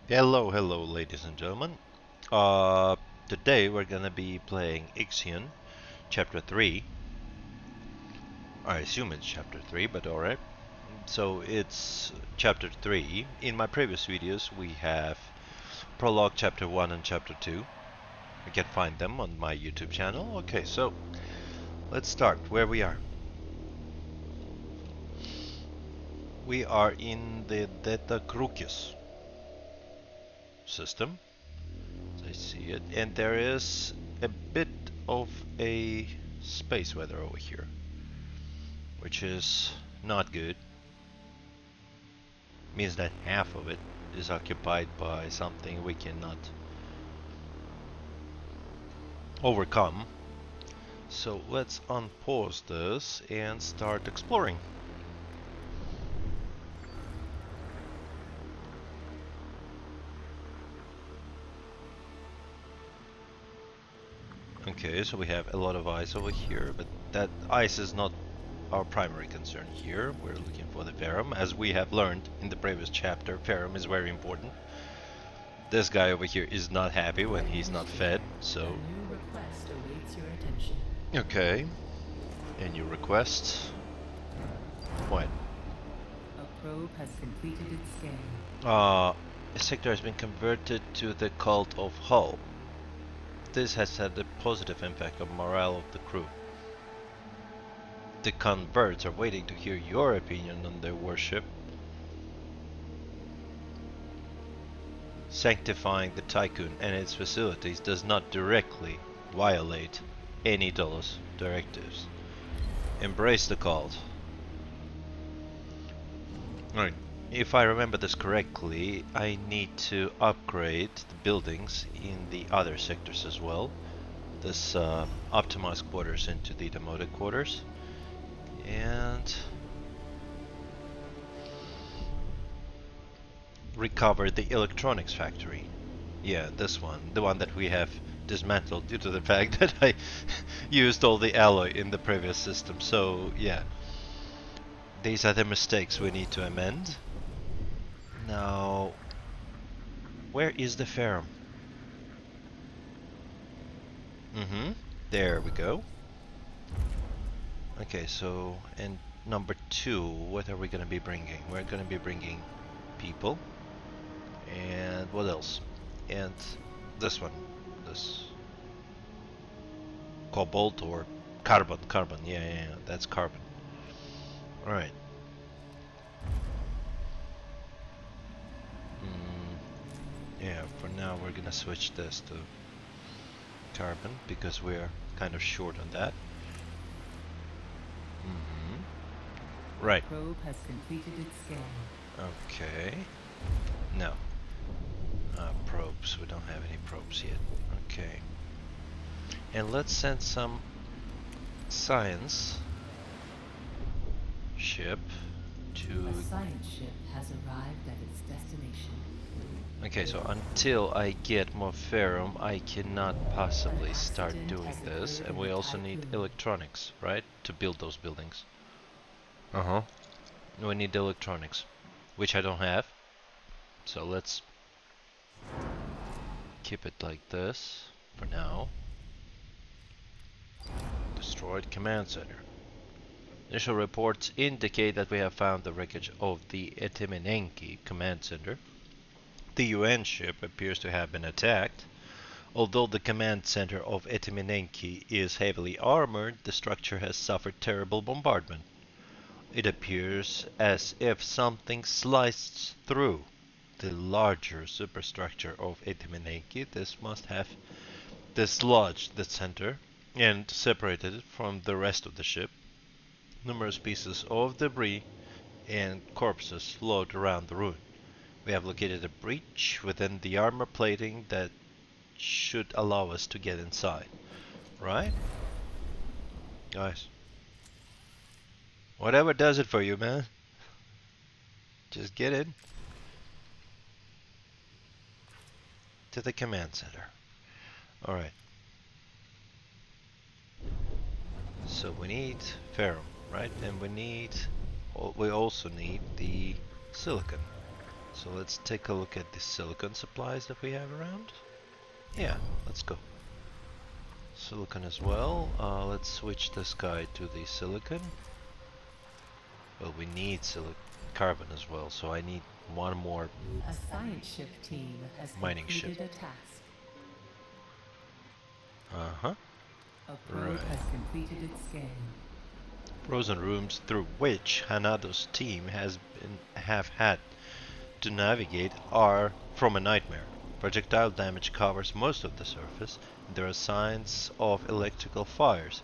Hello, ladies and gentlemen. Uh, Today we're gonna be playing IXION, Chapter 3. I assume it's Chapter 3, but alright. So it's Chapter 3. In my previous videos we have Prologue Chapter 1 and Chapter 2. You can find them on my YouTube channel. Okay, so let's start where we are. We are in the Data Crucis system. I see it, and there is a bit of a space weather over here, which is not good. Means that half of it is occupied by something we cannot overcome. So let's unpause this and start exploring. Okay, so we have a lot of ice over here, but that ice is not our primary concern here. We're looking for the ferrum. As we have learned in the previous chapter, ferrum is very important. This guy over here is not happy when he's not fed, so... A new request awaits your attention. Okay. A new request. What? A probe has completed its scan. A sector has been converted to the cult of Hull. This has had a positive impact on morale of the crew. The converts are waiting to hear your opinion on their worship. Sanctifying the Tycoon and its facilities does not directly violate any Delos directives. Embrace the cult. Alright, if I remember this correctly, I need to upgrade the buildings in the other sectors as well. This optimized quarters into the demoted quarters. And recover the electronics factory. Yeah, this one, the one that we have dismantled due to the fact that I used all the alloy in the previous system. So yeah, these are the mistakes we need to amend. Now, where is the ferrum? There we go. Okay, so and number 2, what are we gonna be bringing? We're gonna be bringing people. And what else? And this one, this cobalt or carbon, yeah, that's carbon. All right. Yeah, for now we're gonna switch this to carbon because we're kind of short on that. Right. The probe has completed its scan. Okay. No. Probes. We don't have any probes yet. Okay. And let's send some science ship to... A science ship has arrived at its destination. Okay, so until I get more ferrum, I cannot possibly start doing this. And we also need electronics, right? To build those buildings. We need electronics, which I don't have. So let's keep it like this for now. Destroyed command center. Initial reports indicate that we have found the wreckage of the Etimenenki command center. The UN ship appears to have been attacked. Although the command center of Etimenenki is heavily armored, the structure has suffered terrible bombardment. It appears as if something sliced through the larger superstructure of Etimenenki. This must have dislodged the center and separated it from the rest of the ship. Numerous pieces of debris and corpses float around the ruin. We have located a breach within the armor plating that should allow us to get inside. Right? Guys. Whatever does it for you, man. Just get in. To the command center. Alright. So we need ferrum, right? And we also need the silicon. So let's take a look at the silicon supplies that we have around. Yeah, let's go. Silicon as well. Let's switch this guy to the silicon. Well, we need carbon as well, so I need one more A science ship team has mining completed ship. a task. Uh-huh. A probe Right. has completed its scan. Frozen rooms through which Hanado's team have had to navigate are from a nightmare. Projectile damage covers most of the surface, and there are signs of electrical fires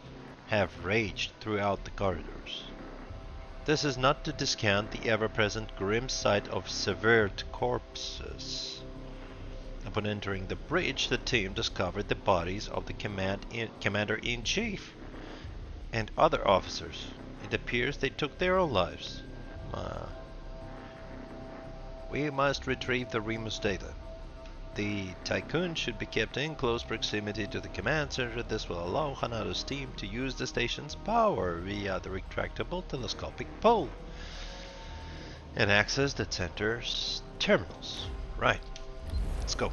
have raged throughout the corridors. This is not to discount the ever-present grim sight of severed corpses. Upon entering the bridge, the team discovered the bodies of the commander-in-chief and other officers. It appears they took their own lives. We must retrieve the Remus data. The Tycoon should be kept in close proximity to the command center. This will allow Hanado's team to use the station's power via the retractable telescopic pole and access the center's terminals. Right, let's go.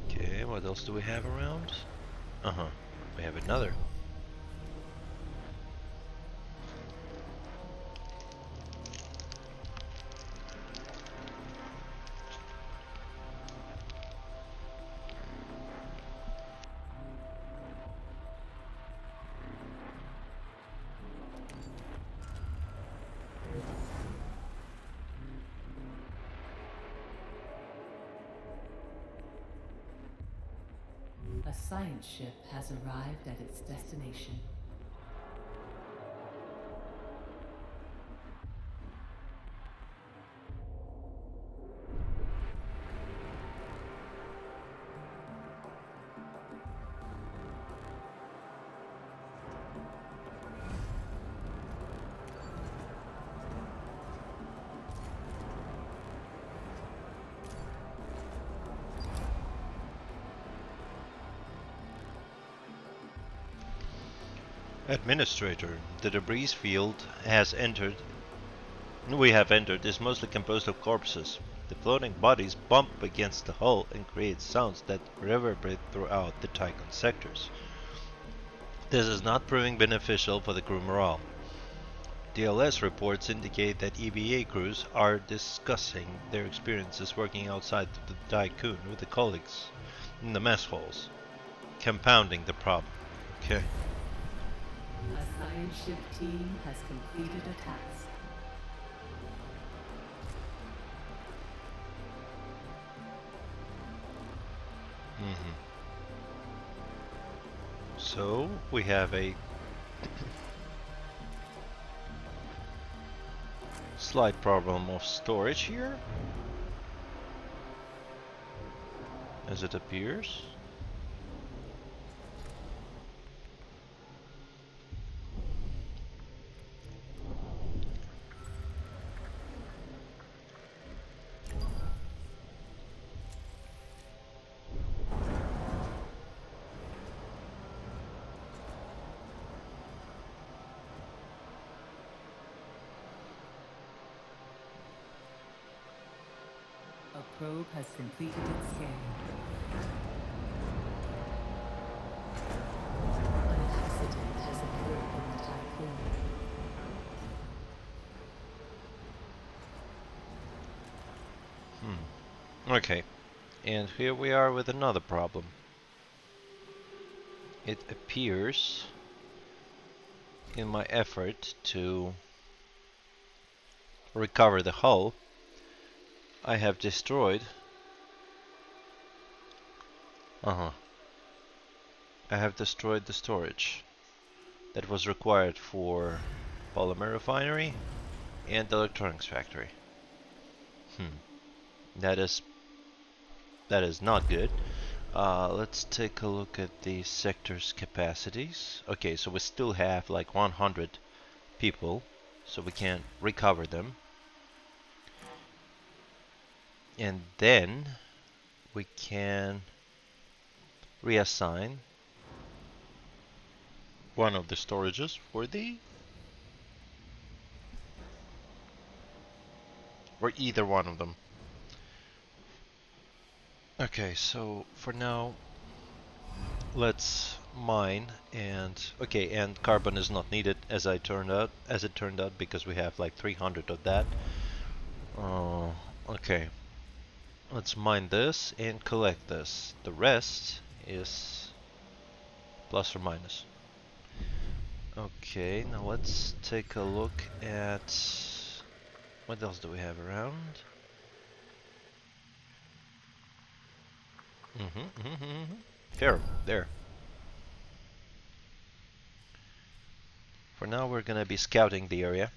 Okay, what else do we have around? We have another. A science ship has arrived at its destination. Administrator, the debris field we have entered is mostly composed of corpses. The floating bodies bump against the hull and create sounds that reverberate throughout the Tycoon sectors. This is not proving beneficial for the crew morale. DLS reports indicate that EVA crews are discussing their experiences working outside the Tycoon with the colleagues in the mess halls, compounding the problem. Okay. A science ship team has completed a task. So we have a slight problem of storage here, as it appears. A probe has completed its scan. An accident has occurred in the Tycoon. Okay, and here we are with another problem. It appears in my effort to recover the hull, I have destroyed I have destroyed the storage that was required for polymer refinery and electronics factory. That is not good. Let's take a look at the sector's capacities. Okay, so we still have like 100 people, so we can recover them. And then we can reassign one of the storages for the or either one of them. Okay, so for now, let's mine and carbon is not needed as it turned out because we have like 300 of that. Okay, let's mine this and collect this. The rest is plus or minus. Okay, now let's take a look at what else do we have around. There. For now, we're gonna be scouting the area.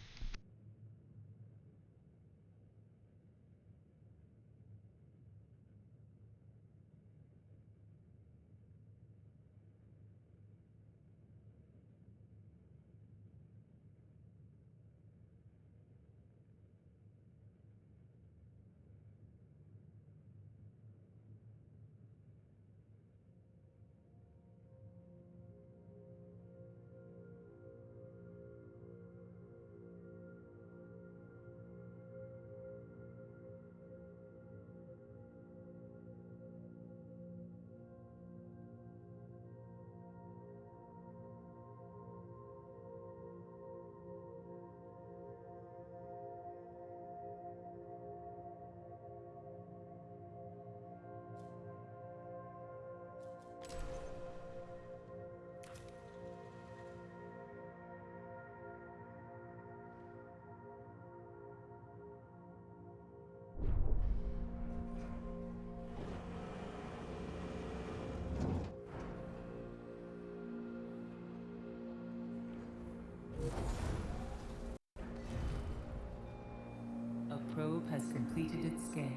A probe has completed its scan.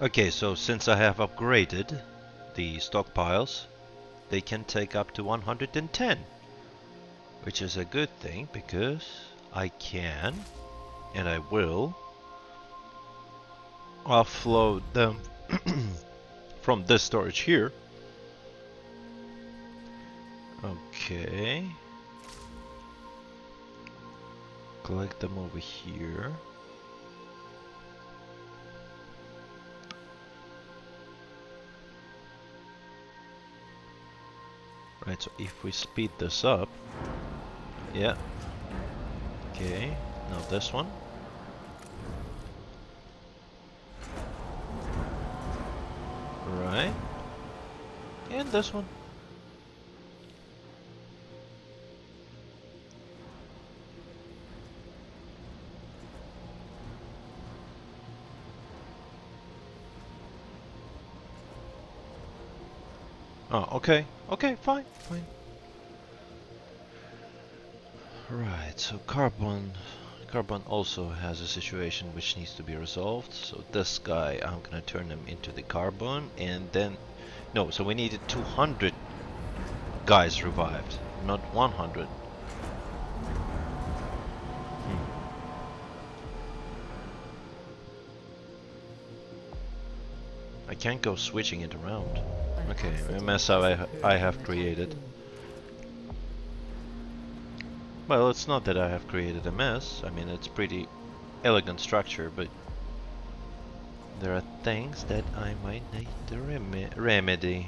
Okay, so since I have upgraded the stockpiles, they can take up to 110, which is a good thing because I can, and I will, offload them from this storage here. Okay. Collect them over here. Right, so if we speed this up, yeah. Okay, now this one. Right. And this one. Oh, okay. Okay, fine. Right, so carbon also has a situation which needs to be resolved. So this guy, I'm gonna turn him into the carbon, and then no. So we needed 200 guys revived, not 100. I can't go switching it around. Okay, a mess I have created. Well, it's not that I have created a mess. I mean, it's pretty elegant structure, but there are things that I might need to remedy.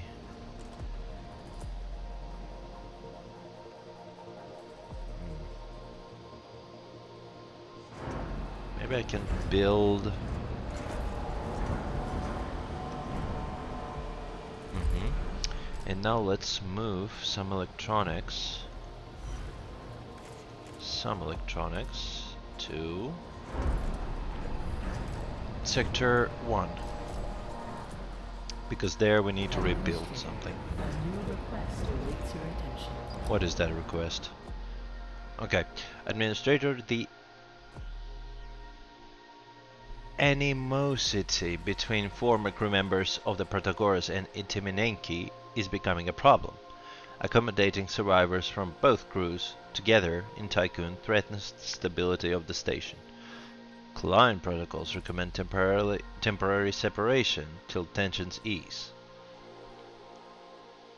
Maybe I can build. And now let's move some electronics to Sector 1. Because there we need to rebuild Administrator, something. a new request awaits your attention. What is that request? Okay. Administrator, the animosity between former crew members of the Protagoras and Itimenenki is becoming a problem. Accommodating survivors from both crews together in Tycoon threatens the stability of the station. Client protocols recommend temporary separation till tensions ease.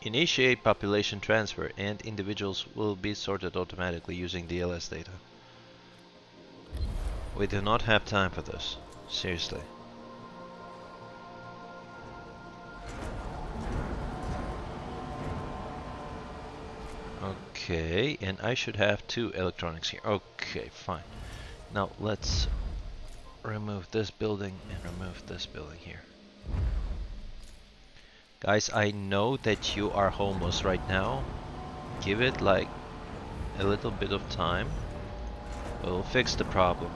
Initiate population transfer and individuals will be sorted automatically using DLS data. We do not have time for this. Seriously. Okay, and I should have 2 electronics here. Okay, fine. Now let's remove this building and remove this building here. Guys, I know that you are homeless right now. Give it like a little bit of time. We'll fix the problem.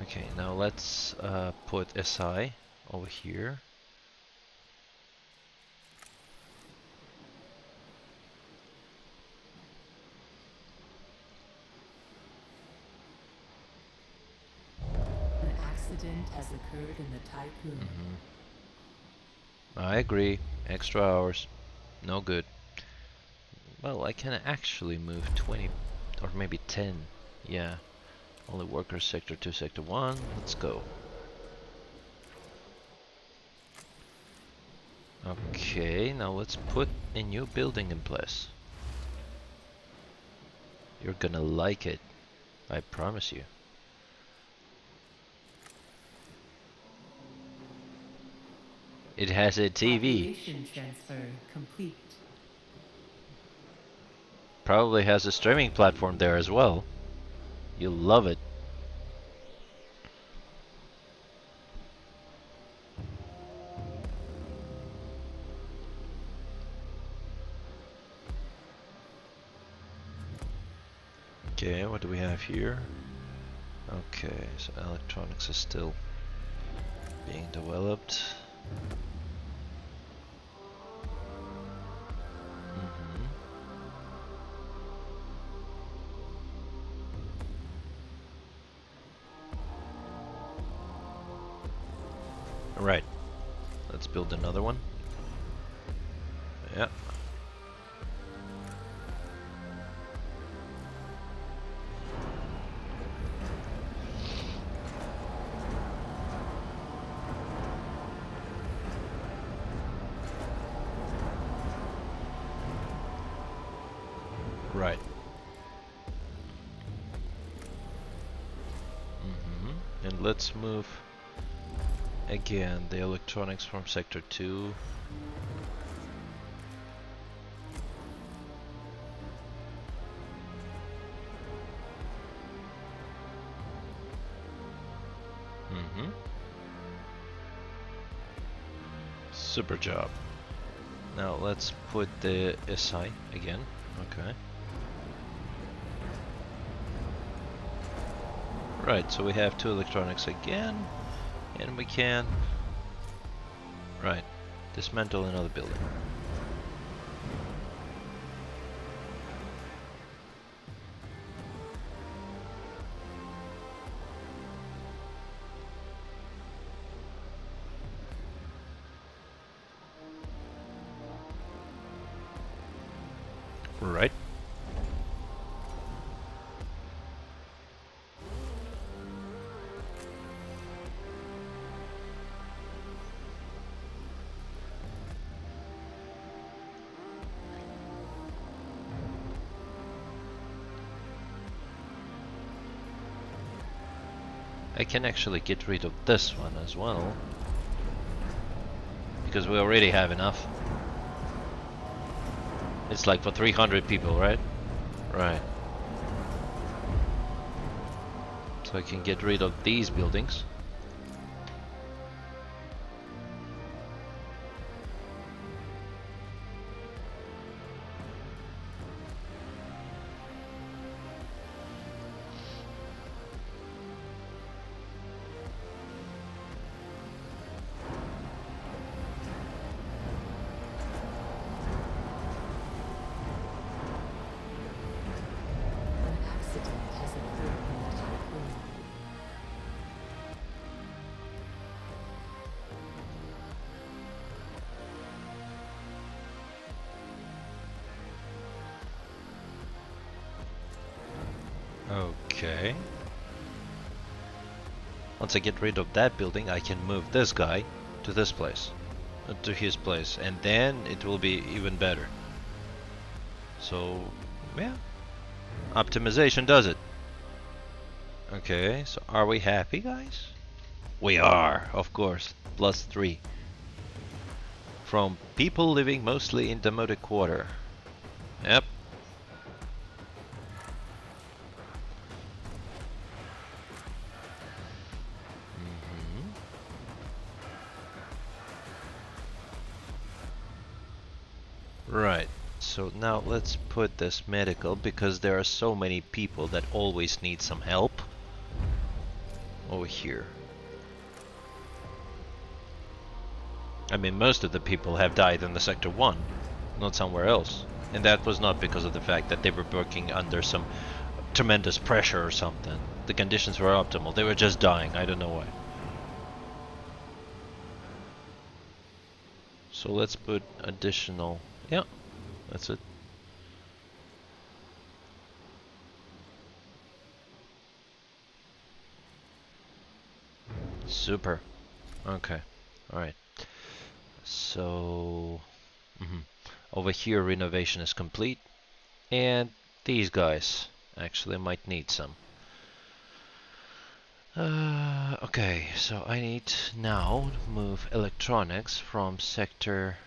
Okay, now let's put SI over here. An accident has occurred in the Tycoon. I agree. Extra hours. No good. Well, I can actually move 20 or maybe 10. Yeah. Only workers sector 2, sector 1. Let's go. Okay, now let's put a new building in place. You're gonna like it. I promise you. It has a TV. Population transfer complete. Probably has a streaming platform there as well. You'll love it. Okay, what do we have here? Okay, so electronics is still being developed. Right. Let's build another one. Yeah. Right. And let's move again the electronics from sector 2. Super job. Now let's put the SI again. Okay. Right, so we have 2 electronics again, and we can, right, dismantle another building. Right. I can actually get rid of this one as well, because we already have enough. It's like for 300 people, right? Right. So I can get rid of these buildings. Okay. Once I get rid of that building, I can move this guy to this place, to his place, and then it will be even better. So, yeah, optimization does it. Okay, so are we happy, guys? We are, of course. +3. From people living mostly in demoted quarter. Yep. Right. So now let's put this medical, because there are so many people that always need some help over here. I mean, most of the people have died in the Sector 1, not somewhere else. And that was not because of the fact that they were working under some tremendous pressure or something. The conditions were optimal. They were just dying. I don't know why. So let's put additional... Yeah, that's it. Super. Okay. Alright. So... over here renovation is complete. And these guys actually might need some. Okay, so I need now move electronics from sector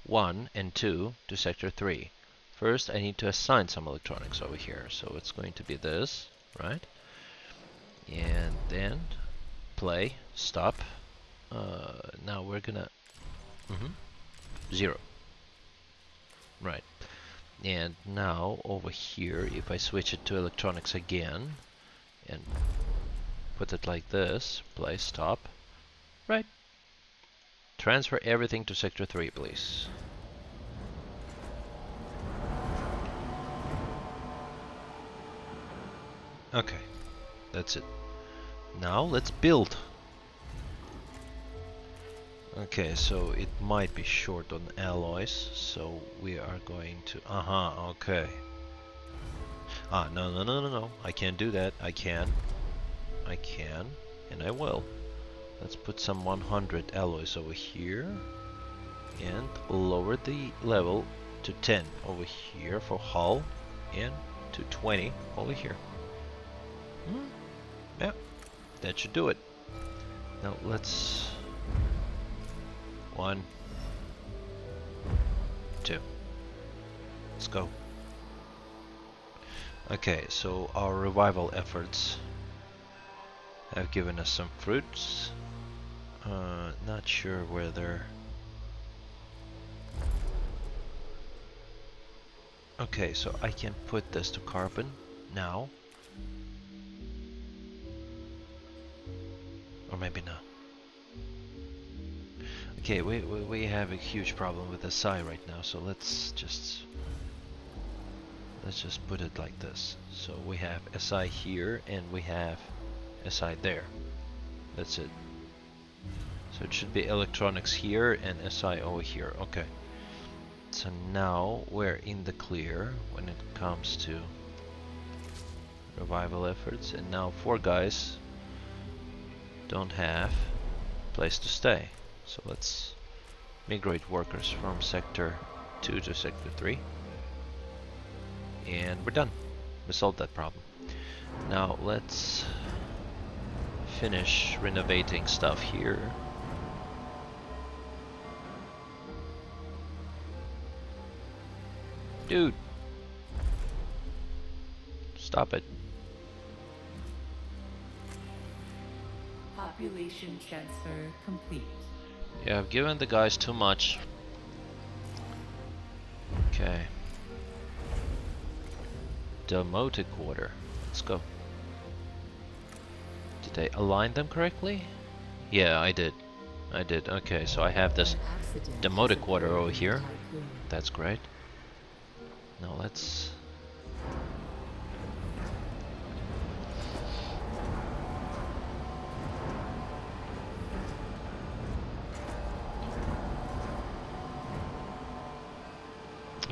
1 and 2 to sector 3. First, I need to assign some electronics over here, so it's going to be this, right? And then play, stop. Now we're gonna 0. Right. And now over here, if I switch it to electronics again and put it like this, play, stop. Right. Transfer everything to sector 3, please. Okay, that's it. Now let's build. Okay, so it might be short on alloys, so we are going to... okay. No. I can't do that. I can, and I will. Let's put some 100 alloys over here, and lower the level to 10 over here for hull, and to 20 over here. Yeah, that should do it. Now let's... 1, 2. Let's go. Okay, so our revival efforts have given us some fruits. Not sure whether... Okay, so I can put this to carbon now. Or maybe not. Okay, we have a huge problem with SI right now, so let's just put it like this. So we have SI here and we have SI there. That's it. So it should be electronics here and SI over here. Okay. So now we're in the clear when it comes to revival efforts, and now 4 guys don't have a place to stay. So let's migrate workers from sector 2 to sector 3. And we're done. We solved that problem. Now let's finish renovating stuff here. Dude! Stop it. Population transfer complete. Yeah, I've given the guys too much. Okay. Demoted quarter. Let's go. Did I align them correctly? Yeah, I did. Okay, so I have this demoted quarter over here. That's great. Now let's...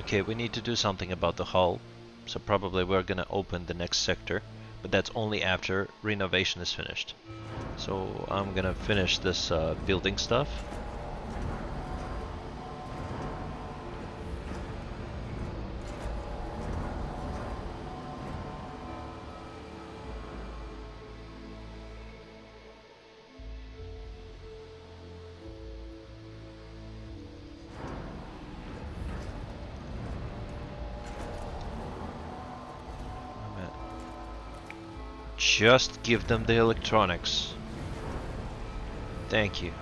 Okay, we need to do something about the hull. So probably we're gonna open the next sector but that's only after renovation is finished. So I'm gonna finish this building stuff. Just give them the electronics. Thank you.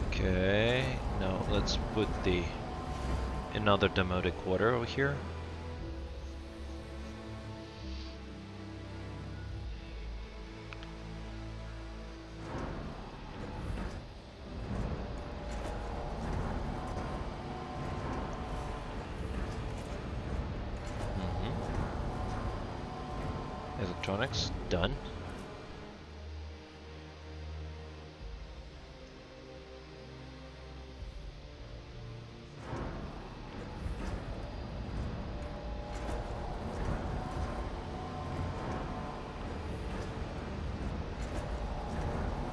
Okay, now let's put the another demotic quarter over here. Electronics done.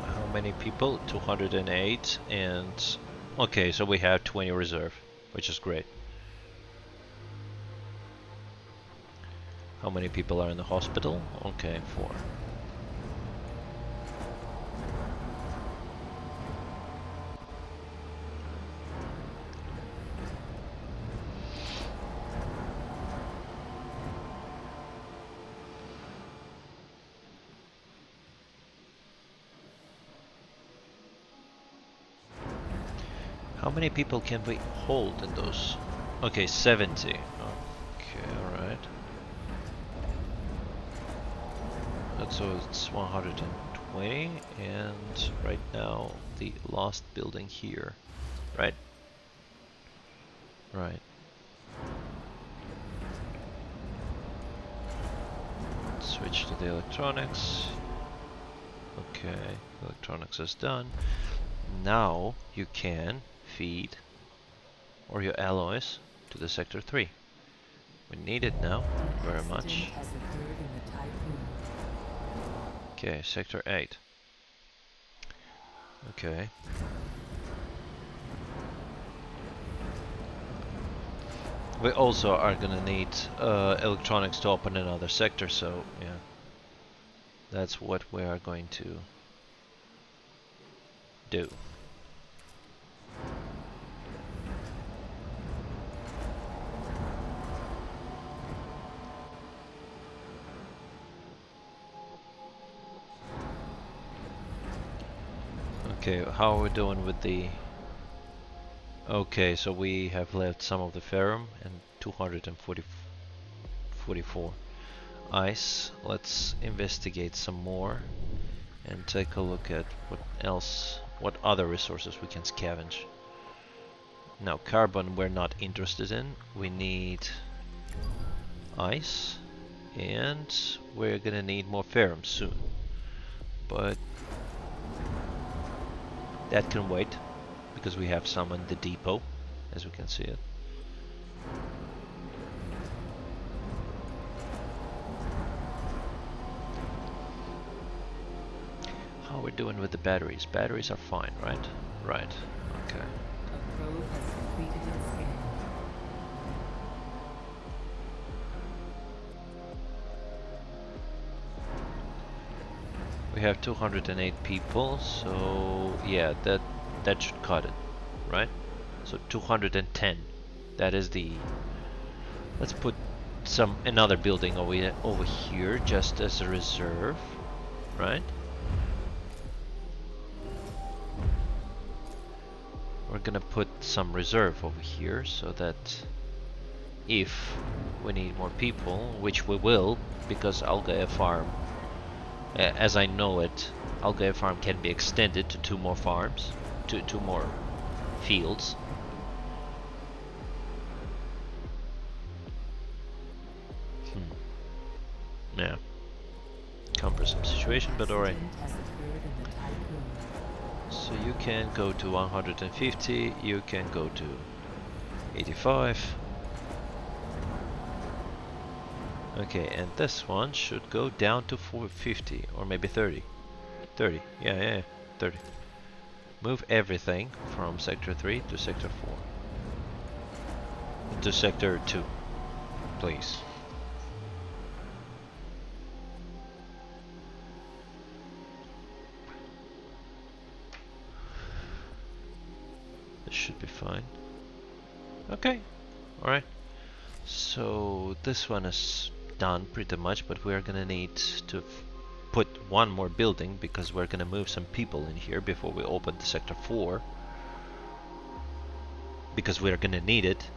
How many people? 208 and okay, so we have 20 reserve, which is great. How many people are in the hospital? Okay, 4. How many people can we hold in those? Okay, 70. Okay, alright. So it's 120, and right now the last building here, right? Right. Switch to the electronics. Okay, electronics is done. Now you can feed or your alloys to the sector 3. We need it now very much. Okay, sector 8. Okay. We also are gonna need electronics to open another sector, so yeah. That's what we are going to do. Okay, how are we doing with the... Okay, so we have left some of the ferrum and 244 ice. Let's investigate some more and take a look at what else, what other resources we can scavenge. Now, carbon we're not interested in. We need ice, and we're gonna need more ferrum soon. But that can wait, because we have some in the depot, as we can see it. How are we doing with the batteries? Batteries are fine, right? Right, okay. A probe has completed its scan. We have 208 people, so yeah, that should cut it, right? So 210. That is the... Let's put another building over here just as a reserve, right? We're gonna put some reserve over here so that if we need more people, which we will, because Algae Farm, as I know it, Algae Farm can be extended to 2 more farms, to 2 more fields. Yeah. Cumbersome situation, but alright. So you can go to 150, you can go to 85. Okay, and this one should go down to 450 or maybe 30. 30, yeah, 30. Move everything from sector 3 to sector 4. To sector 2, please. This should be fine. Okay, alright. So this one is done pretty much, but we're gonna need to put one more building because we're gonna move some people in here before we open the sector 4. Because we're gonna need it.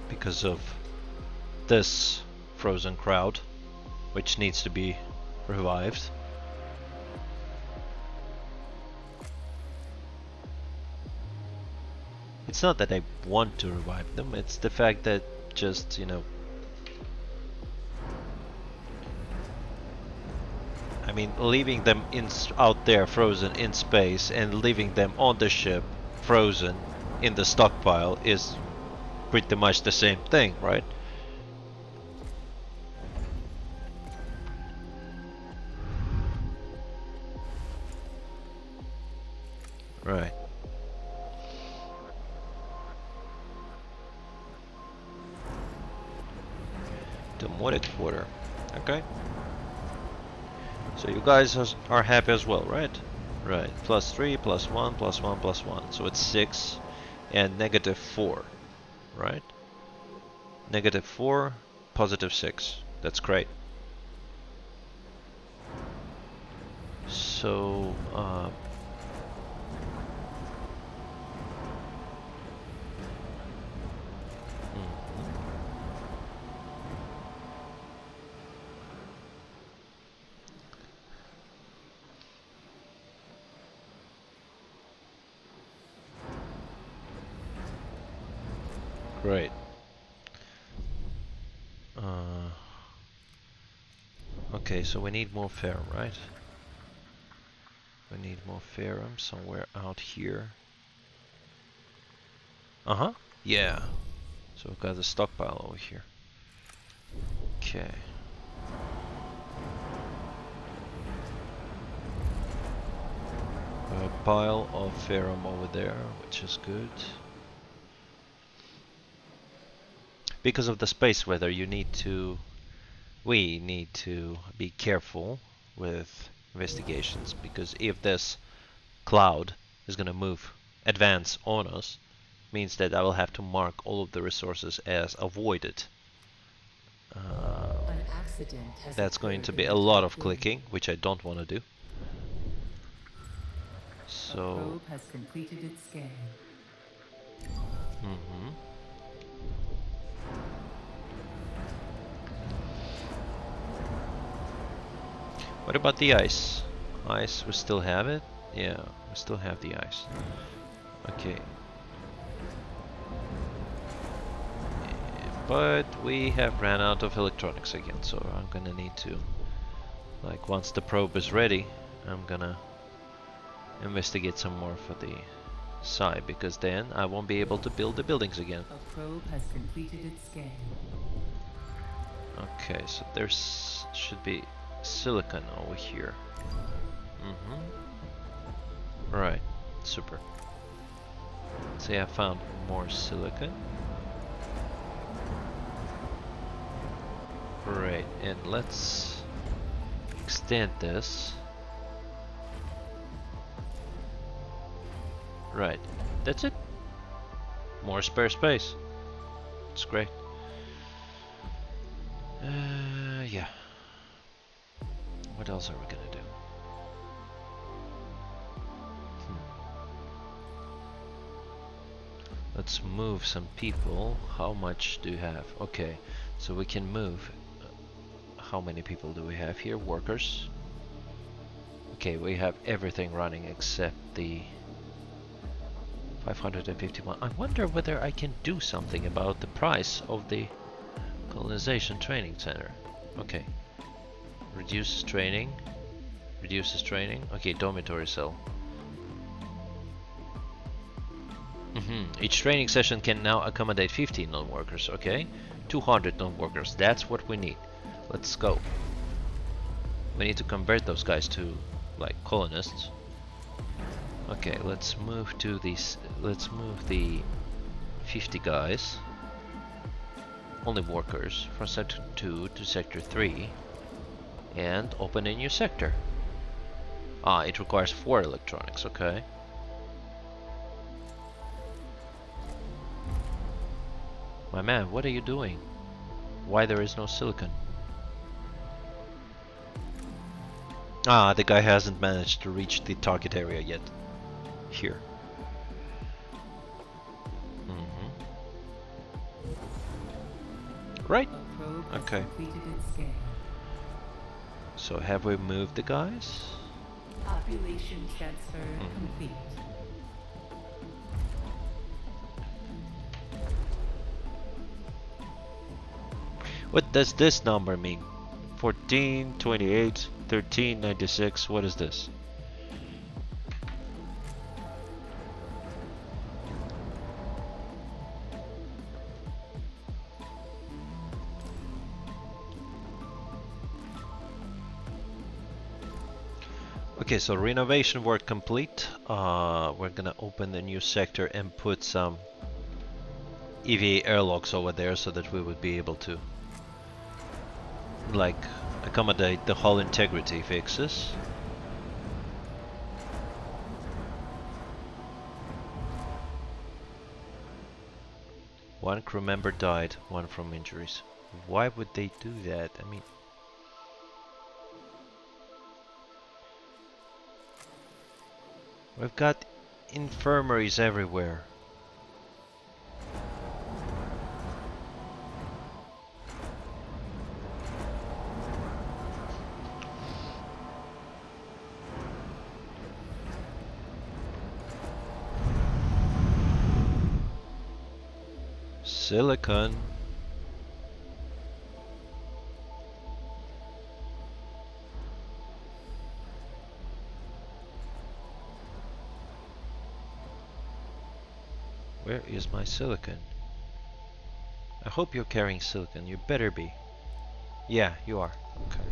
Because of this frozen crowd, which needs to be revived. It's not that I want to revive them, it's the fact that just, you know, I mean, leaving them out there frozen in space and leaving them on the ship frozen in the stockpile is pretty much the same thing, right? Right. Demotic quarter. Okay. So you guys are happy as well, right? Right. +3, +1, +1, +1. So it's 6 and -4, right? -4, +6. That's great. So, great. Okay, so we need more ferrum, right? We need more ferrum somewhere out here. Uh-huh. Yeah. So we've got the stockpile over here. Okay. A pile of ferrum over there, which is good. Because of the space weather, we need to be careful with investigations, because if this cloud is gonna advance on us, means that I will have to mark all of the resources as avoided. That's going to be a lot of clicking, which I don't want to do. So. A probe has completed its scan. What about the ice? Ice, we still have it? Yeah, we still have the ice. Okay. But we have ran out of electronics again, so I'm gonna need to, like, once the probe is ready, I'm gonna investigate some more for the side, because then I won't be able to build the buildings again. A probe has completed its scan. Okay, so there's should be silicon over here. Right, super. See, I found more silicon. Right, and let's extend this. Right, that's it. More spare space. It's great. Yeah. What else are we gonna do? Let's move some people. How much do you have? Okay, so we can move. How many people do we have here? Workers. Okay, we have everything running except the 551. I wonder whether I can do something about the price of the colonization training center. Okay. Reduces training. Reduces training. Okay, dormitory cell. Each training session can now accommodate 15 non-workers, okay? 200 non-workers, that's what we need. Let's go. We need to convert those guys to, like, colonists. Okay, let's move to these. Let's move the 50 guys, only workers, from sector 2 to sector 3, and open a new sector. Ah, it requires 4 electronics, okay. My man, what are you doing? Why there is no silicon? Ah, the guy hasn't managed to reach the target area yet. Here. Right? Okay. So have we moved the guys? Population transfer complete. What does this number mean? 14, 28, 13, 96, what is this? Okay, so renovation work complete. We're gonna open the new sector and put some EVA airlocks over there so that we would be able to, like, accommodate the hull integrity fixes. One crew member died, one from injuries. Why would they do that? I mean, we've got infirmaries everywhere. Silicon. Where is my silicon? I hope you're carrying silicon. You better be. Yeah, you are. Okay.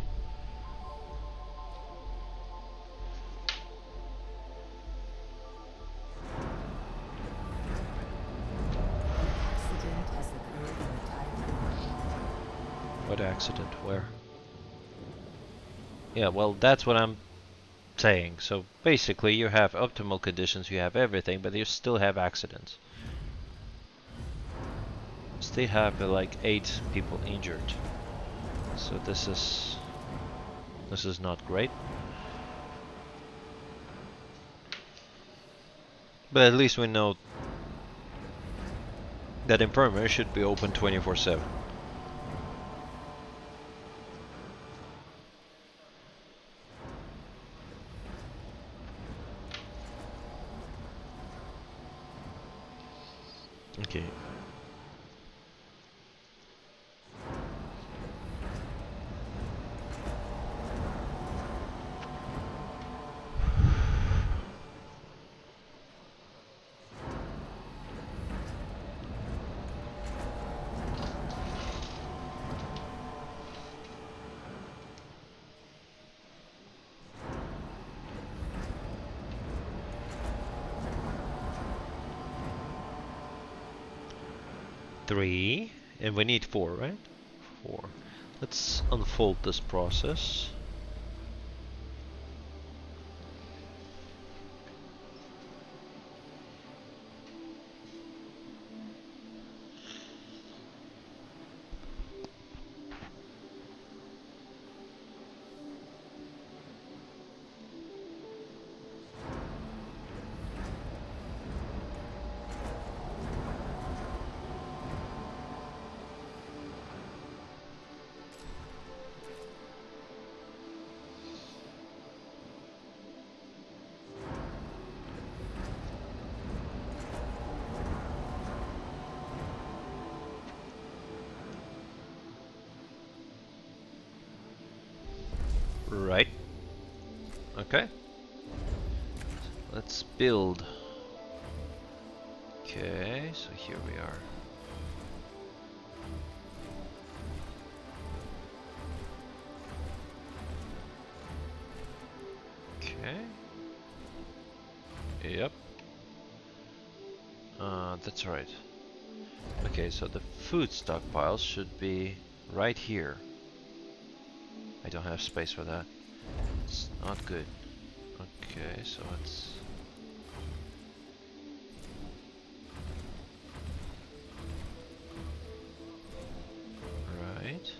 What accident? Where? Yeah, well, that's what I'm saying. So basically, you have optimal conditions, you have everything, but you still have accidents. Still have like 8 people injured. So this is not great. But at least we know that infirmary should be open 24/7. Okay. Three, and we need 4, right? 4. Let's unfold this process. Right. Okay. Let's build. Okay, so here we are. Okay. Yep. That's right. Okay, so the food stockpiles should be right here. I don't have space for that. It's not good. Okay, so it's... Right.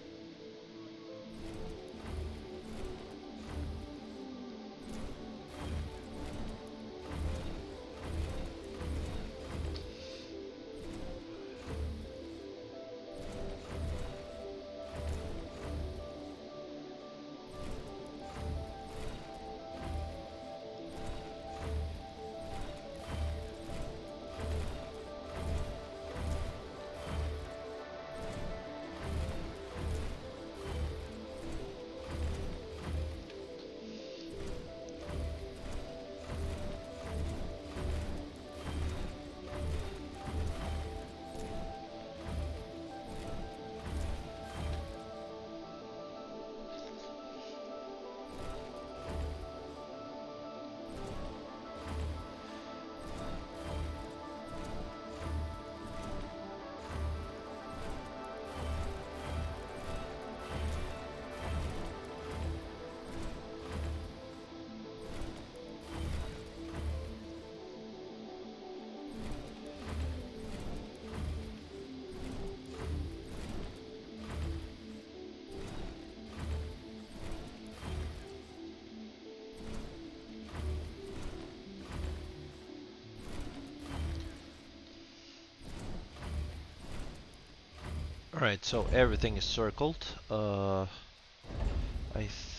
Alright, so everything is circled. I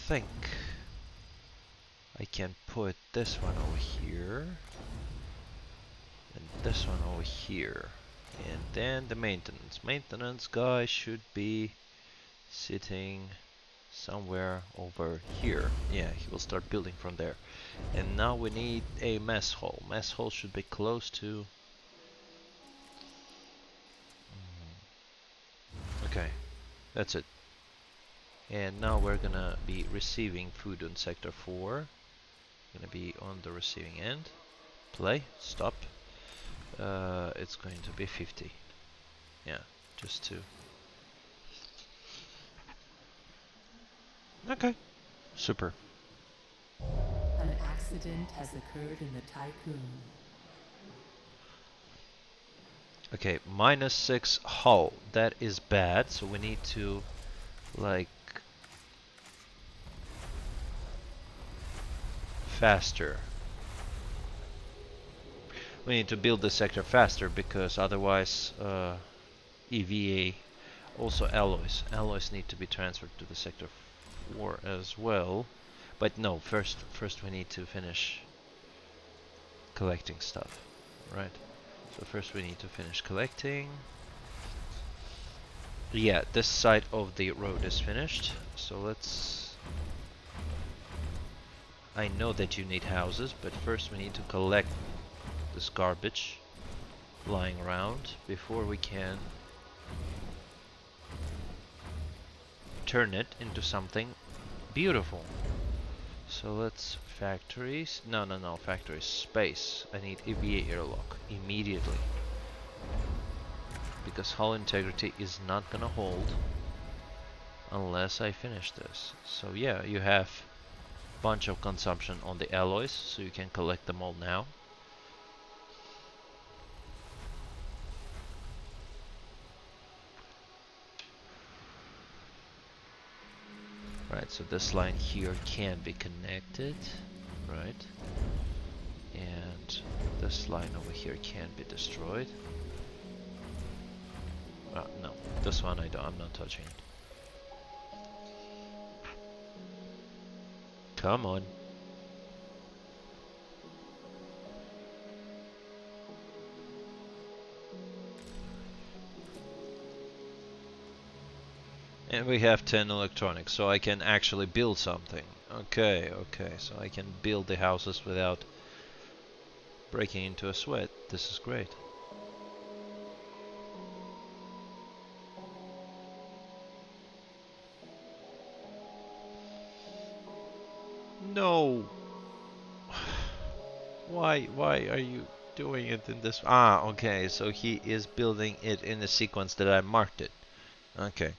think I can put this one over here and this one over here, and then the maintenance guy should be sitting somewhere over here. Yeah, he will start building from there. And now we need a mess hall. Mess hall should be close to... Okay, that's it. And now we're gonna be receiving food on sector 4. Gonna be on the receiving end. Play, stop. It's going to be 50. Yeah, just to... Okay, super. An accident has occurred in the Tycoon. Okay, -6 hull. That is bad, so we need to, like... faster. We need to build the sector faster, because otherwise EVA, also alloys. Alloys need to be transferred to the sector 4 as well. But no, first we need to finish collecting stuff, right? So first we need to finish collecting. Yeah, this side of the road is finished, so let's... I know that you need houses, but first we need to collect this garbage lying around before we can turn it into something beautiful. So let's factories. No, factories. Space. I need EVA airlock immediately, because hull integrity is not gonna hold unless I finish this. So yeah, you have a bunch of consumption on the alloys, so you can collect them all now. Right, so this line here can be connected, right? And this line over here can be destroyed. No, this one I'm not touching it. Come on. And we have 10 electronics, so I can actually build something. Okay, so I can build the houses without breaking into a sweat. This is great. No. Why are you doing it in this? Ah, okay. So he is building it in the sequence that I marked it. Okay.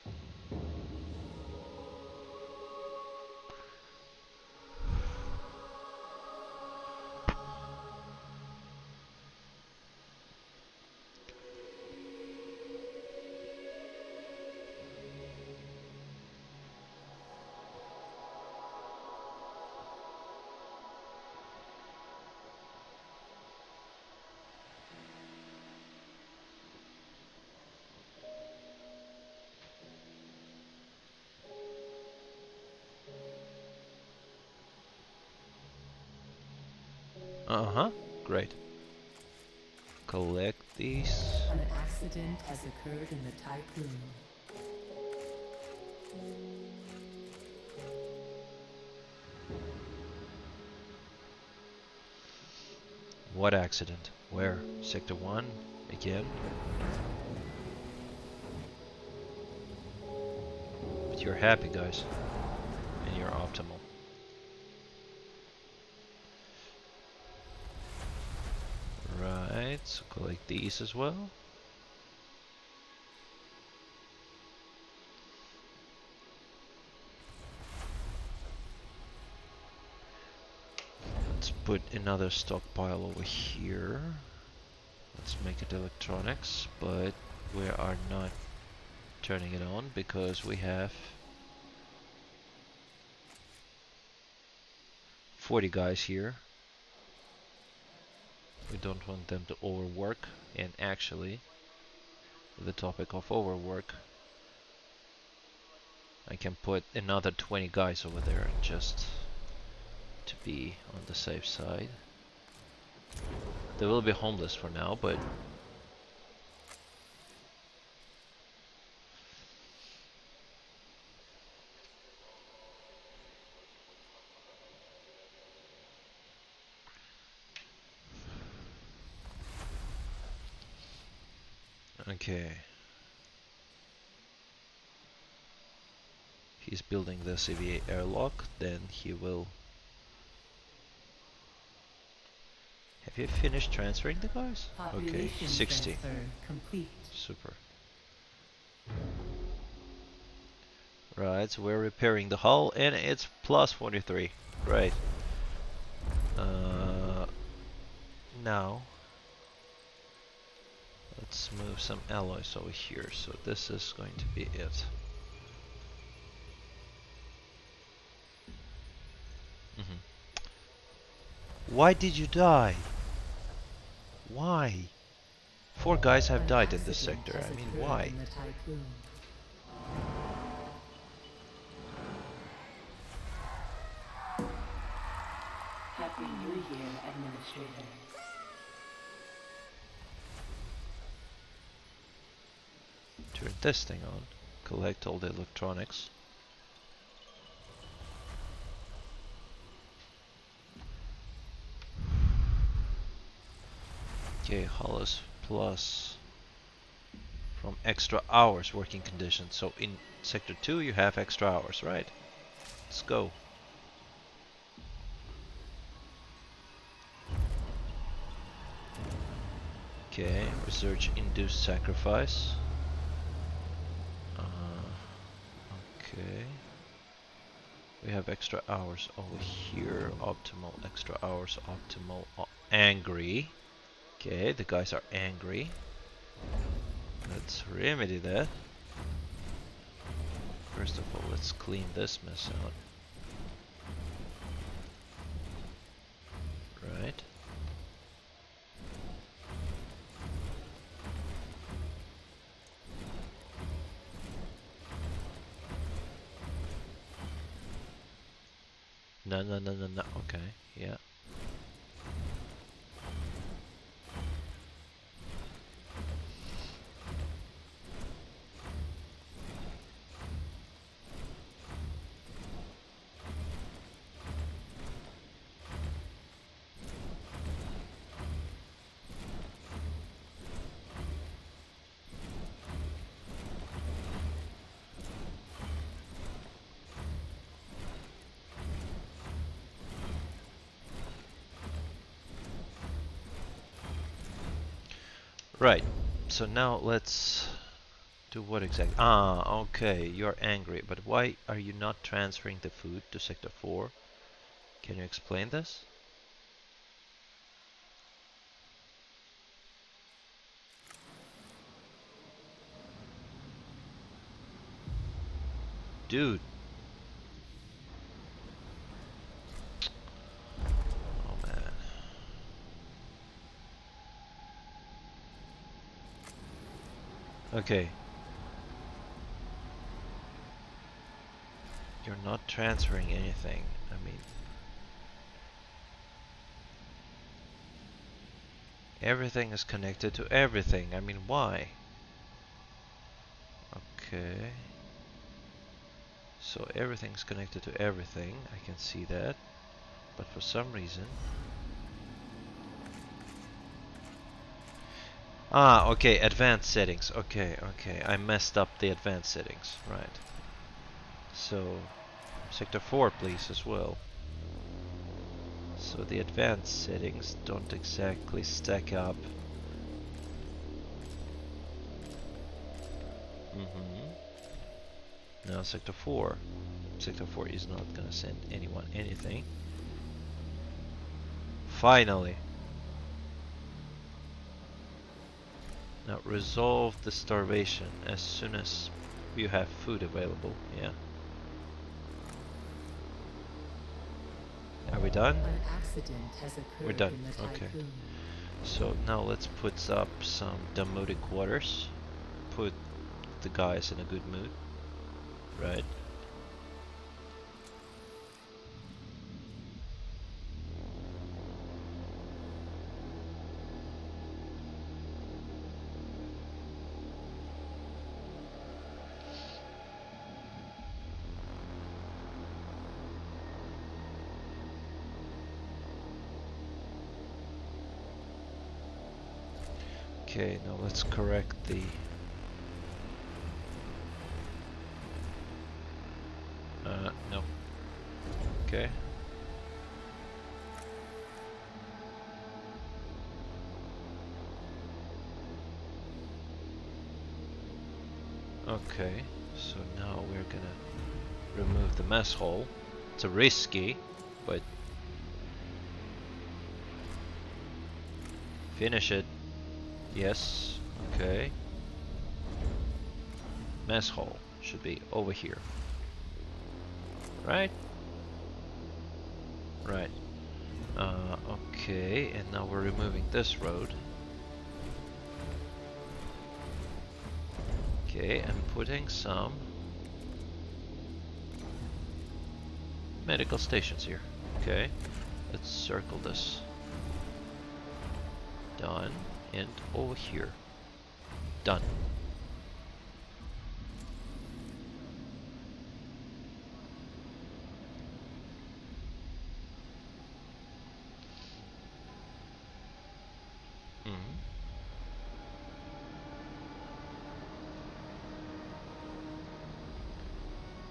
Uh-huh. Great. Collect these. An accident has occurred in the tycoon. What accident? Where? Sector 1? Again? But you're happy, guys. And you're optimal. Right, so collect these as well. Let's put another stockpile over here. Let's make it electronics, but we are not turning it on because we have 40 guys here. We don't want them to overwork, and actually, with the topic of overwork, I can put another 20 guys over there just to be on the safe side. They will be homeless for now, but okay. He's building the CVA airlock, then he will... Have you finished transferring the guys? Okay, 60. Complete. Super. Right, so we're repairing the hull, and it's plus 43. Right. Now, let's move some alloys over here. So this is going to be it. Why did you die? Why? 4 guys have died in this sector. I mean, why? Happy New Year, Administrator. Turn this thing on. Collect all the electronics. Okay, Hollis plus from extra hours working conditions. So in sector 2 you have extra hours, right? Let's go. Okay, research induced sacrifice. Okay. We have extra hours over here. Optimal, extra hours, optimal, angry. Okay, the guys are angry. Let's remedy that. First of all, let's clean this mess out. Right. No. Okay, yeah. Right. So now let's do what exactly? Ah, okay. You're angry, but why are you not transferring the food to Sector 4? Can you explain this? Dude. Oh man. Okay. You're not transferring anything. I mean, everything is connected to everything. I mean, why? Okay. So everything's connected to everything. I can see that. But for some reason... Ah, okay, advanced settings. Okay, okay. I messed up the advanced settings. Right. So, Sector 4 please as well. So the advanced settings don't exactly stack up. Now Sector 4. Sector 4 is not gonna send anyone anything. Finally. Now resolve the starvation as soon as you have food available. Yeah. Are we done? An accident has occurred We're done. in the Okay. typhoon. So now let's put up some demotic quarters. Put the guys in a good mood. Right. Okay, now let's correct the... no. Okay. Okay, so now we're gonna remove the mess hall. It's a risky, but... Finish it. Yes, okay. Mess hall should be over here. Right? Right. Okay, and now we're removing this road. Okay, I'm putting some medical stations here. Okay, let's circle this. Done. And over here. Done.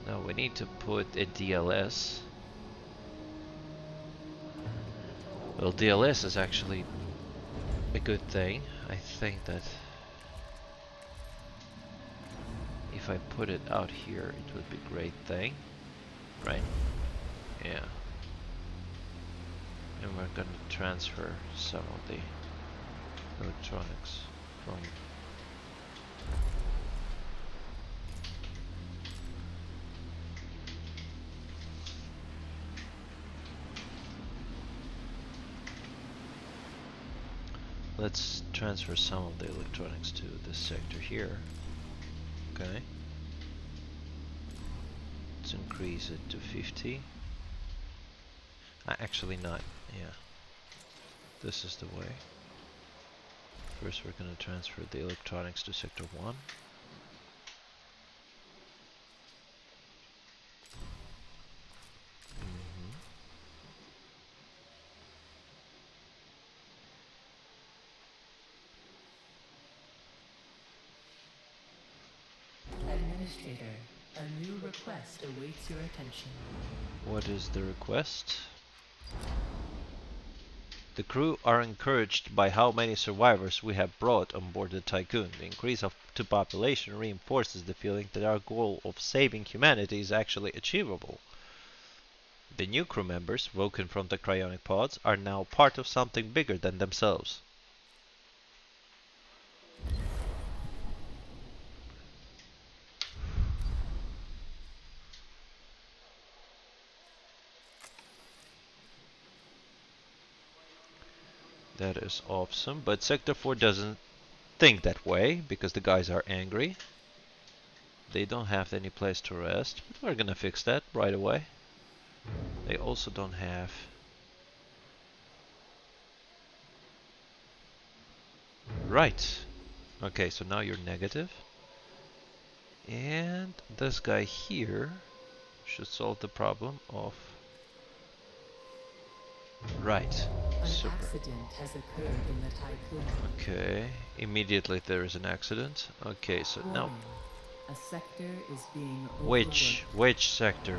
Now we need to put a DLS. Well, DLS is actually a good thing. I think that if I put it out here, it would be a great thing. Right? Yeah. And we're gonna transfer some of the electronics from... Let's transfer some of the electronics to this sector here. Okay. Let's increase it to 50. Actually not, yeah. This is the way. First we're gonna transfer the electronics to sector 1. Administrator, a new request awaits your attention. What is the request? The crew are encouraged by how many survivors we have brought on board the Tycoon. The increase to population reinforces the feeling that our goal of saving humanity is actually achievable. The new crew members, woken from the cryonic pods, are now part of something bigger than themselves. That is awesome, but Sector 4 doesn't think that way, because the guys are angry. They don't have any place to rest, but we're gonna fix that right away. They also don't have... Right. Okay, so now you're negative. And this guy here should solve the problem of... Right. An Super. accident has occurred in the Tycoon. Okay, immediately there is an accident. Okay, so now... Warning. A sector is being Which overworked. sector?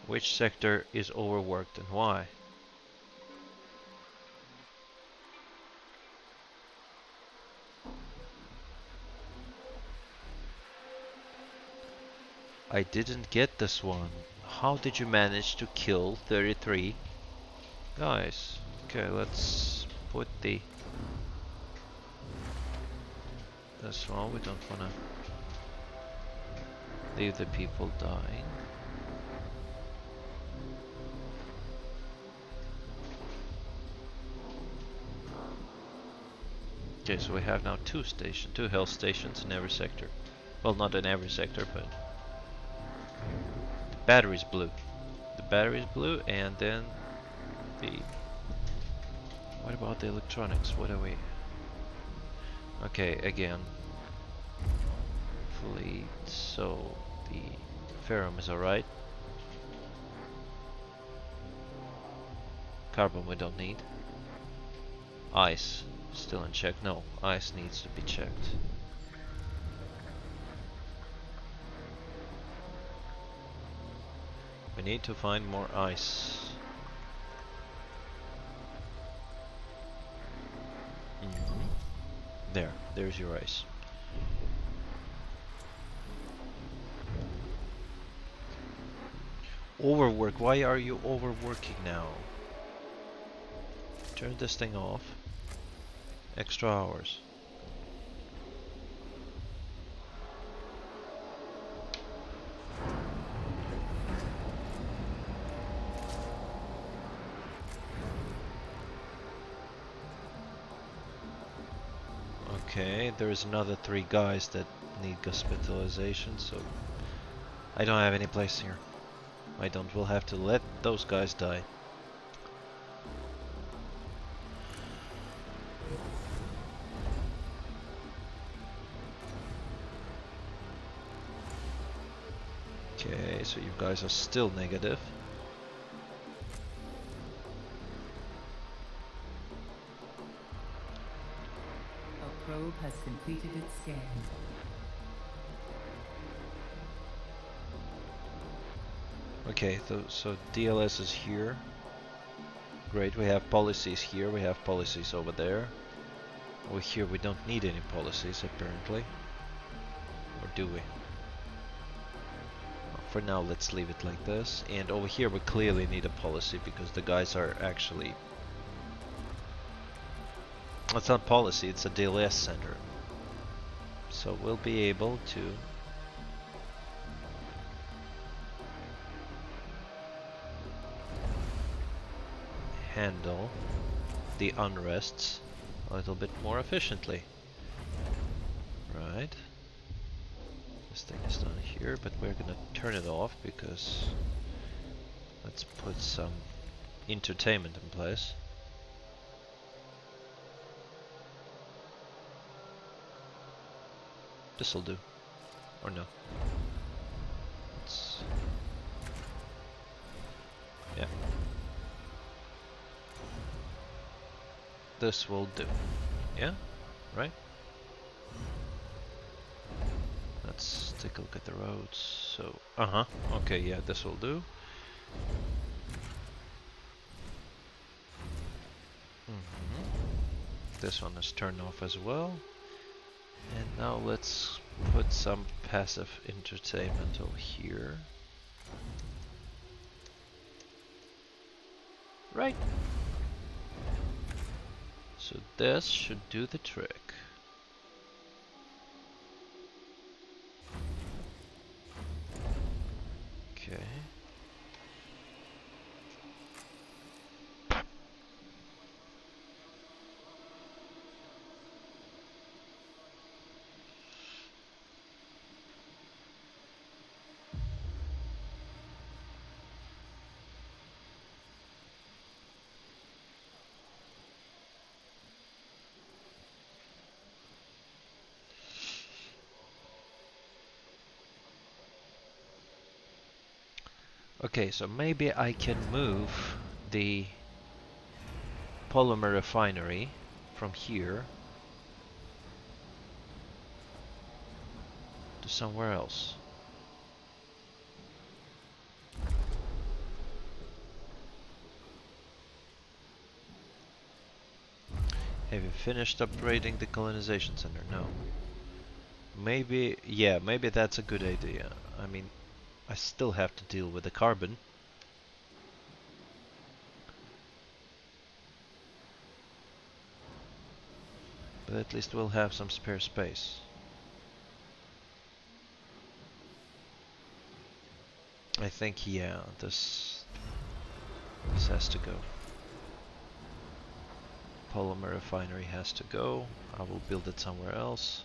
Which sector is overworked and why? I didn't get this one. How did you manage to kill 33 guys? Okay, let's put this one. We don't wanna leave the people dying. Okay, so we have now two health stations in every sector. Well, not in every sector, but the battery's blue. The battery's blue, and then the... What about the electronics? What are we... Okay, again. Fleet, so the ferrum is alright. Carbon we don't need. Ice, still in check. No, ice needs to be checked. We need to find more ice. There's your ice. Overwork, why are you overworking now? Turn this thing off. Extra hours. Okay, there's another 3 guys that need hospitalization, so I don't have any place here. I don't. We'll have to let those guys die. Okay, so you guys are still negative. A probe has completed its scan. Okay, so DLS is here. Great, we have policies here, we have policies over there. Over here we don't need any policies apparently. Or do we? For now let's leave it like this. And over here we clearly need a policy because the guys are actually... It's not policy, it's a DLS center. So we'll be able to handle the unrests a little bit more efficiently. Right. This thing is down here, but we're gonna turn it off because let's put some entertainment in place. This'll do. Or no. Let's... Yeah. This will do. Yeah? Right? Let's take a look at the roads. So, okay, yeah, this will do. This one is turned off as well. And now let's put some passive entertainment over here. Right. So this should do the trick. Okay. Okay, so maybe I can move the polymer refinery from here to somewhere else. Have you finished upgrading the colonization center? No. Maybe, yeah, maybe that's a good idea. I mean, I still have to deal with the carbon. But at least we'll have some spare space. I think, yeah, this has to go. Polymer refinery has to go. I will build it somewhere else.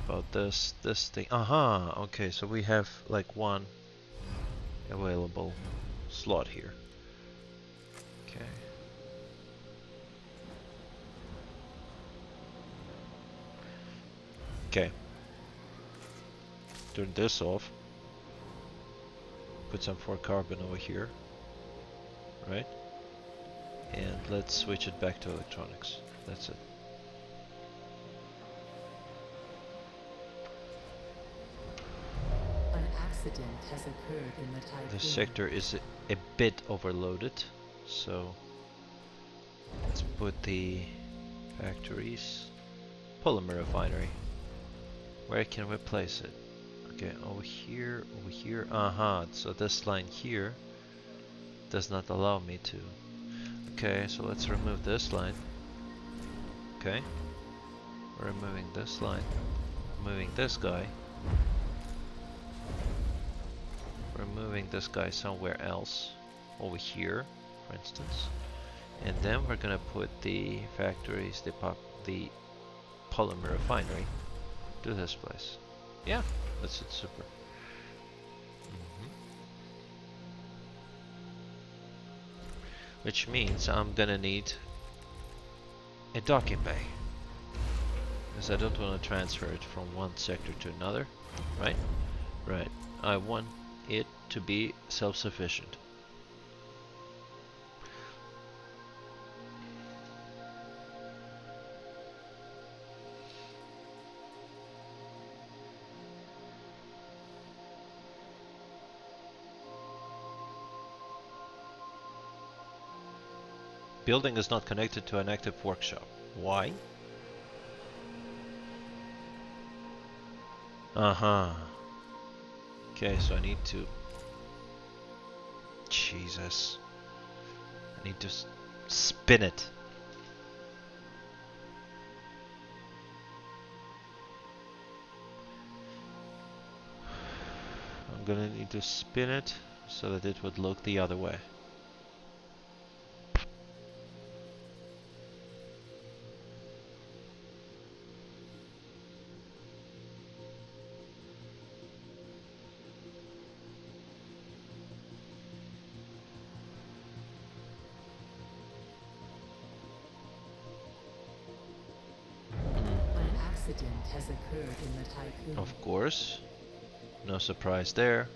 About this thing. Aha! Okay, so we have like one available slot here. Okay. Okay. Turn this off. Put some 4 carbon over here. Right? And let's switch it back to electronics. That's it. An accident has occurred in the typhoon. The sector is a bit overloaded, so let's put the factories. Polymer refinery. Where can we place it? Okay, over here, over here. Aha, so this line here does not allow me to. Okay, so let's remove this line. Okay. We're removing this line. Removing this guy. Removing this guy somewhere else. Over here, for instance. And then we're gonna put the factories, the polymer refinery to this place. Yeah, that's it, super. Which means I'm gonna need a docking bay. Because I don't want to transfer it from one sector to another, right? Right. I want it to be self-sufficient. Building is not connected to an active workshop. Why? Uh-huh. Okay, so I need to... Jesus. I need to spin it. I'm gonna need to spin it so that it would look the other way. Has occurred in the typhoon. Of course. No surprise there.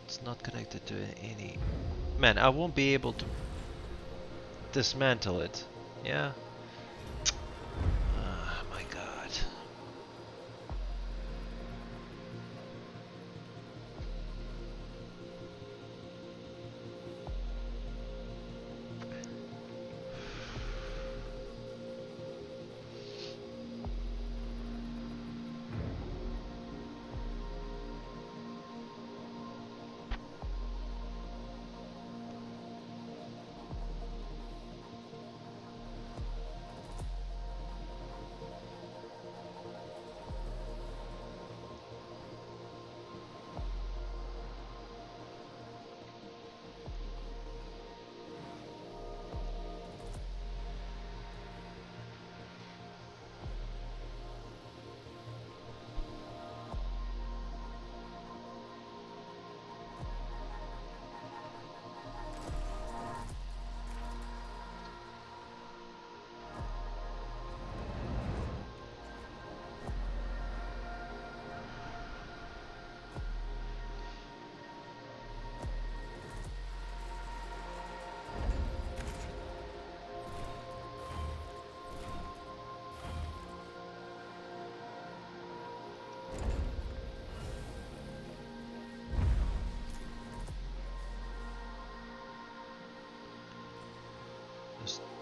It's not connected to any... Man, I won't be able to dismantle it. Yeah? Oh my god.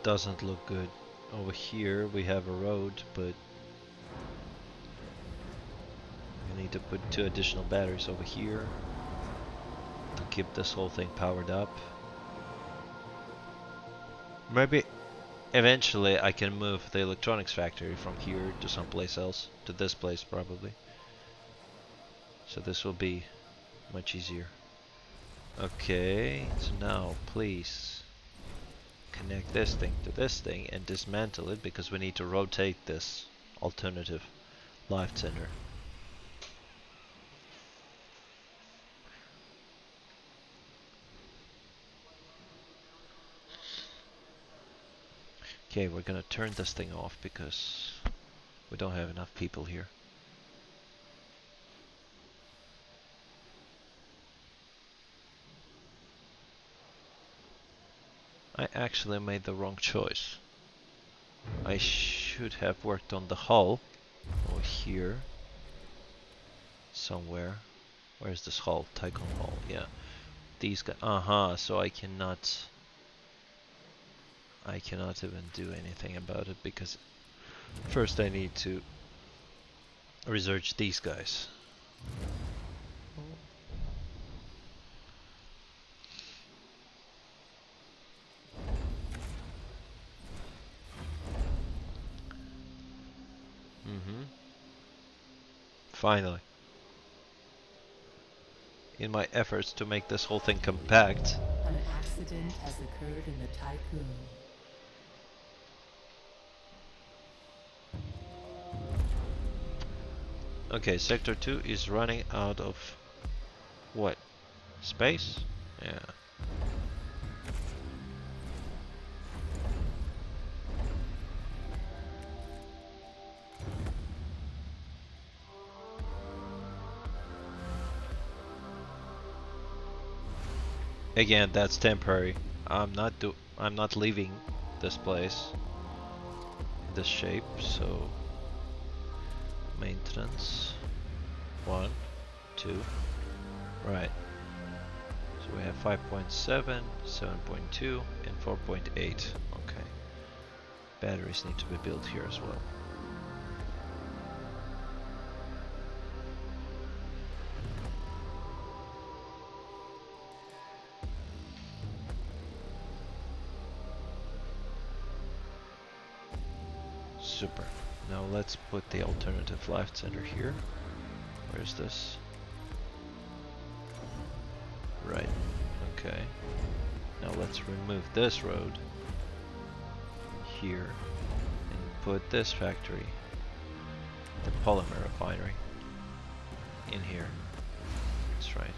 doesn't look good. Over here we have a road, but we need to put 2 additional batteries over here to keep this whole thing powered up. Maybe eventually I can move the electronics factory from here to someplace else, to this place probably. So this will be much easier. Okay, so now please connect this thing to this thing and dismantle it, because we need to rotate this alternative life center. Okay, we're gonna turn this thing off because we don't have enough people here. I actually made the wrong choice. I should have worked on the hull over here somewhere. Where's this hull? Tycoon hull, yeah. These guys, so I cannot even do anything about it, because first I need to research these guys. Finally. In my efforts to make this whole thing compact. An accident has occurred in the Tycoon. Okay, Sector 2 is running out of what? Space? Yeah. Again, that's temporary. I'm not leaving this place in this shape, so maintenance 1, 2, right. So we have 5.7, 7.2 and 4.8. Okay. Batteries need to be built here as well. Super. Now let's put the alternative life center here. Where's this? Right. Okay. Now let's remove this road here and put this factory, the polymer refinery, in here. That's right.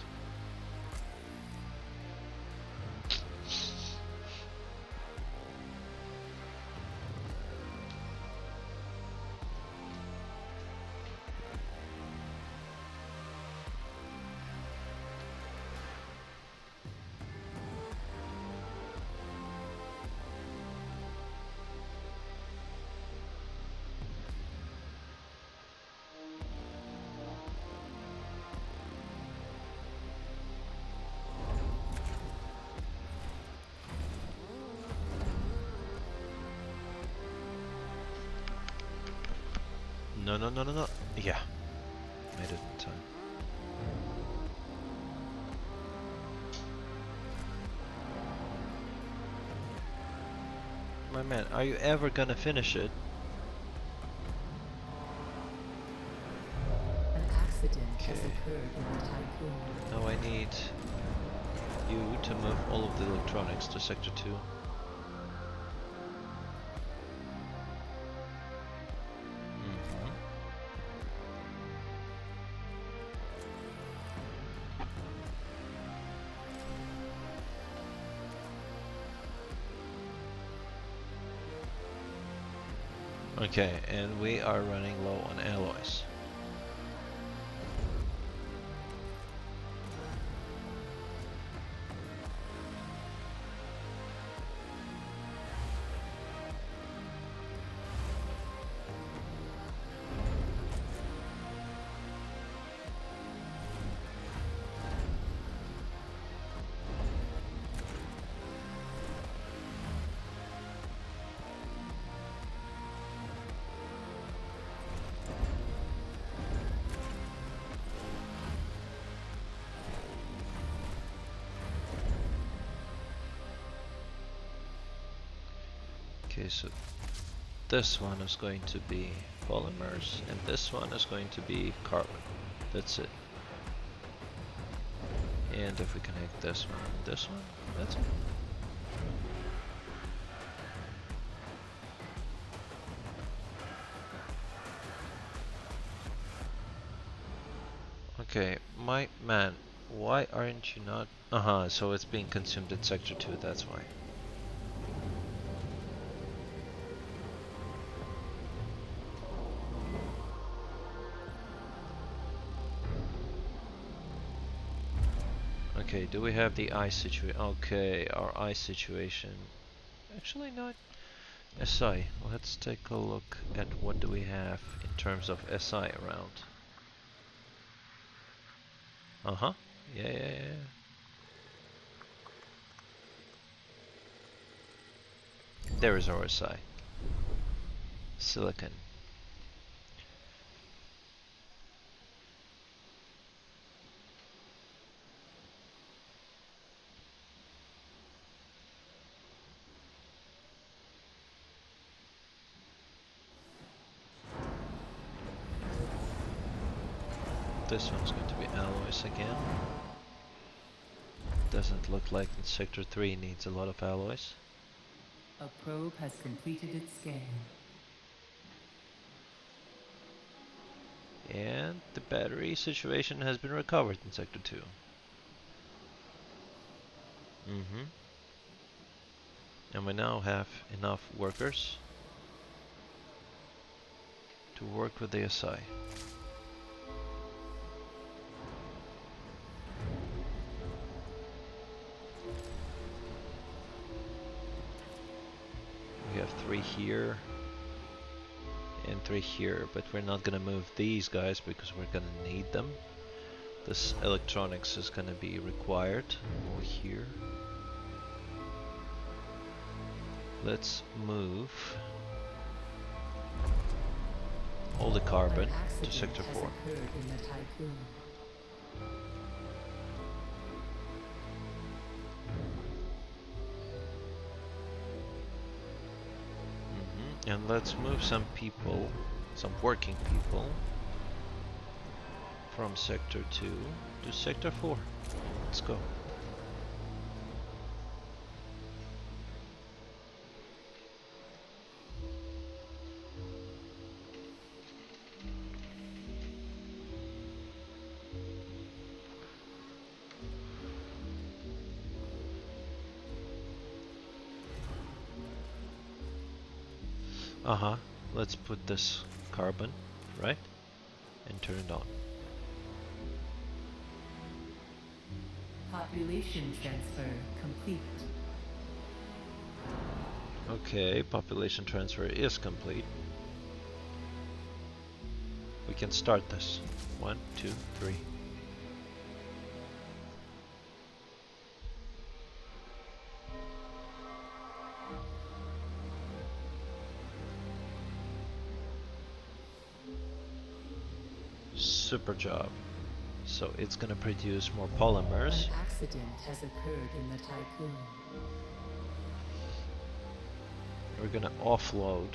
No, no, no, no, no. Yeah. Made it in time. My man, are you ever gonna finish it? An accident has occurred in the Tycoon. Now I need you to move all of the electronics to Sector 2. Okay, and we are running low on alloys. Okay, so this one is going to be polymers, and this one is going to be carbon. That's it. And if we connect this one and this one, that's it. Okay, my man, why aren't you not? So it's being consumed in sector 2, that's why. Okay, do we have the ice situation? Okay, our ice situation. Actually, not SI. Let's take a look at what do we have in terms of SI around. Yeah. There is our SI. Silicon. This one's going to be alloys again. Doesn't look like sector 3 needs a lot of alloys. A probe has completed its scan. And the battery situation has been recovered in sector 2. And we now have enough workers to work with the SI. We have 3 here and 3 here, but we're not gonna move these guys because we're gonna need them. This electronics is gonna be required over here. Let's move all the carbon to sector 4. And let's move some people, some working people, from sector 2 to sector 4. Let's go. Let's put this carbon, right? And turn it on. Population transfer complete. Okay, population transfer is complete. We can start this. 1, 2, 3. Super job. So it's gonna produce more polymers. An accident has occurred in the Tycoon. We're gonna offload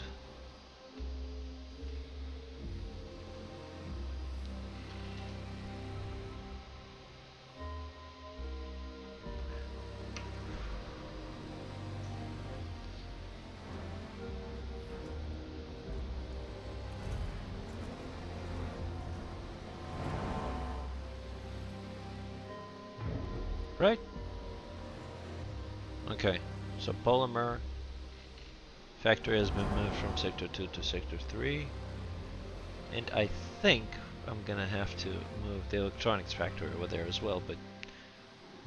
right? Okay, so polymer factory has been moved from sector 2 to sector 3. And I think I'm gonna have to move the electronics factory over there as well, but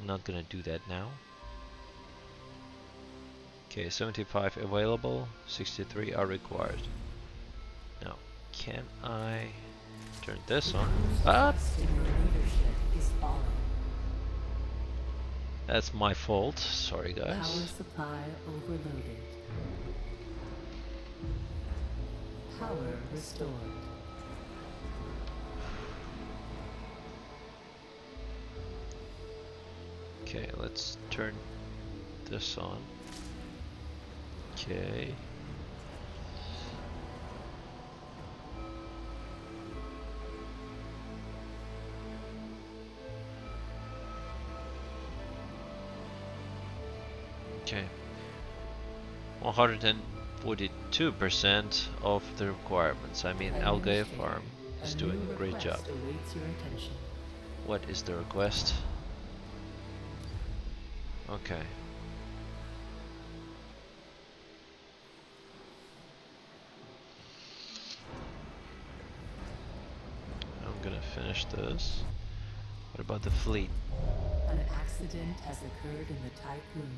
I'm not gonna do that now. Okay, 75 available, 63 are required. Now, can I turn this on? That's my fault. Sorry, guys. Power supply overloaded. Power restored. Okay, let's turn this on. Okay, Okay. 142% of the requirements. I mean, Algae Farm is doing a great job. Awaits your attention. What is the request? Okay. I'm gonna finish this. What about the fleet? An accident has occurred in the Typhoon.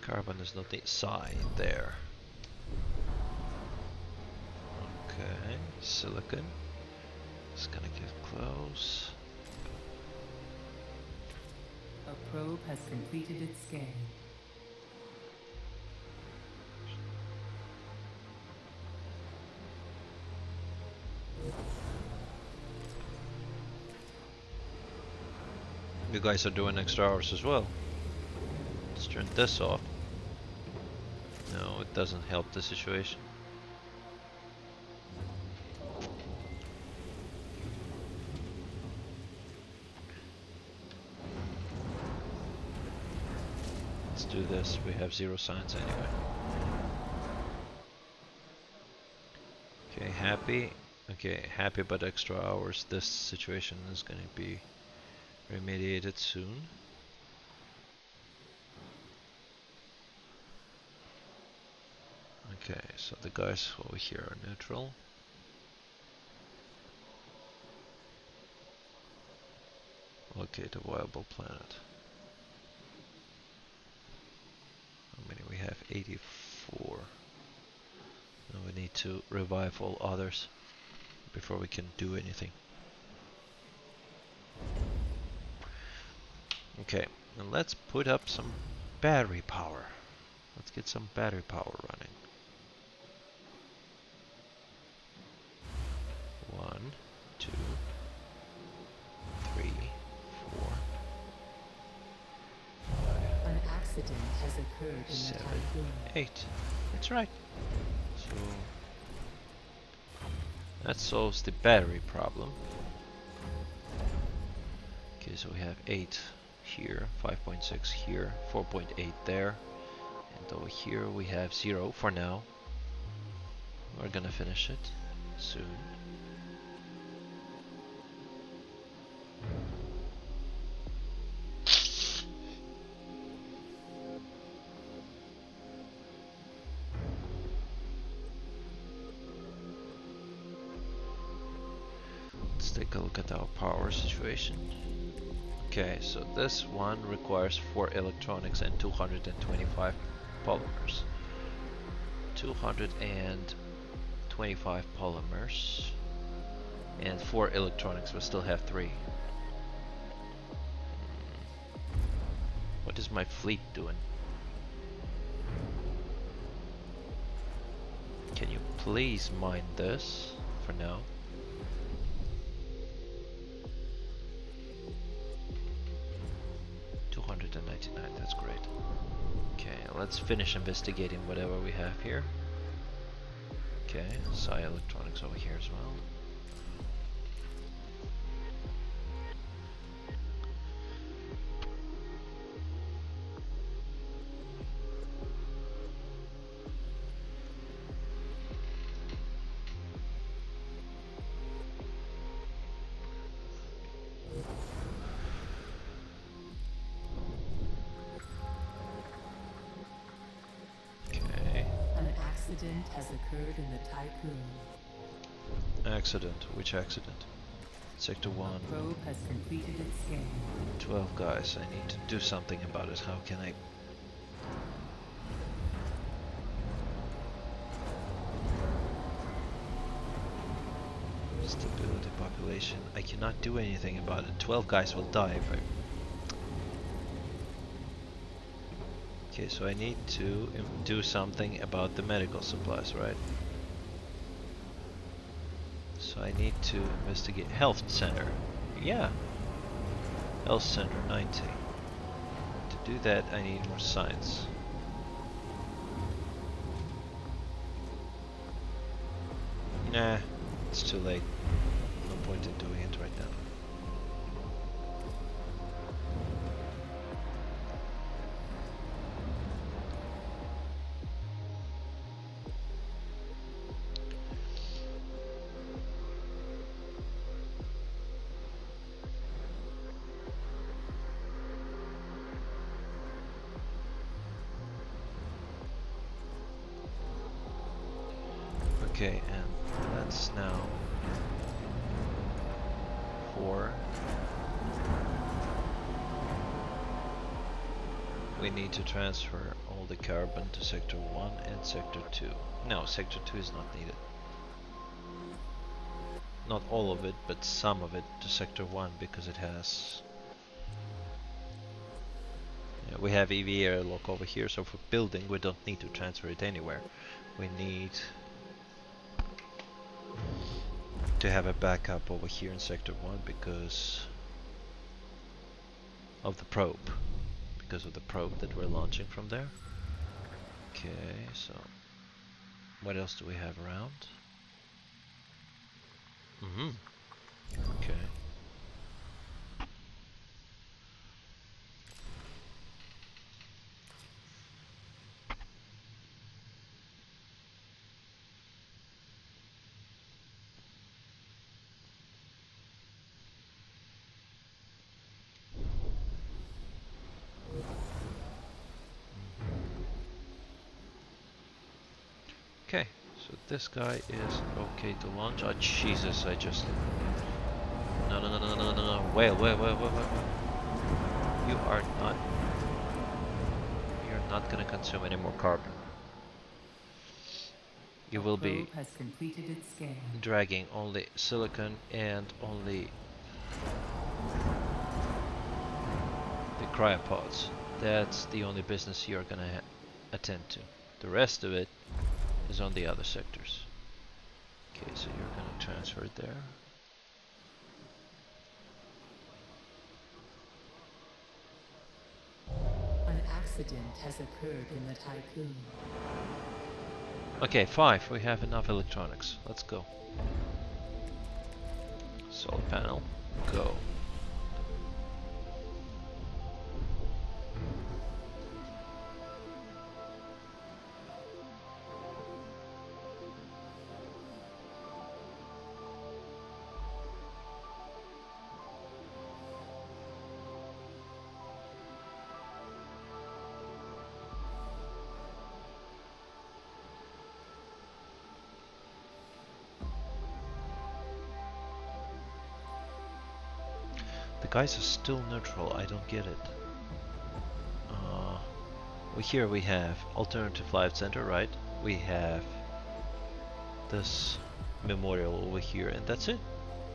Carbon is not inside there. Okay, silicon. It's gonna get close. A probe has completed its scan. You guys are doing extra hours as well. Let's turn this off. No, it doesn't help the situation. Let's do this. We have 0 signs anyway. Okay, happy. Okay, happy about extra hours. This situation is going to be remediated soon. Okay, so the guys over here are neutral. Locate a viable planet. How many we have? 84. Now we need to revive all others before we can do anything. Okay, and let's put up some battery power. Let's get some battery power running. 1, 2, 3, 4, 5, An accident has occurred in the 7, Typhoon. 8. That's right. So that solves the battery problem. Okay, so we have 8 here, 5.6 here, 4.8 there, and over here we have 0 for now. We're gonna finish it soon. Let's take a look at our power situation. Okay, so this one requires 4 electronics and 225 polymers. 225 polymers and 4 electronics. We still have 3. What is my fleet doing? Can you please mine this for now? That's great. Okay, let's finish investigating whatever we have here. Okay, Psi Electronics over here as well. Accident has occurred in the Typhoon. Accident? Which accident? Sector 1. A probe has completed its scan. 12 guys. I need to do something about it. How can I... Stability population. I cannot do anything about it. 12 guys will die if I... Okay, so I need to do something about the medical supplies, right? So I need to investigate health center. Yeah. Health center 90. To do that I need more science. Nah, it's too late. No point in doing it right now. Okay, and let's now for we need to transfer all the carbon to sector 1 and sector 2. No, sector 2 is not needed. Not all of it, but some of it to sector 1 because it has... Yeah, we have EV airlock over here, so for building we don't need to transfer it anywhere. We need to have a backup over here in sector 1 because of the probe. Because of the probe that we're launching from there. Okay, so what else do we have around? Okay. Okay, so this guy is okay to launch. Oh Jesus, I just... No, no, no, no, no, no, no, wait. You are not... You're not gonna consume any more carbon. You will be has completed its scan. dragging only silicon and only the cryopods. That's the only business you're gonna attend to. The rest of it is on the other sectors. Okay, so you're gonna transfer it there. An accident has occurred in the Tycoon. Okay, 5. We have enough electronics. Let's go. Solar panel, go. The guys are still neutral, I don't get it. Here we have Alternative Life Center, right? We have this memorial over here, and that's it.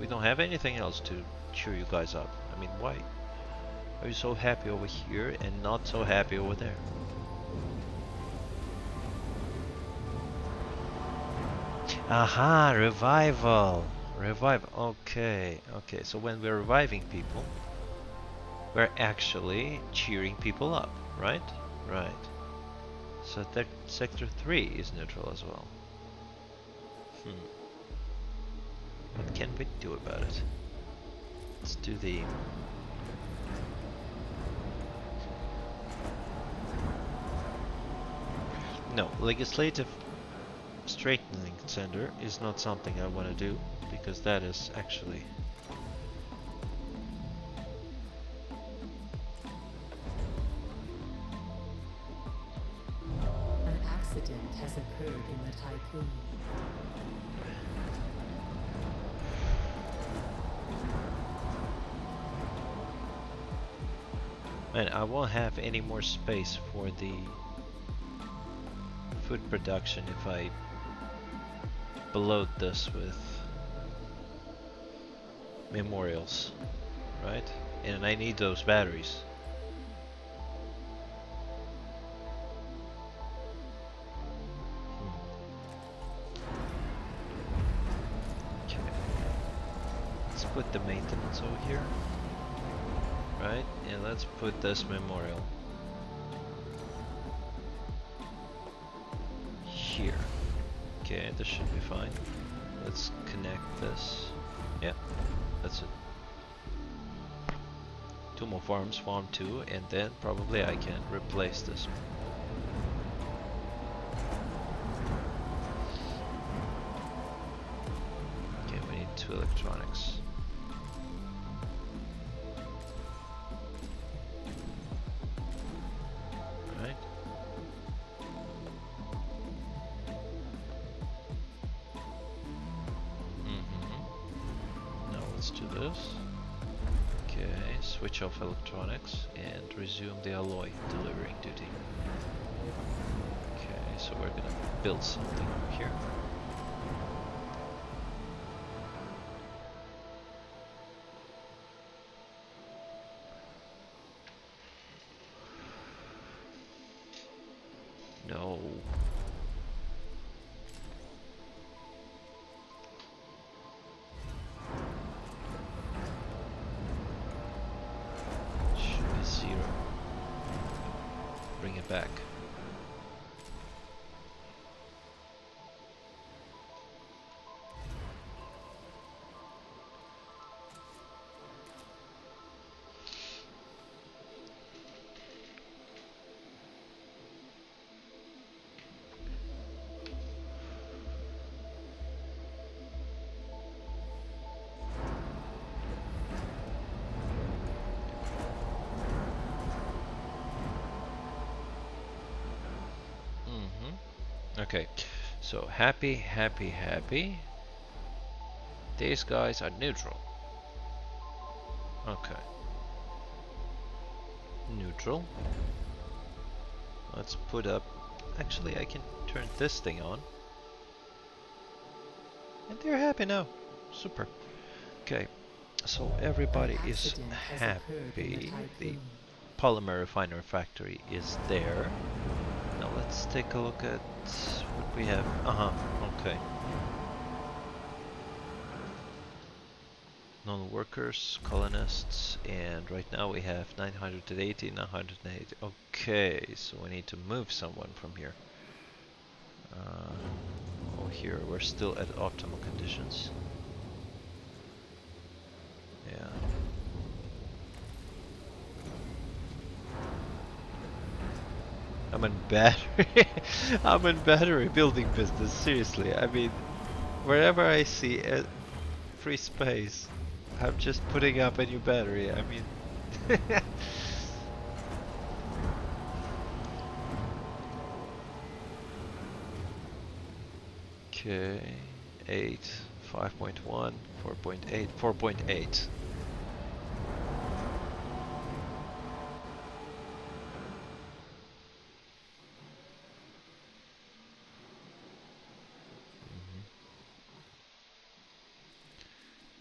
We don't have anything else to cheer you guys up. I mean, why are you so happy over here and not so happy over there? Aha, revival! Revive, okay, okay, so when we're reviving people, we're actually cheering people up, right? Right. So that sector 3 is neutral as well. What can we do about it? Let's do the... No, legislative straightening center is not something I want to do, because that is actually... An accident has occurred in the Tycoon. Man, I won't have any more space for the food production if I bloat this with memorials, right? And I need those batteries. Okay. Let's put the maintenance over here. Right, and let's put this memorial here. Okay, this should be fine. Let's connect this. Yeah, that's it. 2 more farms, farm 2, and then probably I can replace this. Okay, we need 2 electronics. this. Okay, switch off electronics and resume the alloy delivering duty. Okay, so we're gonna build something over here. No. Should be 0. Bring it back. Okay, so happy, happy, happy. These guys are neutral. Okay. Neutral. Let's put up... Actually, I can turn this thing on. And they're happy now. Super. Okay, so everybody is happy. The polymer refiner factory is there. Now let's take a look at what we have. Okay. Non-workers, colonists, and right now we have 980, 980. Okay, so we need to move someone from here. Oh, here we're still at optimal conditions. Yeah. I'm in battery. I'm in battery building business. Seriously, I mean, wherever I see a free space, I'm just putting up a new battery. I mean, okay, 8, 5.1, 4.8, 4.8.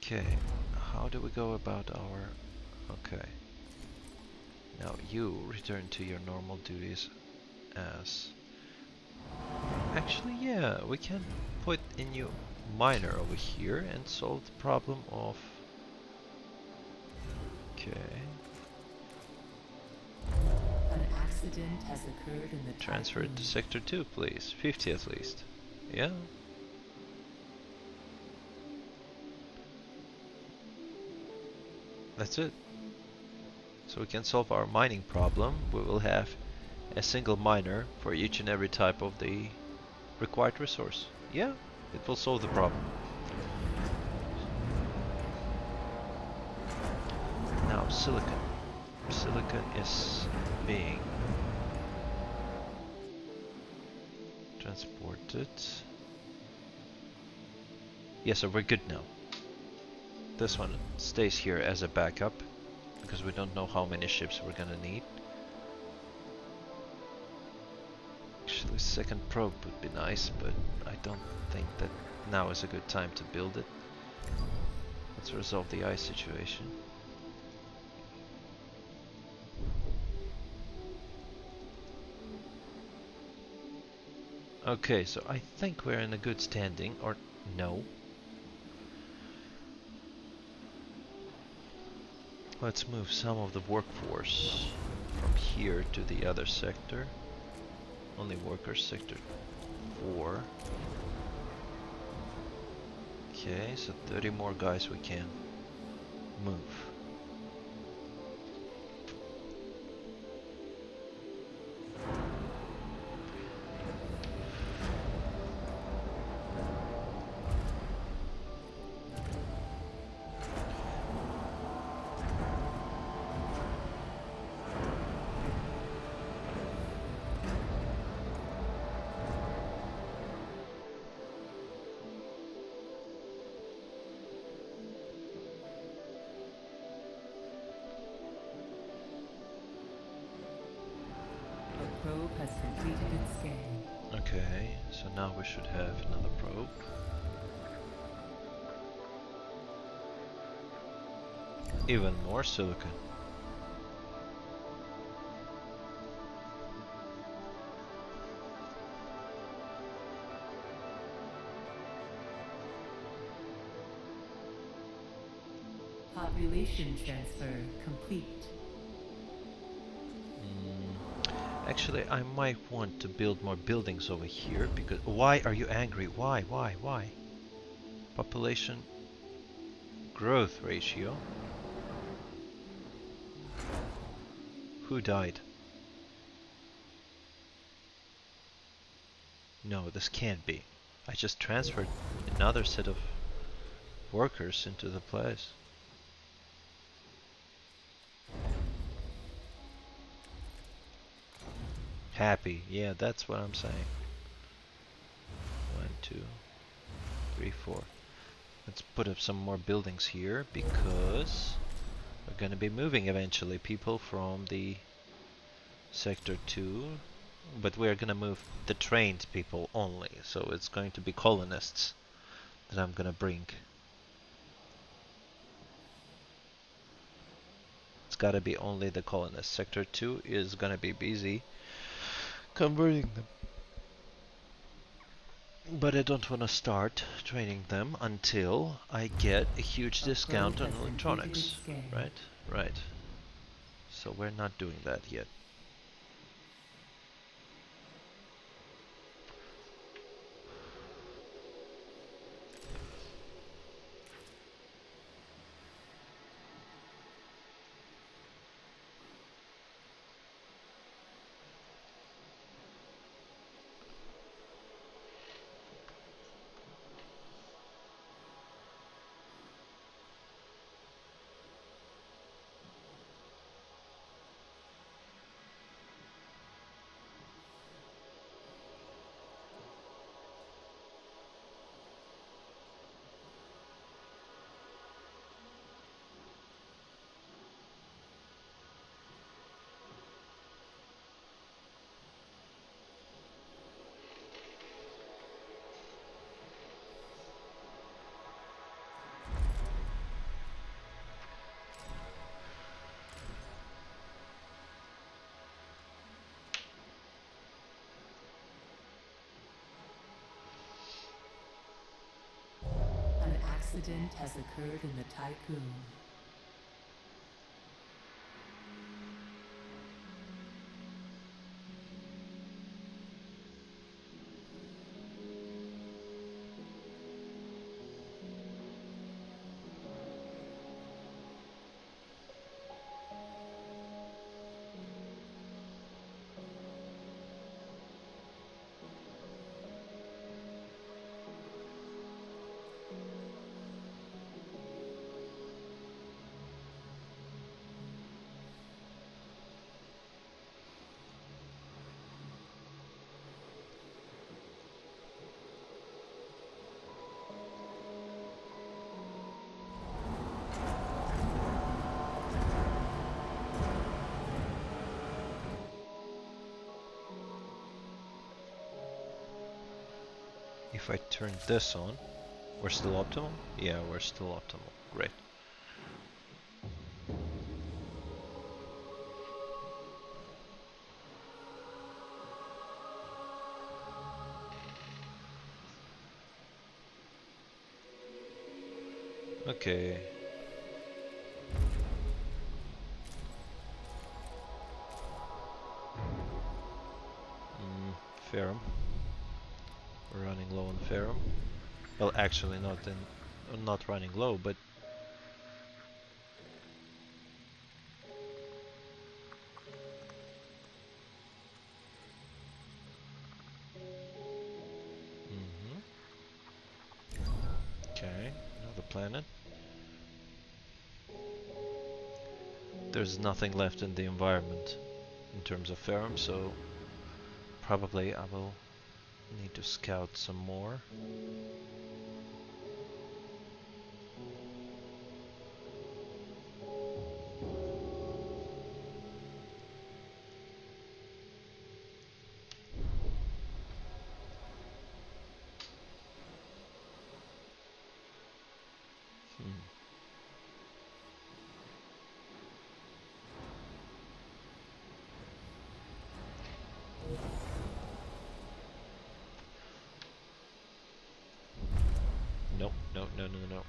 Okay, how do we go about our... Okay. Now you return to your normal duties as... Actually, yeah, we can put a new miner over here and solve the problem of... Okay. An accident has occurred in the Transfer it to Sector 2, please. 50 at least. Yeah. That's it. So we can solve our mining problem. We will have a single miner for each and every type of the required resource. Yeah, it will solve the problem. Now silicon. Silicon is being transported. Yeah, so we're good now. This one stays here as a backup because we don't know how many ships we're gonna need. Actually, second probe would be nice, but I don't think that now is a good time to build it. Let's resolve the ice situation. Okay, so I think we're in a good standing, or no. Let's move some of the workforce from here to the other sector. Only workers, sector 4. Okay, so 30 more guys we can move. probe has completed its scan. Okay, so now we should have another probe. Even more silicon. Population transfer complete. Actually, I might want to build more buildings over here because... Why are you angry? Why? Population growth ratio. Who died? No, this can't be. I just transferred another set of workers into the place. Happy. Yeah, that's what I'm saying. 1, 2, 3, 4. Let's put up some more buildings here because we're gonna be moving eventually people from the Sector 2, but we're gonna move the trained people only, so it's going to be colonists that I'm gonna bring. It's gotta be only the colonists. Sector 2 is gonna be busy converting them. But I don't want to start training them until I get a huge discount on electronics. Right? Right. So we're not doing that yet. An accident has occurred in the Tycoon. If I turn this on, we're still optimal? Yeah, we're still optimal. Great. Okay. Ferrum. We're running low on ferrum. Well, actually, not running low, but okay, another planet. There's nothing left in the environment in terms of ferrum, so probably I will need to scout some more.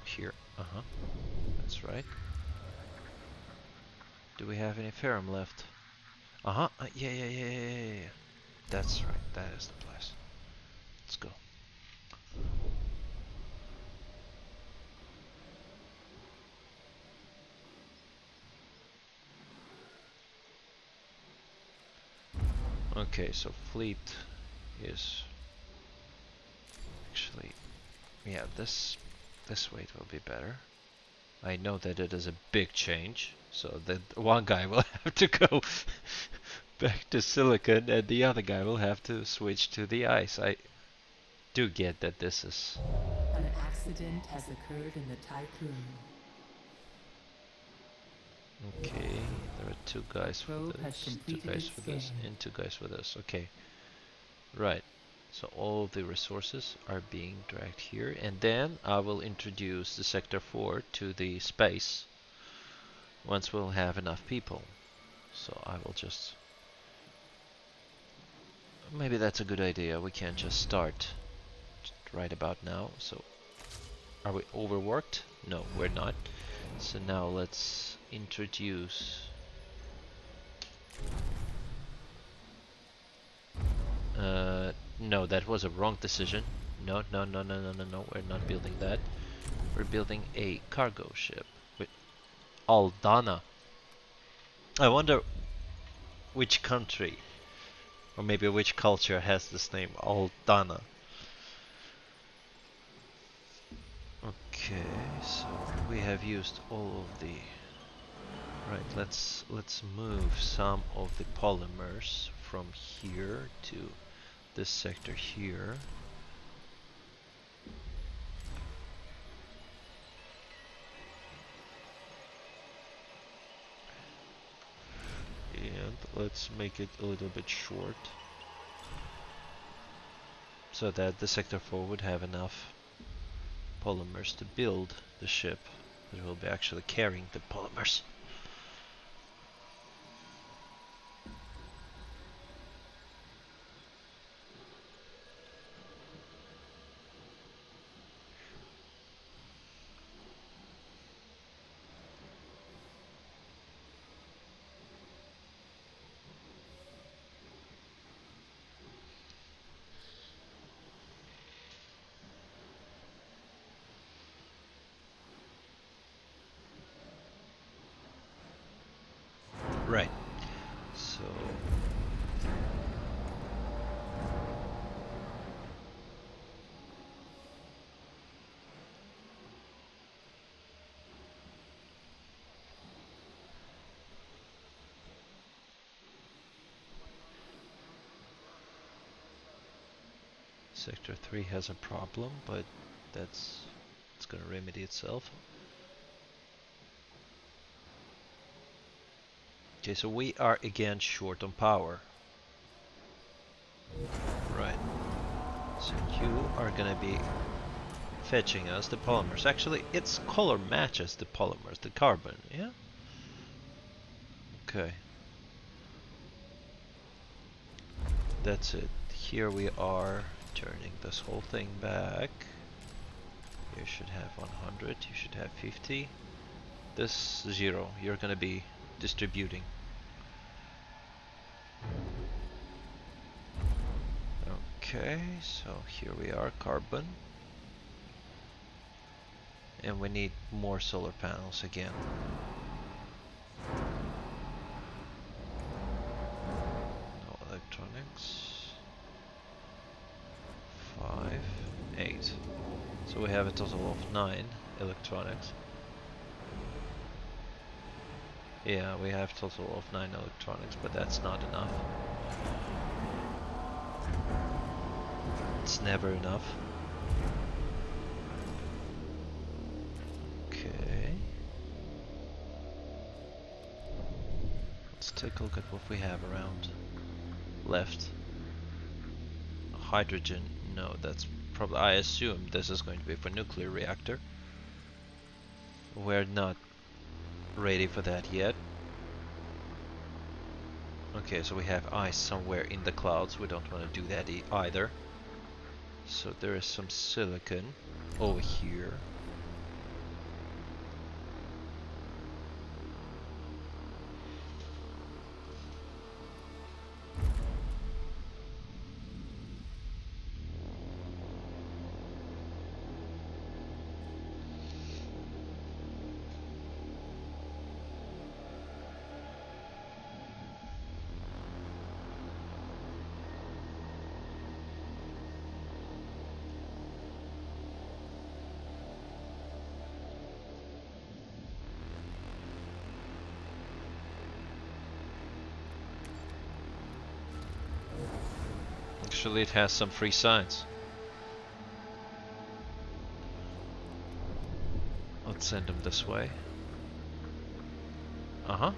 here. That's right. Do we have any ferrum left? Yeah. That's right. That is the place. Let's go. Okay, so fleet is actually, yeah, this way it will be better. I know that it is a big change, so that one guy will have to go back to silicon and the other guy will have to switch to the ice. I do get that this is... An accident has occurred in the tycoon. Okay, there are two guys for Probe has this, two completed guys its for this, scan. and two guys for this. Okay, right. So all the resources are being dragged here, and then I will introduce the Sector 4 to the space once we'll have enough people. So I will just... Maybe that's a good idea. We can't just start right about now. So are we overworked? No, we're not. So now let's introduce... no, that was a wrong decision. No, we're not building that. We're building a cargo ship with Aldana. I wonder which country, or maybe which culture has this name, Aldana. Okay, so we have used all of the... Right, let's move some of the polymers from here to this sector here. And let's make it a little bit short so that the sector 4 would have enough polymers to build the ship that will be actually carrying the polymers. Right. So Sector 3 has a problem, but it's gonna remedy itself. Okay, so we are again short on power. Right. So you are gonna be fetching us the polymers. Actually, its color matches the polymers, the carbon, yeah? Okay. That's it. Here we are turning this whole thing back. You should have 100, you should have 50. This 0, you're gonna be distributing. Okay, so here we are, carbon. And we need more solar panels again. No electronics. 5, 8. So we have a total of 9 electronics. Yeah, we have a total of 9 electronics, but that's not enough. It's never enough. Okay. Let's take a look at what we have around left. Hydrogen, no, that's probably, I assume this is going to be for nuclear reactor. We're not ready for that yet. Okay, so we have ice somewhere in the clouds. We don't want to do that either. So there is some silicon over here. Actually, it has some free signs. Let's send them this way. Yeah.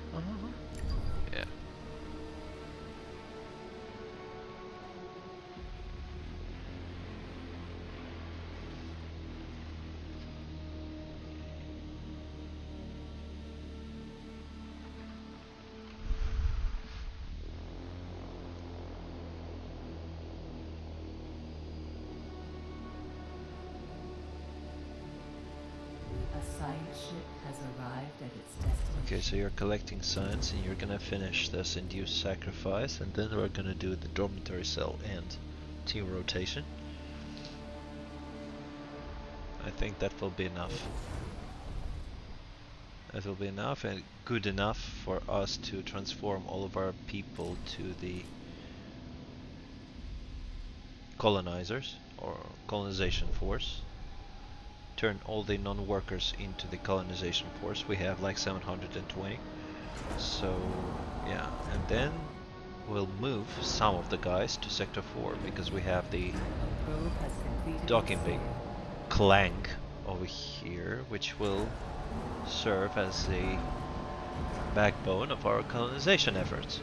A science ship has arrived at its destination. Okay, so you're collecting signs and you're gonna finish this induced sacrifice, and then we're gonna do the dormitory cell and team rotation. I think that will be enough. That will be enough, and good enough for us to transform all of our people to the colonizers or colonization force. Turn all the non-workers into the colonization force. We have like 720. So yeah, and then we'll move some of the guys to sector 4 because we have the docking bay Clank over here, which will serve as the backbone of our colonization efforts.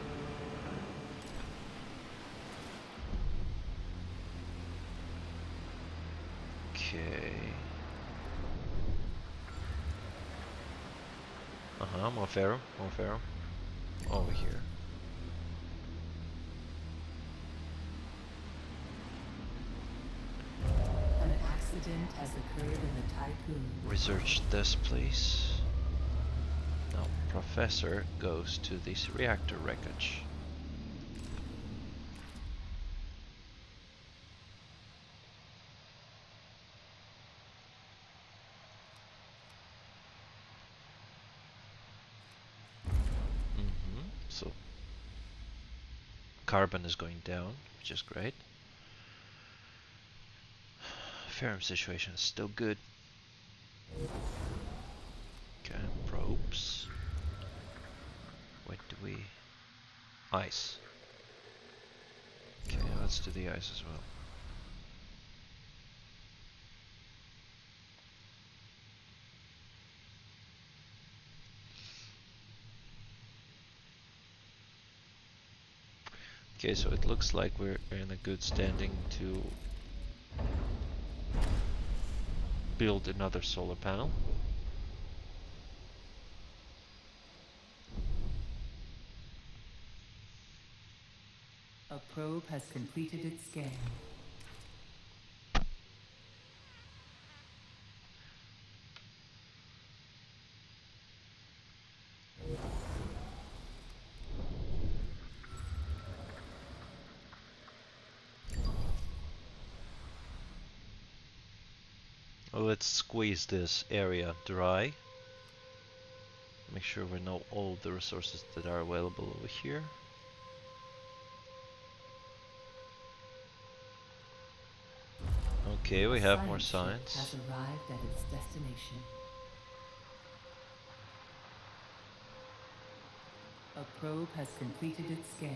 Okay. More Pharaoh, over here. An accident has occurred in the typhoon. Research this, please. Now, Professor goes to this reactor wreckage. So carbon is going down, which is great. Ferrum situation is still good. Okay, probes. What do we... Ice. Okay, let's do the ice as well. Okay, so it looks like we're in a good standing to build another solar panel. A probe has completed its scan. Let's squeeze this area dry. Make sure we know all the resources that are available over here. Okay, we have more signs. Has arrived at its destination. A probe has completed its scan.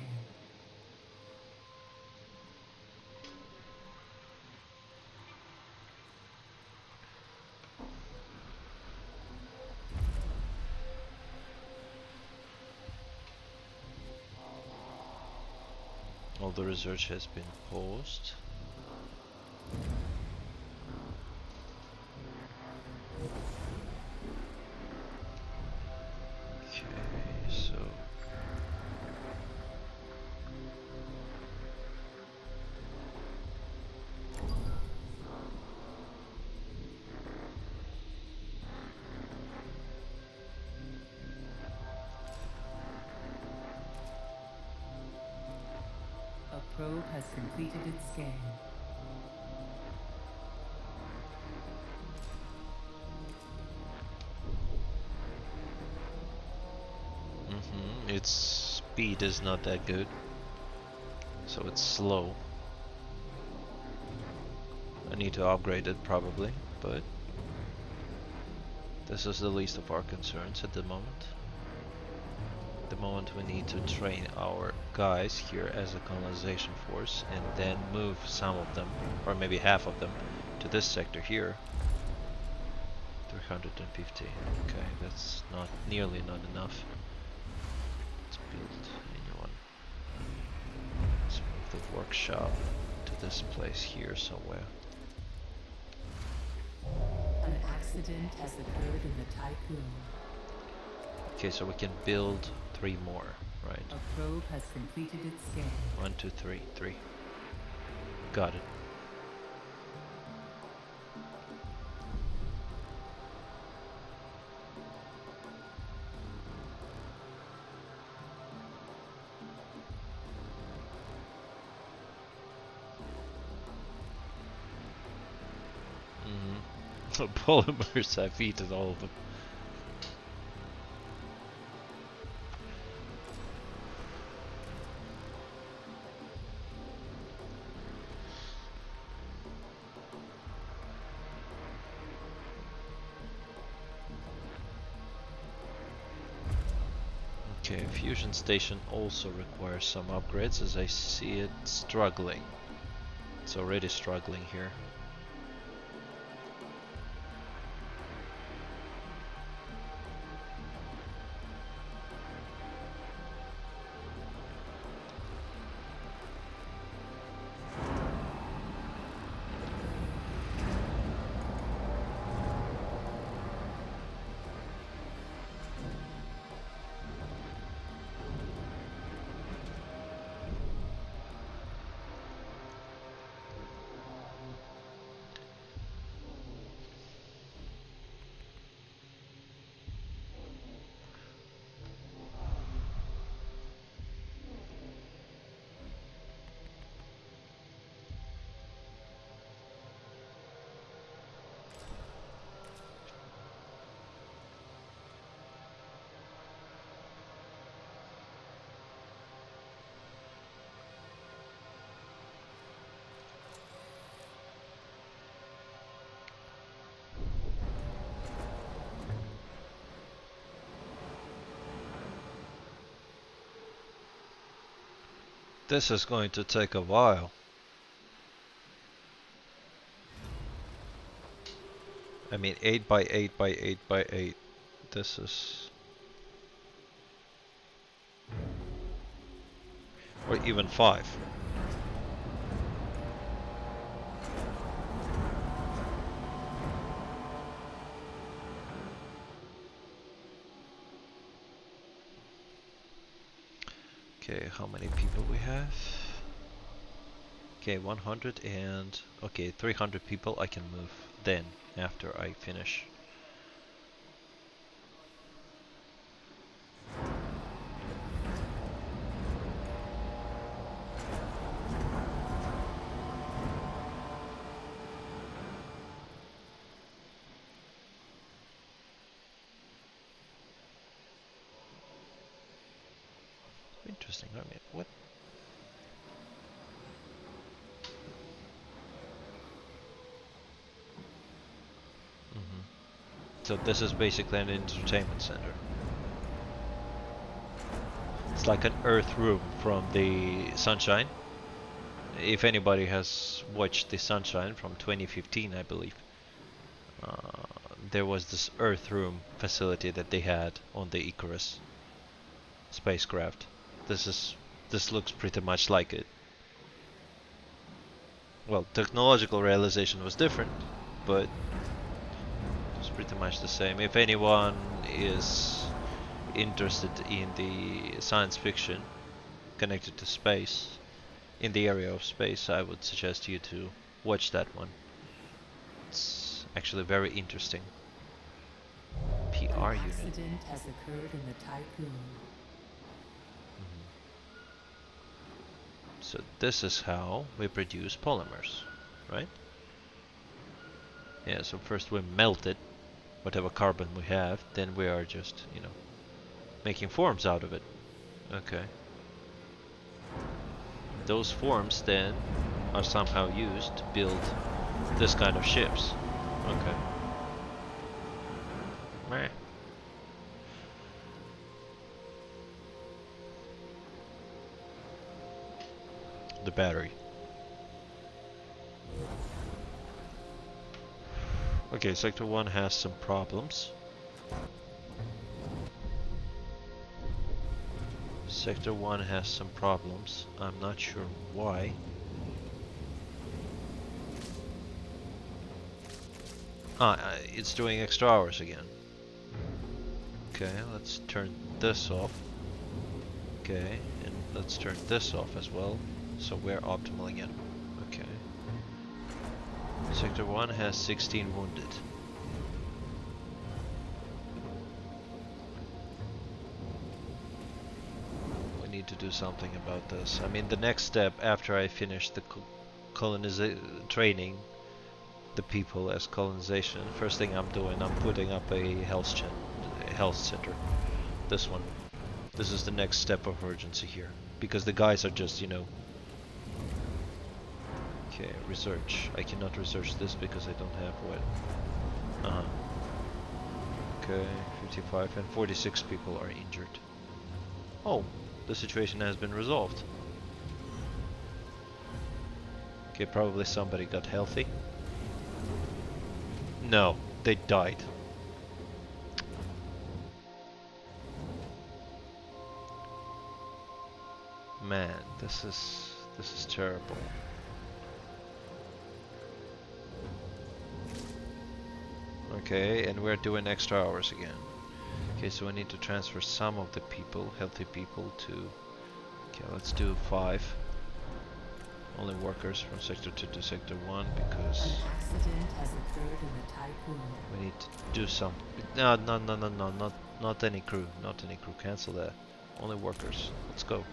All the research has been paused. Okay, so A probe has completed its scan. its speed is not that good, so it's slow. I need to upgrade it probably, but this is the least of our concerns at the moment. At the moment we need to train our guys here as a colonization force and then move some of them, or maybe half of them, to this sector here. 350. Okay, that's not nearly not enough. Let's build a new one. Let's move the workshop to this place here somewhere. An accident has occurred in the Tycoon. Okay, so we can build 3 more, right? A probe has completed its scan. 1, 2, 3, 3. Got it. Polymers, I've eaten all of them. Okay, fusion station also requires some upgrades as I see it struggling. It's already struggling here. This is going to take a while. I mean 8 by 8 by 8 by 8. This is... or even 5. Okay, how many people we have? Okay, 100 and... okay, 300 people I can move then, after I finish. Interesting, I mean, what? So this is basically an entertainment center. It's like an Earth room from the Sunshine. If anybody has watched the Sunshine from 2015, I believe, there was this Earth room facility that they had on the Icarus spacecraft. This looks pretty much like it. Well, technological realization was different, but it's pretty much the same. If anyone is interested in the science fiction connected to space, in the area of space, I would suggest you to watch that one. It's actually very interesting. PR An unit. accident has occurred in the Tycoon. So this is how we produce polymers, right? Yeah, so first we melt it, whatever carbon we have, then we are just, you know, making forms out of it. Okay. Those forms then are somehow used to build this kind of ships. Okay. Meh. the battery. Okay, Sector 1 has some problems. Sector 1 has some problems. I'm not sure why. It's doing extra hours again. Okay, let's turn this off. Okay, and let's turn this off as well. So we're optimal again. Okay. Sector 1 has 16 wounded. We need to do something about this. I mean, the next step after I finish the training the people as colonization, first thing I'm doing, I'm putting up a health center. This one. This is the next step of urgency here. Because the guys are just, you know... Okay, research. I cannot research this because I don't have what... Okay, 55 and 46 people are injured. Oh, the situation has been resolved. Okay, probably somebody got healthy. No, they died. Man, this is terrible. Okay, and we're doing extra hours again. Okay, so I need to transfer some of the people, healthy people, to... Okay, let's do 5. Only workers from Sector 2 to Sector 1, because... An accident has occurred in the typhoon. We need to do some... No, not any crew, not any crew, cancel that. Only workers, let's go.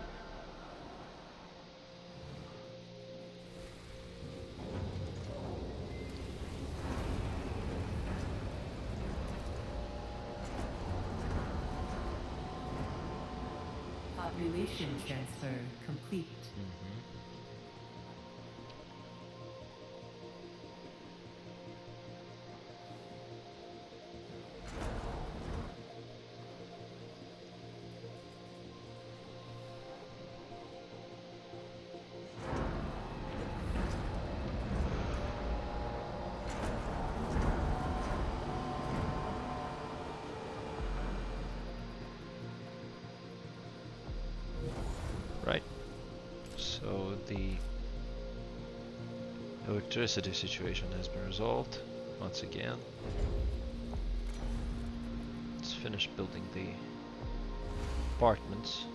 Population transfer complete. Right. So the electricity situation has been resolved once again. Let's finish building the apartments.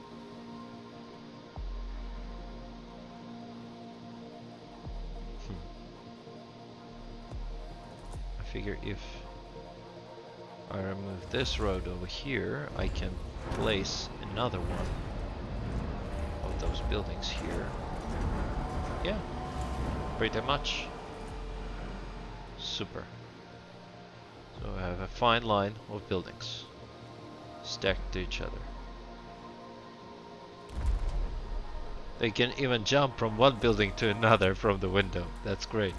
I figure if I remove this road over here, I can place another one of those buildings here. Yeah, pretty much. Super. So I have a fine line of buildings stacked to each other. They can even jump from one building to another from the window. That's great.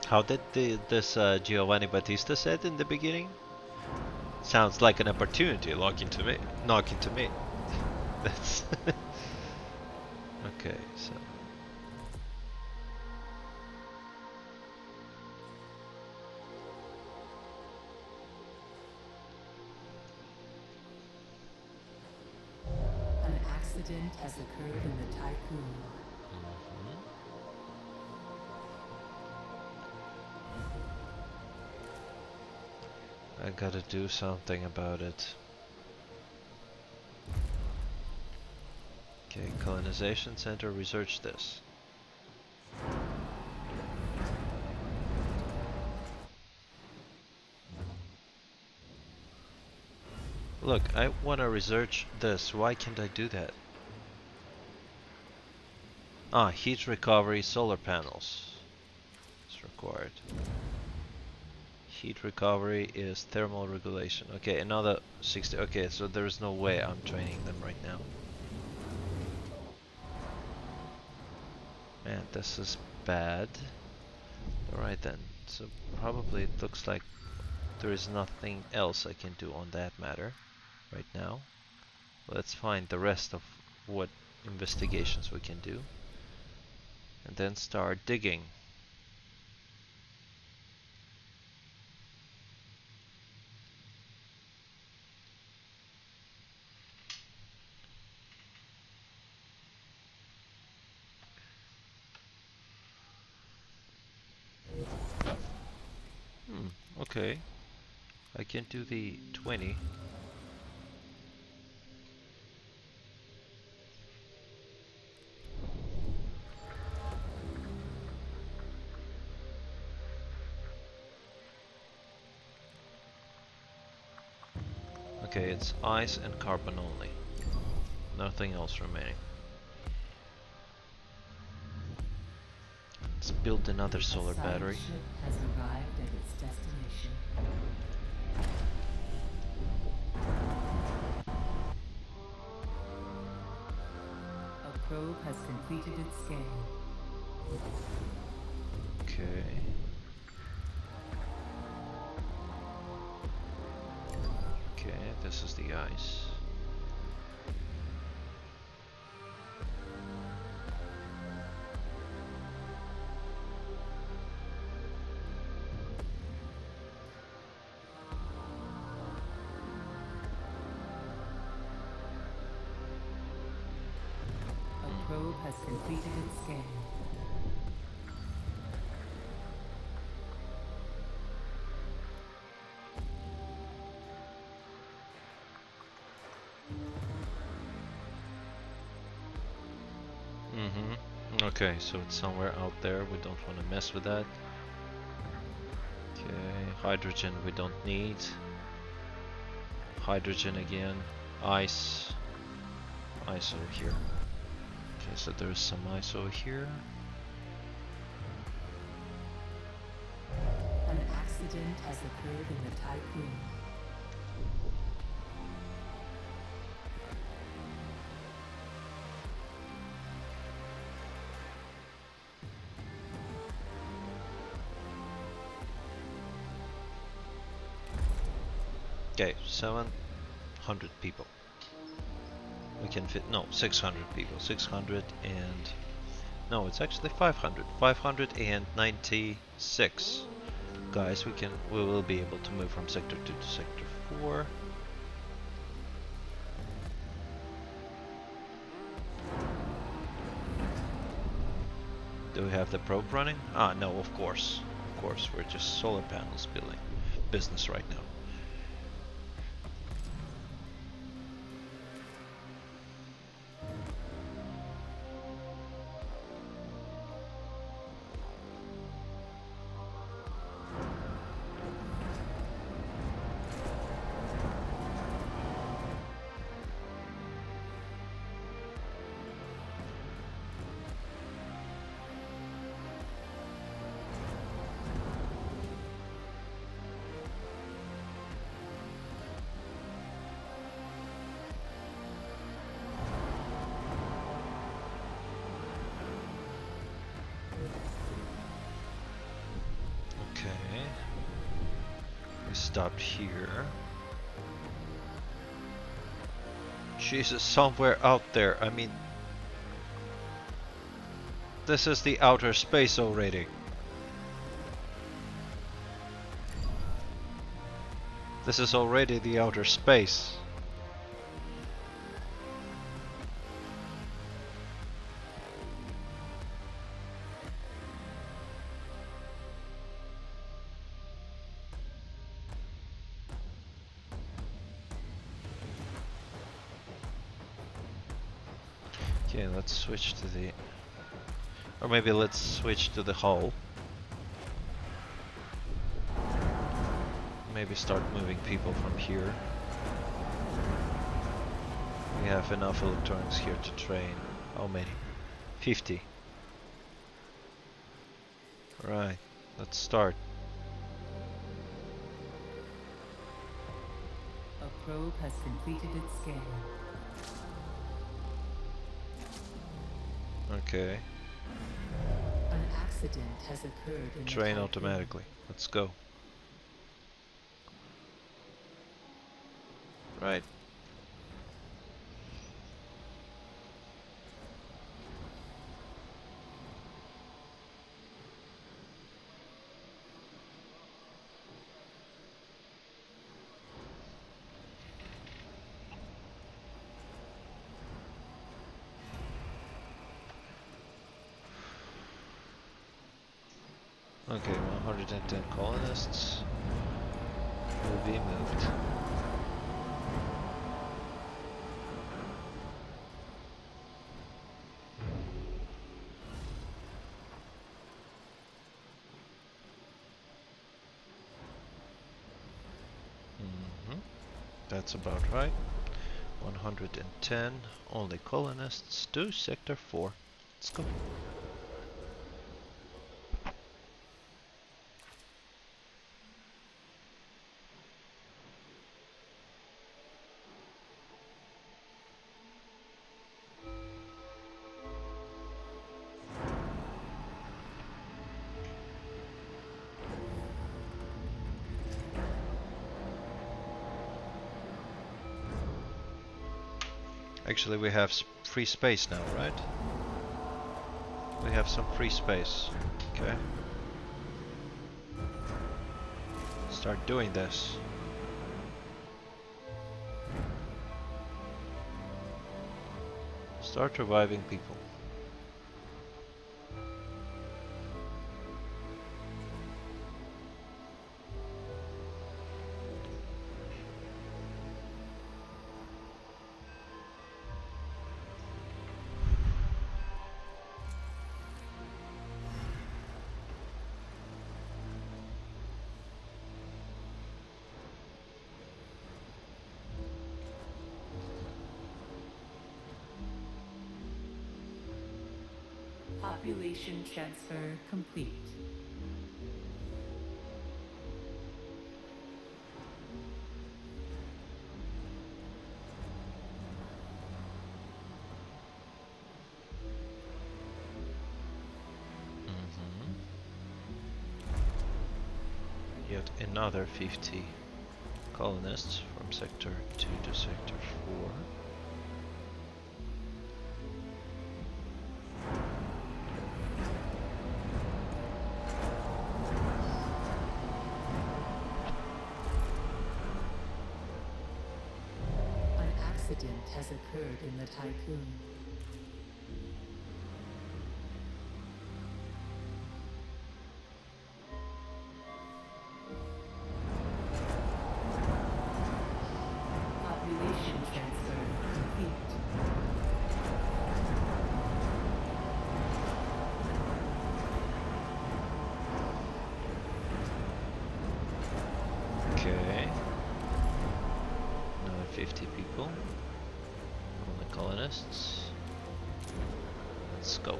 How did this Giovanni Battista said in the beginning? Sounds like an opportunity knocking to me. That's okay. So An accident has occurred in the typhoon. I gotta do something about it. Okay, colonization center, research this. Look, I wanna research this. Why can't I do that? Ah, heat recovery solar panels. It's required. Heat recovery is thermal regulation. Okay, another 60. Okay, so there is no way I'm training them right now. Man, this is bad. Alright then, so probably it looks like there is nothing else I can do on that matter right now. Let's find the rest of what investigations we can do and then start digging. Okay, I can do the 20. Okay, it's ice and carbon only. Nothing else remaining. Let's build another solar battery. A science ship has arrived at its destination. A probe has completed its scan. Okay. Okay, this is the ice. A probe has completed its scan. Okay, so it's somewhere out there. We don't want to mess with that. Okay, hydrogen we don't need. Hydrogen again. Ice. Ice over here. Okay, so there's some ice over here. An accident has occurred in the typhoon. Okay, 700 people. We can fit, no, 600 people. 600 and, no, it's actually 500. 596 guys. We will be able to move from sector 2 to sector 4. Do we have the probe running? Ah, no, of course. Of course, we're just solar panels building business right now. Okay. We stopped here. Jesus, somewhere out there. I mean, this is the outer space already. This is already the outer space. Okay, let's switch to the... Or maybe let's switch to the hull. Maybe start moving people from here. We have enough electronics here to train. How many? 50. Right, let's start. A probe has completed its scan. Okay. An accident has occurred in the Train typhoon. automatically. Let's go. Right. Okay, 110 colonists will be moved. That's about right. 110 only colonists to sector 4. Let's go. Actually, we have free space now, right? We have some free space. Okay. Start doing this. Start reviving people. Population transfer complete. Yet another 50 colonists from sector 2 to sector 4. Accident has occurred in the typhoon. Population transfer complete. Okay. Another 50 people. Colonists. Let's go.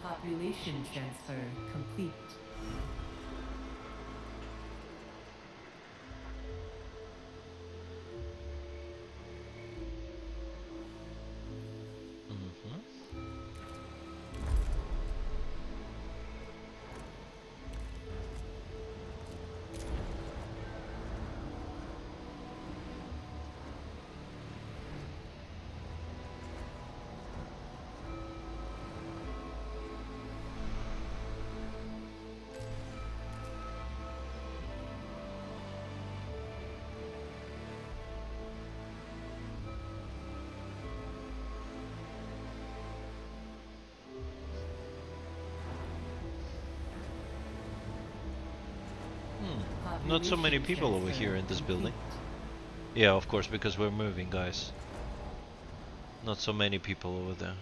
Population transfer complete. Not so many people over here in this building. Yeah, of course, because we're moving, guys. Not so many people over there.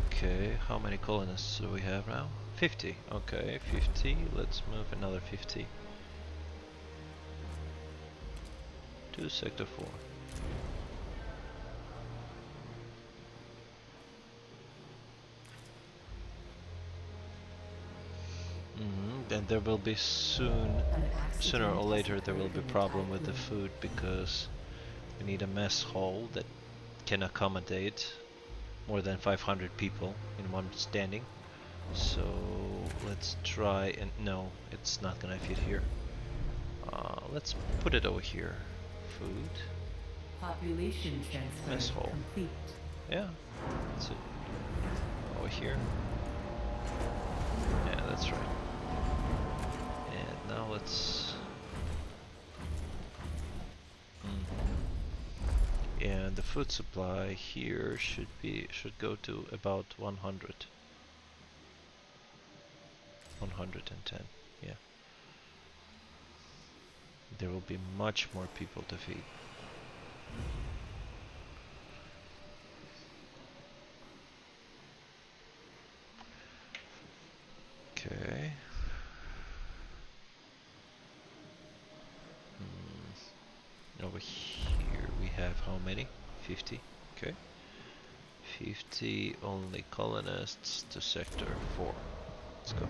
Okay, how many colonists do we have now? 50. Okay, 50. Let's move another 50 to sector 4. Then there will be sooner or later there will be a problem with the food, because we need a mess hall that can accommodate more than 500 people in one standing. So let's try, and no, it's not gonna fit here. Let's put it over here. Food. Population transfer Mess hall. complete. Yeah, that's it. Over here. Yeah, that's right. And now let's... And the food supply here should go to about 100. 110, yeah. There will be much more people to feed. Okay. Over here we have how many? 50. Okay. 50 only colonists to sector 4. Let's go.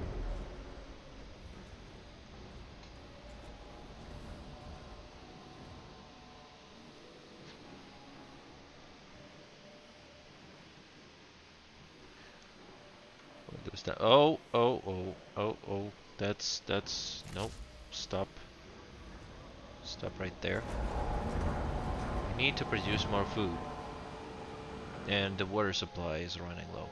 What was that? Oh. That's nope. Stop. Stop right there. We need to produce more food. And the water supply is running low.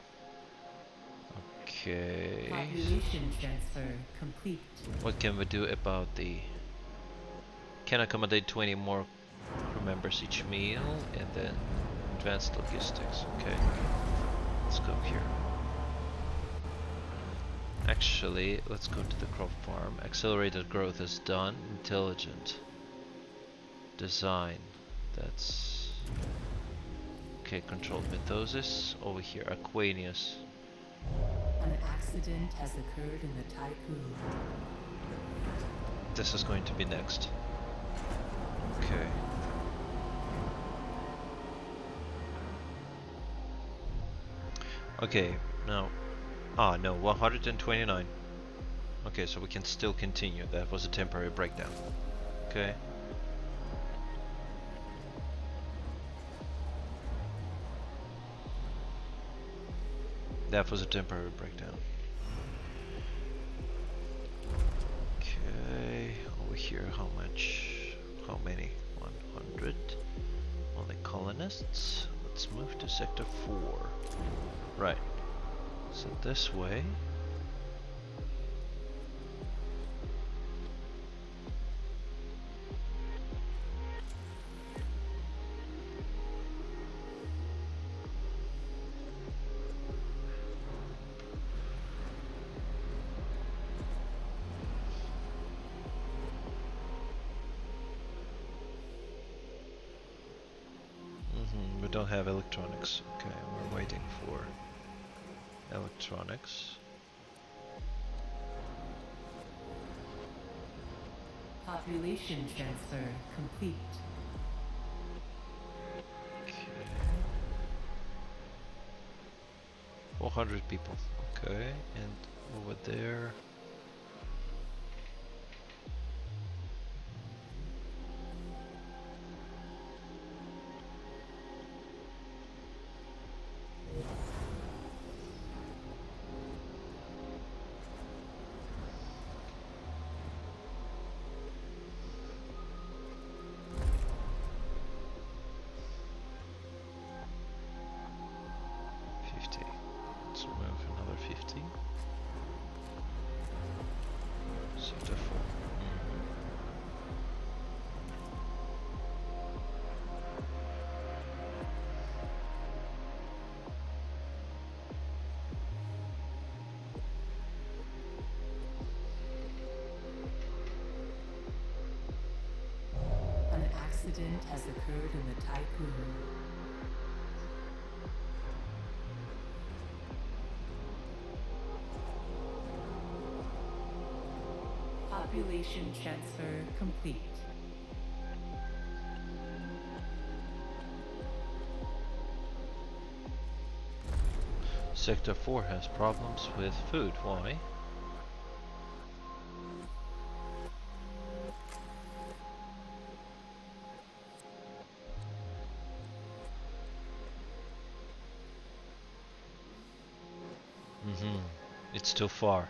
Okay. Population transfer complete. What can we do about the... Can accommodate 20 more crew members each meal, and then advanced logistics. Okay. Let's go here. Actually, let's go to the crop farm. Accelerated growth is done. Intelligent design. That's... Okay, controlled methosis. Over here, Aquanius. An accident has occurred in the tycoon. This is going to be next. Okay. Okay, now... Ah, no, 129. Okay, so we can still continue. That was a temporary breakdown. Okay. That was a temporary breakdown. Okay, over here, how much? How many? 100. Only colonists. Let's move to sector 4. Right. So this way. We don't have electronics. Okay, we're waiting for electronics. Population transfer complete. Okay. 400 people. Okay, and over there. Let's move another 50. Sector 4. An accident has occurred in the tycoon. Population transfer complete. Sector 4 has problems with food. Why? It's too far.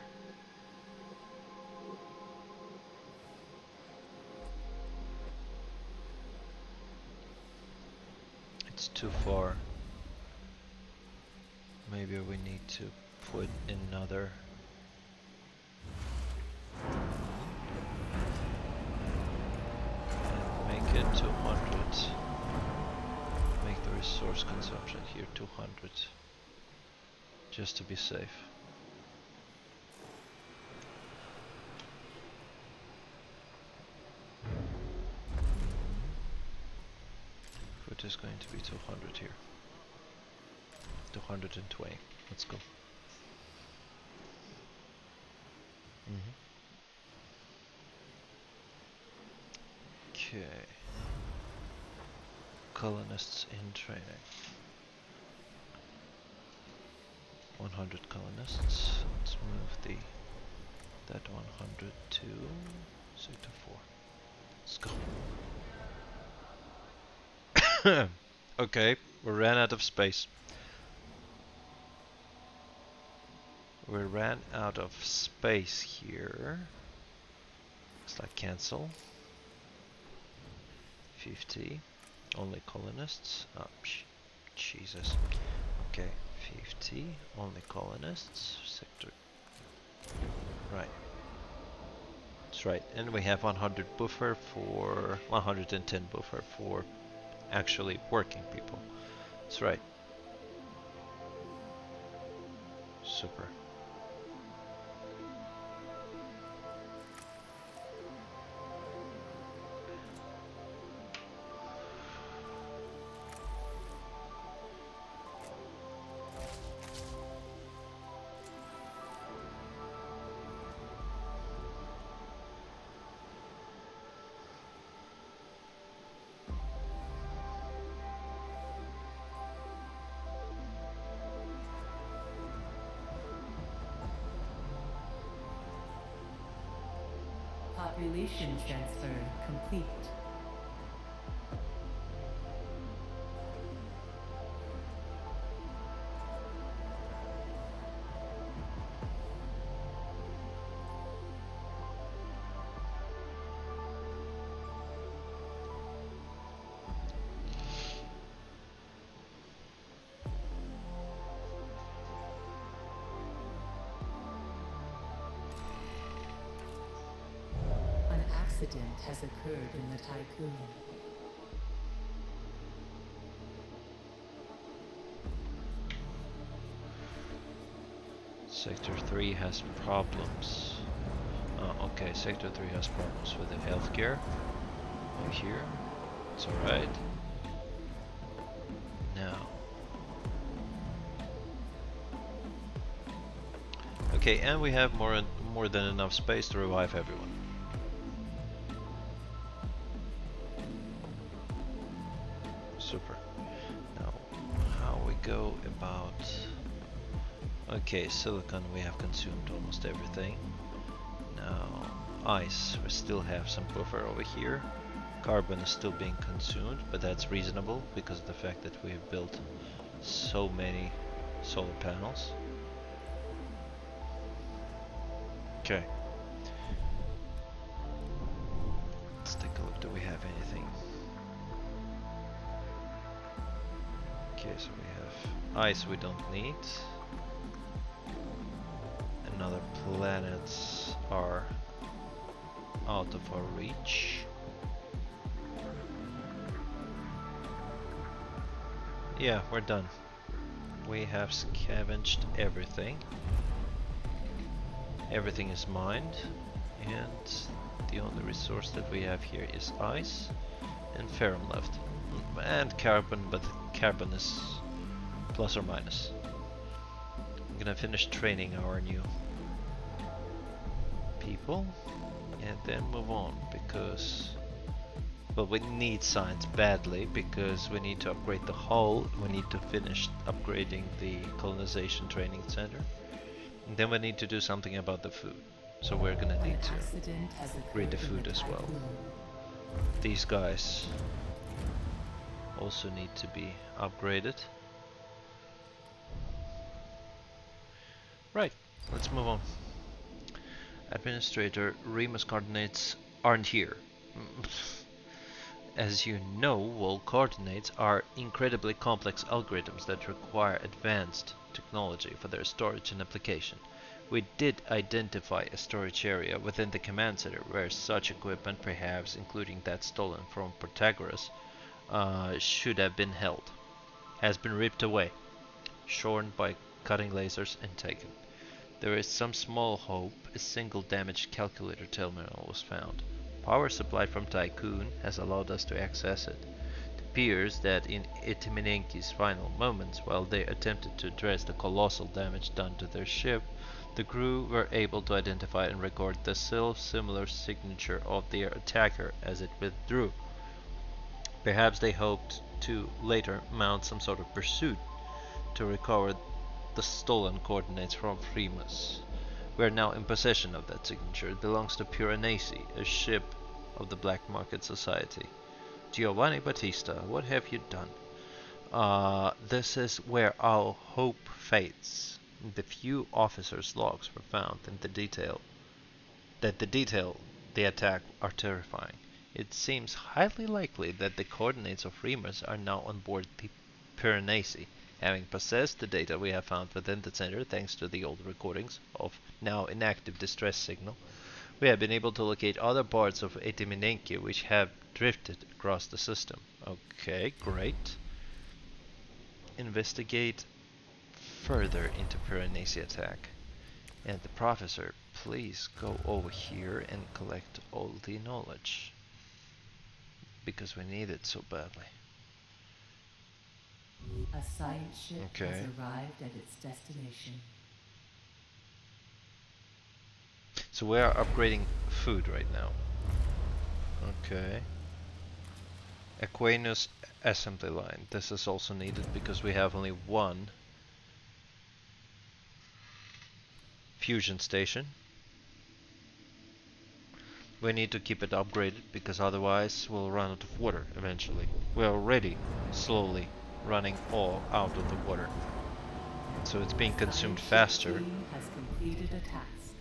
It's too far. Maybe we need to put another. And make it 200. Make the resource consumption here 200. Just to be safe. Food is going to be 200 here. 220. Let's go. Okay. Colonists in training. 100 colonists. Let's move that 100 to sector 4. Let's go. Okay, we ran out of space. We ran out of space here. Looks like cancel. 50. Only colonists. Oh, Jesus. Okay, 50. Only colonists. Sector. Right. That's right. And we have 100 buffer for 110 buffer for actually working people. That's right. Super. Population transfer complete. Accident has occurred in the tycoon. Sector 3 has problems. Okay, Sector 3 has problems with the healthcare. Over here. It's alright. Now. Okay, and we have more than enough space to revive everyone. Super. Now, how we go about... Okay, silicon, we have consumed almost everything. Now, ice, we still have some buffer over here. Carbon is still being consumed, but that's reasonable because of the fact that we have built so many solar panels. Okay. Let's take a look, do we have anything? Okay, so we have ice we don't need. And other planets are out of our reach. Yeah, we're done. We have scavenged everything. Everything is mined, and the only resource that we have here is ice and ferrum left. And carbon, but carbon is plus or minus. I'm gonna finish training our new people. and then move on, because well, we need science badly because we need to upgrade the hull, we need to finish upgrading the colonization training center, and then we need to do something about the food. So we're gonna need to upgrade the food as well. These guys also need to be upgraded. Right, let's move on. Administrator, Remus coordinates aren't here. As you know, wall coordinates are incredibly complex algorithms that require advanced technology for their storage and application. We did identify a storage area within the command center where such equipment, perhaps including that stolen from Protagoras, should have been held. Has been ripped away, shorn by cutting lasers and taken. There is some small hope a single damaged calculator terminal was found. Power supplied from Tycoon has allowed us to access it. It appears that in Itiminenki's final moments, while they attempted to address the colossal damage done to their ship, the crew were able to identify and record the similar signature of their attacker as it withdrew. Perhaps they hoped to later mount some sort of pursuit to recover the stolen coordinates from Primus. We are now in possession of that signature. It belongs to Piranesi, a ship of the Black Market Society. Giovanni Battista, what have you done? This is where our hope fades. The few officers' logs were found in the detail the attack are terrifying. It seems highly likely that the coordinates of Remus are now on board the Piranesi. Having possessed the data we have found within the center thanks to the old recordings of now inactive distress signal, we have been able to locate other parts of Etiminenki which have drifted across the system. Okay, great. Investigate further into Piranesi attack. And the professor, please go over here and collect all the knowledge. Because we need it so badly. A science ship has arrived at its destination. So we are upgrading food right now. Okay. Aquanus assembly line. This is also needed because we have only one fusion station. We need to keep it upgraded because otherwise we'll run out of water eventually. We're already slowly running all out of the water. So it's being consumed faster. Has completed a task.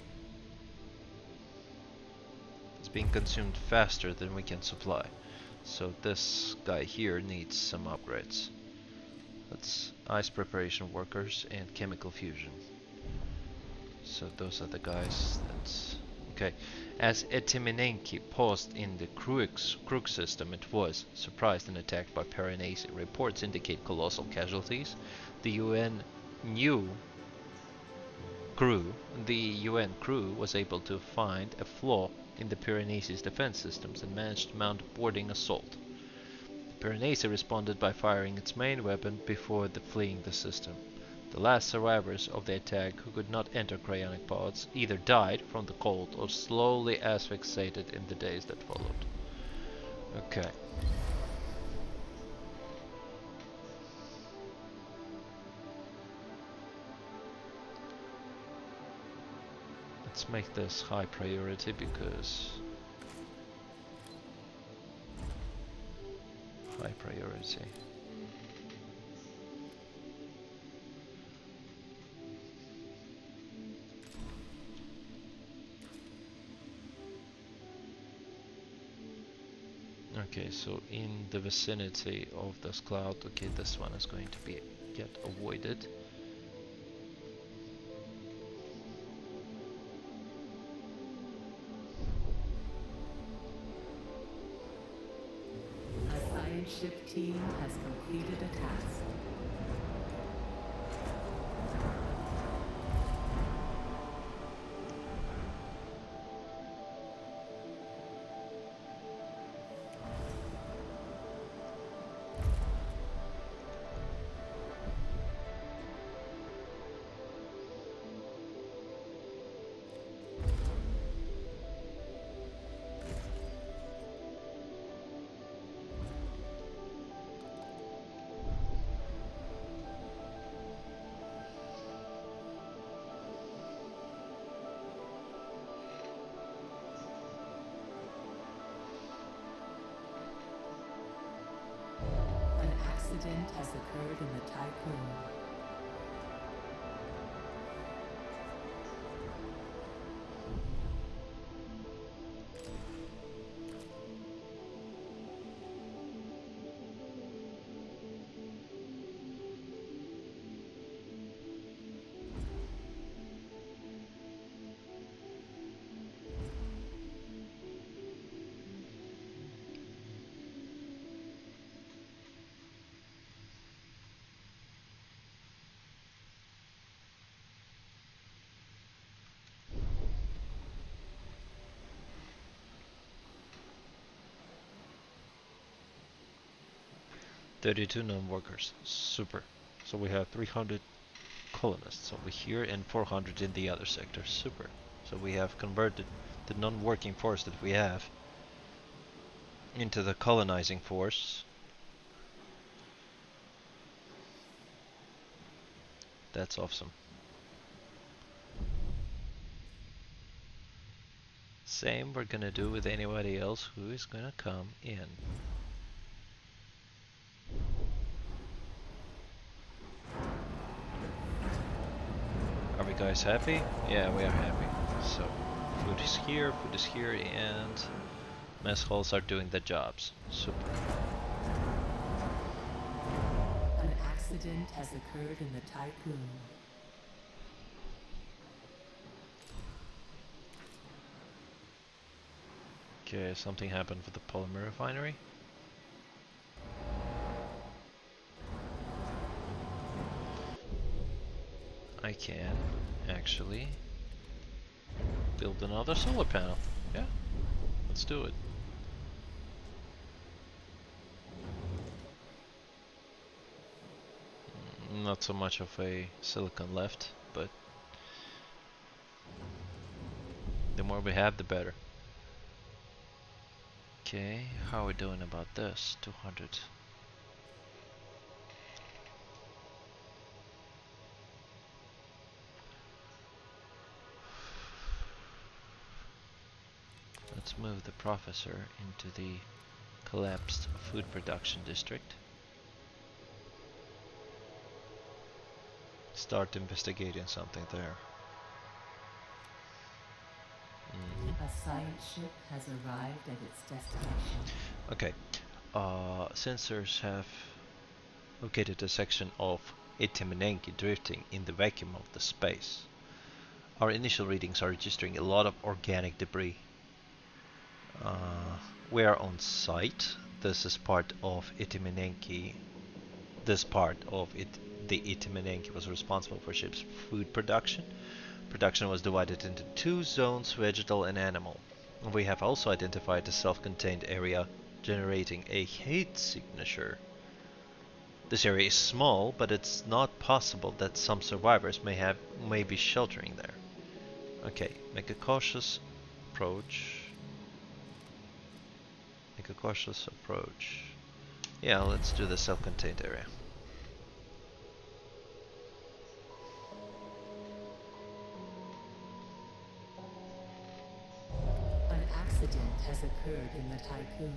It's being consumed faster than we can supply. So this guy here needs some upgrades. That's ice preparation workers and chemical fusion. So those are the guys that's okay. As Etiminenki paused in the Krug system, it was surprised and attacked by Piranesi. Reports indicate colossal casualties. The UN crew was able to find a flaw in the Piranesi's defense systems and managed to mount a boarding assault. The Piranesi responded by firing its main weapon before fleeing the system. The last survivors of the attack who could not enter cryonic pods either died from the cold or slowly asphyxiated in the days that followed. Okay. Let's make this high priority because high priority. Okay, so in the vicinity of this cloud, okay, this one is going to get avoided. A science ship team has completed a task. accident has occurred in the tycoon. "32 non-workers. Super. So we have 300 colonists over here and 400 in the other sector. Super. So we have converted the non-working force that we have into the colonizing force. That's awesome. Same we're gonna do with anybody else who is gonna come in. Are we guys happy? Yeah, we are happy. So, food is here, and mess halls are doing the jobs. Super. An accident has occurred in the tycoon. Okay, something happened with the polymer refinery. I can actually build another solar panel. Yeah, let's do it. Not so much of a silicon left, but the more we have, the better. Okay, how are we doing about this? 200. Let's move the professor into the collapsed food production district. Start investigating something there. A science ship has arrived at its destination. Okay, sensors have located a section of Itimenenki drifting in the vacuum of the space. Our initial readings are registering a lot of organic debris. We are on site. This is part of Itimenenki. This part of it, the Itimenenki, was responsible for ship's food production. Production was divided into two zones, vegetal and animal. We have also identified a self-contained area generating a heat signature. This area is small, but it's not possible that some survivors may be sheltering there. Okay, make a cautious approach. Make a cautious approach. Yeah, let's do the self-contained area. An accident has occurred in the tycoon.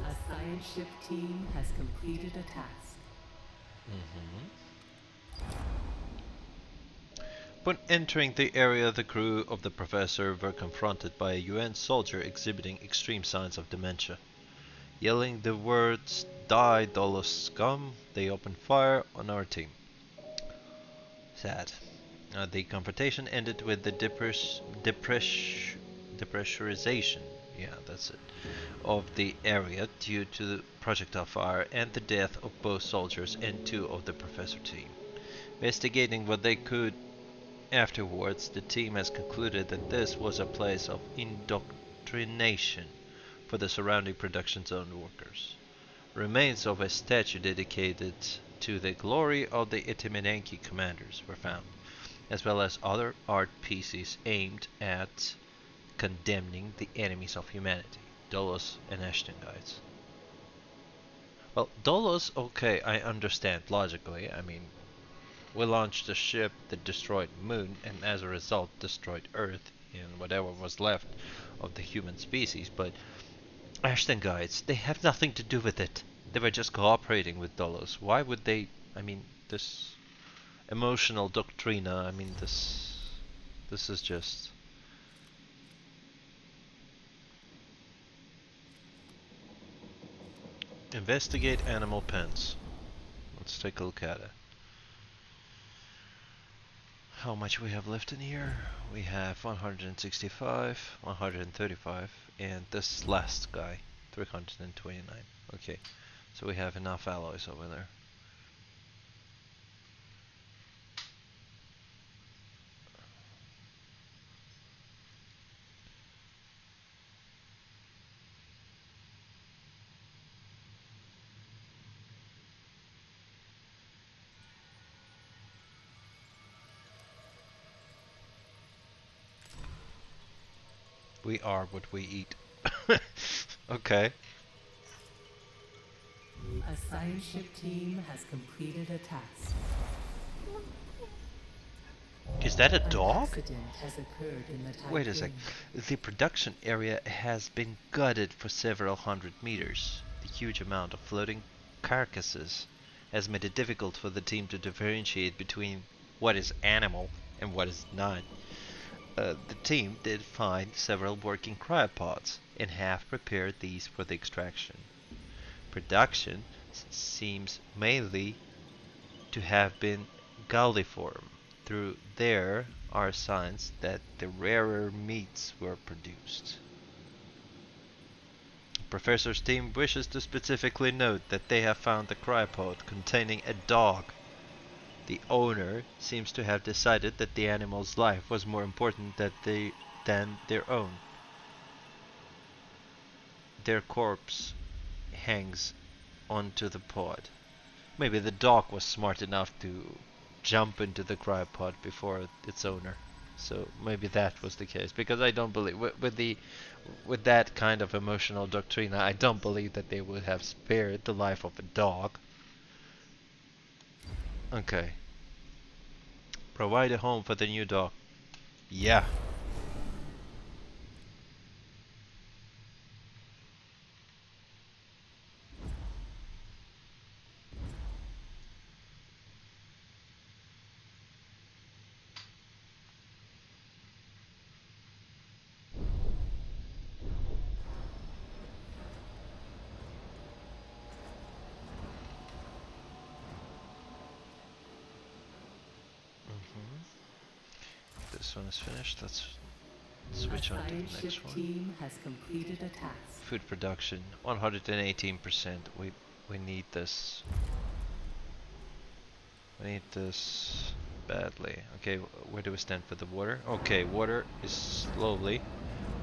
A science ship team has completed a task. When entering the area, the crew of the professor were confronted by a UN soldier exhibiting extreme signs of dementia. Yelling the words, "Die, Dolos scum," they opened fire on our team. Sad. The confrontation ended with the depressurization, yeah, that's it, of the area due to the projectile fire and the death of both soldiers and two of the professor team. Investigating what they could afterwards, the team has concluded that this was a place of indoctrination for the surrounding production zone workers. Remains of a statue dedicated to the glory of the Itimenenki commanders were found, as well as other art pieces aimed at condemning the enemies of humanity, Dolos and Ashtongites. Well, Dolos, okay, I understand logically. I mean, we launched a ship that destroyed Moon and as a result destroyed Earth and whatever was left of the human species, but Ashtongites, they have nothing to do with it. They were just cooperating with Dolos. Why would they? I mean, this emotional doctrina. I mean, this is just. Investigate animal pens. Let's take a look at it. How much we have left in here? We have 165, 135, and this last guy, 329. Okay, so we have enough alloys over there. We are what we eat. Okay. A science ship team has completed a task. Is that a An dog? accident has occurred in the typhoon. Wait a sec. The production area has been gutted for several hundred meters. The huge amount of floating carcasses has made it difficult for the team to differentiate between what is animal and what is not. The team did find several working cryopods and have prepared these for the extraction. Production seems mainly to have been galliform. Through there are signs that the rarer meats were produced. Professor's team wishes to specifically note that they have found a cryopod containing a dog. The owner seems to have decided that the animal's life was more important than their own. Their corpse hangs onto the pod. Maybe the dog was smart enough to jump into the cryopod before its owner. So maybe that was the case. Because I don't believe with that kind of emotional doctrina, I don't believe that they would have spared the life of a dog. Okay. Provide a home for the new dog. Yeah. This one is finished. Let's switch on to the next one. Team has completed a task. Food production, 118%. We need this. We need this badly. Okay, where do we stand for the water? Okay, water is slowly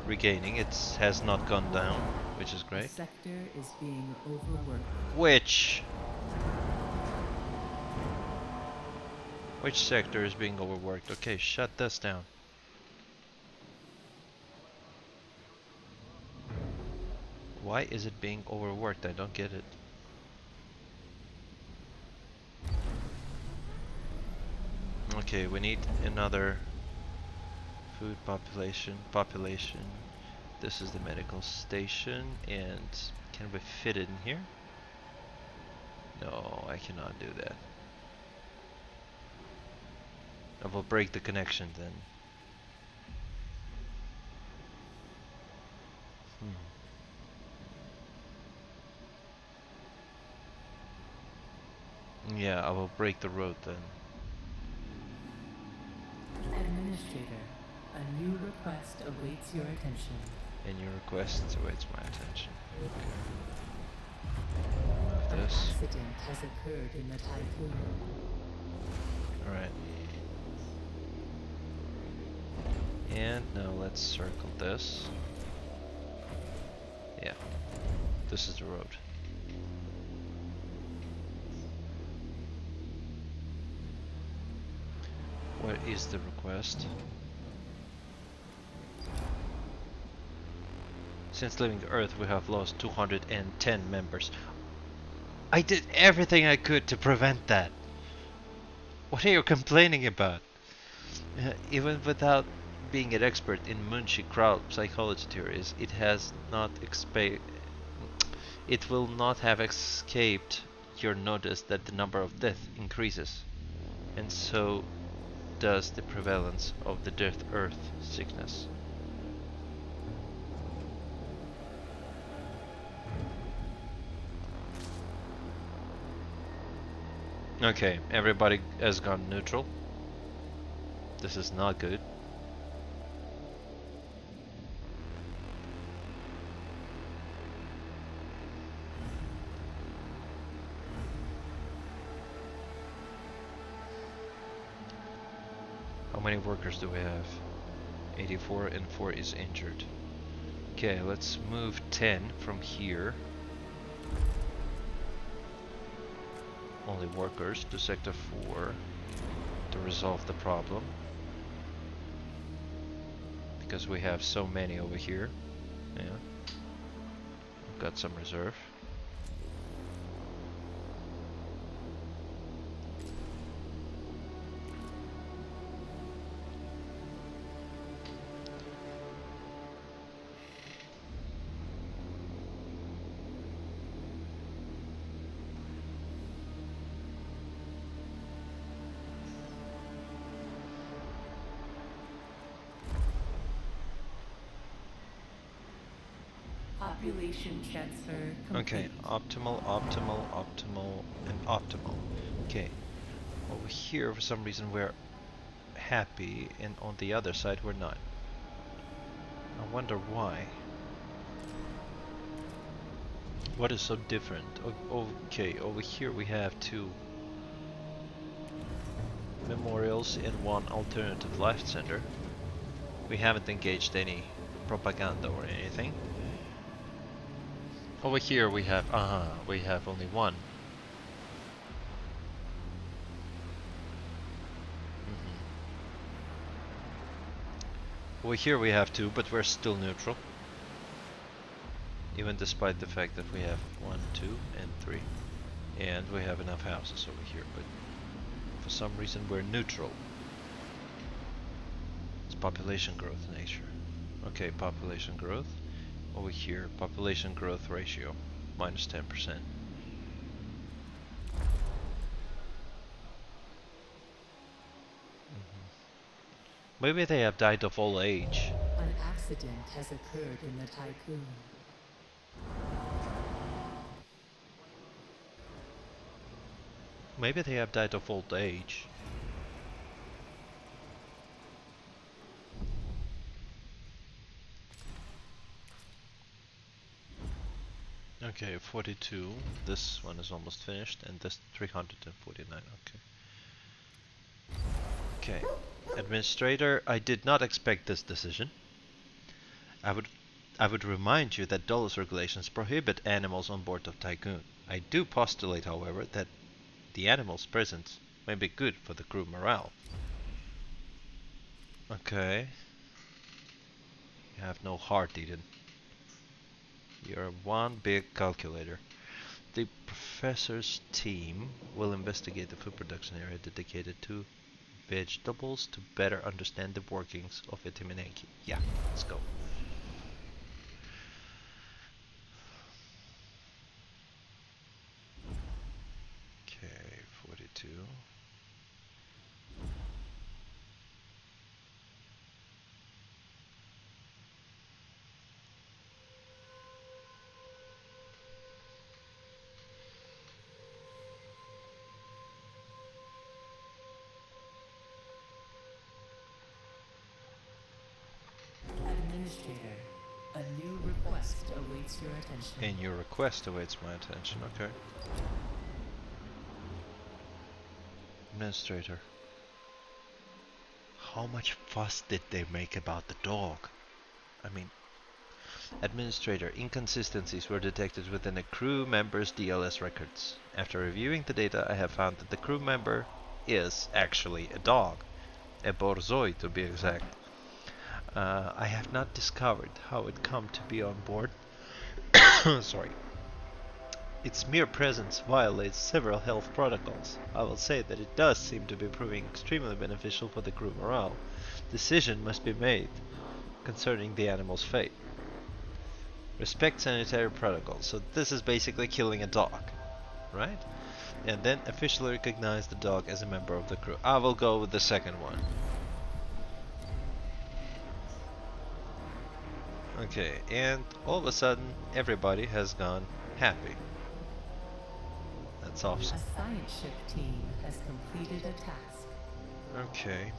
regaining. It has not gone down, which is great. The sector is being overworked. Which sector is being overworked? Okay, shut this down. Why is it being overworked? I don't get it. Okay, we need another food population. This is the medical station, and can we fit it in here? No, I cannot do that. I will break the connection then. Yeah, I will break the road then. Administrator, a new request awaits your attention. And your request awaits my attention. An This. accident has occurred in the typhoon. Alright. And now let's circle this. Yeah. This is the road. Where is the request? Since leaving the Earth, we have lost 210 members. I did everything I could to prevent that. What are you complaining about? Even without being an expert in Munchi crowd psychology theories, it will not have escaped your notice that the number of deaths increases, and so does the prevalence of the death earth sickness. Okay, everybody has gone neutral. This is not good. How many workers do we have? 84 and 4 is injured. Okay, let's move 10 from here. Only workers to sector 4 to resolve the problem. Because we have so many over here. Yeah. We've got some reserve. Population transfer complete. Okay, optimal, and optimal. Okay, over here for some reason we're happy, and on the other side we're not. I wonder why. What is so different? Okay, over here we have 2 memorials and 1 alternative life center. We haven't engaged any propaganda or anything. Over here we have only 1. Over here we have 2, but we're still neutral. Even despite the fact that we have 1, 2, and 3. And we have enough houses over here, but for some reason we're neutral. It's population growth nature. Okay, population growth. Over here, population growth ratio, minus 10%. Maybe they have died of old age. An accident has occurred in the tycoon. Maybe they have died of old age. Okay, 42. This one is almost finished, and this 349. Okay. Okay. Administrator, I did not expect this decision. I would remind you that Dulles regulations prohibit animals on board of Tycoon. I do postulate, however, that the animals' presence may be good for the crew morale. Okay. You have no heart, Eden. You're one big calculator. The professor's team will investigate the food production area dedicated to vegetables to better understand the workings of Etimenenki. Yeah, let's go. Okay, 42. Administrator, a new request awaits your attention. And your request awaits my attention, okay. Administrator. How much fuss did they make about the dog? I mean, Administrator, inconsistencies were detected within a crew member's DLS records. After reviewing the data, I have found that the crew member is actually a dog. a borzoi to be exact. I have not discovered how it come to be on board. Sorry. Its mere presence violates several health protocols. I will say that it does seem to be proving extremely beneficial for the crew morale. Decision must be made concerning the animal's fate. Respect sanitary protocols. So this is basically killing a dog, right? And then officially recognize the dog as a member of the crew. I will go with the second one. Okay, and all of a sudden everybody has gone happy. That's awesome. A science ship team has completed a task. Okay.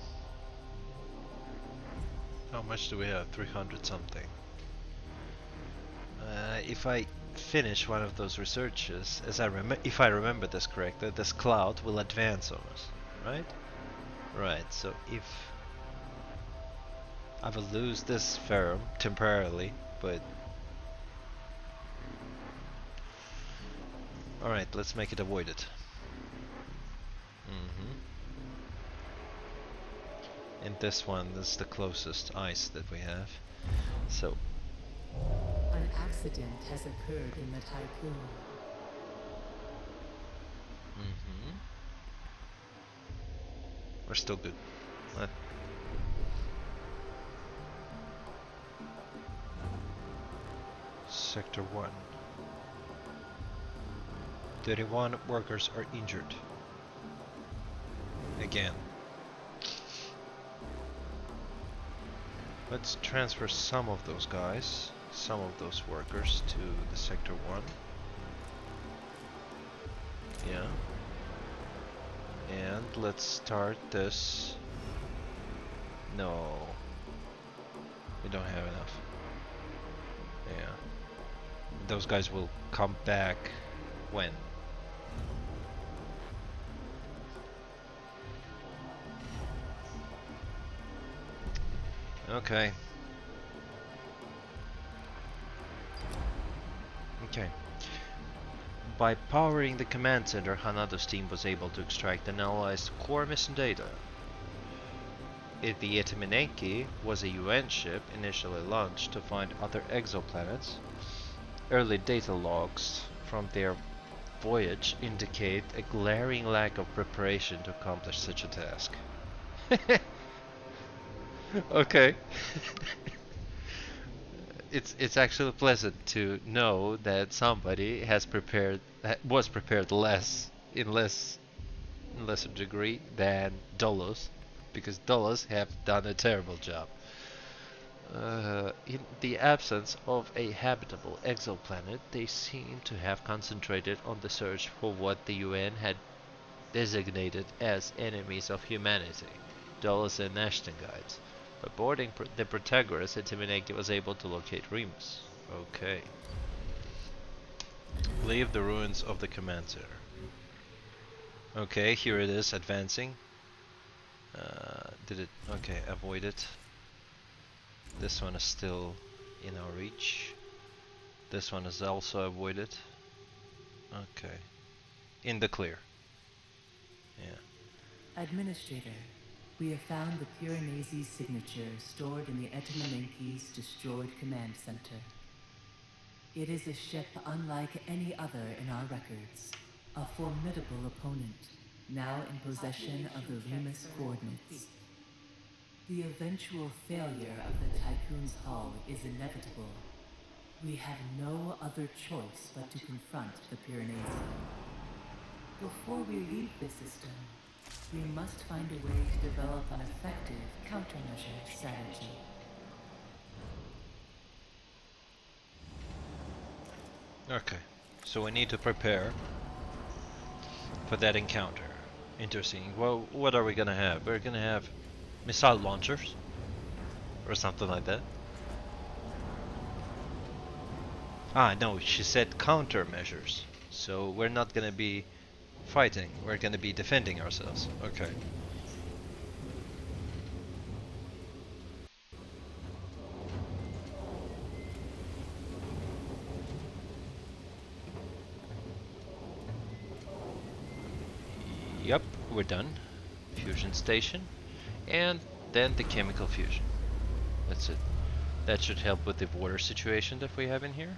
How much do we have? 300 something. If I finish one of those researches, if I remember this correctly, this cloud will advance on us, right? Right, so if I will lose this firm temporarily, but alright, let's make it avoided. And this one is the closest ice that we have. So An accident has occurred in the typhoon. we're still good. Sector 1. 31 workers are injured. Again. Let's transfer some of those guys, some of those workers to the Sector 1. Yeah. And let's start this. No. We don't have enough. Yeah. Those guys will come back when? Okay. Okay. By powering the command center, Hanada's team was able to extract and analyze core missing data. The Etimenenki was a UN ship initially launched to find other exoplanets. Early data logs from their voyage indicate a glaring lack of preparation to accomplish such a task. Okay. It's actually pleasant to know that somebody was prepared in lesser degree than Dolos, because Dolos have done a terrible job. In the absence of a habitable exoplanet, they seem to have concentrated on the search for what the UN had designated as enemies of humanity, Dolos and Ashton guides. By boarding the Protagoras, Etimeneki was able to locate Remus. Okay. Leave the ruins of the command center. Okay, here it is, advancing. Okay, avoid it. This one is still in our reach. This one is also avoided. Okay. In the clear. Yeah. Administrator, we have found the Piranesi signature stored in the Etimenenki's destroyed command center. It is a ship unlike any other in our records. A formidable opponent, now in possession of the Remus coordinates. The eventual failure of the Tycoon's hull is inevitable. We have no other choice but to confront the Piranesi. Before we leave the system, we must find a way to develop an effective countermeasure strategy. Okay, so we need to prepare for that encounter. Interesting. Well, what are we gonna have? We're gonna have missile launchers or something like that. Ah, no, she said countermeasures. So we're not gonna be fighting, we're gonna be defending ourselves. Okay. Yep, we're done. Fusion station. And then the chemical fusion. That's it. That should help with the water situation that we have in here.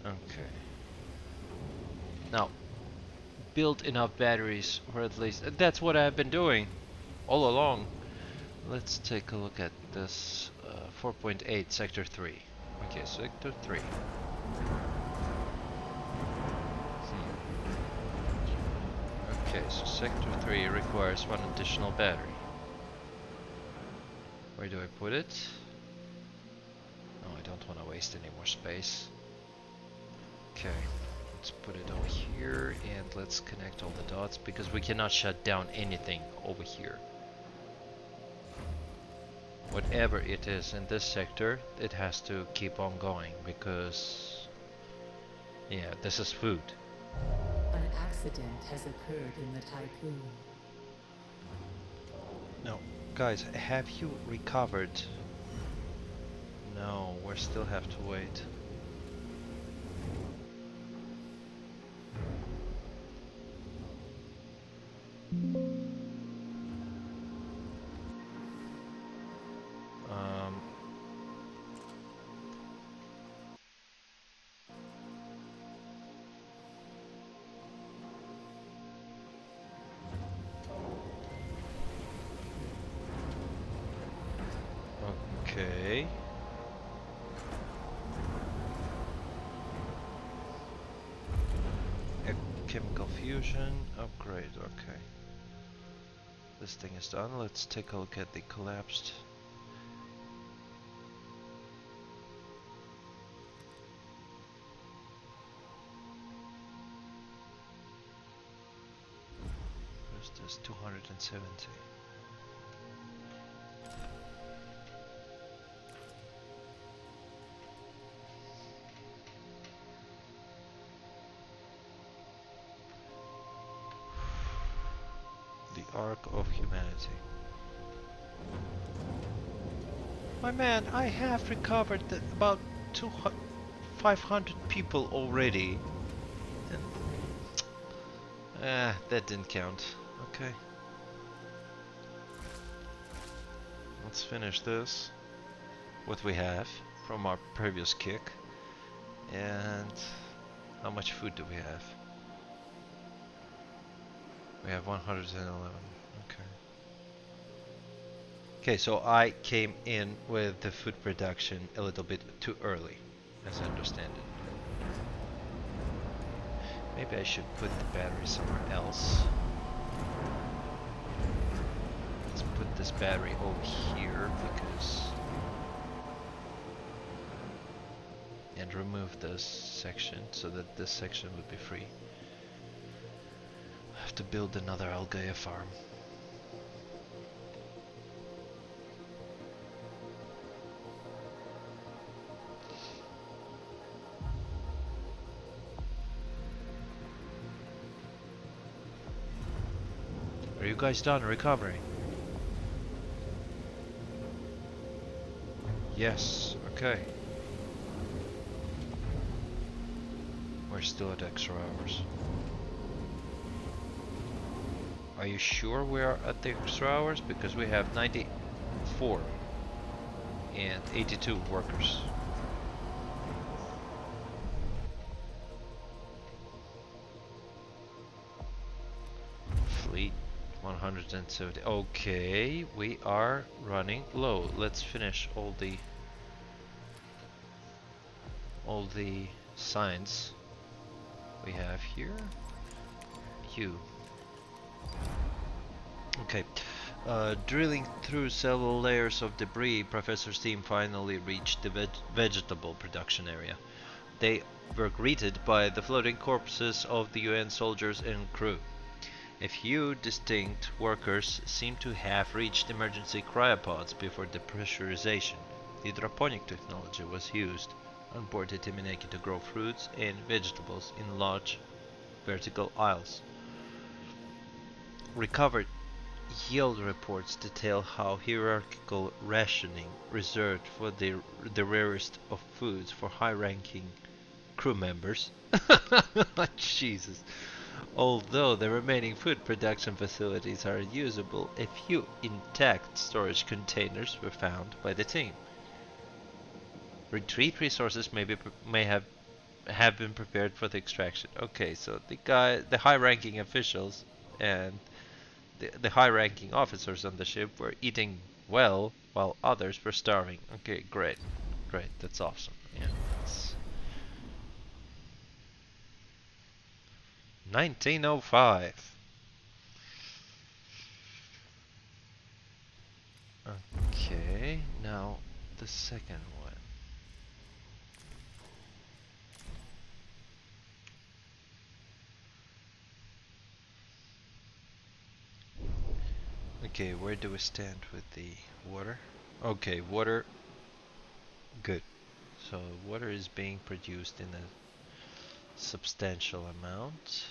Okay. Now, build enough batteries, or at least that's what I've been doing all along. Let's take a look at this 4.8 sector 3. Okay, sector 3. Okay, so sector 3 requires one additional battery. Where do I put it? No, I don't want to waste any more space. Okay, let's put it over here and let's connect all the dots because we cannot shut down anything over here. Whatever it is in this sector, it has to keep on going because, yeah, this is food. An accident has occurred in the typhoon. No, guys, have you recovered? No, we still have to wait. Okay. A chemical fusion upgrade, okay. This thing is done. Let's take a look at the collapsed. Where's this? 270. The Ark of Humanity. My man, I have recovered about 500 people already. And that didn't count. Okay. Let's finish this. What we have from our previous kick. And how much food do we have? We have 111. Okay. Okay, so I came in with the food production a little bit too early, as I understand it. Maybe I should put the battery somewhere else. Let's put this battery over here because... and remove this section so that this section would be free. I have to build another algae farm. Are you guys done recovering? Yes, okay. We're still at extra hours. Are you sure we are at the extra hours? Because we have 94 and 82 workers. Fleet 170. Okay, we are running low. Let's finish all the signs we have here. You. Okay. Drilling through several layers of debris, Professor's team finally reached the vegetable production area. They were greeted by the floating corpses of the UN soldiers and crew. A few distinct workers seem to have reached emergency cryopods before depressurization. Hydroponic technology was used on board the Timineki to grow fruits and vegetables in large vertical aisles. Recovered yield reports detail how hierarchical rationing reserved for the rarest of foods for high-ranking crew members. Jesus. Although the remaining food production facilities are usable, a few intact storage containers were found by the team. Retreat resources may have been prepared for the extraction. Okay, so the high-ranking officials and the high-ranking officers on the ship were eating well, while others were starving. Okay, great, great, that's awesome. Yeah, that's 1905. Okay, now the second one. Okay, where do we stand with the water? Okay, water, good. So water is being produced in a substantial amount.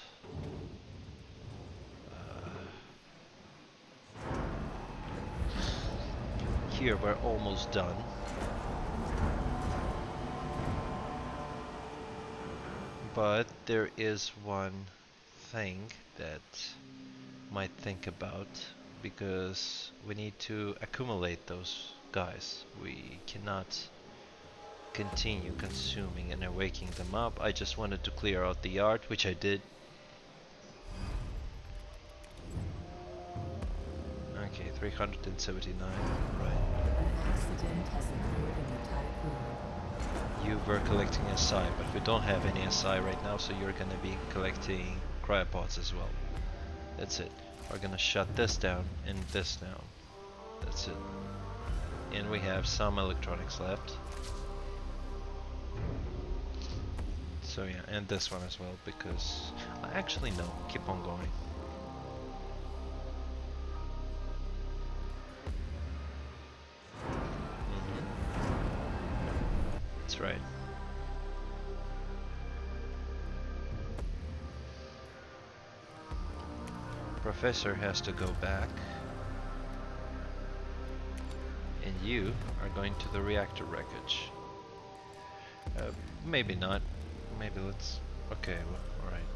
Here we're almost done. But there is one thing that might think about, because we need to accumulate those guys. We cannot continue consuming and waking them up. I just wanted to clear out the yard, which I did. Okay, 379, right. An accident has occurred in the typhoon. You were collecting SI, but we don't have any SI right now, so you're gonna be collecting cryopods as well. That's it. We're gonna shut this down and this down. That's it. And we have some electronics left. So yeah, and this one as well, because actually no, keep on going. That's right. Professor has to go back. And you are going to the reactor wreckage. Maybe not. Maybe let's... Okay, well, alright.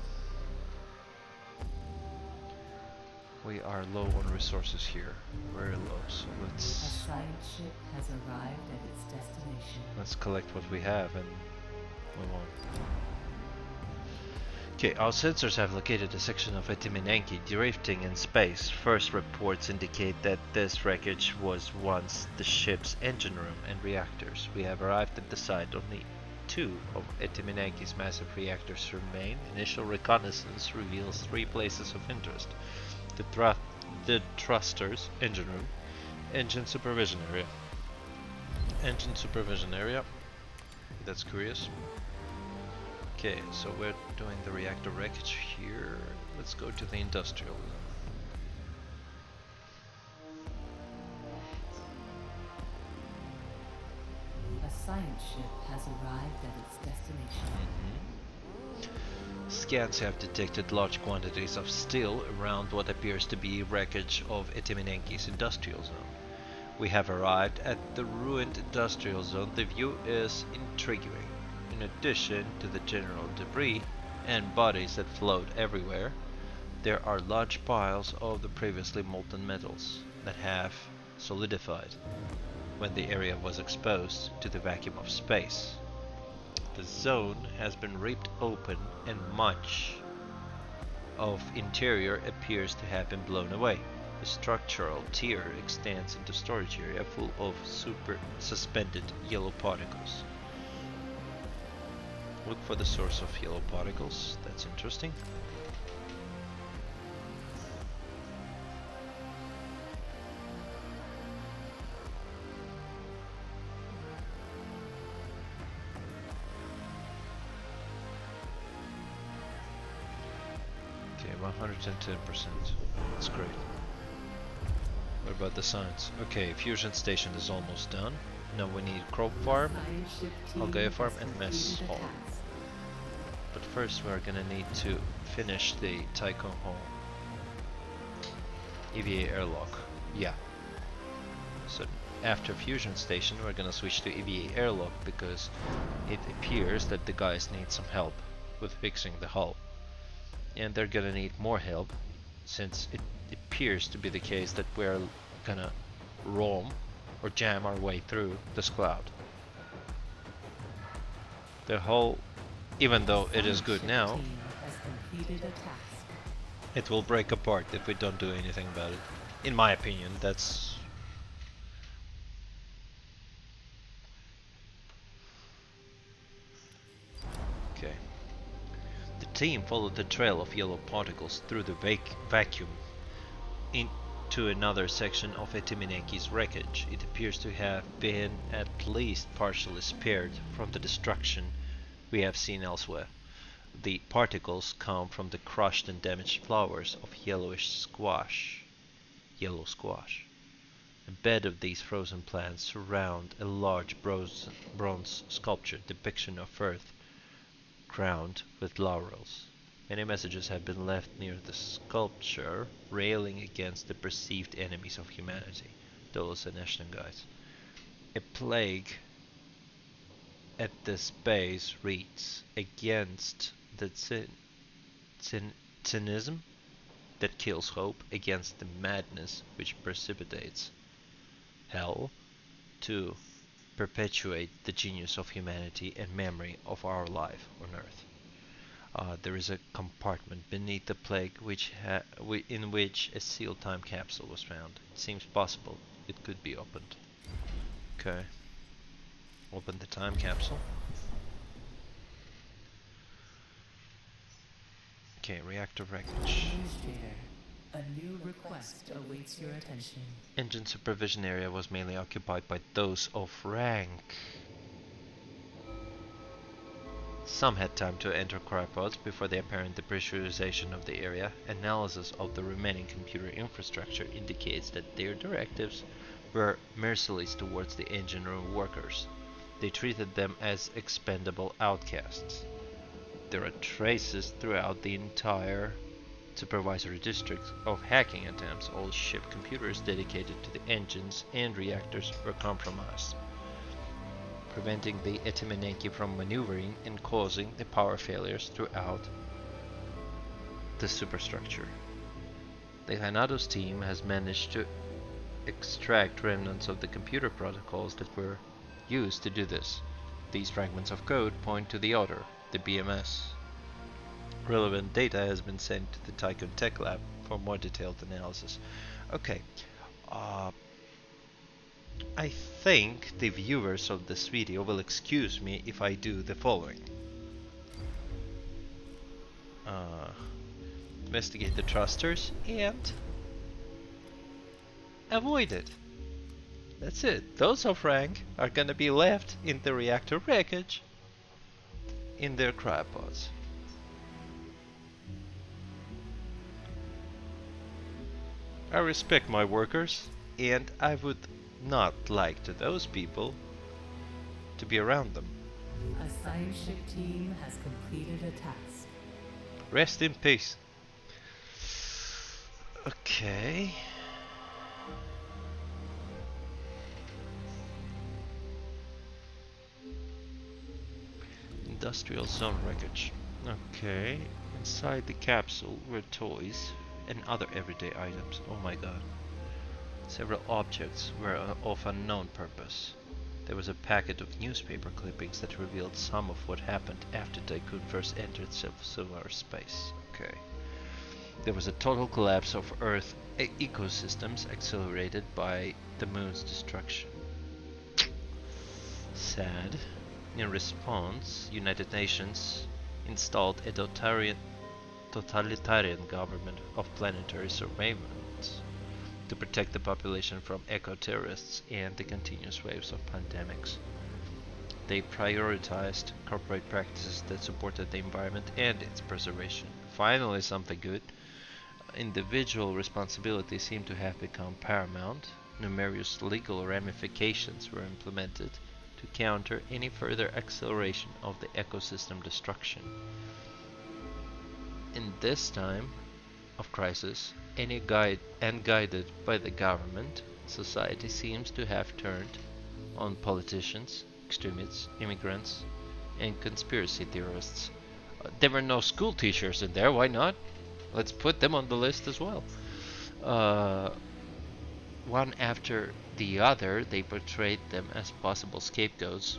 We are low on resources here. Very low, so A let's... science ship has arrived at its destination. Let's collect what we have and move on. Okay, our sensors have located a section of Etiminenki drifting in space. First reports indicate that this wreckage was once the ship's engine room and reactors. We have arrived at the site. Only 2 of Etiminenki's massive reactors remain. Initial reconnaissance reveals 3 places of interest. The thrusters, engine room, engine supervision area. Engine supervision area. That's curious. Okay, so we're doing the reactor wreckage here. Let's go to the industrial zone. A science ship has arrived at its destination. Scans have detected large quantities of steel around what appears to be wreckage of Etiminenki's industrial zone. We have arrived at the ruined industrial zone. The view is intriguing. In addition to the general debris and bodies that float everywhere, there are large piles of the previously molten metals that have solidified when the area was exposed to the vacuum of space. The zone has been ripped open and much of interior appears to have been blown away. The structural tier extends into storage area full of suspended yellow particles. Look for the source of yellow particles. That's interesting. Okay, 110%. That's great. What about the science? Okay, fusion station is almost done. Now we need crop farm, algae farm, and mess hall. But first we're gonna need to finish the Tycoon Hall. EVA airlock. Yeah. So after fusion station we're gonna switch to EVA airlock because it appears that the guys need some help with fixing the hull. and they're gonna need more help since it appears to be the case that we're gonna roam or jam our way through this cloud. The whole, even though it is good now, it will break apart if we don't do anything about it. In my opinion, that's... Okay. The team followed the trail of yellow particles through the vacuum into another section of Etiminenki's wreckage. It appears to have been at least partially spared from the destruction we have seen elsewhere. The particles come from the crushed and damaged flowers of yellow squash. A bed of these frozen plants surround a large bronze sculpture depiction of Earth crowned with laurels. Many messages have been left near the sculpture, railing against the perceived enemies of humanity, those and guys. A plague at this base reads, against the cynicism that kills hope, against the madness which precipitates hell, to perpetuate the genius of humanity and memory of our life on Earth. There is a compartment beneath the plague in which a sealed time capsule was found. It seems possible it could be opened. Okay. Open the time capsule. Okay, reactor wreckage. A new request awaits your attention. Engine supervision area was mainly occupied by those of rank. Some had time to enter cryopods before the apparent depressurization of the area. Analysis of the remaining computer infrastructure indicates that their directives were merciless towards the engine room workers. They treated them as expendable outcasts. There are traces throughout the entire supervisory district of hacking attempts. All ship computers dedicated to the engines and reactors were compromised, preventing the Etimenenki from maneuvering and causing the power failures throughout the superstructure. The Hanado's team has managed to extract remnants of the computer protocols that were used to do this. These fragments of code point to the order, the BMS. Relevant data has been sent to the Tycoon Tech Lab for more detailed analysis. Okay, I think the viewers of this video will excuse me if I do the following. Investigate the thrusters and avoid it. That's it. Those of rank are gonna be left in the reactor wreckage in their cryopods. I respect my workers, and I would not like to those people to be around them. A science ship team has completed a task. Rest in peace. Okay. Industrial zone wreckage. Okay. Inside the capsule were toys and other everyday items. Oh my god. Several objects were of unknown purpose. There was a packet of newspaper clippings that revealed some of what happened after Tycoon first entered solar space. Okay. There was a total collapse of Earth ecosystems accelerated by the moon's destruction. Sad. In response, United Nations installed a totalitarian government of planetary surveillance to protect the population from eco-terrorists and the continuous waves of pandemics. They prioritized corporate practices that supported the environment and its preservation. Finally, something good. Individual responsibility seemed to have become paramount. Numerous legal ramifications were implemented to counter any further acceleration of the ecosystem destruction. In this time of crisis, guided by the government, society seems to have turned on politicians, extremists, immigrants, and conspiracy theorists. There were no school teachers in there, why not? Let's put them on the list as well. One after the other, they portrayed them as possible scapegoats,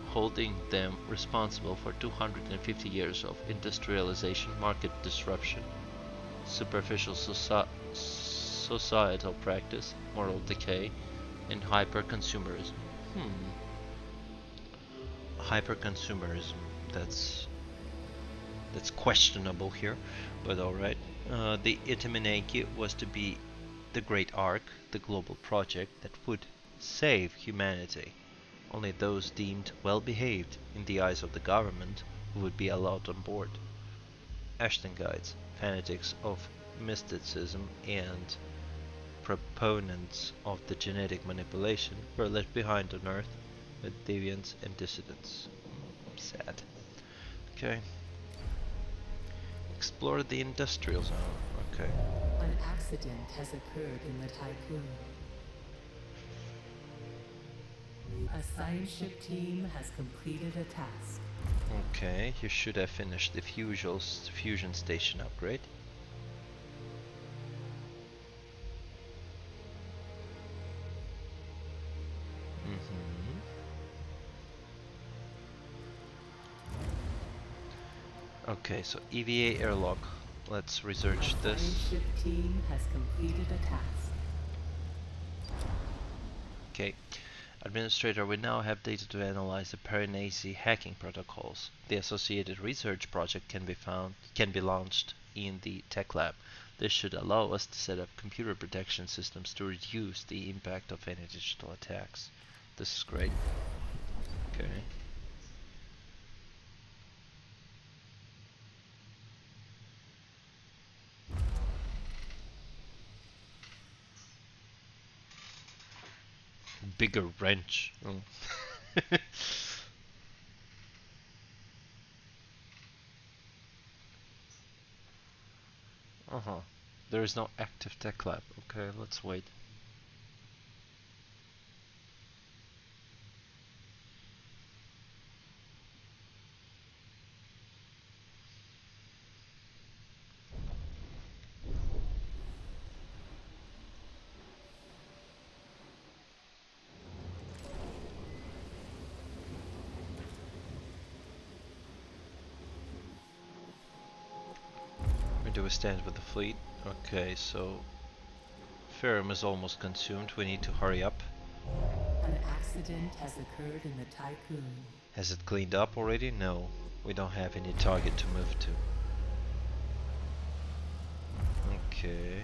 holding them responsible for 250 years of industrialization, market disruption, superficial societal practice, moral decay, and hyper-consumerism. Hyper-consumerism. That's that's questionable here, but alright. The Itimeneki was to be the great arc, the global project that would save humanity. Only those deemed well behaved in the eyes of the government would be allowed on board. Ashton guides, fanatics of mysticism, and proponents of the genetic manipulation were left behind on Earth with deviants and dissidents. Sad. Okay. Explore the industrial zone. Okay. An accident has occurred in the tycoon. A science ship team has completed a task. Okay, you should have finished the fusion station upgrade. Okay, so EVA airlock. Let's research this. Science ship team has completed a task. Okay. Administrator, we now have data to analyze the Piranesi hacking protocols. The associated research project can be launched in the tech lab. This should allow us to set up computer protection systems to reduce the impact of any digital attacks. This is great. Okay. Bigger wrench. Oh. Uh-huh. There is no active tech lab. Okay, let's wait. Where do we stand with the fleet? Okay, so Ferrum is almost consumed. We need to hurry up. An accident has occurred in the tycoon. Has it cleaned up already? No. We don't have any target to move to. Okay.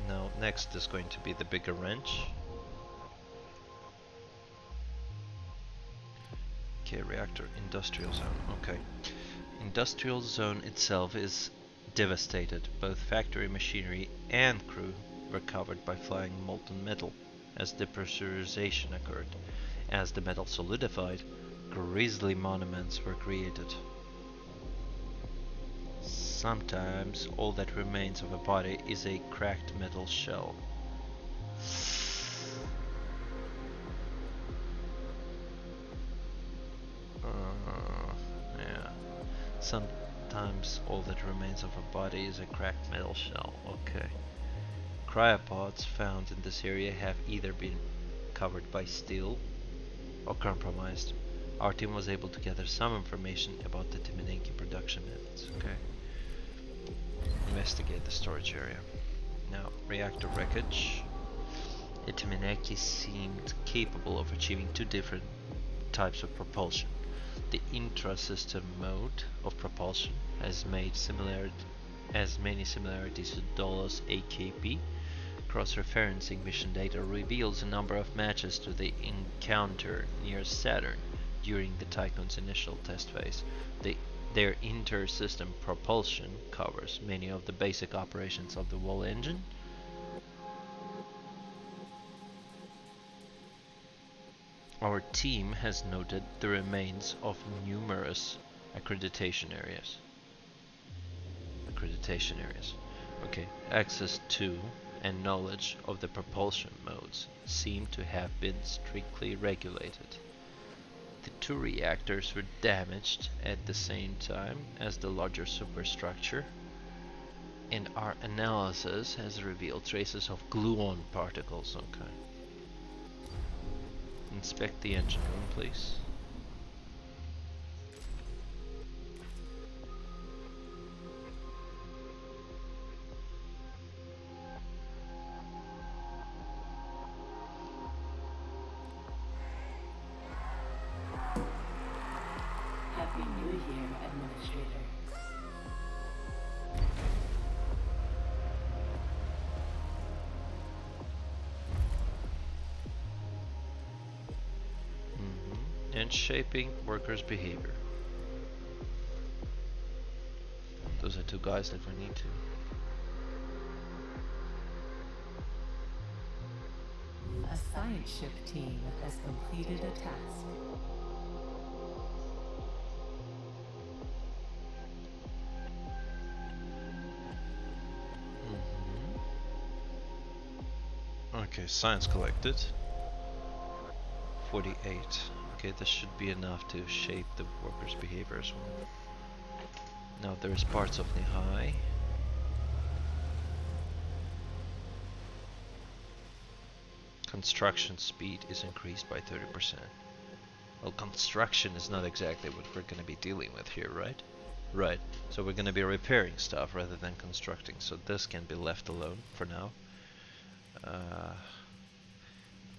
Now next is going to be the bigger wrench. Okay, reactor industrial zone. Okay. Industrial zone itself is devastated. Both factory machinery and crew were covered by flying molten metal as depressurization occurred. As the metal solidified, grisly monuments were created. Sometimes all that remains of a body is a cracked metal shell. Yeah. Sometimes all that remains of a body is a cracked metal shell. Okay. Cryopods found in this area have either been covered by steel or compromised. Our team was able to gather some information about the Timinenki production methods. Okay. Investigate the storage area. Now, reactor wreckage. The Timinenki seemed capable of achieving two different types of propulsion. The intra-system mode of propulsion has many similarities to Dolo's AKP. Cross-referencing mission data reveals a number of matches to the encounter near Saturn during the Tycoon's initial test phase. Their inter-system propulsion covers many of the basic operations of the wall engine. Our team has noted the remains of numerous accreditation areas. Okay, access to and knowledge of the propulsion modes seem to have been strictly regulated. The two reactors were damaged at the same time as the larger superstructure, and our analysis has revealed traces of gluon particles. Okay. Inspect the engine room, please. Happy New Year, Administrator. And shaping workers' behavior. Those are two guys that we need to. A science ship team has completed a task. Okay, science collected. 48. Okay, this should be enough to shape the workers' behavior as well. Now there's parts of the high. Construction speed is increased by 30%. Well, construction is not exactly what we're going to be dealing with here, right? Right, so we're going to be repairing stuff rather than constructing, so this can be left alone for now.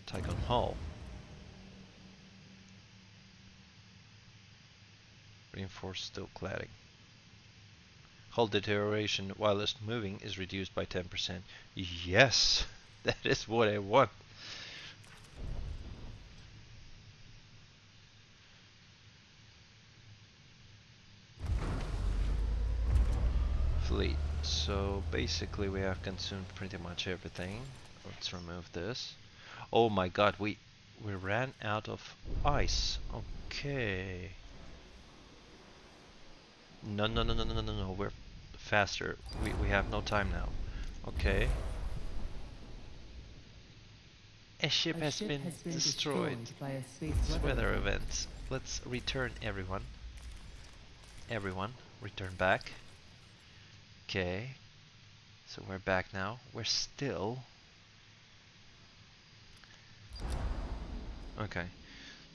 Tycon hull. Reinforced steel cladding. Hull deterioration whilst moving is reduced by 10%. Yes, that is what I want. Fleet. So basically we have consumed pretty much everything. Let's remove this. Oh my god, we ran out of ice. Okay. No, we're faster. We have no time now. Okay. A ship has been destroyed by a space weather event. Let's return everyone. Everyone, return back. Okay. So we're back now. We're still... Okay.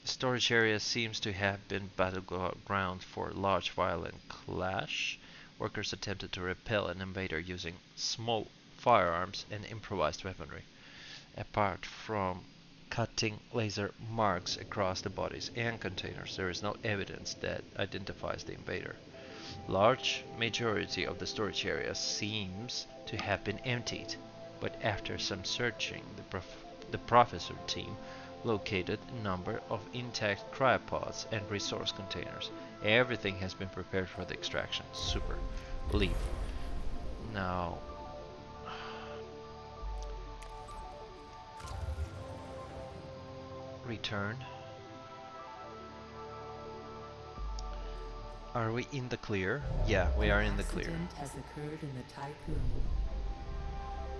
The storage area seems to have been battleground for large violent clash. Workers attempted to repel an invader using small firearms and improvised weaponry. Apart from cutting laser marks across the bodies and containers, there is no evidence that identifies the invader. Large majority of the storage area seems to have been emptied, but after some searching, the professor team located a number of intact cryopods and resource containers. Everything has been prepared for the extraction. Super. Leave. Now... Return. Are we in the clear? Yeah, we are in the clear. Has occurred in the Tycoon.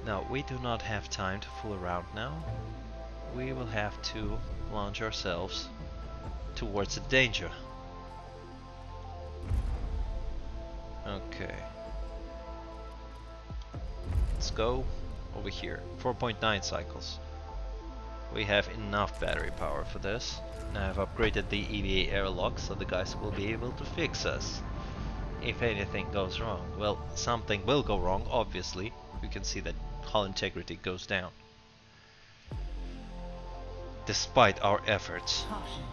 Now, we do not have time to fool around now. We will have to launch ourselves towards the danger. Okay. Let's go over here. 4.9 cycles. We have enough battery power for this. Now I've upgraded the EVA airlock so the guys will be able to fix us if anything goes wrong. Well, something will go wrong, obviously. We can see that hull integrity goes down. Despite our efforts. Caution.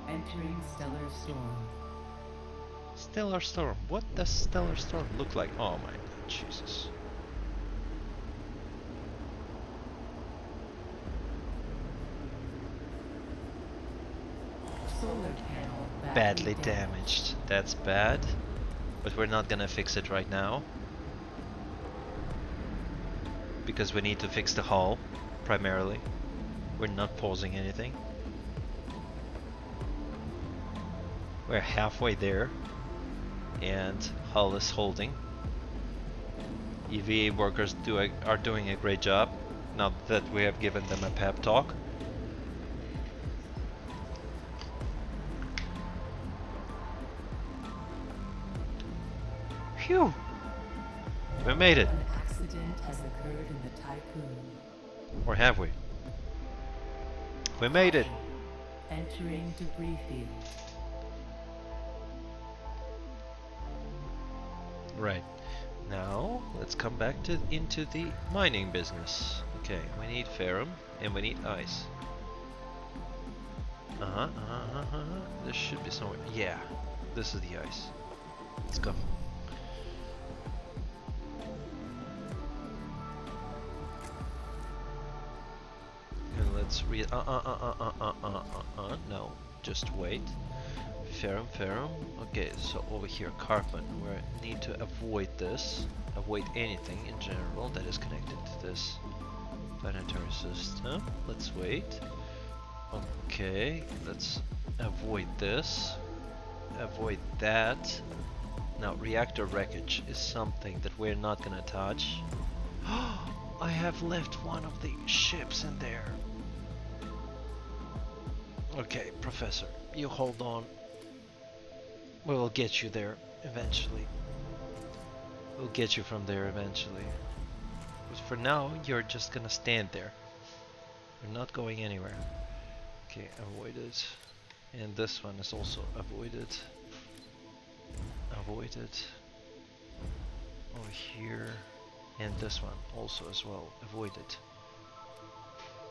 Entering stellar storm. Stellar storm? What does stellar storm look like? Oh my god, Jesus. Solar panel Badly damaged. That's bad. But we're not gonna fix it right now. Because we need to fix the hull, primarily. We're not pausing anything. We're halfway there. And hull is holding. EVA workers are doing a great job. Now that we have given them a pep talk. Phew! We made it. An accident has occurred in the tycoon. Or have we? We made it. Entering debris field. Right. Now, let's come back into the mining business. Okay, we need ferrum and we need ice. There should be somewhere. Yeah, this is the ice. Let's go. And let's read. No, just wait. Ferrum. Okay, so over here, carbon. We need to avoid this. Avoid anything in general that is connected to this planetary system. Let's wait. Okay, let's avoid this. Avoid that. Now, reactor wreckage is something that we're not gonna touch. I have left one of the ships in there. Okay, Professor, you hold on. We'll get you there eventually. We'll get you from there eventually. But for now, you're just gonna stand there. You're not going anywhere. Okay, avoided. And this one is also avoided. Avoided. Over here. And this one also as well. Avoided.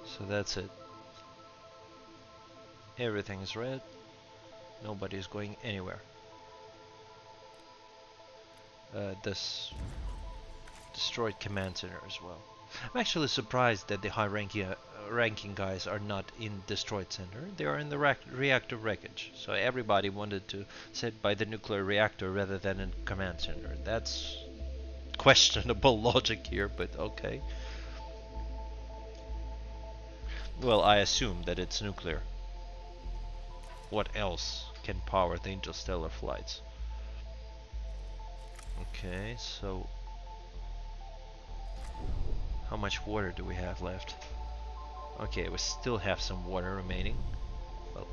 So that's it. Everything is red. Nobody is going anywhere. This destroyed command center as well. I'm actually surprised that the high-ranking guys are not in destroyed center. They are in the reactor wreckage. So everybody wanted to sit by the nuclear reactor rather than in command center. That's questionable logic here, but okay. Well, I assume that it's nuclear. What else can power the interstellar flights? Okay, so how much water do we have left? Okay, we still have some water remaining. Well,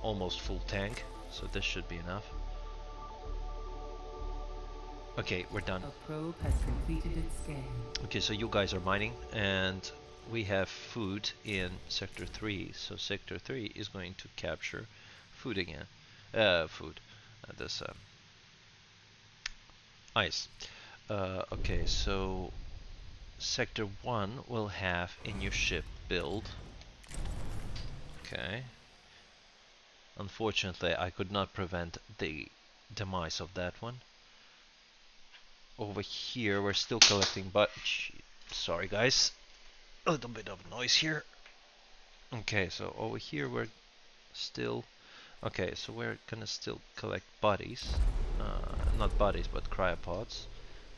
almost full tank, so this should be enough. Okay, we're done. A probe has completed its scan. Okay, so you guys are mining, and we have food in Sector 3, so Sector 3 is going to capture food again. This ice. Okay, so Sector 1 will have a new ship build. Okay. Unfortunately, I could not prevent the demise of that one. Over here, we're still collecting, but sorry guys, a little bit of noise here. Okay, so over here we're still. Okay, so we're gonna still collect bodies. Not bodies, but cryopods.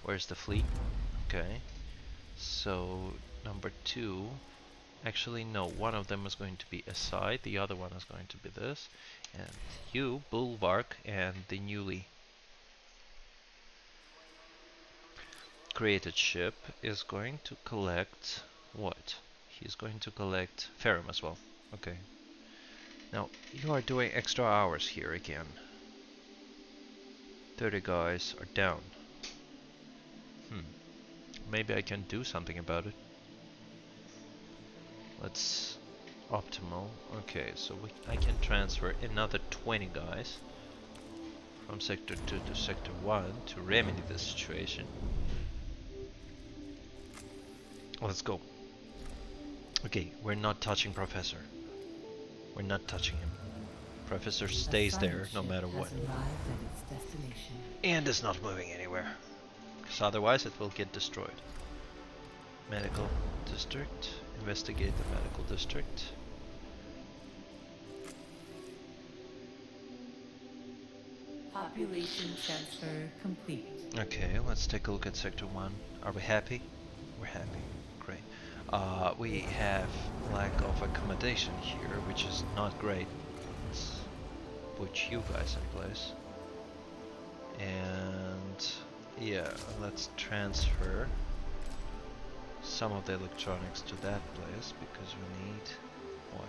Where's the fleet? Okay. So, number 2. Actually, no, one of them is going to be aside, the other one is going to be this. And you, Bulwark, and the newly created ship is going to collect what? He's going to collect ferrum as well. Okay. Now, you are doing extra hours here again. 30 guys are down. Maybe I can do something about it. Let's optimal. Okay, so I can transfer another 20 guys from Sector 2 to Sector 1 to remedy the situation. Let's go. Okay, we're not touching Professor. We're not touching him. Professor stays there no matter what. And is not moving anywhere. Because otherwise it will get destroyed. Medical district. Investigate the medical district. Population transfer complete. Okay, let's take a look at Sector 1. Are we happy? We're happy. Great. We have lack of accommodation here, which is not great. Let's put you guys in place. And yeah, let's transfer some of the electronics to that place because we need what?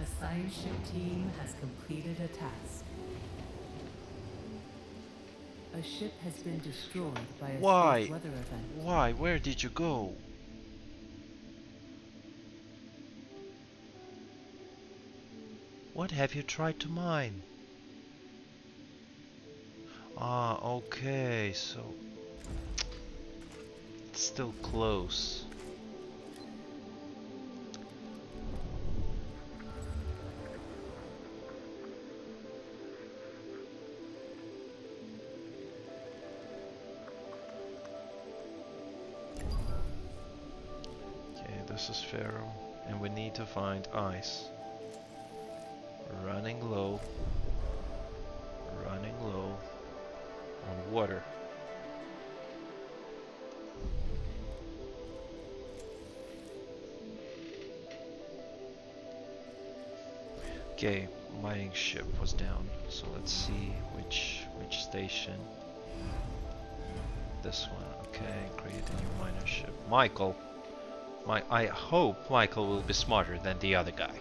A science ship team has completed a task. A ship has been destroyed by a Why? space weather event. Why? Where did you go? What have you tried to mine? Ah, okay, so it's still close. Okay, this is Pharaoh, and we need to find ice. Running low on water. Okay, mining ship was down, so let's see which station. This one, okay, create a new miner ship. Michael! I hope Michael will be smarter than the other guy.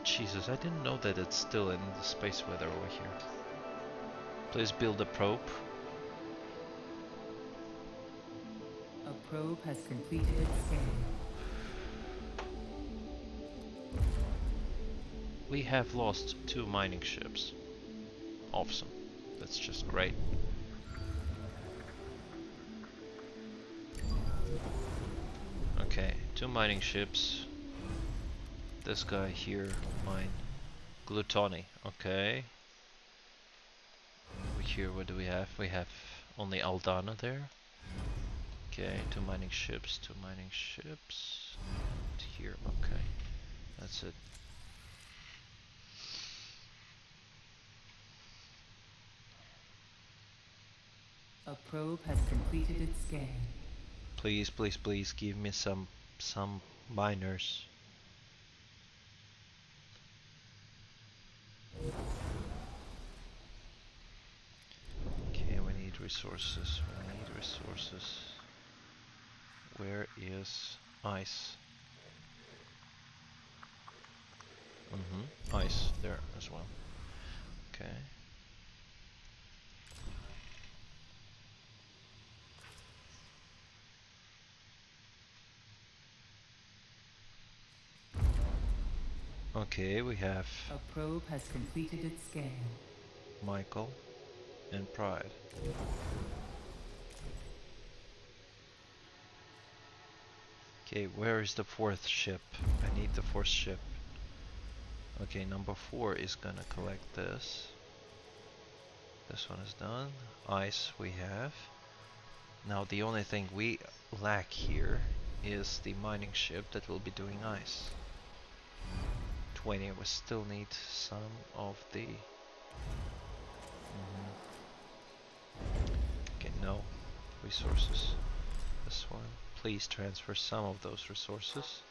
Jesus, I didn't know that it's still in the space weather over here. Please build a probe. A probe has completed its scan. We have lost 2 mining ships. Awesome. That's just great. Okay, 2 mining ships. This guy here, mine. Gluttony, okay. Over here, what do we have? We have only Aldana there. Okay, 2 mining ships, 2 mining ships. Here, okay. That's it. A probe has completed its scan. Please, please, please give me some miners. Okay, we need resources. We need resources. Where is ice? Ice there as well. Okay. Okay, we have A probe has completed its scan. Michael and Pride. Okay, where is the 4th ship? I need the 4th ship. Okay, number 4 is gonna collect this. This one is done. Ice we have. Now the only thing we lack here is the mining ship that will be doing ice. 20, we still need some of the... Okay, no resources. This one. Please transfer some of those resources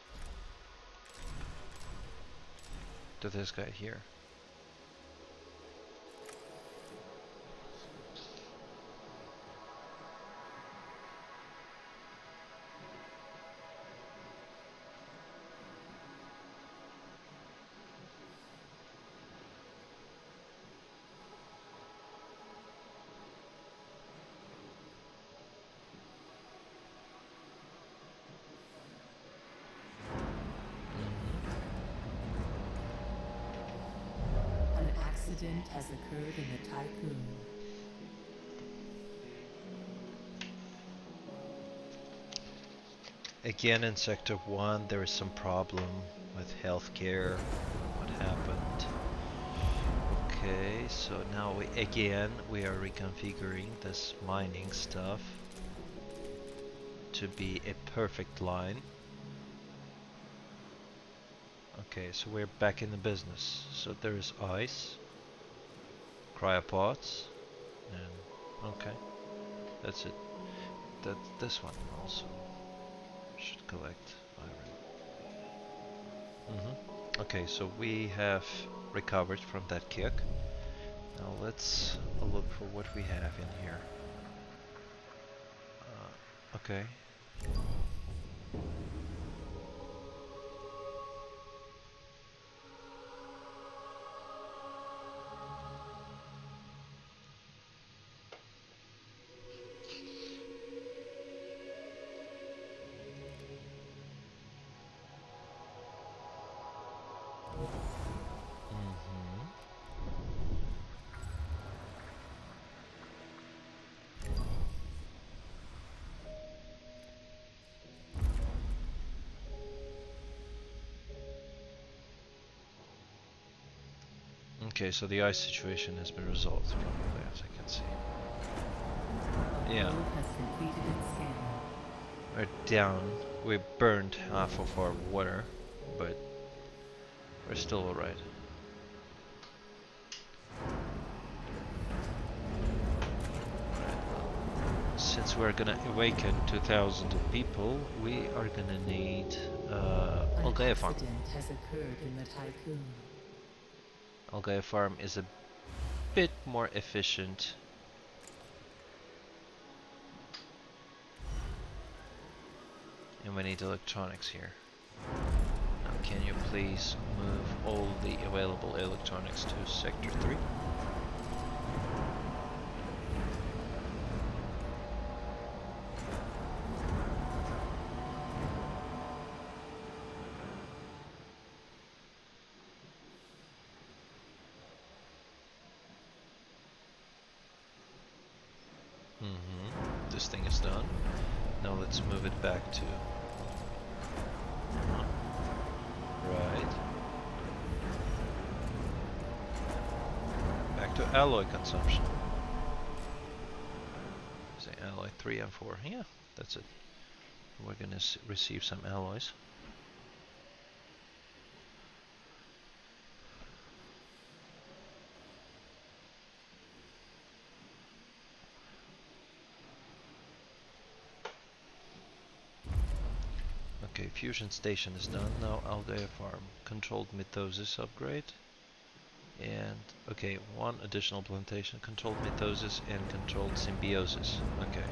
to this guy here. An accident has occurred in the Tycoon. Again in Sector 1 there is some problem with healthcare. What happened? Okay, so now we are reconfiguring this mining stuff to be a perfect line. Okay, so we're back in the business. So there is ice, cryopods, and okay, that's it. This one also should collect iron. Okay, so we have recovered from that kick. Now let's look for what we have in here. Okay. Okay, so the ice situation has been resolved, probably, as I can see. Yeah. Probe has completed its scan. We're down. We burned half of our water, but we're still alright. Since we're gonna awaken 2,000 people, we are gonna need An Algae Farm. accident has occurred in the tycoon. Algae Farm is a bit more efficient. And we need electronics here. Now, can you please move all the available electronics to Sector 3? This thing is done. Now let's move it back to... Right. Back to alloy consumption. Say alloy 3 and 4. Yeah, that's it. We're gonna receive some alloys. Okay, fusion station is done. Now Algae Farm. Controlled mitosis upgrade. And, okay, one additional plantation. Controlled mitosis and controlled symbiosis. Okay.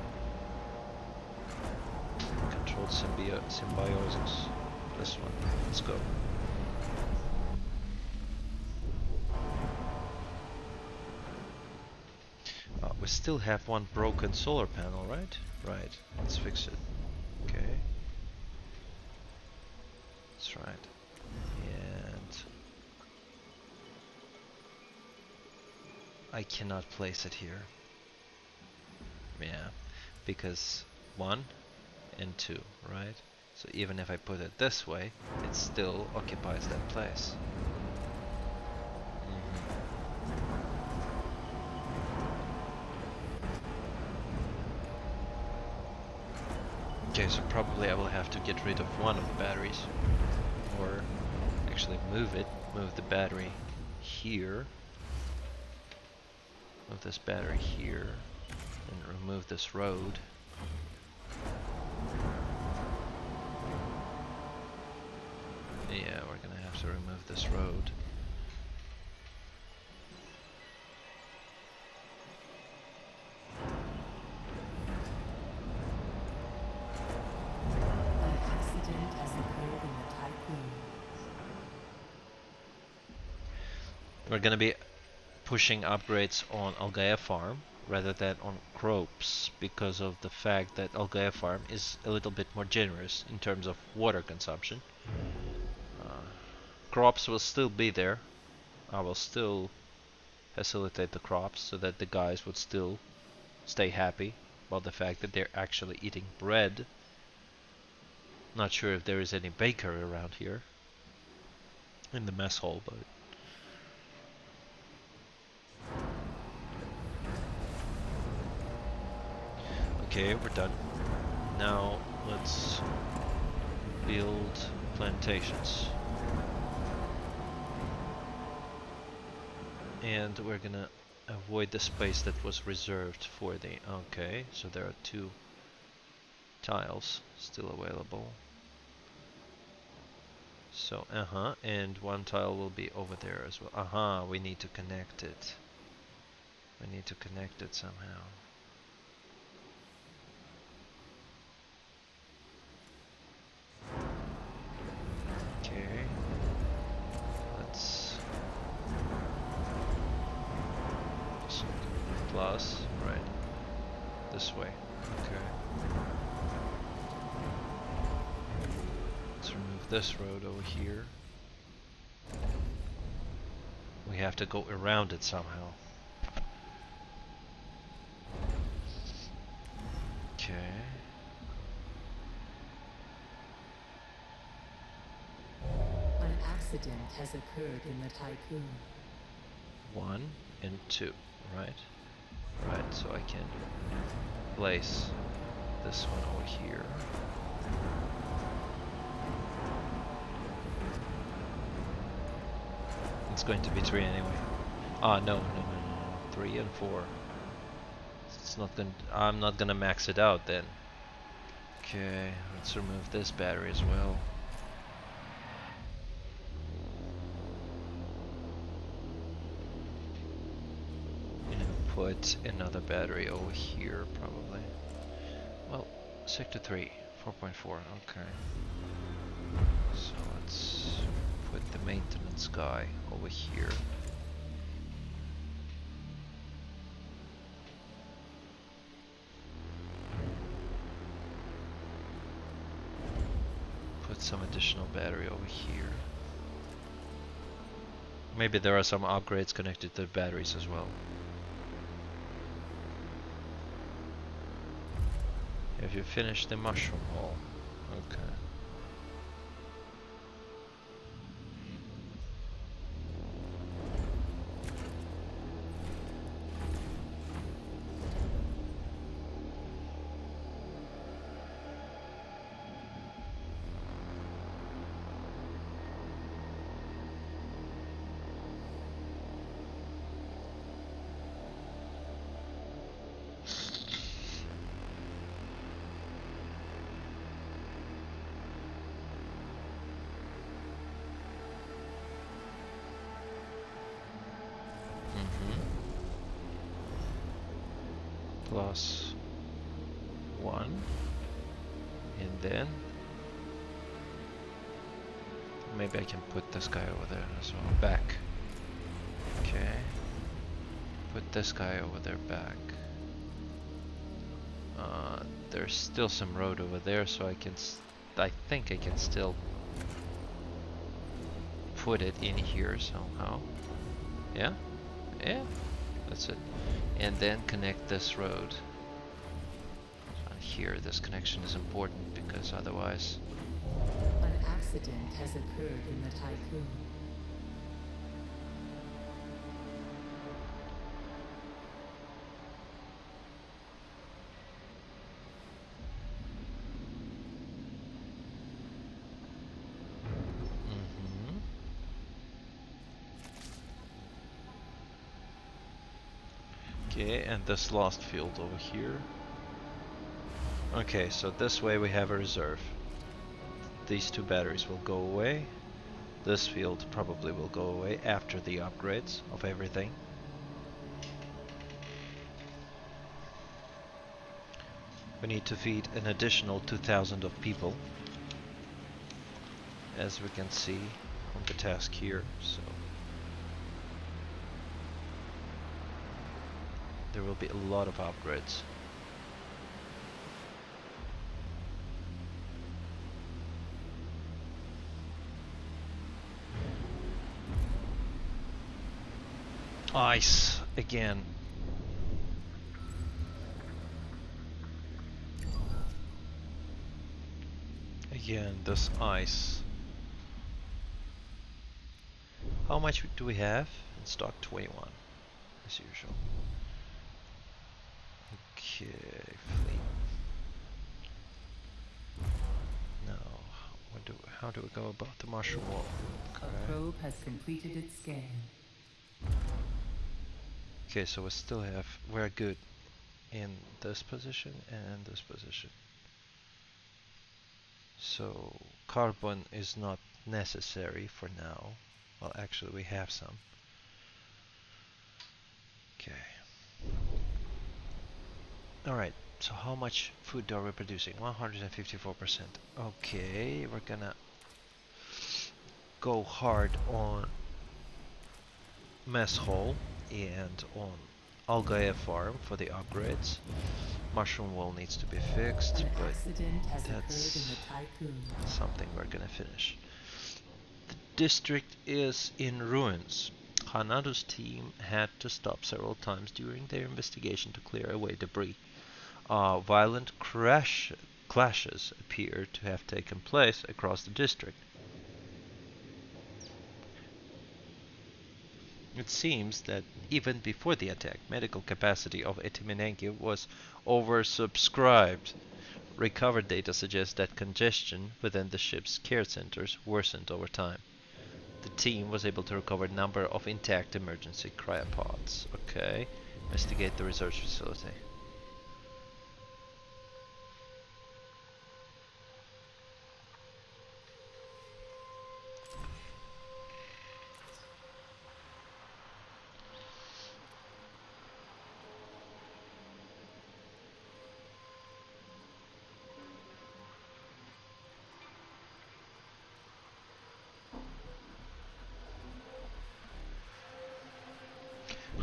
Controlled symbiosis. This one. Let's go. We still have one broken solar panel, right? Right. Let's fix it. Okay. That's right. And I cannot place it here. Yeah, because 1 and 2, right? So even if I put it this way, it still occupies that place. Okay, so probably I will have to get rid of one of the batteries. Or actually move the battery here. Move this battery here. And remove this road. Yeah, we're gonna have to remove this road. An accident has occurred in the tycoon. We're gonna be pushing upgrades on Algae Farm rather than on crops because of the fact that Algae Farm is a little bit more generous in terms of water consumption. Crops will still be there. I will still facilitate the crops so that the guys would still stay happy about the fact that they're actually eating bread. Not sure if there is any bakery around here in the mess hall, but okay, we're done. Now let's build plantations. And we're gonna avoid the space that was reserved for the... Okay, so there are 2 tiles still available. So, and 1 tile will be over there as well. We need to connect it. We need to connect it somehow. Okay. Let's... Plus, right. This way. Okay. Let's remove this road over here. We have to go around it somehow. Okay. An accident has occurred in the tycoon. 1 and 2, right? Right, so I can place this one over here. It's going to be 3 anyway. Ah, no, 3 and 4. It's not going. I'm not gonna max it out then. Okay, let's remove this battery as well. And put another battery over here, probably. Well, sector 3, 4.4. Okay. So let's put the maintenance guy over here. Put some additional battery over here. Maybe there are some upgrades connected to the batteries as well. Have you finished the mushroom hall? Okay. Plus 1, and then maybe I can put this guy over there as well. Back. Okay. Put this guy over there back. There's still some road over there, so I think I can still put it in here somehow. Yeah? Yeah. That's it. And then connect this road. And here, this connection is important because otherwise... An accident has occurred in the tycoon. Okay, and this lost field over here. Okay, so this way we have a reserve. These 2 batteries will go away. This field probably will go away after the upgrades of everything. We need to feed an additional 2,000 of people, as we can see on the task here. So there will be a lot of upgrades. Ice again. Again, this ice. How much do we have? In stock 21, as usual. Okay, fleet. Now, how do we go about the mushroom wall? Okay. A probe has completed its scan. Okay, so we're good in this position and this position. So carbon is not necessary for now. Well, actually we have some. Okay. Alright, so how much food are we producing? 154%. Okay, we're gonna go hard on mess hall and on Algae farm for the upgrades. Mushroom wall needs to be fixed, but that's something we're gonna finish. The district is in ruins. Hanado's team had to stop several times during their investigation to clear away debris. Violent clashes appear to have taken place across the district. It seems that even before the attack, medical capacity of Etimenenki was oversubscribed. Recovered data suggests that congestion within the ship's care centers worsened over time. The team was able to recover a number of intact emergency cryopods. Okay, investigate the research facility.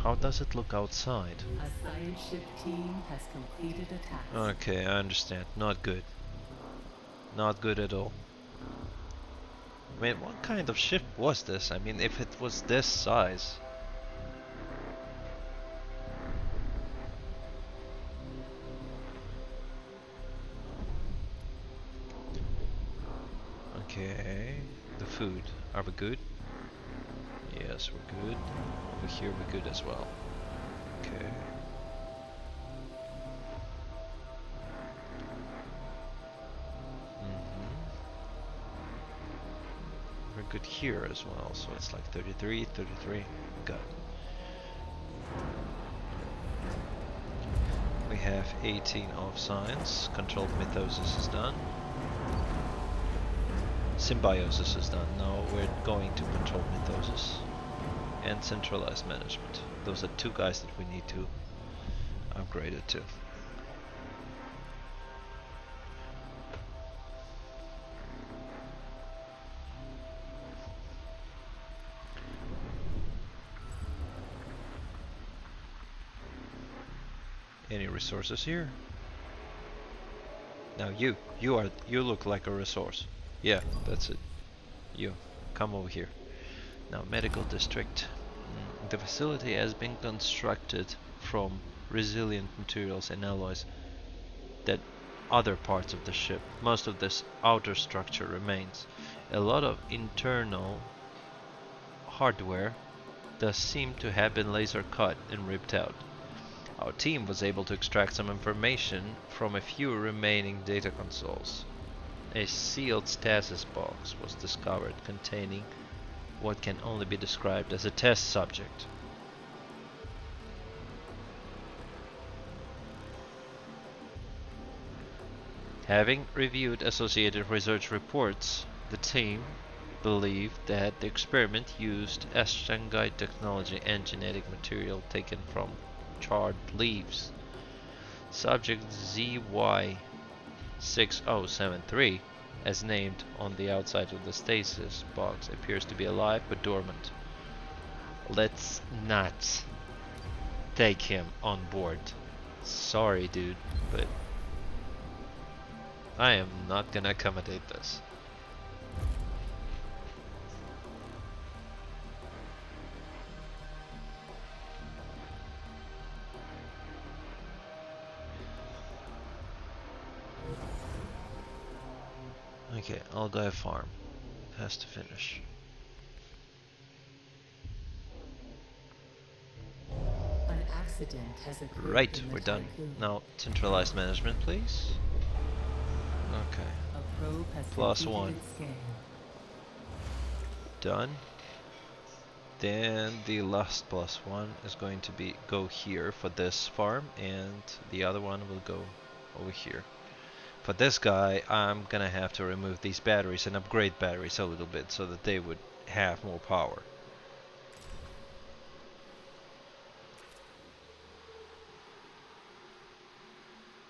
How does it look outside? A science ship team has completed a task. Okay, I understand. Not good. Not good at all. I mean, what kind of ship was this? I mean, if it was this size. Okay, the food. Are we good? Yes, we're good. Over here we're good as well. Okay. We're good here as well, so it's like 33, 33. Got it. We have 18 of science. Controlled mitosis is done. Symbiosis is done. Now we're going to control mitosis and centralized management. Those are two guys that we need to upgrade it to. Any resources here? Now you look like a resource. Yeah, that's it. You, come over here. Now medical district. The facility has been constructed from resilient materials and alloys that other parts of the ship. Most of this outer structure remains. A lot of internal hardware does seem to have been laser cut and ripped out. Our team was able to extract some information from a few remaining data consoles. A sealed stasis box was discovered containing what can only be described as a test subject. Having reviewed associated research reports, the team believed that the experiment used Ashtangai technology and genetic material taken from charred leaves. Subject ZY6073, as named on the outside of the stasis box, appears to be alive but dormant. Let's not take him on board. Sorry, dude, but I am not gonna accommodate this. Okay, I'll go farm. It has to finish. An accident has occurred. Right, we're done. Now, centralized management, please. Okay. A probe has Plus completed one. its scan. Done. Then the last plus one is going to be go here for this farm, and the other one will go over here. For this guy, I'm gonna have to remove these batteries and upgrade batteries a little bit so that they would have more power.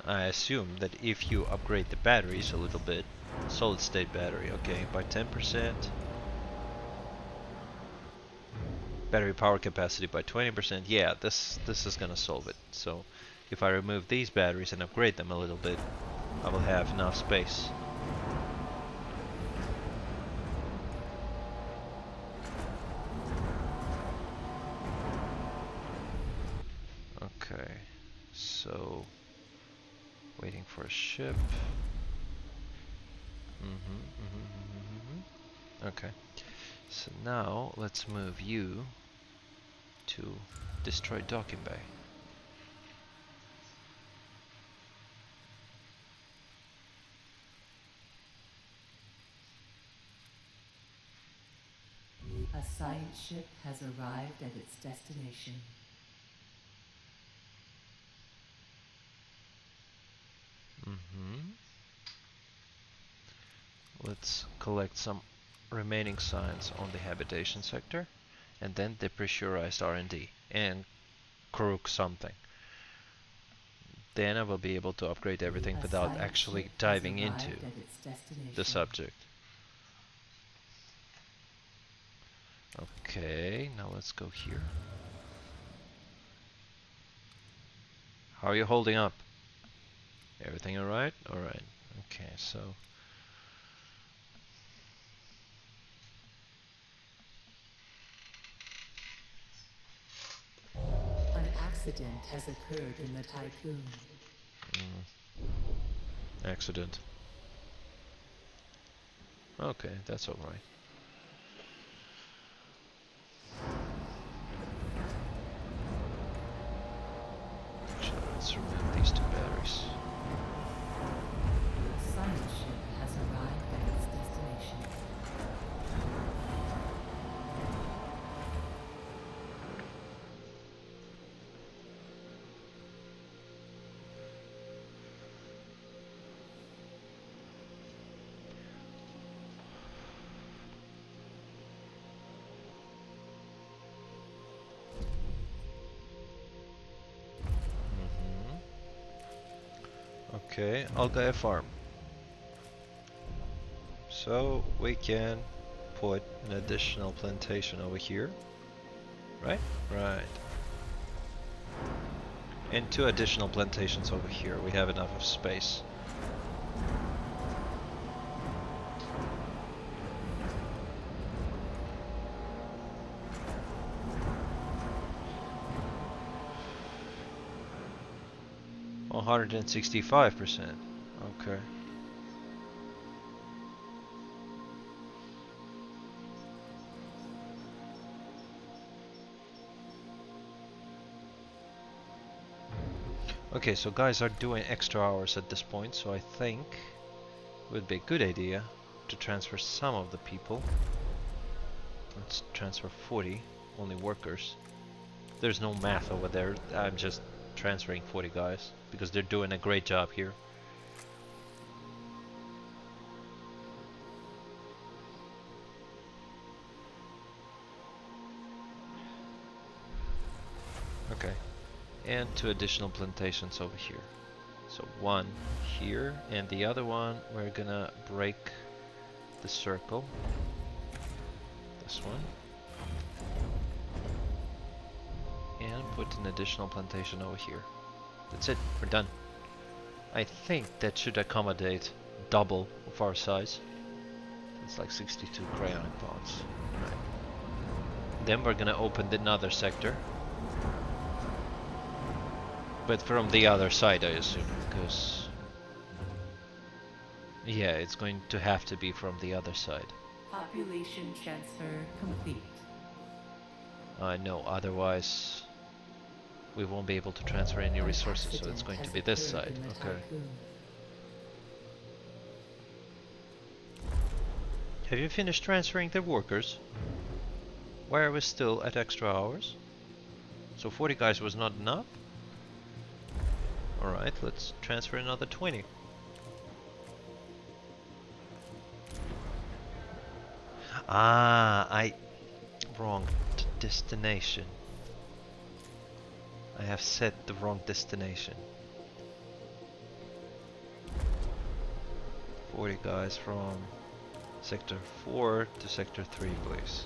I assume that if you upgrade the batteries a little bit, solid state battery, okay, by 10%, battery power capacity by 20%, yeah, this is gonna solve it. So if I remove these batteries and upgrade them a little bit, I will have enough space. Okay, so waiting for a ship. Okay, so now let's move you to destroy docking bay. A science ship has arrived at its destination. Let's collect some remaining science on the habitation sector, and then depressurized R&D and crook something. Then I will be able to upgrade everything without actually diving into the subject. Okay, now let's go here. How are you holding up? Everything alright? Alright. Okay, so an accident has occurred in the Tycoon. Accident. Okay, that's alright. Let's remove these two batteries. A science ship has arrived at its destination. Okay, Algae farm. So we can put an additional plantation over here, right? Right. And 2 additional plantations over here. We have enough of space. One 165%. Okay. Okay, so guys are doing extra hours at this point, so I think it would be a good idea to transfer some of the people. Let's transfer 40, only workers. There's no math over there, I'm just transferring 40 guys, because they're doing a great job here. Okay, and 2 additional plantations over here. So 1 here, and the other one we're gonna break the circle. This one. And put an additional plantation over here. That's it, we're done. I think that should accommodate double of our size. It's like 62 cryonic pods. Right. Then we're gonna open another sector. But from the other side, I assume, because... yeah, it's going to have to be from the other side. Population transfer complete. No, otherwise we won't be able to transfer any resources, so it's going to be this side. Okay. Have you finished transferring the workers? Why are we still at extra hours? So 40 guys was not enough? Alright, let's transfer another 20. Ah, wrong destination. I have set the wrong destination. 40 guys from sector 4 to sector 3, please.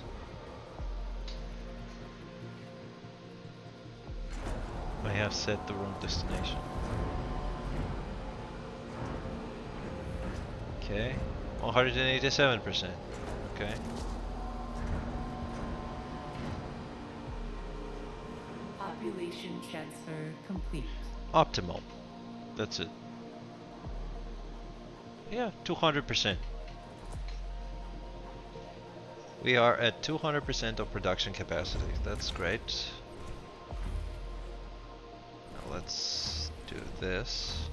I have set the wrong destination. Okay, 187%. Okay. Population transfer complete. Optimal. That's it. Yeah, 200%. We are at 200% of production capacity. That's great. let's do this.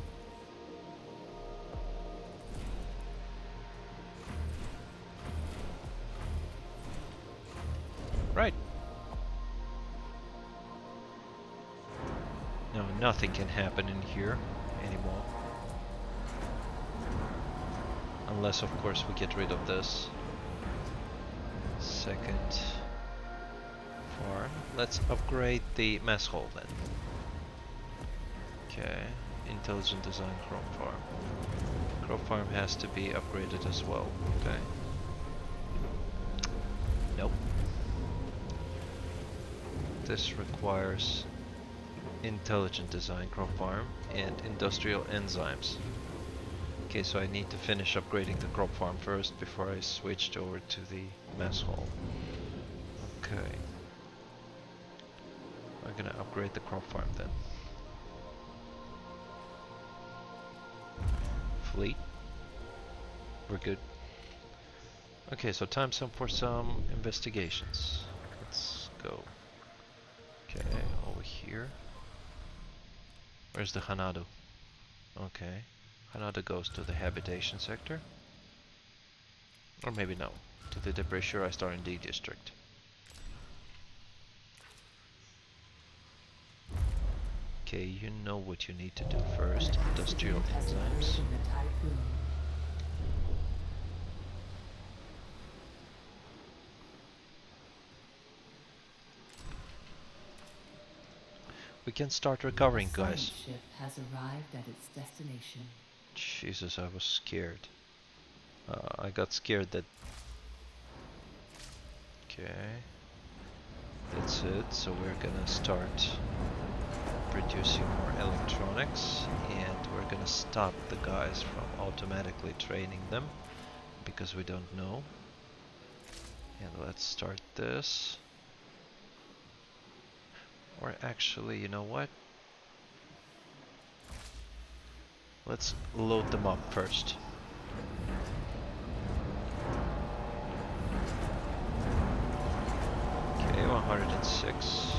Right. No, nothing can happen in here anymore. Unless, of course, we get rid of this. Second farm. Let's upgrade the mess hall then. Okay. Intelligent design crop farm. Crop farm has to be upgraded as well. Okay. Nope. This requires intelligent design crop farm and industrial enzymes. Okay, so I need to finish upgrading the crop farm first before I switched over to the mess hall. Okay. I'm gonna upgrade the crop farm then. Fleet. We're good. Okay, so time for some investigations. Let's go. Okay, over here. Where's the Hanado? Okay. Hanado goes to the habitation sector. Or maybe no. To the depressurized R&D district. Okay, you know what you need to do first. Industrial enzymes. We can start recovering, guys. The ship has arrived at its destination. Jesus, I was scared. I got scared that... Okay. That's it, so we're gonna start producing more electronics, and we're gonna stop the guys from automatically training them, because we don't know. And let's start this. Or actually, you know what? Let's load them up first. Okay, 106.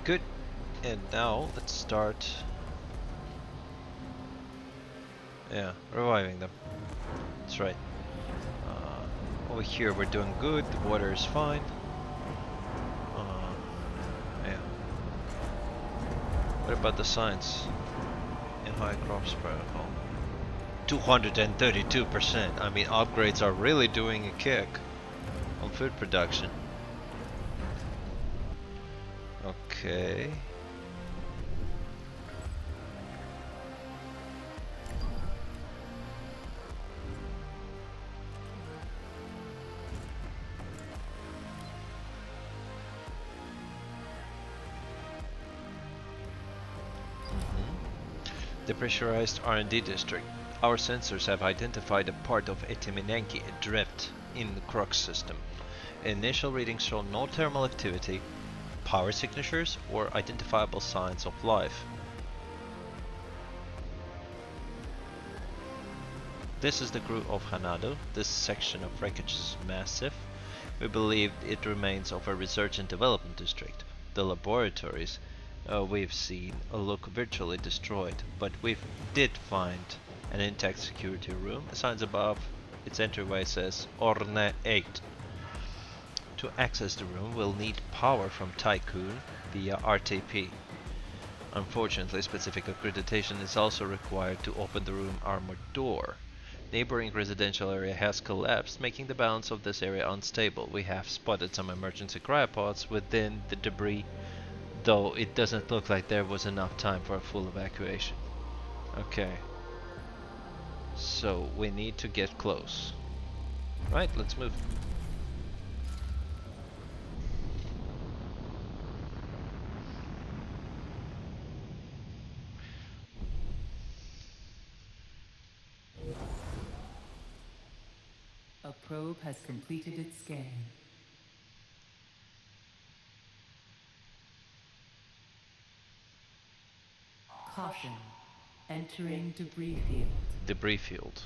Good. And now let's start. Yeah, reviving them. That's right. Over here we're doing good, the water is fine. Yeah. What about the science in high crops protocol? 232%. I mean, upgrades are really doing a kick on food production. Okay. The pressurized R&D district. Our sensors have identified a part of Etiminenki adrift in the Crux system. Initial readings show no thermal activity, power signatures, or identifiable signs of life. This is the crew of Hanado. This section of wreckage is massive. We believe it remains of a research and development district. The laboratories we've seen look virtually destroyed, but we did find an intact security room. Signs above its entryway says Orne 8. To access the room, we'll need power from Tycoon via RTP. Unfortunately, specific accreditation is also required to open the room armored door. Neighboring residential area has collapsed, making the balance of this area unstable. We have spotted some emergency cryopods within the debris, though it doesn't look like there was enough time for a full evacuation. Okay. So we need to get close. Right, let's move. A probe has completed its scan. Caution. Entering debris field. Debris field.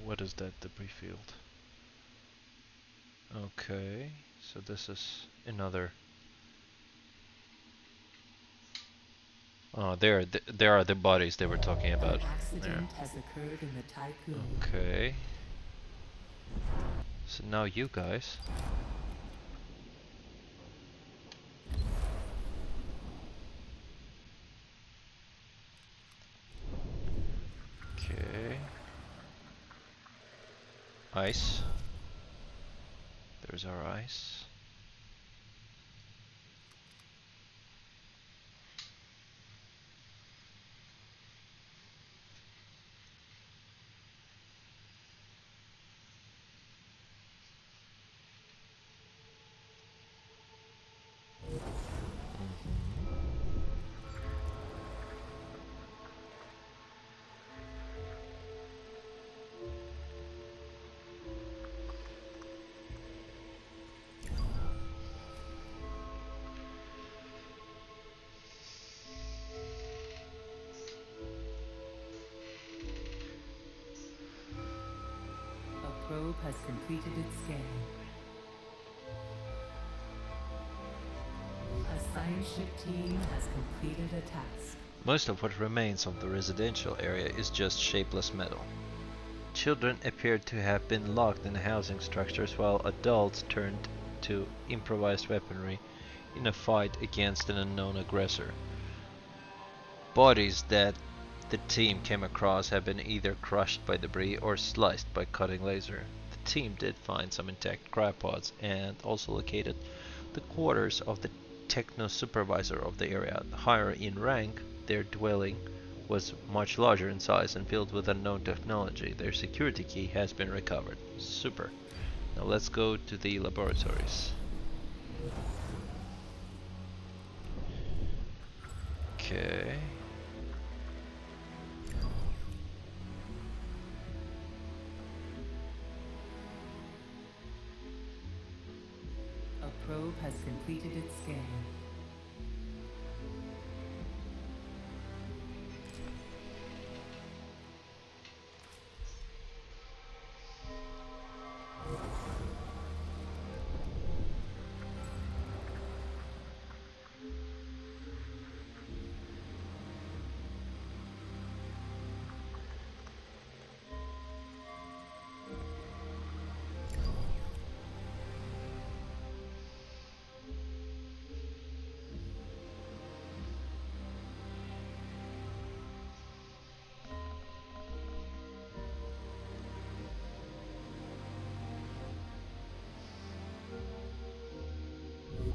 What is that debris field? Okay, so this is another. Oh, there are the bodies they were talking about. An accident There. has occurred in the Tycoon. Okay. So now you guys. Okay. Ice. There's our ice. A probe has completed its scan. A science ship team has completed a task. Most of what remains of the residential area is just shapeless metal. Children appeared to have been locked in housing structures while adults turned to improvised weaponry in a fight against an unknown aggressor. Bodies that the team came across have been either crushed by debris or sliced by cutting laser. The team did find some intact crypods and also located the quarters of the techno-supervisor of the area. Higher in rank, their dwelling was much larger in size and filled with unknown technology. Their security key has been recovered. Super. Now let's go to the laboratories. Okay. A probe has completed its scan.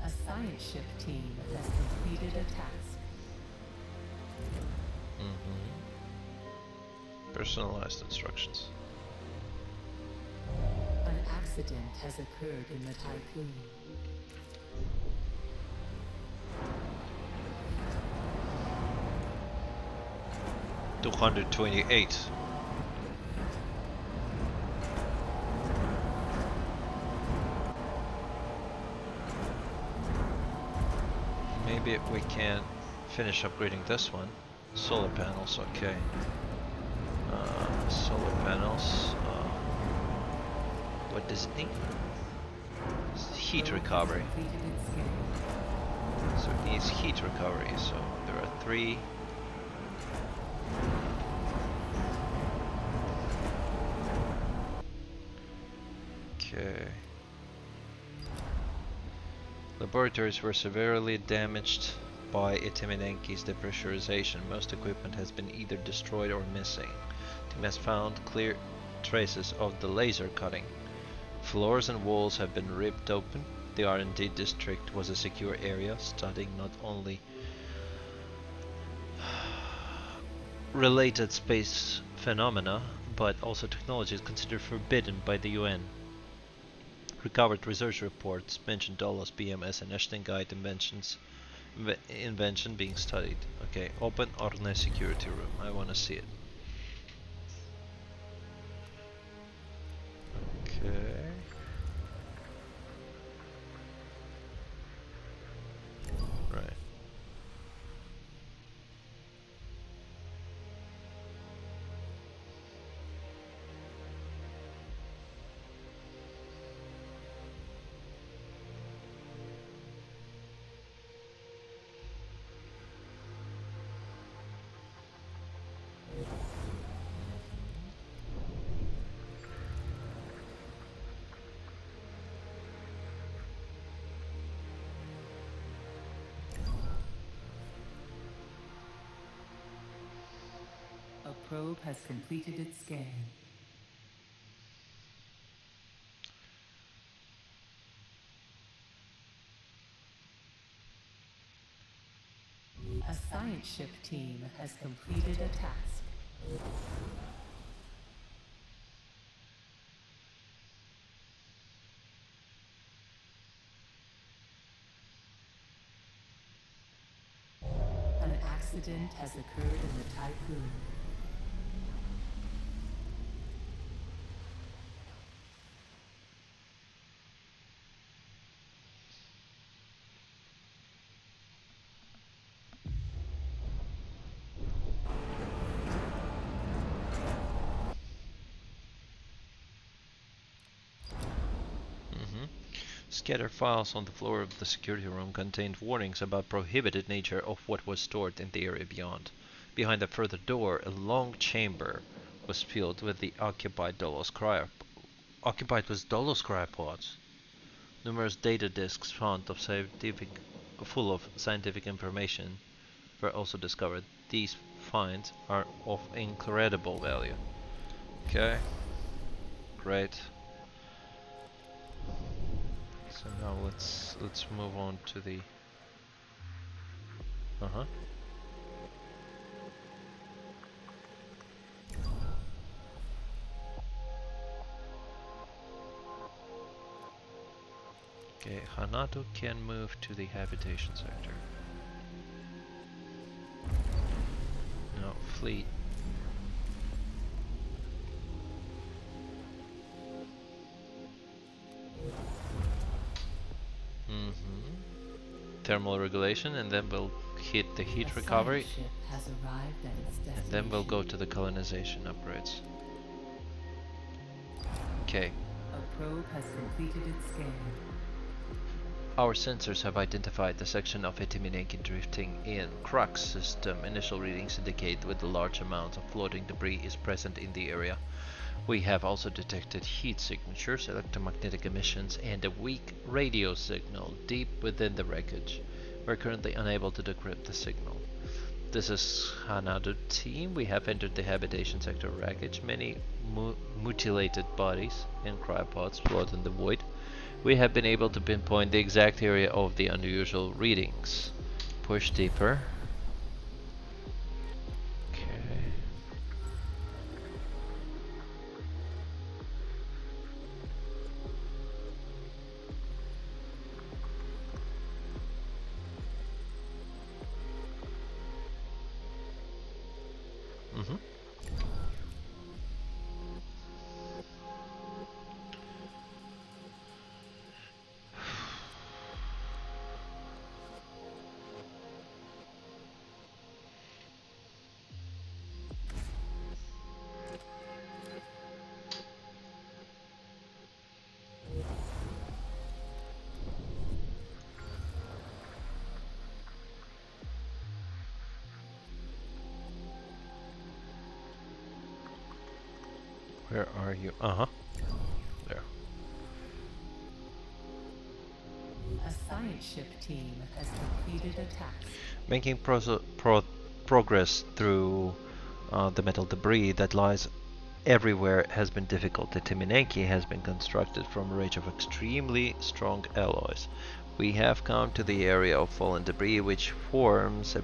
A science ship team has completed a task. Personalized instructions. An accident has occurred in the Typhoon. $228. Maybe we can finish upgrading this one. Solar panels, okay. Solar panels. What does it need? Heat recovery. So it needs heat recovery. So there are 3. Okay. Laboratories were severely damaged by Itiminenki's depressurization. Most equipment has been either destroyed or missing. Team has found clear traces of the laser cutting. Floors and walls have been ripped open. The R&D district was a secure area, studying not only related space phenomena, but also technologies considered forbidden by the UN. Recovered research reports mention Dolos, BMS, and Echtengate invention being studied. Okay, open Orne security room. I want to see it. Okay. Right. A probe has completed its scan. A science ship team has completed a task. An accident has occurred in the Typhoon. Scattered files on the floor of the security room contained warnings about prohibited nature of what was stored in the area beyond. Behind a further door, a long chamber was filled with the occupied Dolos cryopods. Numerous data disks full of scientific information were also discovered. These finds are of incredible value. Okay, great. So now let's move on to the Okay, Hanato can move to the habitation sector. No, fleet. Thermal regulation, and then we'll hit the heat recovery, and then we'll go to the colonization upgrades. Okay. A probe has completed its scan. Our sensors have identified the section of Itiminenki drifting in Crux system. Initial readings indicate that a large amount of floating debris is present in the area. We have also detected heat signatures, electromagnetic emissions, and a weak radio signal deep within the wreckage. We're currently unable to decrypt the signal. This is another team. We have entered the habitation sector wreckage. Many mutilated bodies and cryopods float in the void. We have been able to pinpoint the exact area of the unusual readings. Push deeper. Okay. Mm-hmm. Where are you? Uh-huh. There. A science ship team has completed a task. Making progress through the metal debris that lies everywhere has been difficult. The Timinenki has been constructed from a range of extremely strong alloys. We have come to the area of fallen debris which forms a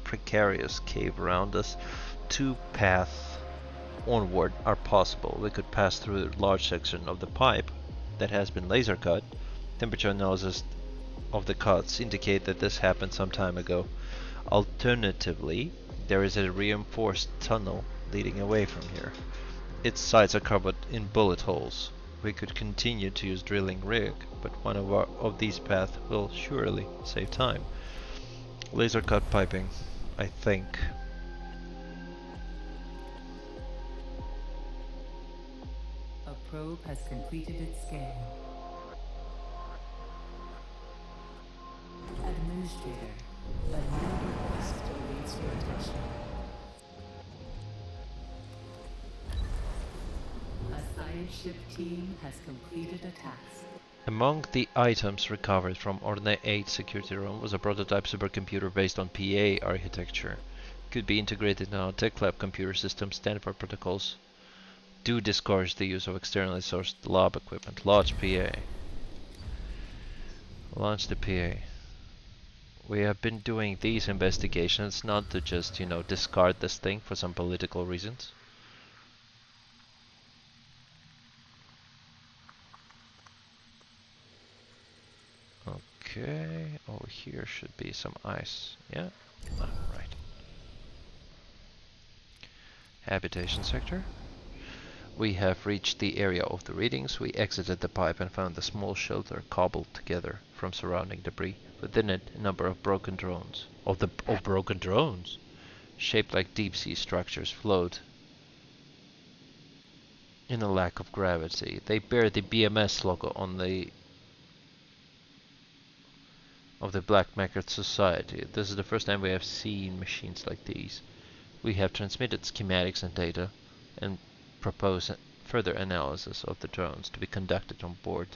precarious cave around us. Two paths onward are possible. We could pass through a large section of the pipe that has been laser cut. Temperature analysis of the cuts indicate that this happened some time ago. Alternatively, there is a reinforced tunnel leading away from here. Its sides are covered in bullet holes. We could continue to use drilling rig, but one of these paths will surely save time. Laser cut piping, I think. A probe has completed its scan. Administrator, a new request awaits your attention. A science ship team has completed a task. Among the items recovered from Orne 8 security room was a prototype supercomputer based on PA architecture. It could be integrated in our tech lab computer system. Standard protocols do discourage the use of externally sourced lab equipment. Launch PA. Launch the PA. We have been doing these investigations not to just, discard this thing for some political reasons. Okay, over here should be some ice. Yeah, right. Habitation sector. We have reached the area of the readings. We exited the pipe and found a small shelter cobbled together from surrounding debris. Within it, a number of broken drones. Broken drones? Shaped like deep-sea structures float in a lack of gravity. They bear the BMS logo on the Black Market Society. This is the first time we have seen machines like these. We have transmitted schematics and data and propose further analysis of the drones to be conducted on board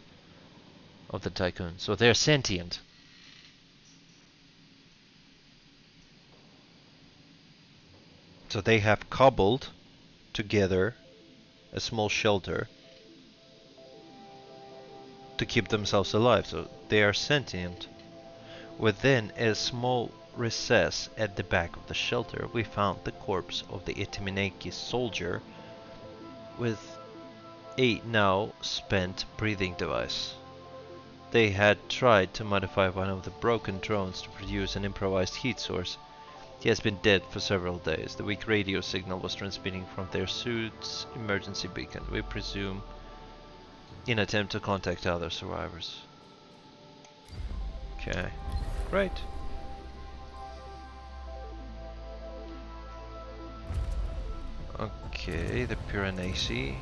of the Tycoon. So they're sentient. So they have cobbled together a small shelter to keep themselves alive. So they are sentient. Within a small recess at the back of the shelter, we found the corpse of the Itimineki soldier with a now spent breathing device. They had tried to modify one of the broken drones to produce an improvised heat source. He has been dead for several days. The weak radio signal was transmitting from their suit's emergency beacon, we presume, in attempt to contact other survivors. Okay, great. Okay, the Piranesi.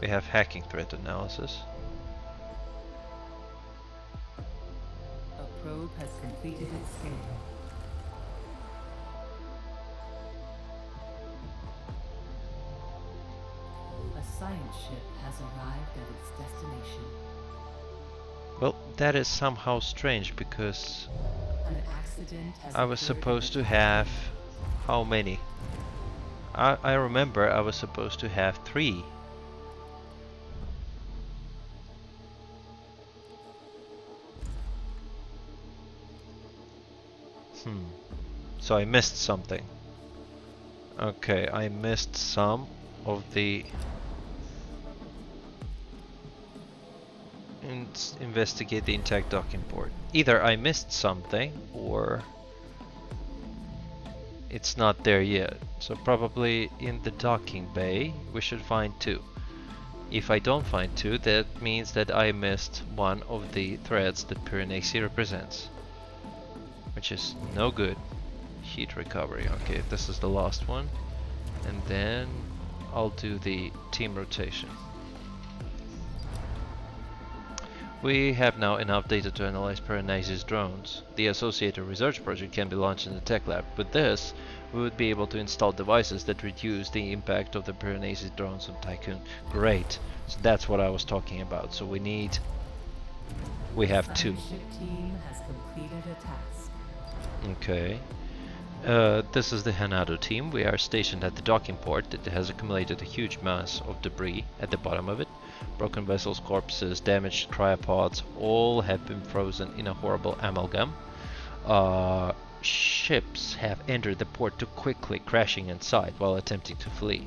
We have hacking threat analysis. A probe has completed its scan. A science ship has arrived at its destination. Well, that is somehow strange because An accident has I was occurred in supposed the to Titan. have... how many? I remember I was supposed to have 3. So I missed something. Okay, I missed some of the investigate the intact docking port. Either I missed something or it's not there yet. So probably in the docking bay we should find 2. If I don't find 2, that means that I missed one of the threads that Piranesi represents, which is no good. Heat recovery. Okay, this is the last one, and then I'll do the team rotation. We have now enough data to analyze Piranesi's drones. The associated research project can be launched in the tech lab. With this, we would be able to install devices that reduce the impact of the Piranesi drones on Tycoon. Great. So that's what I was talking about. So we have 2. The ship team has completed a task. Okay. This is the Hanado team. We are stationed at the docking port. It has accumulated a huge mass of debris at the bottom of it. Broken vessels, corpses, damaged cryopods, all have been frozen in a horrible amalgam. Ships have entered the port too quickly, crashing inside while attempting to flee.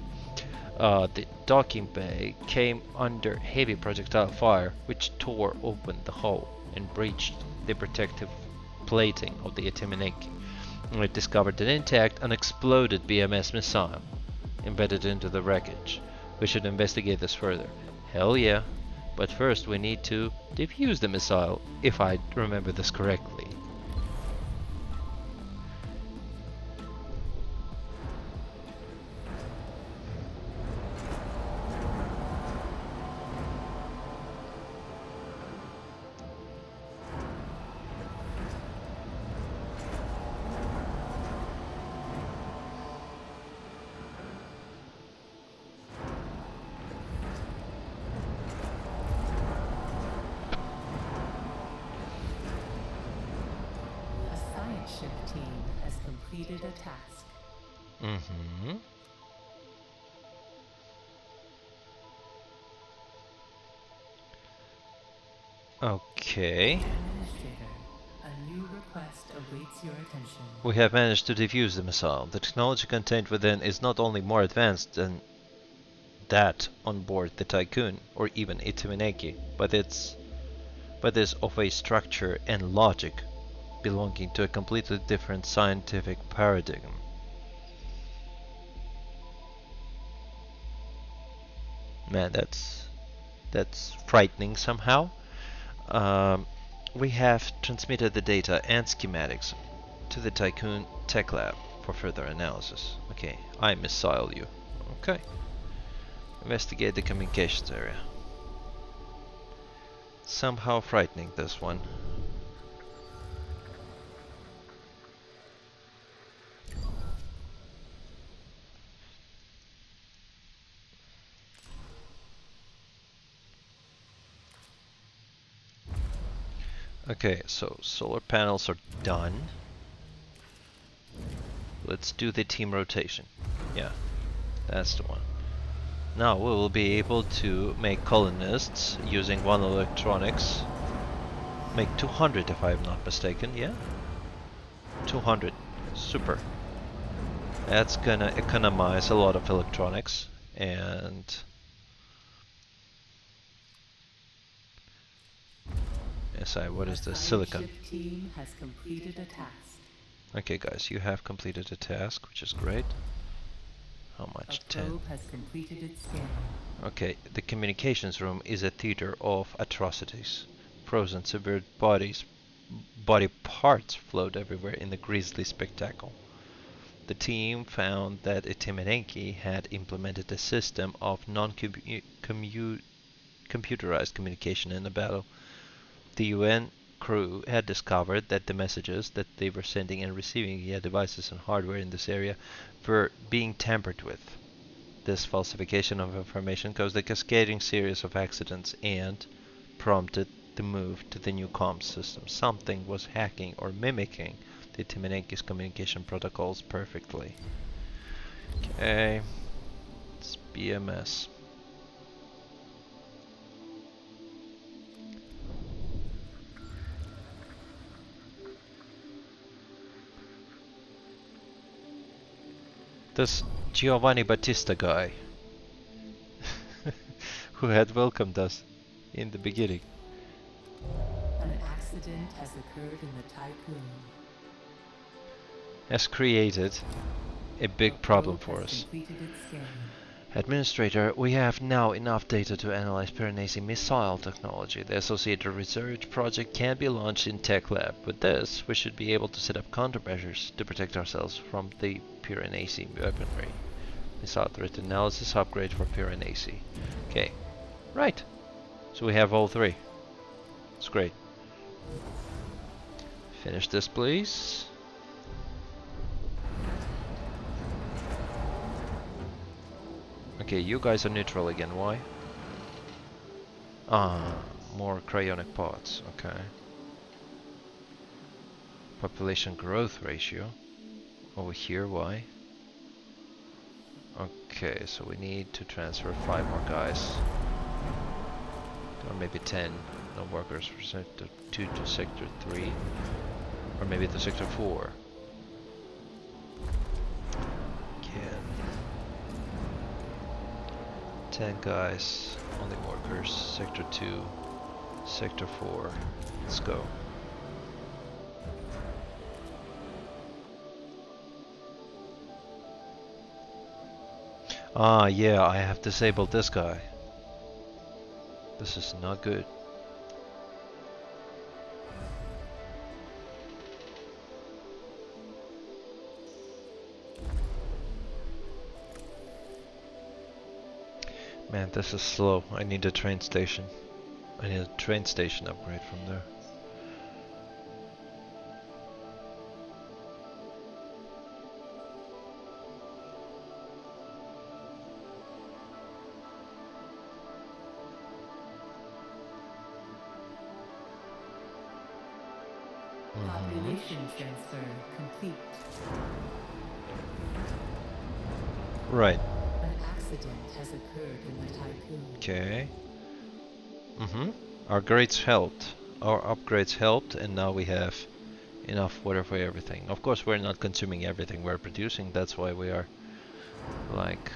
The docking bay came under heavy projectile fire, which tore open the hull and breached the protective plating of the Itimeneki. It discovered an intact, unexploded BMS missile embedded into the wreckage. We should investigate this further. Hell yeah. But first we need to defuse the missile, if I remember this correctly. Ship team has completed a task. Mm-hmm. Okay. Administrator, a new request awaits your attention. We have managed to defuse the missile. The technology contained within is not only more advanced than that on board the Tycoon or even Itimeneki, but is of a structure and logic belonging to a completely different scientific paradigm. Man, that's frightening somehow. We have transmitted the data and schematics to the Tycoon Tech Lab for further analysis. Okay, I missile you. Okay. Investigate the communications area. Somehow frightening, this one. Okay, so solar panels are done. Let's do the team rotation. Yeah, that's the one. Now we will be able to make colonists using one electronics. Make 200 if I am not mistaken, yeah? 200. Super. That's gonna economize a lot of electronics and what is this? Silicon. Ship team has completed a task. Okay guys, you have completed a task, which is great. How much? A probe has completed its scanning. Okay, the communications room is a theater of atrocities. Frozen, severed body parts float everywhere in the grisly spectacle. The team found that Itimeneki had implemented a system of non-computerized communication in the battle. The UN crew had discovered that the messages that they were sending and receiving via devices and hardware in this area were being tampered with. This falsification of information caused a cascading series of accidents and prompted the move to the new comms system. Something was hacking or mimicking the Timinenki's communication protocols perfectly. Okay, it's BMS. This Giovanni Battista guy who had welcomed us in the beginning. An accident has occurred in the Tycoon. Has created a big problem for us. Administrator, we have now enough data to analyze Piranesi missile technology. The associated research project can be launched in Tech Lab. With this, we should be able to set up countermeasures to protect ourselves from the Piranesi weaponry. Missile threat analysis upgrade for Piranesi. Okay, right. So we have all three. It's great. Finish this, please. Okay, you guys are neutral again. Why? Ah, more cryonic pods. Okay. Population growth ratio. Over here, why? Okay, so we need to transfer 5 more guys. Or maybe 10. No workers for sector 2 to sector 3. Or maybe to sector 4. Again. 10 guys, only workers, sector 2, sector 4, let's go. Ah, yeah, I have disabled this guy. This is not good. Man, this is slow. I need a train station. I need a train station upgrade from there. Population transfer complete. Right. An accident has occurred in the Tycoon. Okay. Our grades helped. Our upgrades helped, and now we have enough water for everything. Of course, we're not consuming everything we're producing. That's why we are, like,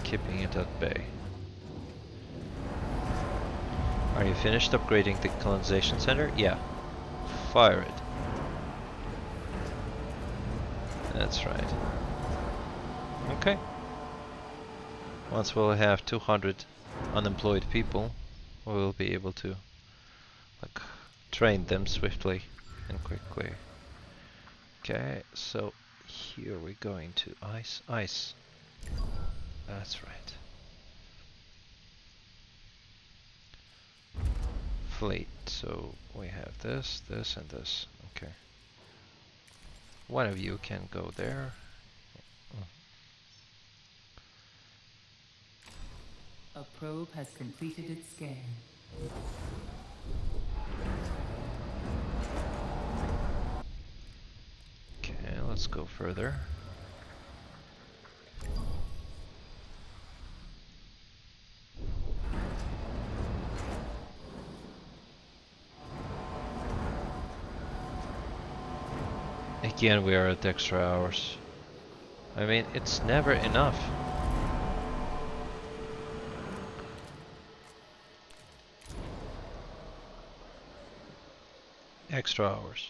keeping it at bay. Are you finished upgrading the colonization center? Yeah. Fire it. That's right. Okay. Once we'll have 200 unemployed people, we will be able to, like, train them swiftly and quickly. Okay, so here we're going to ice. That's right. Fleet. So we have this, this, and this. Okay. One of you can go there. A probe has completed its scan. Okay, let's go further. Again, we are at extra hours. I mean, it's never enough. Extra hours.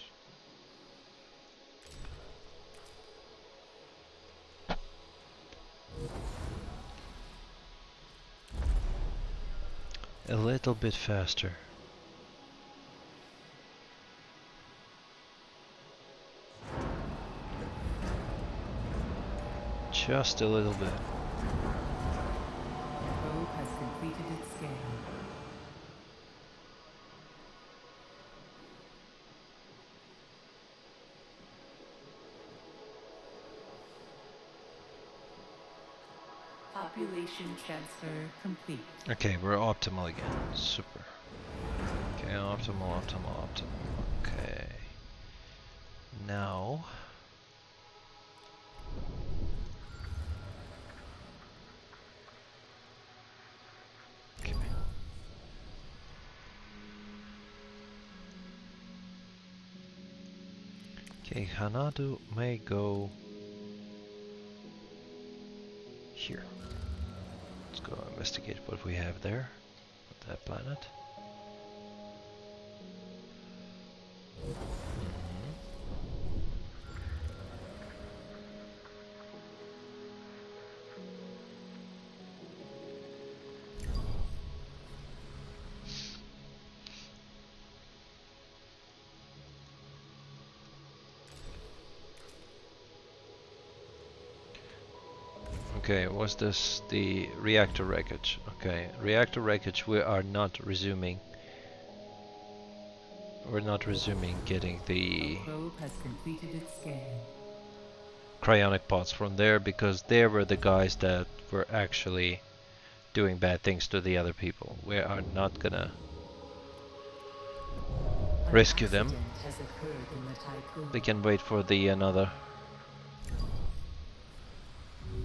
A little bit faster. Just a little bit. The probe has completed its scan. Population transfer complete. Okay, we're optimal again. Super. Okay, optimal. Okay. Now. Okay. Okay, Hanadu may go here. Let's go investigate what we have there on that planet. Okay, was this the reactor wreckage? Okay, reactor wreckage we are not resuming. We're not resuming getting the Probe has completed its scan. cryonic pods from there because they were the guys that were actually doing bad things to the other people. We are not gonna rescue them. Has occurred in the tycoon. We can wait for the another.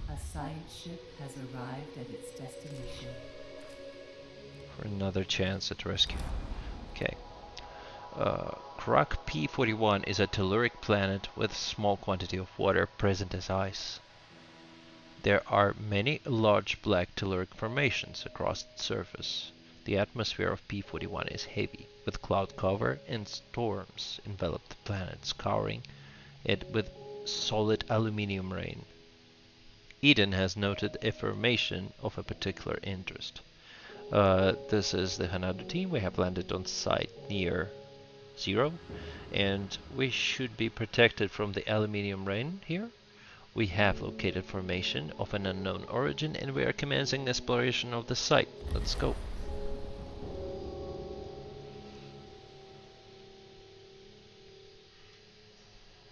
A science ship has arrived at its destination. For another chance at rescue. Okay. Kruk P41 is a telluric planet with a small quantity of water present as ice. There are many large black telluric formations across its surface. The atmosphere of P41 is heavy, with cloud cover and storms envelop the planet, scouring it with solid aluminium rain. Eden has noted a formation of a particular interest. This is the Hanadu team. We have landed on site near 0, and we should be protected from the aluminium rain here. We have located formation of an unknown origin, and we are commencing exploration of the site. Let's go.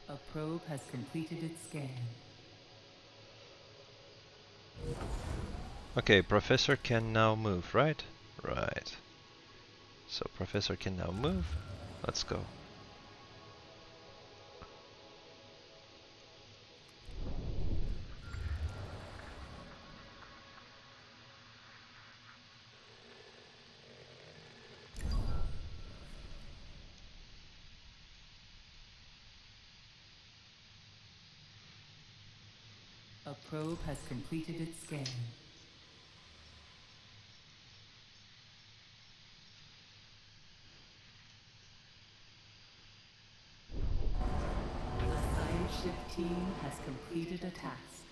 A probe has completed its scan. Okay, Professor can now move, right? Right. So Professor can now move. Let's go. A probe has completed its scan. A science ship team has completed a task.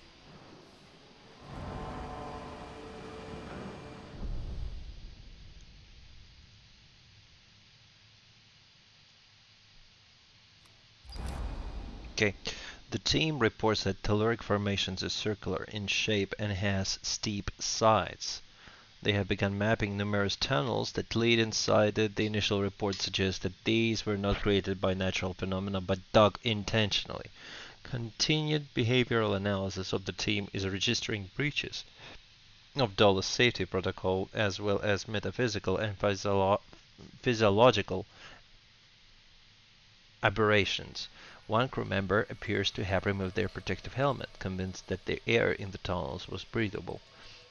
Okay. The team reports that telluric formations is circular in shape and has steep sides. They have begun mapping numerous tunnels that lead inside it. The initial report suggests that these were not created by natural phenomena but dug intentionally. Continued behavioral analysis of the team is registering breaches of Dulles safety protocol as well as metaphysical and physiological aberrations. One crew member appears to have removed their protective helmet, convinced that the air in the tunnels was breathable.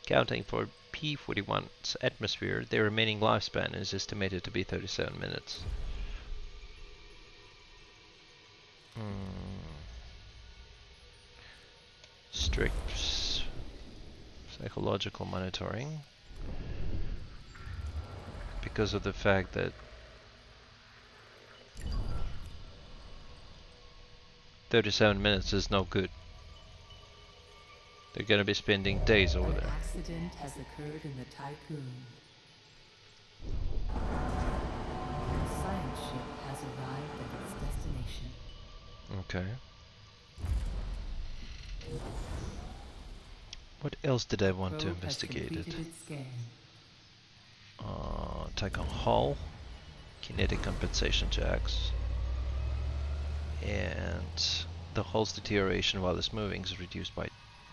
Counting for P41's atmosphere, their remaining lifespan is estimated to be 37 minutes. Strict psychological monitoring. Because of the fact that 37 minutes is no good. They're gonna be spending days over there. An accident has occurred in the tycoon. A science ship has arrived at its destination. Okay. What else did I want to investigate it? Attack on hull, kinetic compensation jacks, and the hull's deterioration while it's moving is reduced by.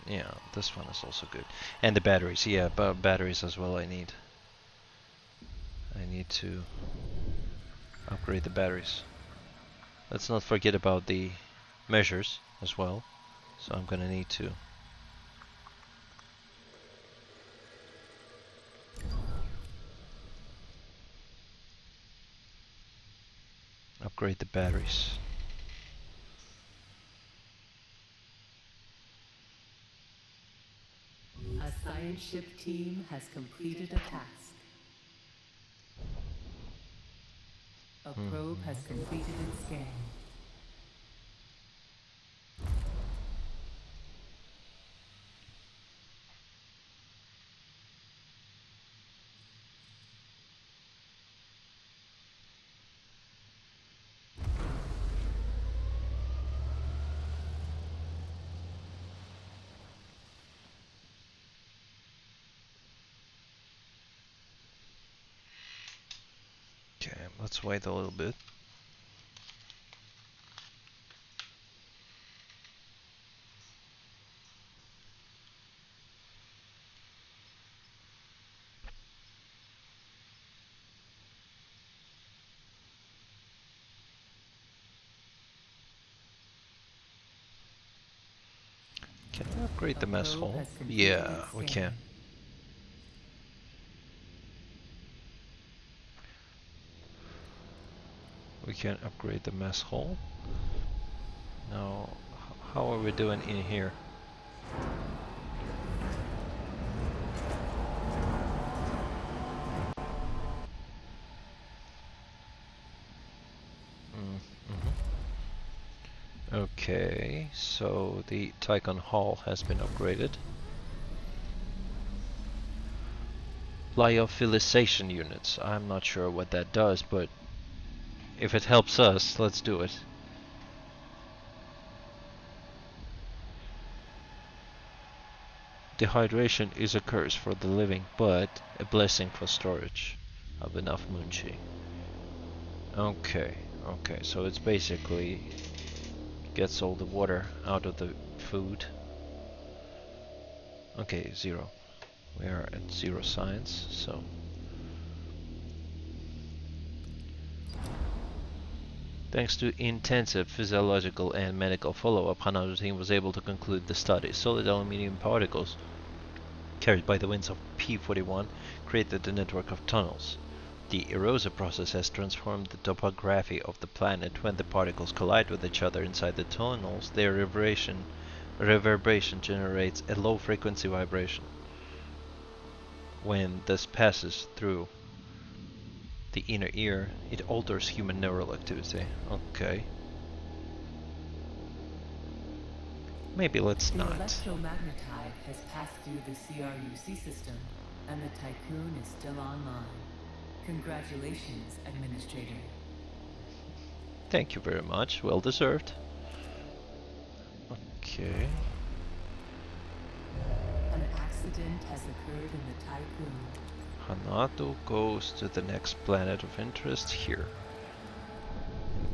Yeah, this one is also good. And the batteries, yeah, but batteries as well. I need to upgrade the batteries. Let's not forget about the measures as well. So I'm gonna need to upgrade the batteries. A science ship team has completed a task. A probe has completed its scan. Okay, let's wait a little bit. Can we upgrade the mess hall? Yeah, we can. We can upgrade the mess hall. Now, how are we doing in here? Okay, so the Tycon Hall has been upgraded. Lyophilization units. I'm not sure what that does, but if it helps us, let's do it. Dehydration is a curse for the living, but a blessing for storage of enough munchi. Okay, so it's basically gets all the water out of the food. Okay, 0. We are at 0 science, so thanks to intensive physiological and medical follow-up, Hana's team was able to conclude the study. Solid aluminium particles carried by the winds of P41 created a network of tunnels. The erosive process has transformed the topography of the planet. When the particles collide with each other inside the tunnels, their reverberation generates a low-frequency vibration. When this passes through the inner ear, it alters human neural activity. Okay. Maybe let's not. The electromagnetite has passed through the CRUC system, and the Tycoon is still online. Congratulations, Administrator. Thank you very much. Well deserved. Okay. An accident has occurred in the Tycoon. Hanato goes to the next planet of interest here.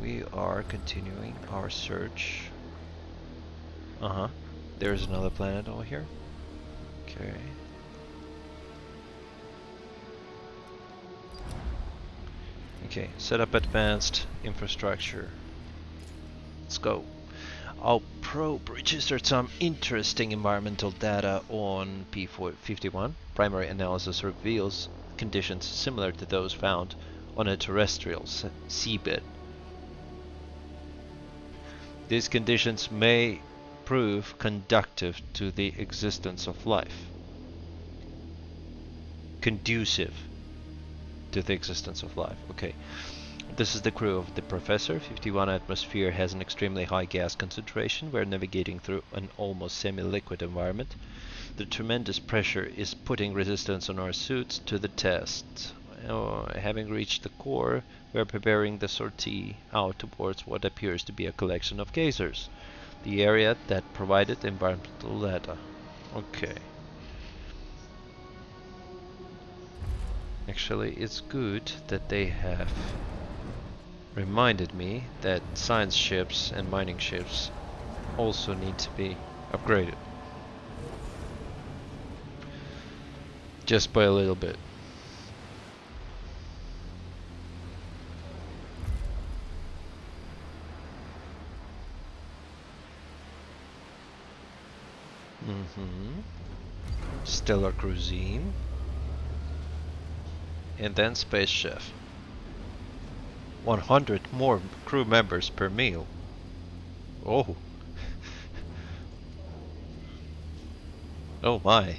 We are continuing our search. There's another planet over here. Okay. Okay, set up advanced infrastructure. Let's go. Our probe registered some interesting environmental data on P51. Primary analysis reveals conditions similar to those found on a terrestrial seabed. These conditions may prove conducive to the existence of life. Conducive to the existence of life. Okay. This is the crew of the Professor. 51 atmosphere has an extremely high gas concentration. We're navigating through an almost semi-liquid environment. The tremendous pressure is putting resistance on our suits to the test. Having reached the core, we're preparing the sortie out towards what appears to be a collection of geysers. The area that provided environmental data. Okay. Actually, it's good that they have reminded me that science ships and mining ships also need to be upgraded. Just by a little bit. Mm-hmm. Stellar Cuisine. And then Space Chef. 100 more crew members per meal. Oh. Oh my.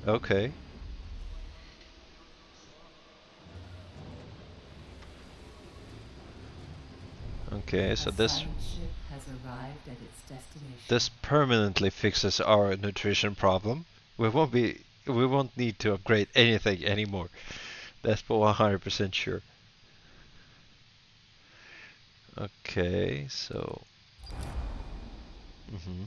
Okay. Okay, so A this science ship has arrived at its destination. this permanently fixes our nutrition problem. We won't need to upgrade anything anymore. That's for 100% sure. Okay, so mhm.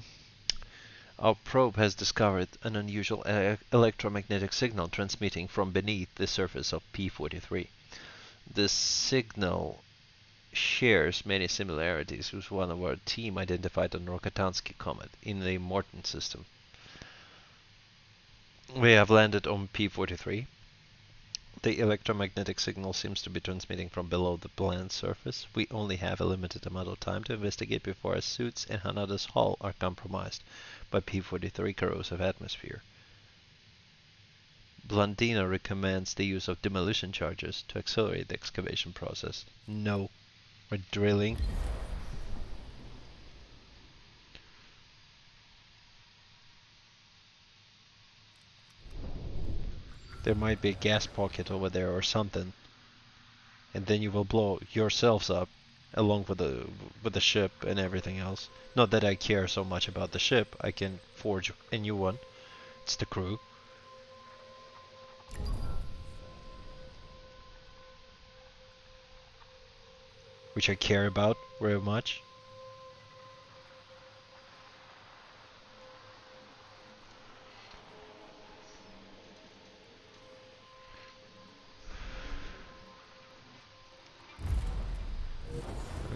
Our probe has discovered an unusual electromagnetic signal transmitting from beneath the surface of P43. This signal shares many similarities with one of our team identified on Rokatansky comet in the Morton system. We have landed on P43. The electromagnetic signal seems to be transmitting from below the planet's surface. We only have a limited amount of time to investigate before our suits and Hanada's hull are compromised by P43 corrosive atmosphere. Blandina recommends the use of demolition charges to accelerate the excavation process. No, we're drilling. There might be a gas pocket over there or something, and then you will blow yourselves up along with the ship and everything else. Not that I care so much about the ship. I can forge a new one. It's the crew. Which I care about very much.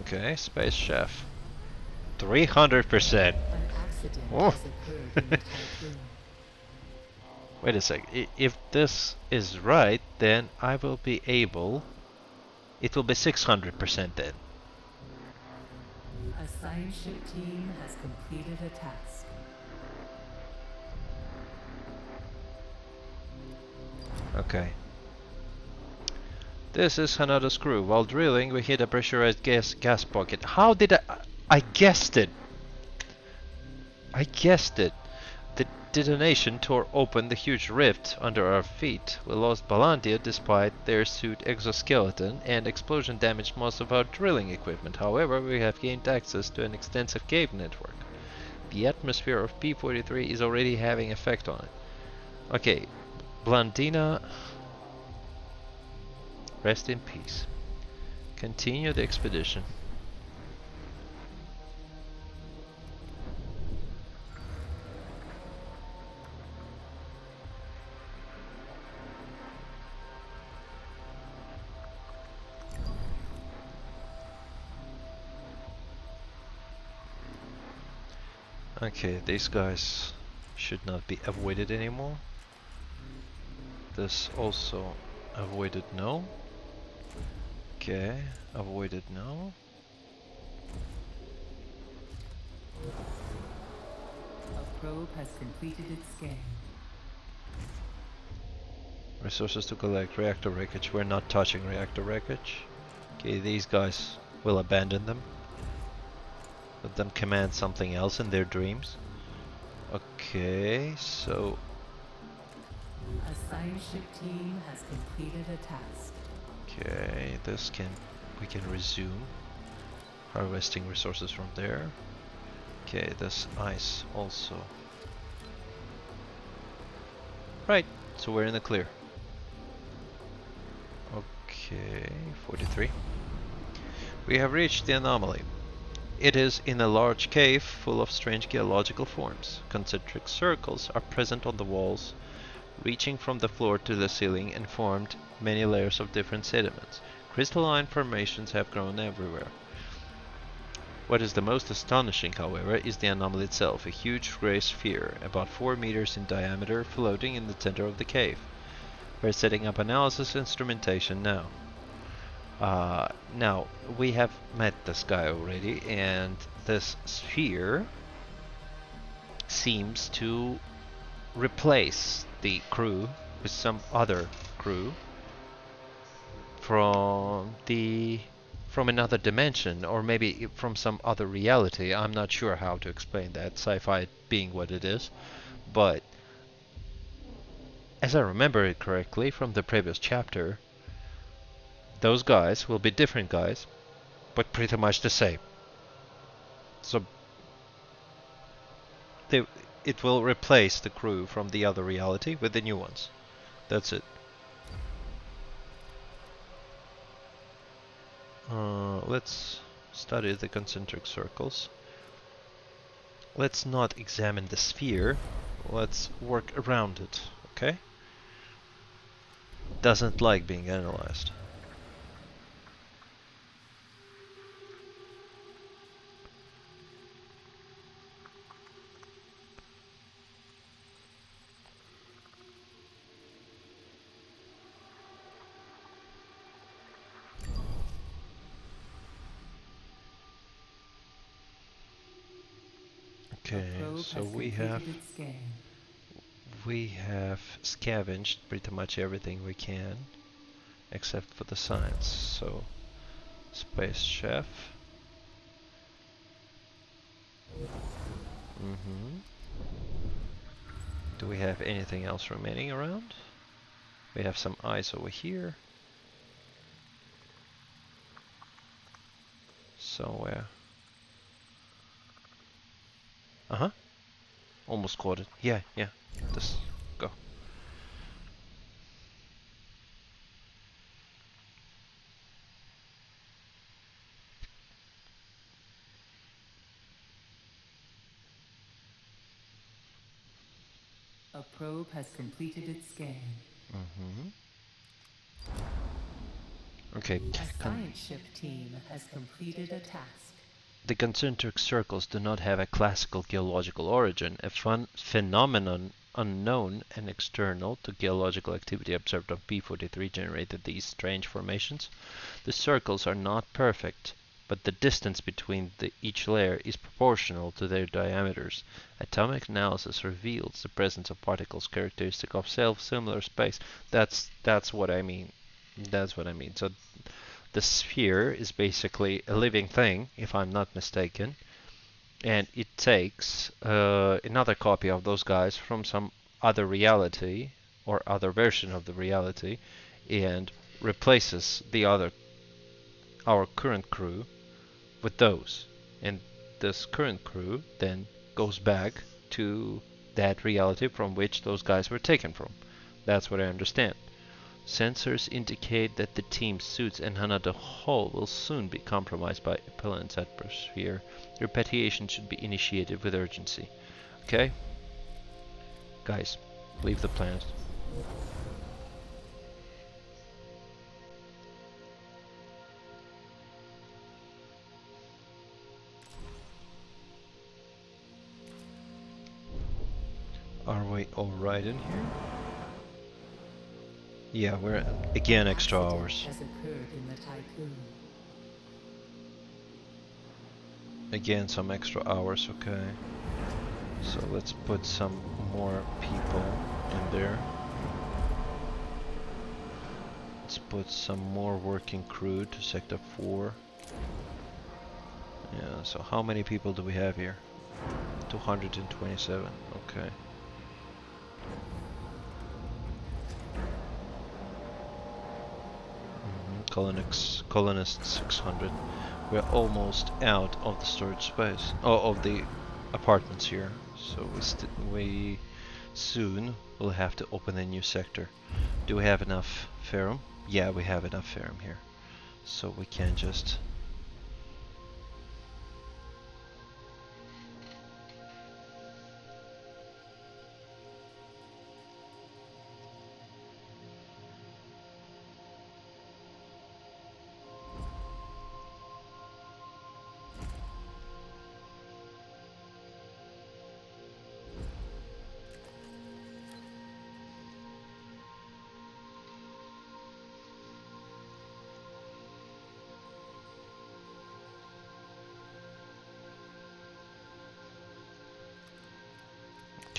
Okay, Space Chef. 300%. An accident Oh. has occurred in the typhoon. Wait a sec. If this is right, then I will be able. It will be 600% then. A science ship team has completed a task. Okay. This is Hanada's crew. While drilling, we hit a pressurized gas pocket. How did I guessed it! I guessed it! The detonation tore open the huge rift under our feet. We lost Balandia despite their suit exoskeleton, and explosion damaged most of our drilling equipment. However, we have gained access to an extensive cave network. The atmosphere of P43 is already having effect on it. Okay, Blandina, rest in peace. Continue the expedition. Okay, these guys should not be avoided anymore. This also avoided no. Okay, avoided no. A probe has completed its scan. Resources to collect reactor wreckage. We're not touching reactor wreckage. Okay, these guys will abandon them. Let them command something else in their dreams. Okay, so A science ship team has completed a task. okay, we can resume harvesting resources from there. Okay, this ice also. Right, so we're in the clear. Okay, 43. We have reached the anomaly. It is in a large cave full of strange geological forms. Concentric circles are present on the walls, reaching from the floor to the ceiling and formed many layers of different sediments. Crystalline formations have grown everywhere. What is the most astonishing, however, is the anomaly itself, a huge grey sphere, about 4 meters in diameter, floating in the center of the cave. We're setting up analysis instrumentation now. Now, we have met this guy already, and this sphere seems to replace the crew with some other crew from another dimension, or maybe from some other reality. I'm not sure how to explain that, sci-fi being what it is, but as I remember it correctly from the previous chapter, those guys will be different guys, but pretty much the same. So they, it will replace the crew from the other reality with the new ones. That's it. Let's study the concentric circles. Let's not examine the sphere. Let's work around it, okay? Doesn't like being analyzed. Okay, so we have scavenged pretty much everything we can, except for the science. So, space chef. Do we have anything else remaining around? We have some ice over here. Somewhere. Uh-huh. Almost caught it. Yeah. Just go. A probe has completed its scan. Okay. A science ship team has completed a task. The concentric circles do not have a classical geological origin, a phenomenon unknown and external to geological activity observed on P43 generated these strange formations. The circles are not perfect, but the distance between each layer is proportional to their diameters. Atomic analysis reveals the presence of particles characteristic of self-similar space. That's what I mean. That's what I mean. So the sphere is basically a living thing, if I'm not mistaken, and it takes another copy of those guys from some other reality or other version of the reality and replaces our current crew with those. And this current crew then goes back to that reality from which those guys were taken from. That's what I understand. Sensors indicate that the team's suits and Hanada Hall will soon be compromised by Appellant's atmosphere. Repatriation should be initiated with urgency. Okay? Guys, leave the planet. Are we alright in here? Yeah, we're again extra hours. Has occurred in the tycoon. Again some extra hours, okay. So let's put some more people in there. Let's put some more working crew to Sector 4. Yeah, so how many people do we have here? 227, okay. Colonists 600. We're almost out of the storage space. Oh, of the apartments here. So we soon will have to open a new sector. Do we have enough ferrum? Yeah, we have enough ferrum here. So we can just...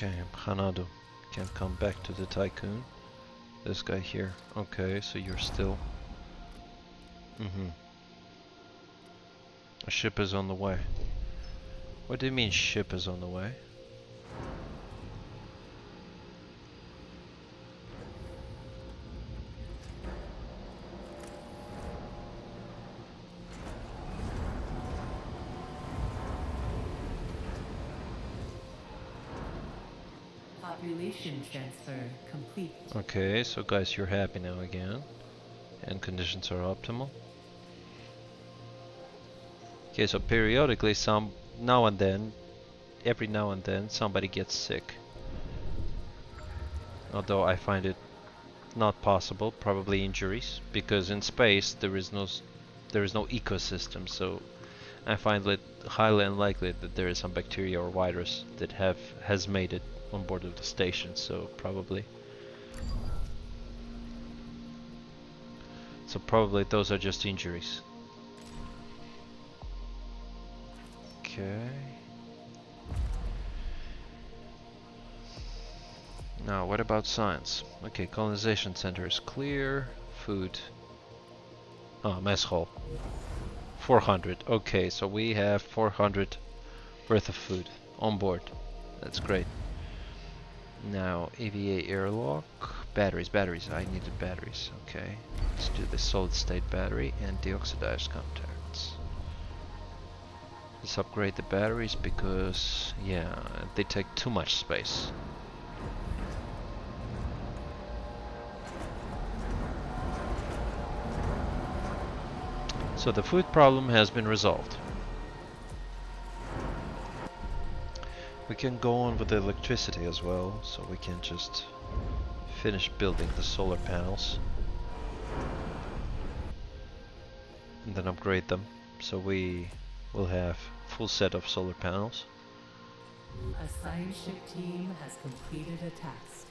Okay, Hanado can come back to the Tycoon. This guy here. Okay, so you're still... A ship is on the way. What do you mean ship is on the way? Population transfer complete. Okay, so guys, you're happy now again. And conditions are optimal. Okay, so periodically every now and then, somebody gets sick. Although I find it not possible, probably injuries, because in space there is no ecosystem, so I find it highly unlikely that there is some bacteria or virus that has made it on board of the station, so probably those are just injuries. Okay. Now, what about science? Okay, colonization center is clear. Food. Oh, mess hall. 400. Okay, so we have 400 worth of food on board. That's great. Now, AVA airlock. Batteries. I needed batteries. Okay. Let's do the solid state battery and deoxidized contacts. Let's upgrade the batteries because, yeah, they take too much space. So the food problem has been resolved. We can go on with the electricity as well, so we can just finish building the solar panels and then upgrade them, so we will have full set of solar panels. A science ship team has completed a task.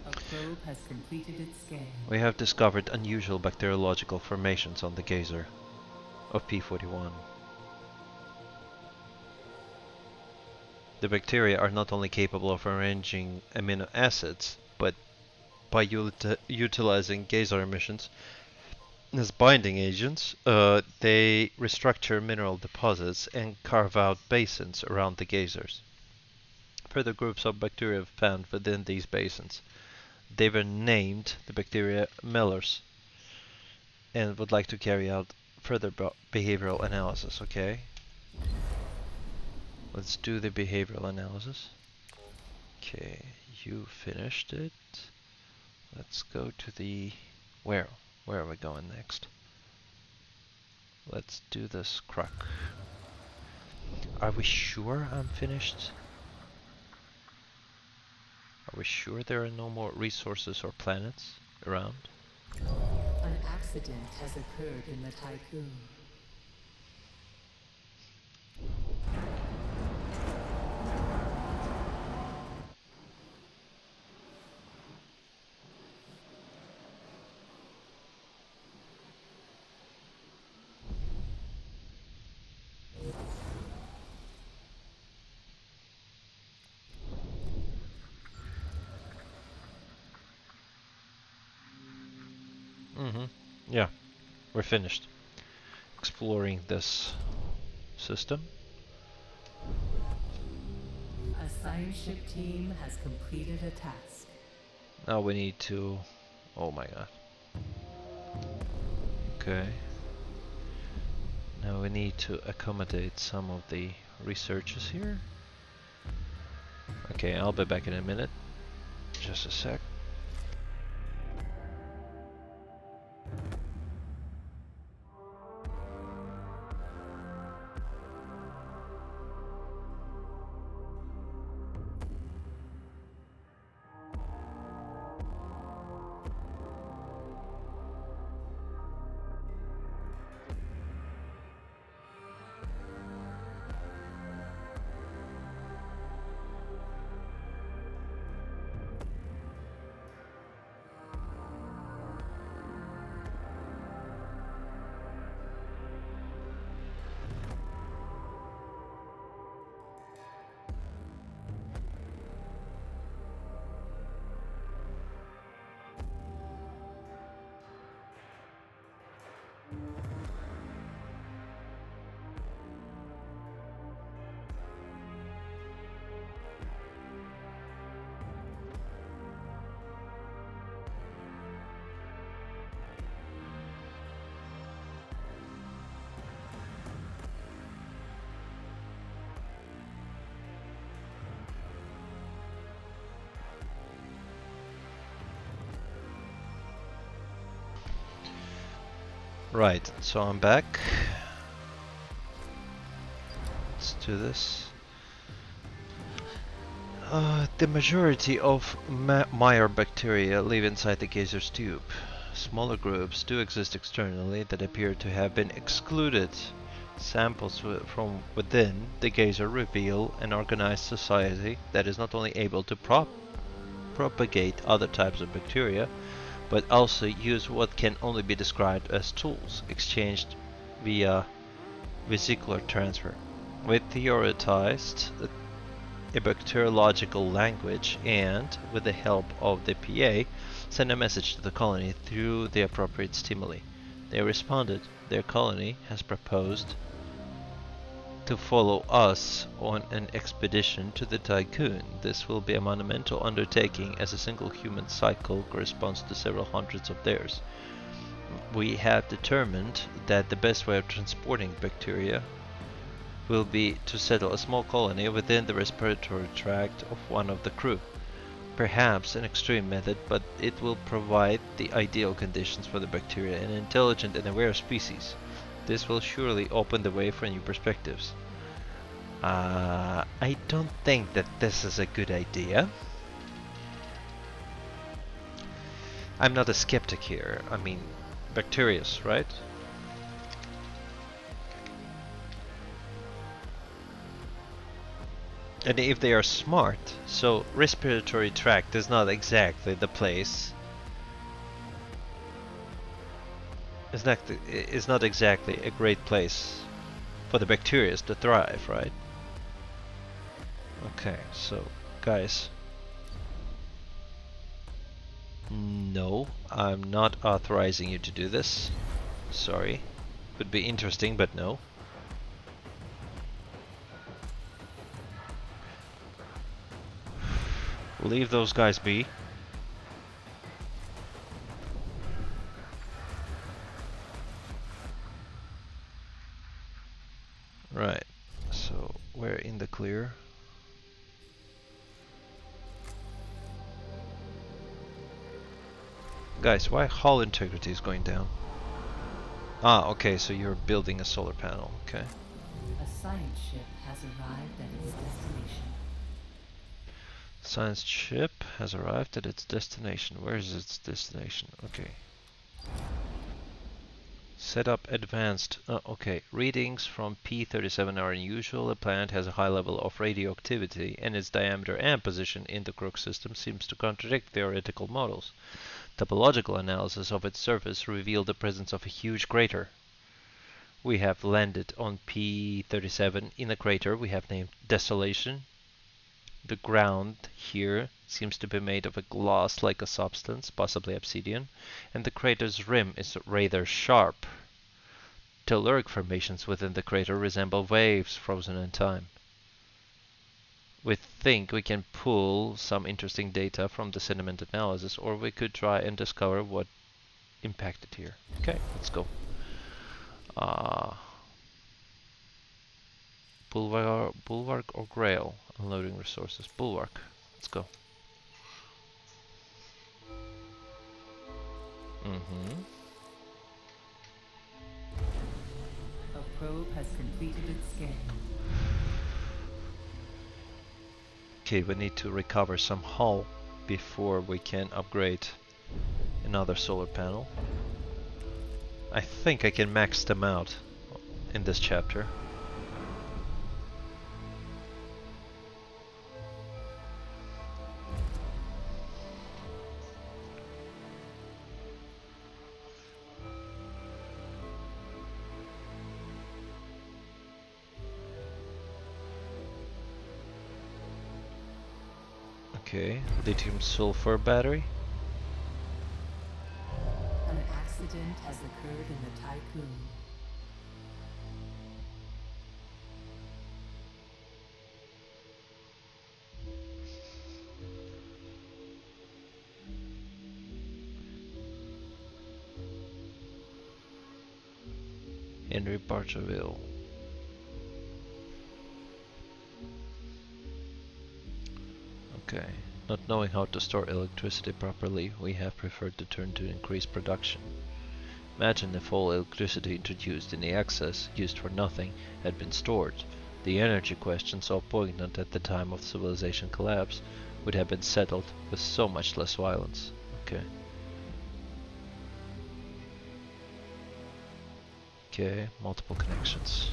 A probe has completed its scan. We have discovered unusual bacteriological formations on the geyser of P41. The bacteria are not only capable of arranging amino acids, but by utilizing geyser emissions as binding agents, they restructure mineral deposits and carve out basins around the geysers. Further groups of bacteria found within these basins. They were named the bacteria Mellors and would like to carry out further behavioral analysis. Okay. Let's do the behavioral analysis. Okay, you finished it. Let's go to the... Where are we going next? Let's do this croc. Are we sure I'm finished? Are we sure there are no more resources or planets around? An accident has occurred in the Tycoon. Yeah, we're finished exploring this system. A science ship team has completed a task. Now we need to... Oh my god. Okay. Now we need to accommodate some of the researchers here. Okay, I'll be back in a minute. Just a sec. Right, so I'm back. Let's do this. The majority of Meyer bacteria live inside the geyser's tube. Smaller groups do exist externally that appear to have been excluded. Samples from within the geyser reveal an organized society that is not only able to propagate other types of bacteria, but also use what can only be described as tools exchanged via vesicular transfer. We theorized a bacteriological language and, with the help of the PA, sent a message to the colony through the appropriate stimuli. They responded. Their colony has proposed to follow us on an expedition to the Tycoon. This will be a monumental undertaking as a single human cycle corresponds to several hundreds of theirs. We have determined that the best way of transporting bacteria will be to settle a small colony within the respiratory tract of one of the crew. Perhaps an extreme method, but it will provide the ideal conditions for the bacteria, an intelligent and aware species. This will surely open the way for new perspectives. I don't think that this is a good idea. I'm not a skeptic here. I mean, bacterias, right? And if they are smart, so respiratory tract is not exactly the place. It's not exactly a great place for the bacteria to thrive, right? Okay, so guys. No, I'm not authorizing you to do this. Sorry. Would be interesting, but no. Leave those guys be. Right, so we're in the clear. Guys, why hull integrity is going down? Ah, okay, so you're building a solar panel, okay. A science ship has arrived at its destination. Science ship has arrived at its destination. Where is its destination? Okay. Set up advanced. Okay. Readings from P37 are unusual. The planet has a high level of radioactivity, and its diameter and position in the Crook system seems to contradict theoretical models. Topological analysis of its surface revealed the presence of a huge crater. We have landed on P37 in a crater we have named Desolation. The ground here seems to be made of a glass-like a substance, possibly obsidian, and the crater's rim is rather sharp. Telluric formations within the crater resemble waves frozen in time. We think we can pull some interesting data from the sediment analysis, or we could try and discover what impacted here. Okay, let's go. Bulwark or Grail? Unloading resources. Bulwark. Let's go. A probe has completed its scan. Okay, we need to recover some hull before we can upgrade another solar panel. I think I can max them out in this chapter. Okay, lithium sulfur battery. An accident has occurred in the Tycoon. Henry Bargerville. Okay. Not knowing how to store electricity properly, we have preferred to turn to increased production. Imagine if all electricity introduced in the excess, used for nothing, had been stored. The energy question, so poignant at the time of civilization collapse, would have been settled with so much less violence. Okay. Okay, multiple connections.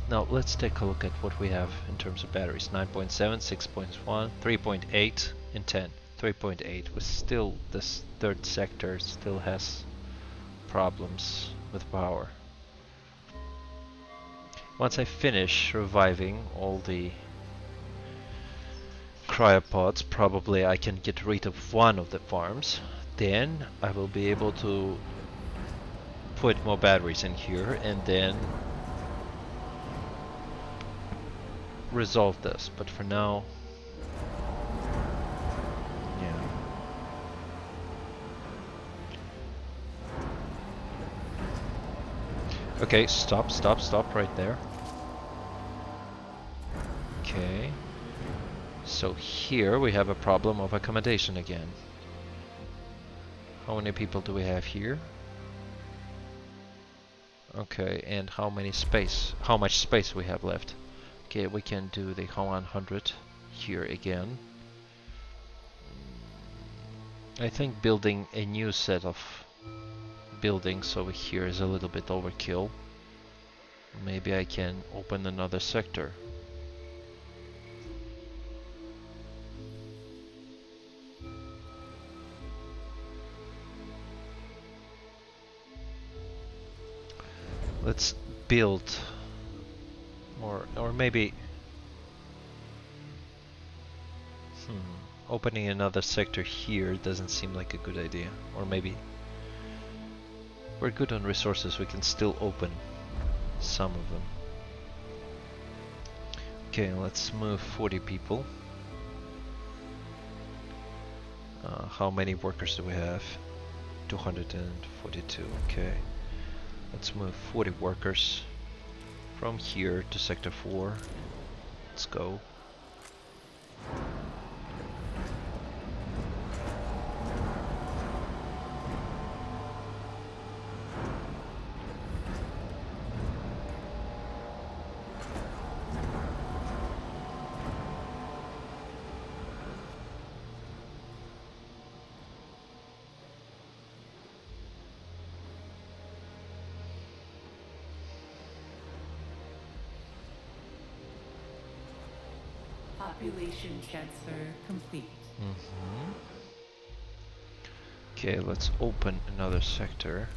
Now let's take a look at what we have in terms of batteries. 9.7, 6.1, 3.8, and 10. 3.8 was still, this third sector still has problems with power. Once I finish reviving all the cryopods, probably I can get rid of one of the farms. Then I will be able to put more batteries in here and then resolve this. But for now, yeah. Okay, stop right there. Okay. So here we have a problem of accommodation again. How many people do we have here? Okay, and how much space we have left? Okay, we can do the 100 here again. I think building a new set of buildings over here is a little bit overkill. Maybe I can open another sector. Let's build, or maybe opening another sector here doesn't seem like a good idea. Or maybe we're good on resources, we can still open some of them. Okay, let's move 40 people. How many workers do we have? 242, okay. Let's move 40 workers from here to sector 4. Let's go. Population transfer complete. Okay, let's open another sector.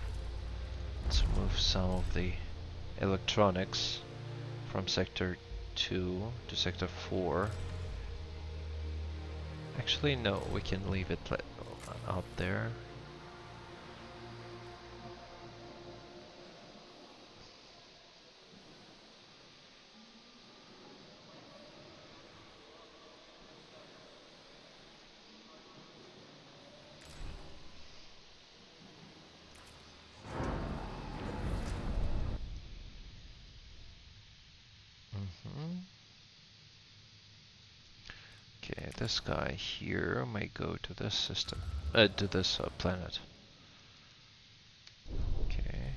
Let's move some of the electronics from sector 2 to sector 4. Actually, no, we can leave it out there. Okay, this guy here may go to this system, to this planet. Okay.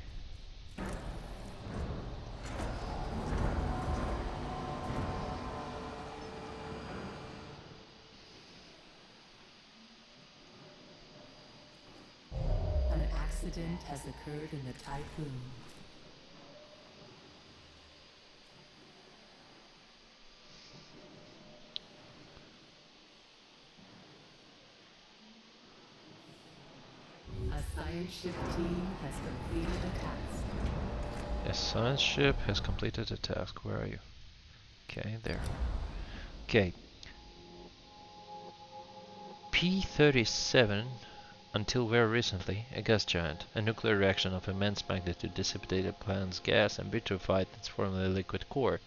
An accident has occurred in the typhoon. A science ship team has completed a task. A science ship has completed a task. Where are you? Okay, there. Okay. P-37, until very recently, a gas giant. A nuclear reaction of immense magnitude dissipated the planet's gas and vitrified its formerly liquid core.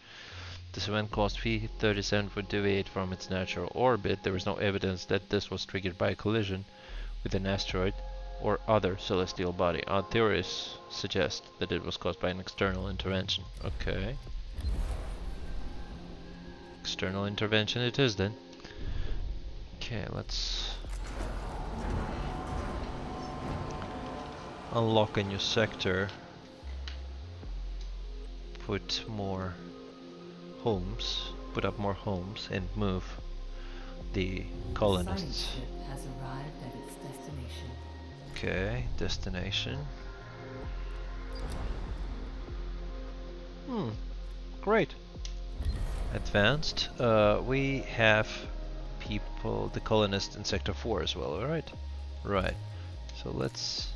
This event caused P-37 to deviate from its natural orbit. There is no evidence that this was triggered by a collision with an asteroid or other celestial body. Our theories suggest that it was caused by an external intervention. Okay. External intervention it is then. Okay, let's unlock a new sector, put more homes, put up more homes, and move the colonists. The science ship has arrived at its destination. Okay, destination. Great. Advanced. We have people, the colonists in Sector 4 as well, alright? Right. So let's...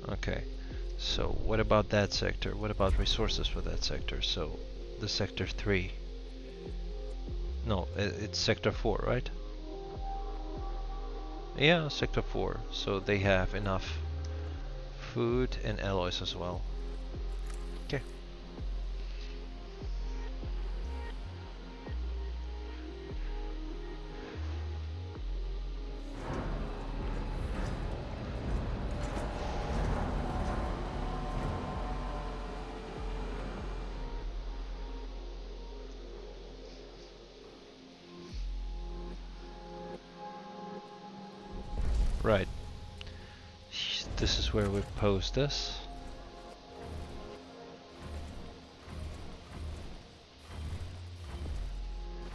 Okay. So what about that sector? What about resources for that sector? So the Sector 3. No, it's Sector 4, right? Yeah, Sector 4. So they have enough food and alloys as well. Okay. Right. This is where we pose this.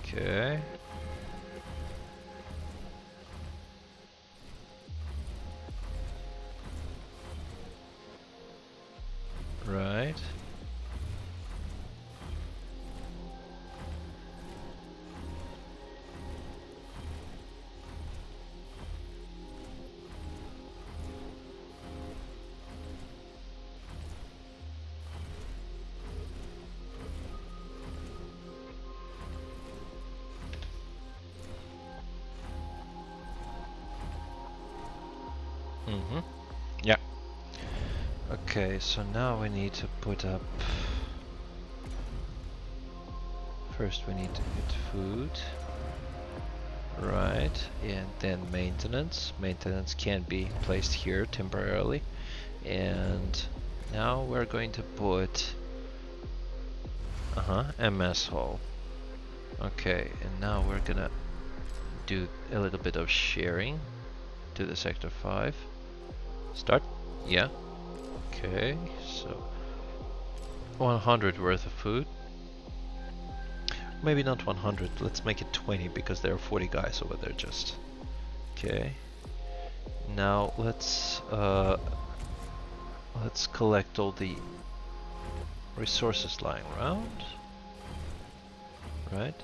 Okay. Right. Mm-hmm. Yeah. Okay, so now we need to put up... First we need to get food. Right, and then maintenance. Maintenance can be placed here temporarily. And now we're going to put... MS hall. Okay, and now we're gonna do a little bit of sharing to the Sector 5. Start? Yeah. Okay, so 100 worth of food. Maybe not 100, let's make it 20 because there are 40 guys over there just. Okay. Now let's collect all the resources lying around. Right?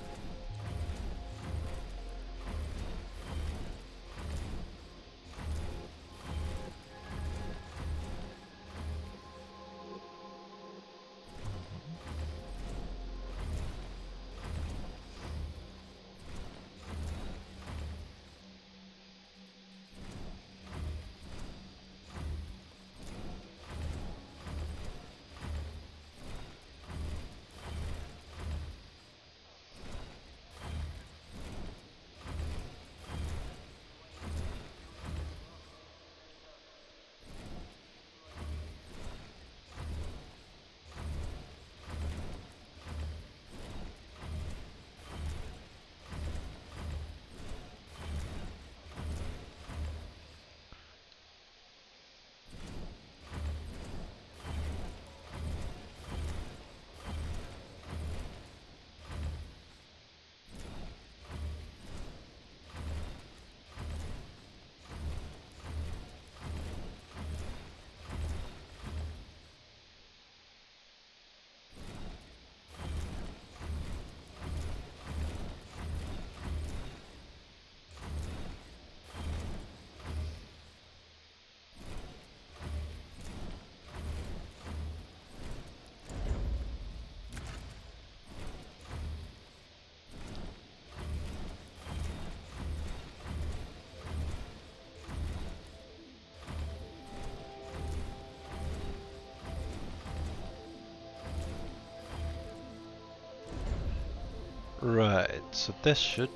Right, so this should...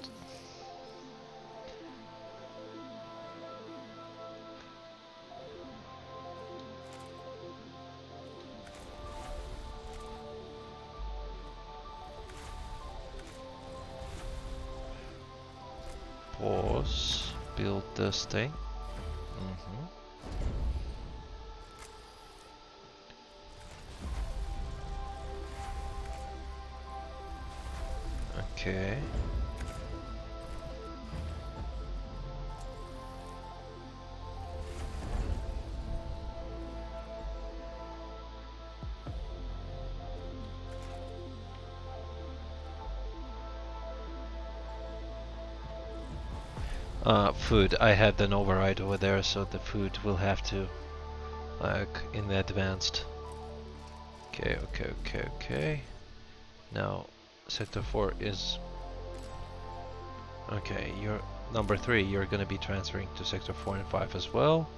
Pause. build this thing. Mm-hmm. Okay. Food. I had an override over there, so the food will have to, like, in the advanced. Okay, okay, okay, okay. Now, Sector 4 is... Okay, you're number 3, you're gonna be transferring to Sector 4 and 5 as well.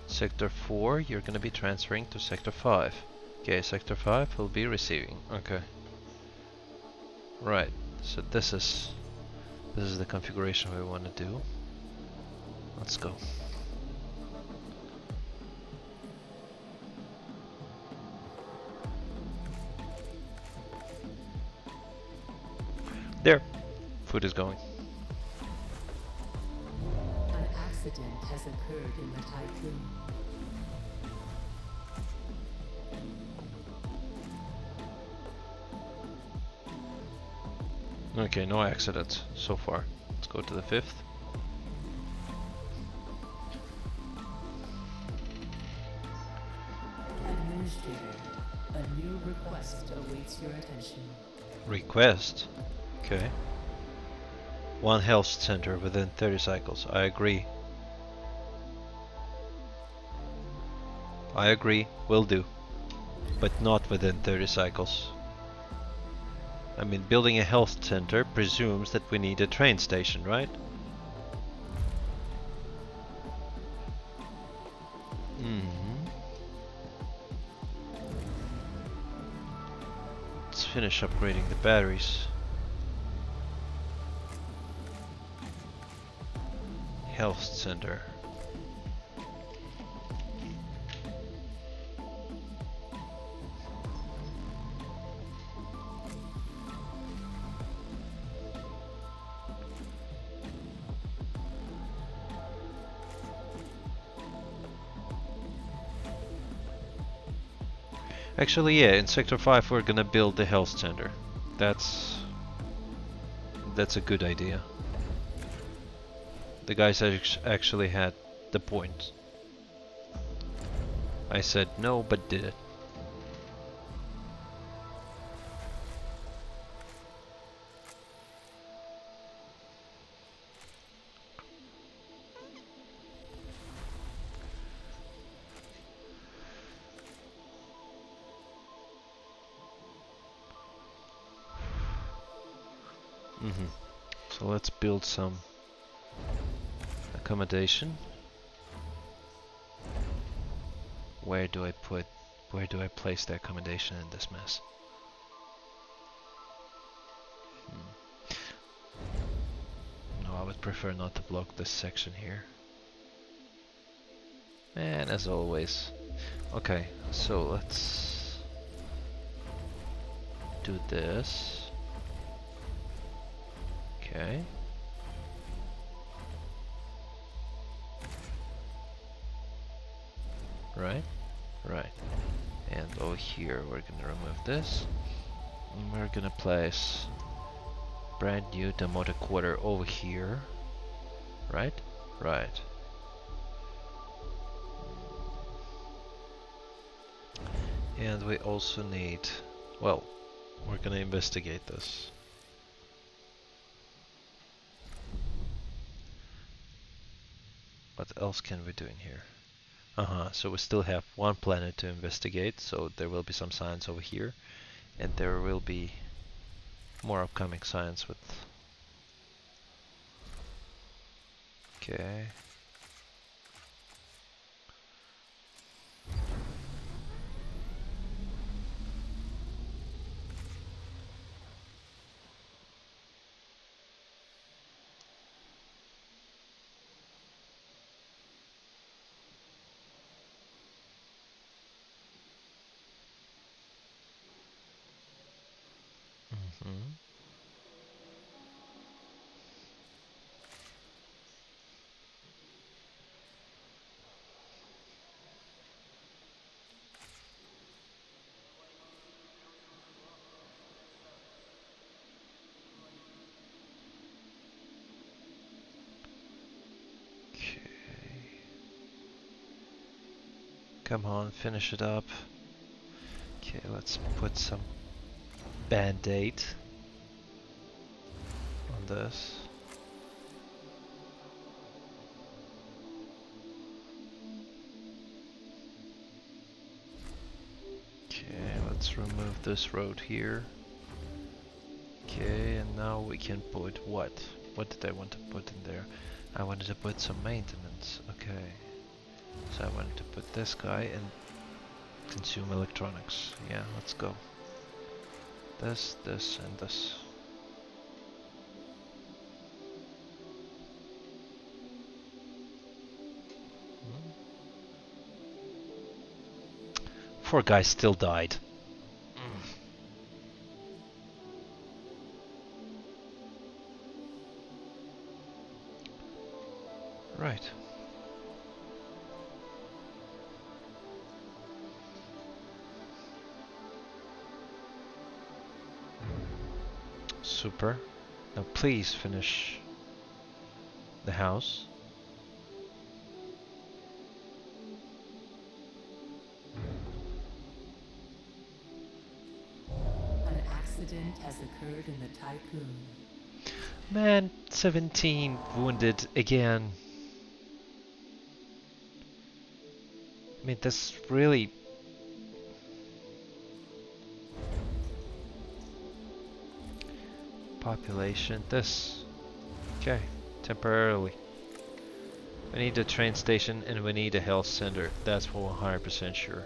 Sector 4, you're gonna be transferring to Sector 5. Okay, Sector 5 will be receiving. Okay. Right, so this is the configuration we want to do. Let's go. There, food is going. An accident has occurred in the typhoon. Okay, no accidents so far. Let's go to the 5th. Administrator, a new request awaits your attention. Request? Okay. 1 health center within 30 cycles. I agree. I agree. Will do. But not within 30 cycles. I mean, building a health center presumes that we need a train station, right? Let's finish upgrading the batteries. Health center. Actually, yeah, in Sector 5 we're gonna build the health center. That's a good idea. The guys actually had the point. I said no, but did it. So let's build some accommodation. Where do I place the accommodation in this mess? No, I would prefer not to block this section here. And as always. Okay, so let's do this. Okay. Right, right. And over here we're gonna remove this. And we're gonna place brand new demoted quarter over here. Right? Right. And we also need, well, we're gonna investigate this. What else can we do in here? So we still have 1 planet to investigate, so there will be some science over here. And there will be more upcoming science with... Okay. Mm-hmm. Come on, finish it up. Okay, let's put some band-aid on this. Okay, let's remove this road here. Okay, and now we can put what? What did I want to put in there? I wanted to put some maintenance. Okay. So I wanted to put this guy and consume electronics. Yeah, let's go. This, this, and this. Poor guy still died. Right. Super. Now please finish the house. An accident has occurred in the Tycoon. Man, 17 wounded again. I mean, that's really... Population, this. Okay, temporarily. We need a train station and we need a health center. That's for 100% sure.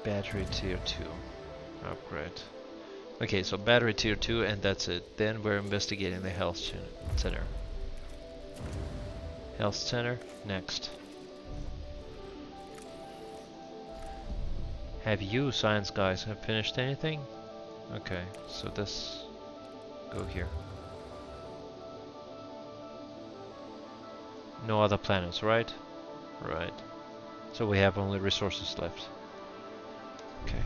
Battery tier 2 upgrade. Okay, so battery tier 2 and that's it. Then we're investigating the health center. Health center, next. Have you science guys have finished anything? Okay, so this go here. No other planets, right? Right. So we have only resources left. Okay.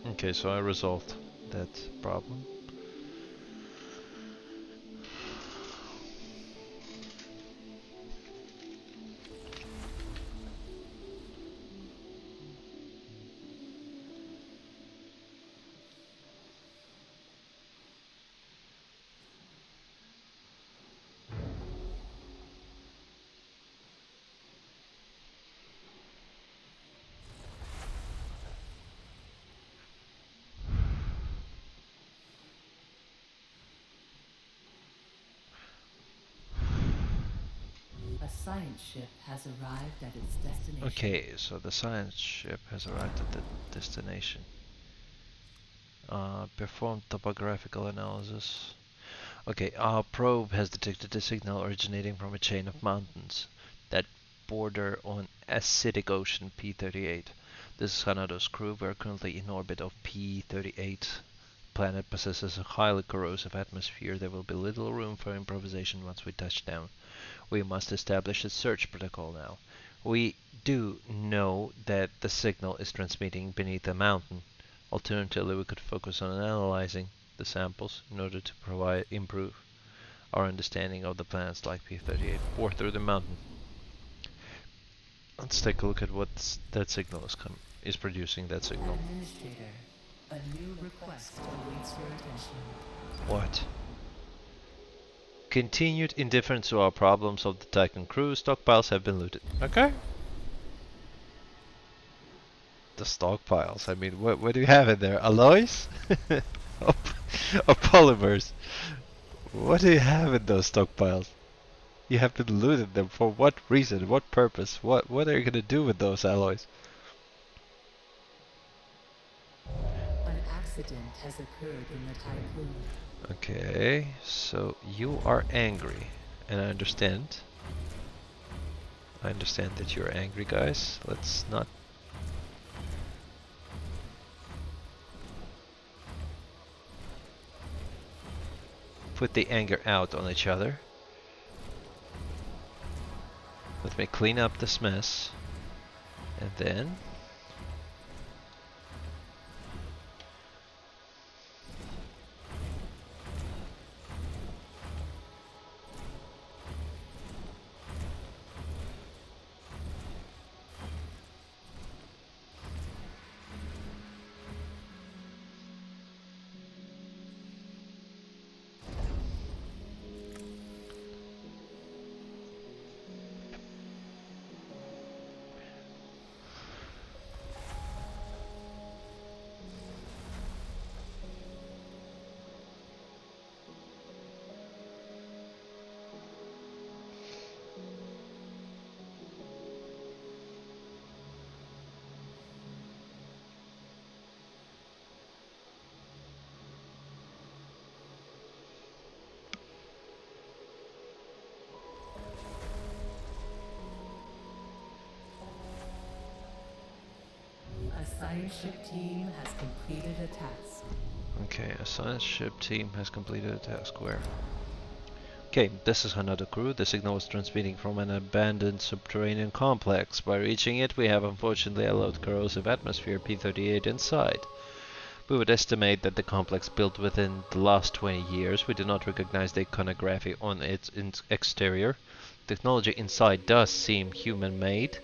Okay, so I resolved that problem. A science ship has arrived at its destination. Okay, so the science ship has arrived at the destination. Performed topographical analysis. Okay, our probe has detected a signal originating from a chain of mountains that border on acidic ocean P38. This is Hanado's crew. We are currently in orbit of P38. Planet possesses a highly corrosive atmosphere. There will be little room for improvisation once we touch down. We must establish a search protocol now. We do know that the signal is transmitting beneath a mountain. Alternatively, we could focus on analyzing the samples in order to improve our understanding of the planets like P38 or through the mountain. Let's take a look at what that signal is producing. That signal. Administrator, a new request awaits your attention. What? Continued indifference to our problems of the Titan crew. Stockpiles have been looted. Okay. The stockpiles. I mean, what do you have in there? Alloys? or polymers? What do you have in those stockpiles? You have been looted them for what reason? What purpose? What are you gonna do with those alloys? An accident has occurred in the Tycoon. Okay, so you are angry, and I understand. I understand that you're angry, guys. Let's not... put the anger out on each other. Let me clean up this mess. And then... A science ship team has completed a task. Okay, a science ship team has completed a task. Where? Okay, this is another crew. The signal was transmitting from an abandoned subterranean complex. By reaching it, we have unfortunately allowed corrosive atmosphere P-38 inside. We would estimate that the complex built within the last 20 years. We do not recognize the iconography on its exterior. Technology inside does seem human-made,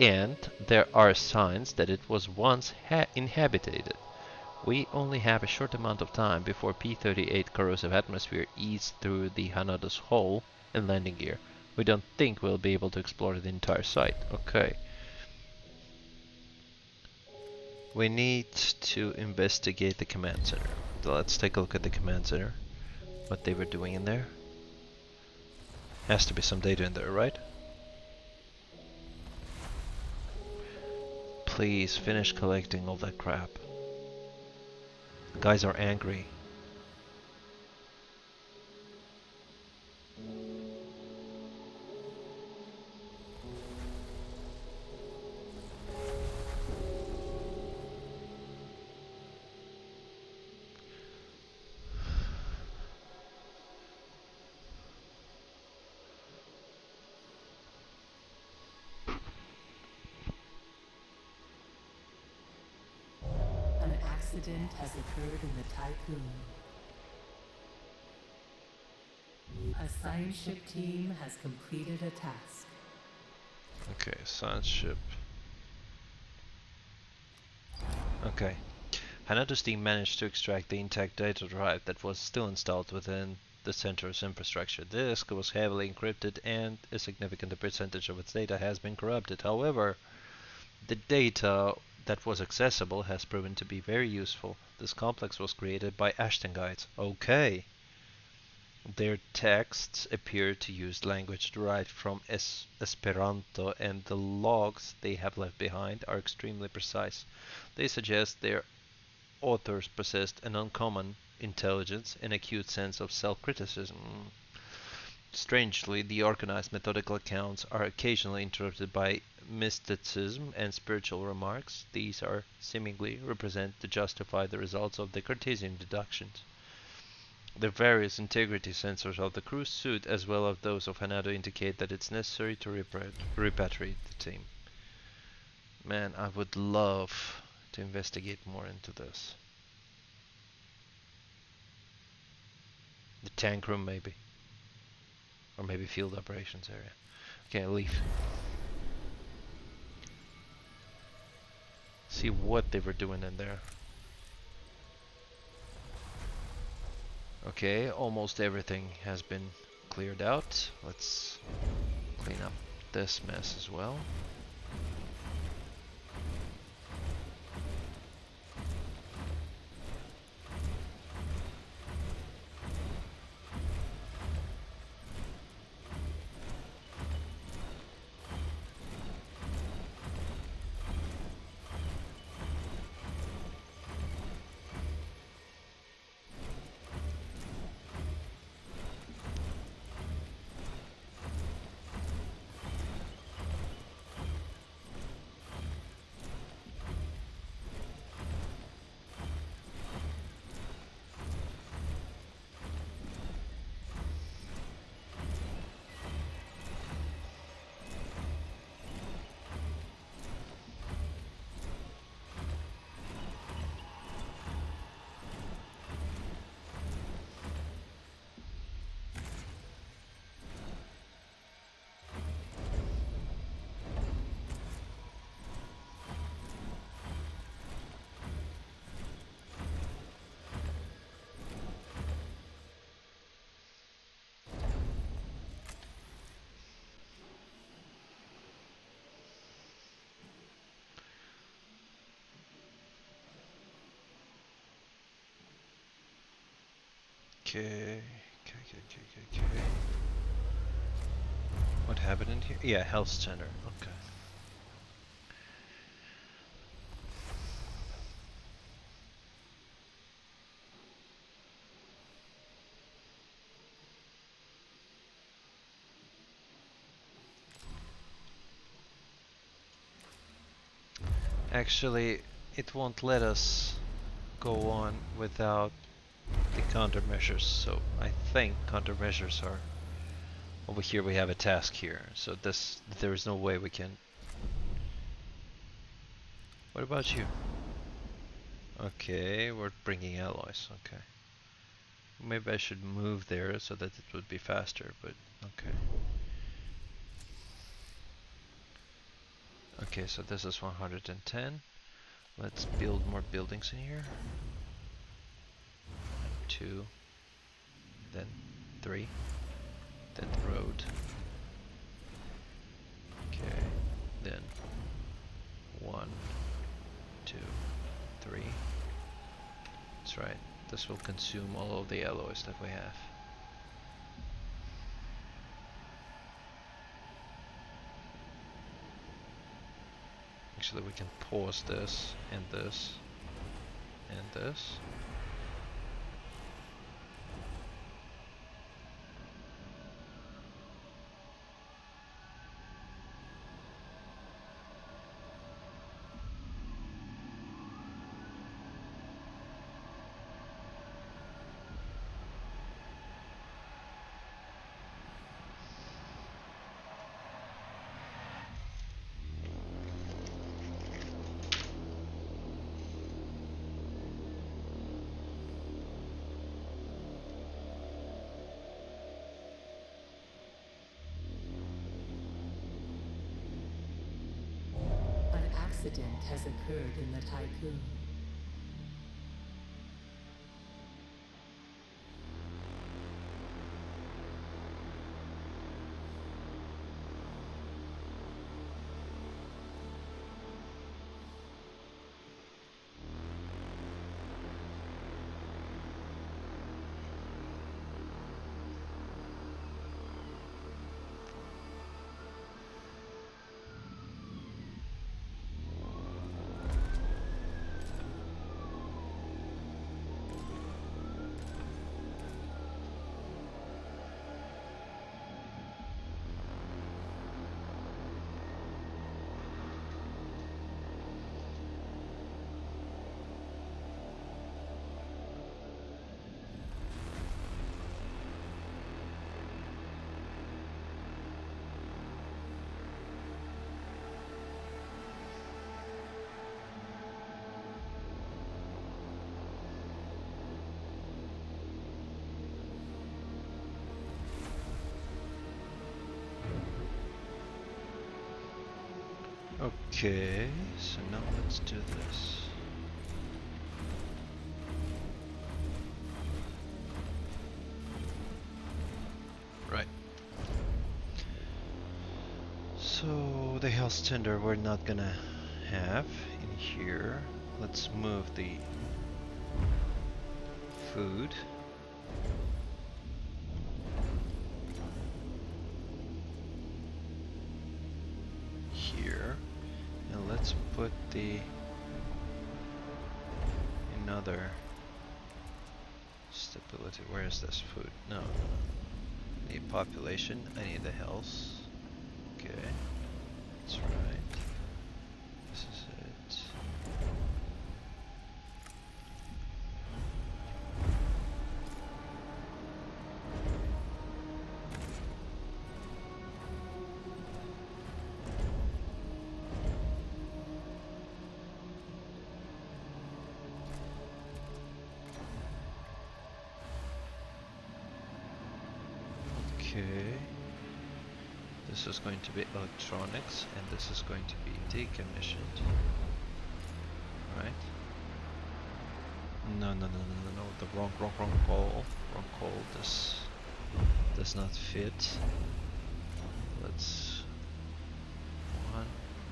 and there are signs that it was once inhabited. We only have a short amount of time before P-38 corrosive atmosphere eats through the Hanada's hull and landing gear. We don't think we'll be able to explore the entire site. Okay. We need to investigate the command center. Let's take a look at the command center. What they were doing in there. Has to be some data in there, right? Please finish collecting all that crap. The guys are angry. An accident has occurred in the Typhoon. A science ship team has completed a task. Okay, science ship. Okay. Hanada's team managed to extract the intact data drive that was still installed within the center's infrastructure. The disk was heavily encrypted and a significant percentage of its data has been corrupted. However, the data that was accessible has proven to be very useful. This complex was created by Ashtongites. Okay. Their texts appear to use language derived from Esperanto, and the logs they have left behind are extremely precise. They suggest their authors possessed an uncommon intelligence and acute sense of self-criticism. Strangely, the organized methodical accounts are occasionally interrupted by mysticism and spiritual remarks. These are seemingly represent to justify the results of the Cartesian deductions. The various integrity sensors of the crew's suit as well as those of Hanado indicate that it's necessary to repatriate the team. Man, I would love to investigate more into this. The tank room maybe. Or maybe field operations area. Okay, leave. See what they were doing in there. Okay, almost everything has been cleared out. Let's clean up this mess as well. Okay. Okay. What happened in here? Yeah, health center. Okay. Actually, it won't let us go on without the countermeasures, so I think countermeasures are over here. We have a task here, so there is no way we can. What about you? Okay, we're bringing alloys. Okay, maybe I should move there so that it would be faster, but okay. Okay, so this is 110. Let's build more buildings in here. 2, then 3, then the road. Okay, then 1, 2, 3. That's right. This will consume all of the alloys that we have. Actually, we can pause this and this and this. An accident has occurred in the tycoon. Okay, so now let's do this. Right. So the health tender we're not gonna have in here. Let's move the food. Here. And let's put the another stability. Where is this food? No. Need population. I need the health. Okay. That's right. This is it. Okay. This is going to be electronics, and this is going to be decommissioned. Right? No, the wrong call. Wrong call. This does not fit. Let's 1,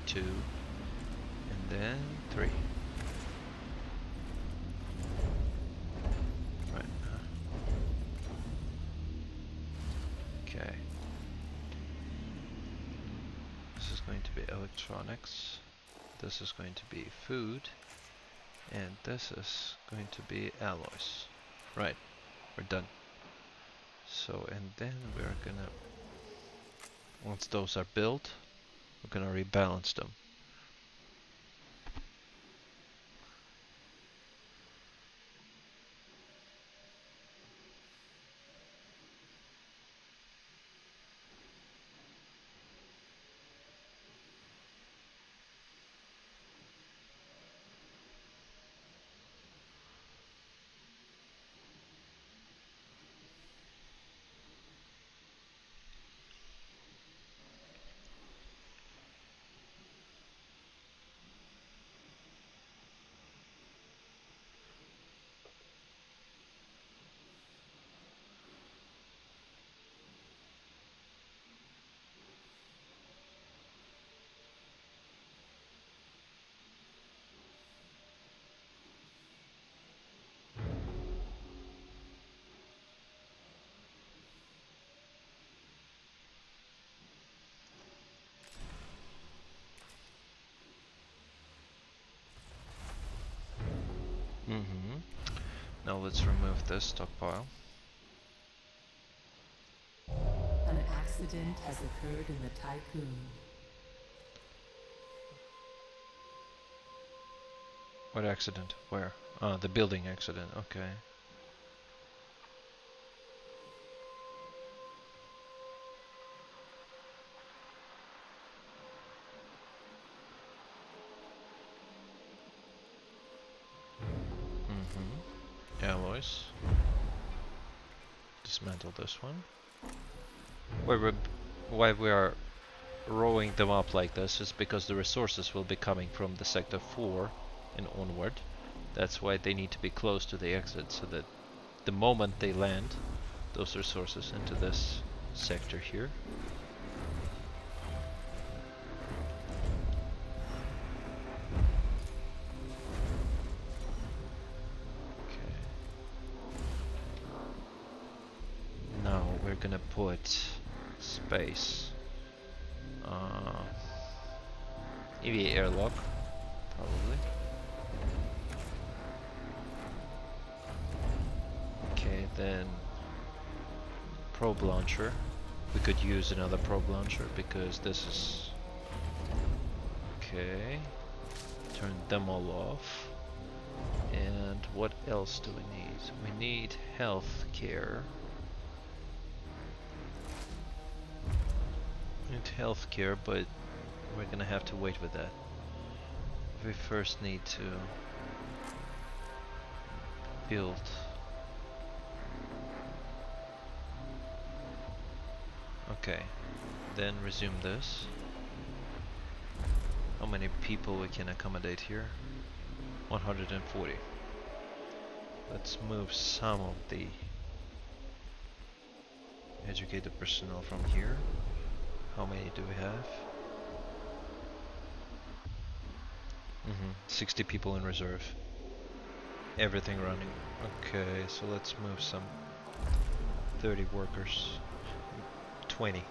2, and then 3. Right. electronics. This is going to be food. And this is going to be alloys. Right, we're done. So, and then we're gonna, once those are built, we're gonna rebalance them. Now let's remove this stockpile. An accident has occurred in the Tycoon. What accident? Where? The building accident, okay. Alloys. Dismantle this one. Why we are rowing them up like this is because the resources will be coming from the sector 4 and onward. That's why they need to be close to the exit, so that the moment they land those resources into this sector here. Okay. Now we're gonna put space. EVA airlock, probably. Okay, then probe launcher. We could use another probe launcher because this is okay. Turn them all off. And what else do we need? We need health care. Health care, but we're gonna have to wait with that. We first need to build. Okay, then resume this. How many people we can accommodate here? 140. Let's move some of the educated personnel from here. How many do we have? 60 people in reserve. Everything running. Okay, so let's move some 30 workers. 20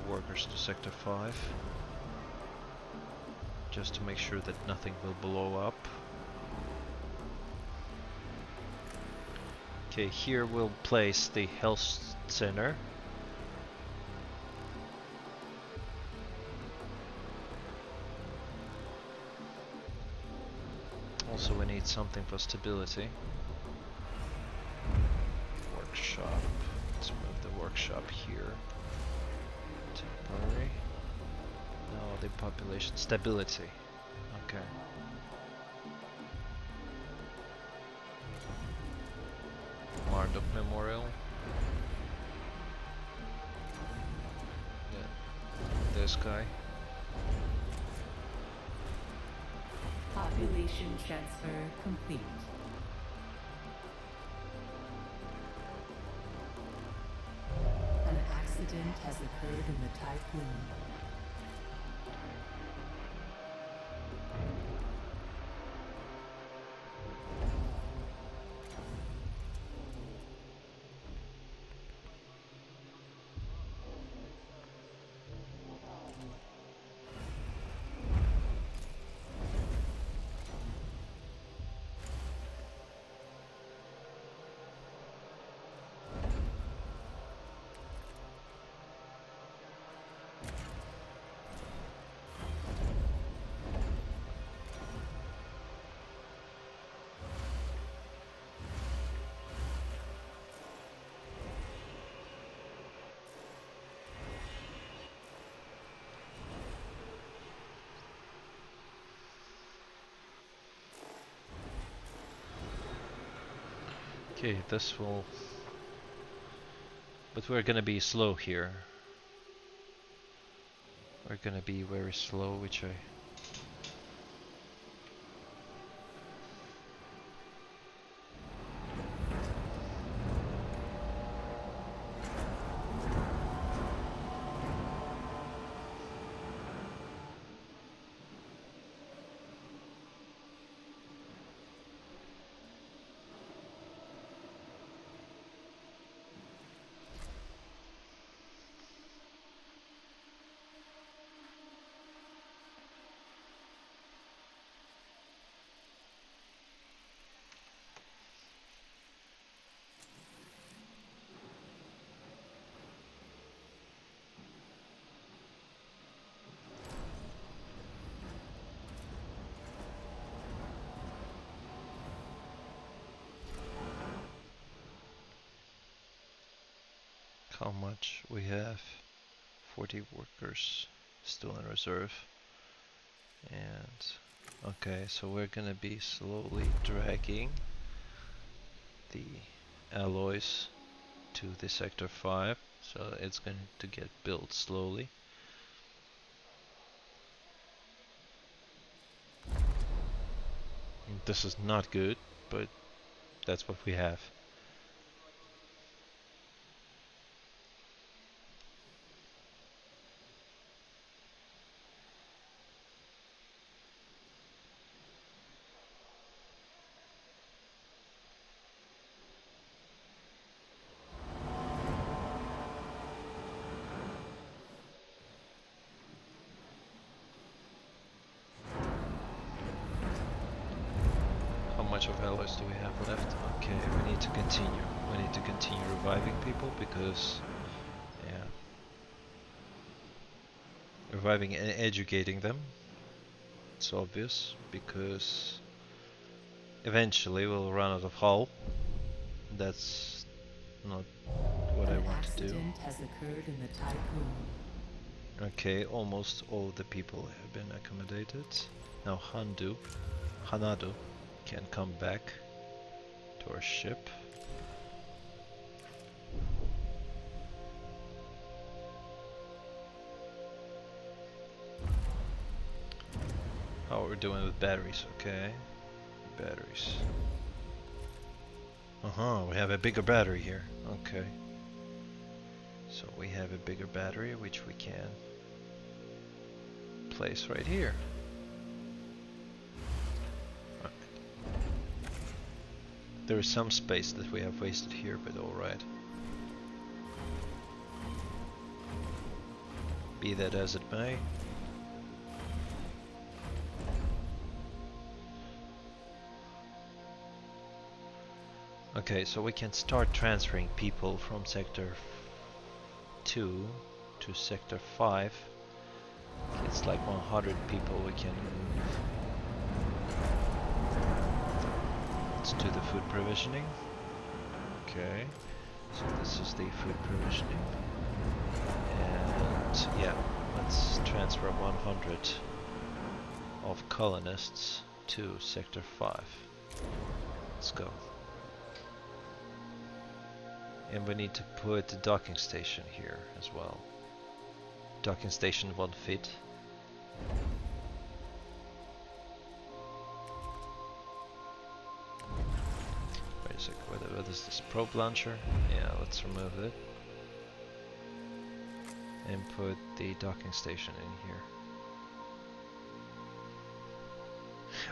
workers to sector 5. Just to make sure that nothing will blow up. Okay, here we'll place the health center. Also, we need something for stability. Workshop. Let's move the workshop here. Temporary. No, the population stability. Okay. Marduk Memorial. Yeah. This guy. Population transfer complete. An accident has occurred in the Tycoon. Okay, this will... But we're gonna be slow here. We're gonna be very slow, which I... How much we have? 40 workers still in reserve. And okay, so we're gonna be slowly dragging the alloys to the sector 5, so it's going to get built slowly. This is not good, but that's what we have. How much of alloys do we have left? Okay, we need to continue. We need to continue reviving people because, yeah, reviving and educating them. It's obvious because eventually we'll run out of hull. That's not what I want to do. An accident has occurred in the typhoon. Okay, almost all the people have been accommodated. Now Hanadu can come back to our ship. How are we doing with batteries? Okay, batteries. We have a bigger battery here. Okay. So we have a bigger battery which we can place right here. Right. There is some space that we have wasted here, but alright. Be that as it may. Okay, so we can start transferring people from sector 2 to sector 5. It's like 100 people we can move. Let's do the food provisioning. Okay, so this is the food provisioning. And yeah, let's transfer 100 of colonists to sector 5. Let's go. And we need to put the docking station here as well. Docking station won't fit. Wait a sec, what is this probe launcher? Yeah, let's remove it. And put the docking station in here.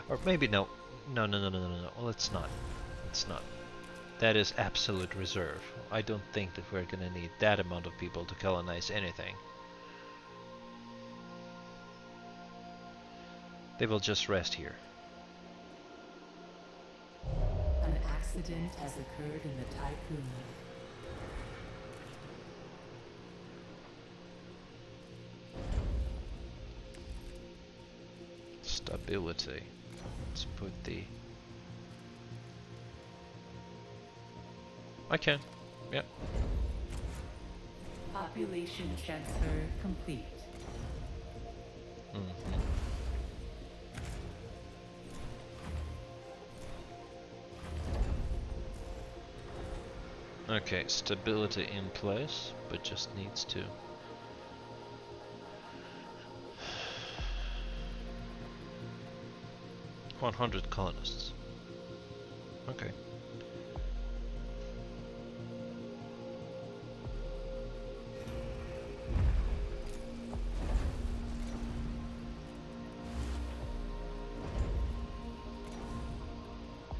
Or maybe no. No, let's not. Let's not. That is absolute reserve. I don't think that we're gonna need that amount of people to colonize anything. They will just rest here. An accident has occurred in the typhoon. Stability. Let's put the... I can. Yeah. Population transfer complete. Okay, stability in place, but just needs to. $100 colonists. Okay.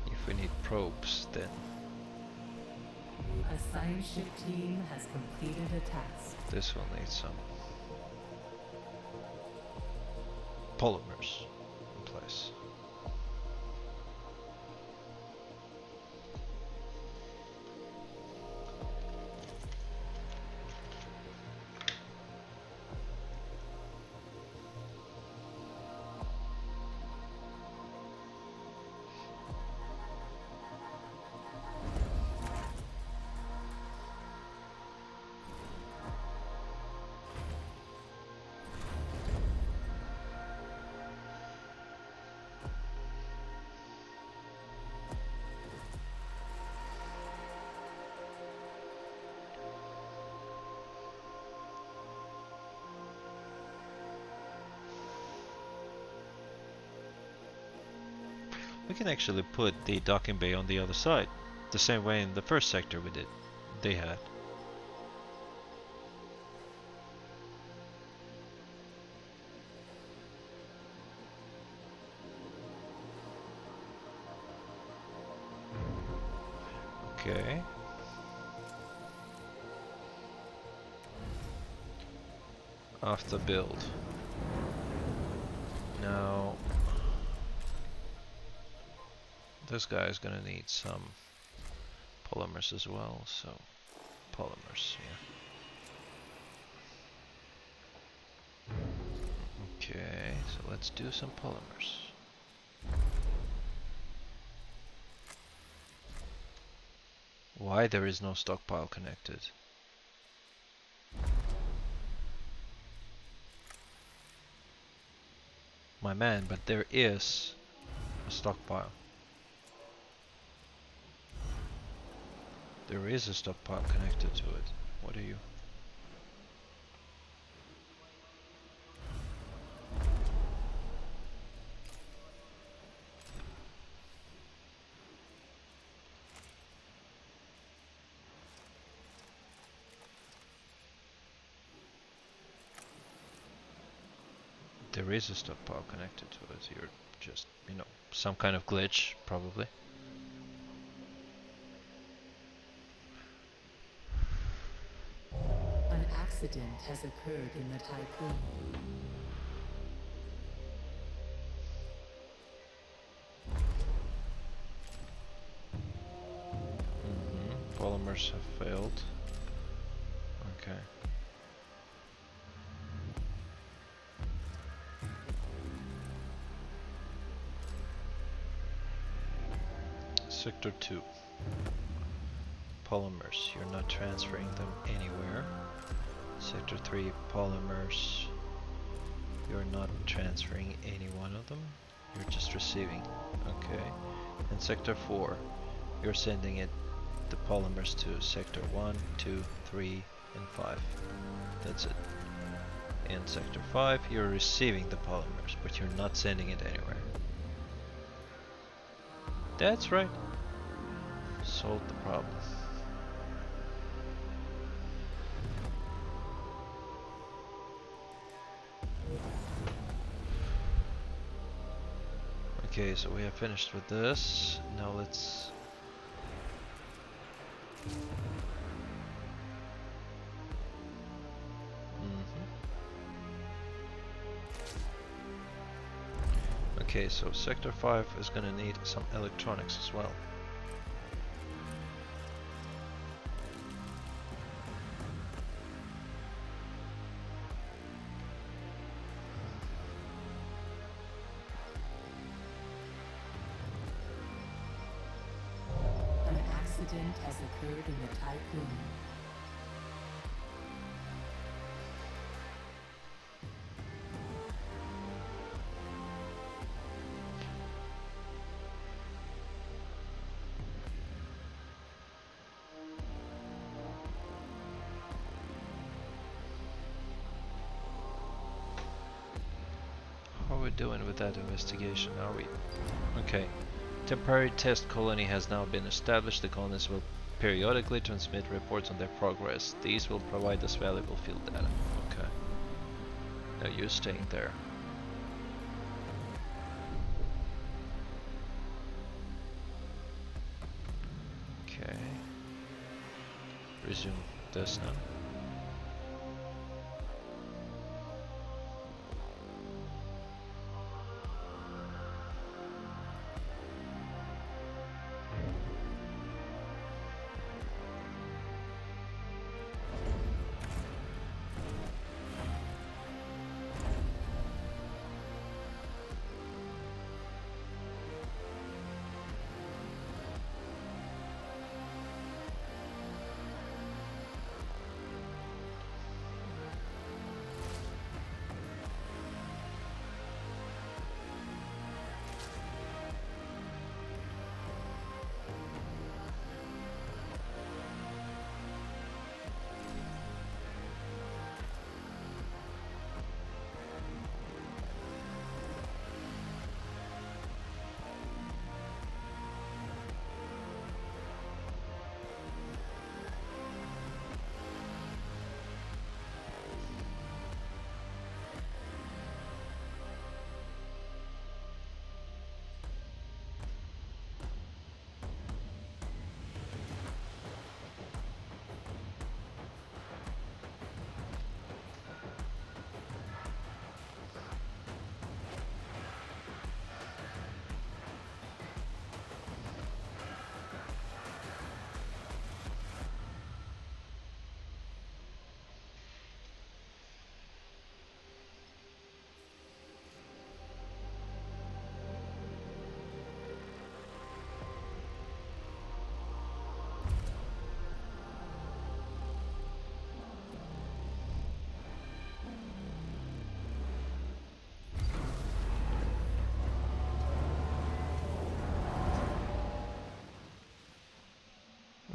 If we need probes, then A science ship team has completed a task. this will need some polymers in place. We can actually put the docking bay on the other side, the same way in the first sector we did. They had. Okay. After build. Now this guy is gonna need some polymers as well, so polymers, yeah. Okay, so let's do some polymers. Why there is no stockpile connected? My man, but there is a stockpile. There is a stockpile connected to it. What are you? There is a stockpile connected to it. You're just, you know, some kind of glitch, probably. An accident has occurred in the tycoon. Polymers have failed. Okay. Sector 2. Polymers, you're not transferring them anywhere. Sector 3, polymers, you're not transferring any one of them. You're just receiving. Okay. And Sector 4, you're sending it the polymers to Sector 1, 2, 3, and 5. That's it. In Sector 5, you're receiving the polymers, but you're not sending it anywhere. That's right. Solved the problem. Okay, so we have finished with this. Now let's... Okay, so Sector 5 is gonna need some electronics as well. An accident has occurred in the tycoon. doing with that investigation? Are we? Okay. Temporary test colony has now been established. The colonists will periodically transmit reports on their progress. These will provide us valuable field data. Okay. No use staying there. Okay. Resume this now.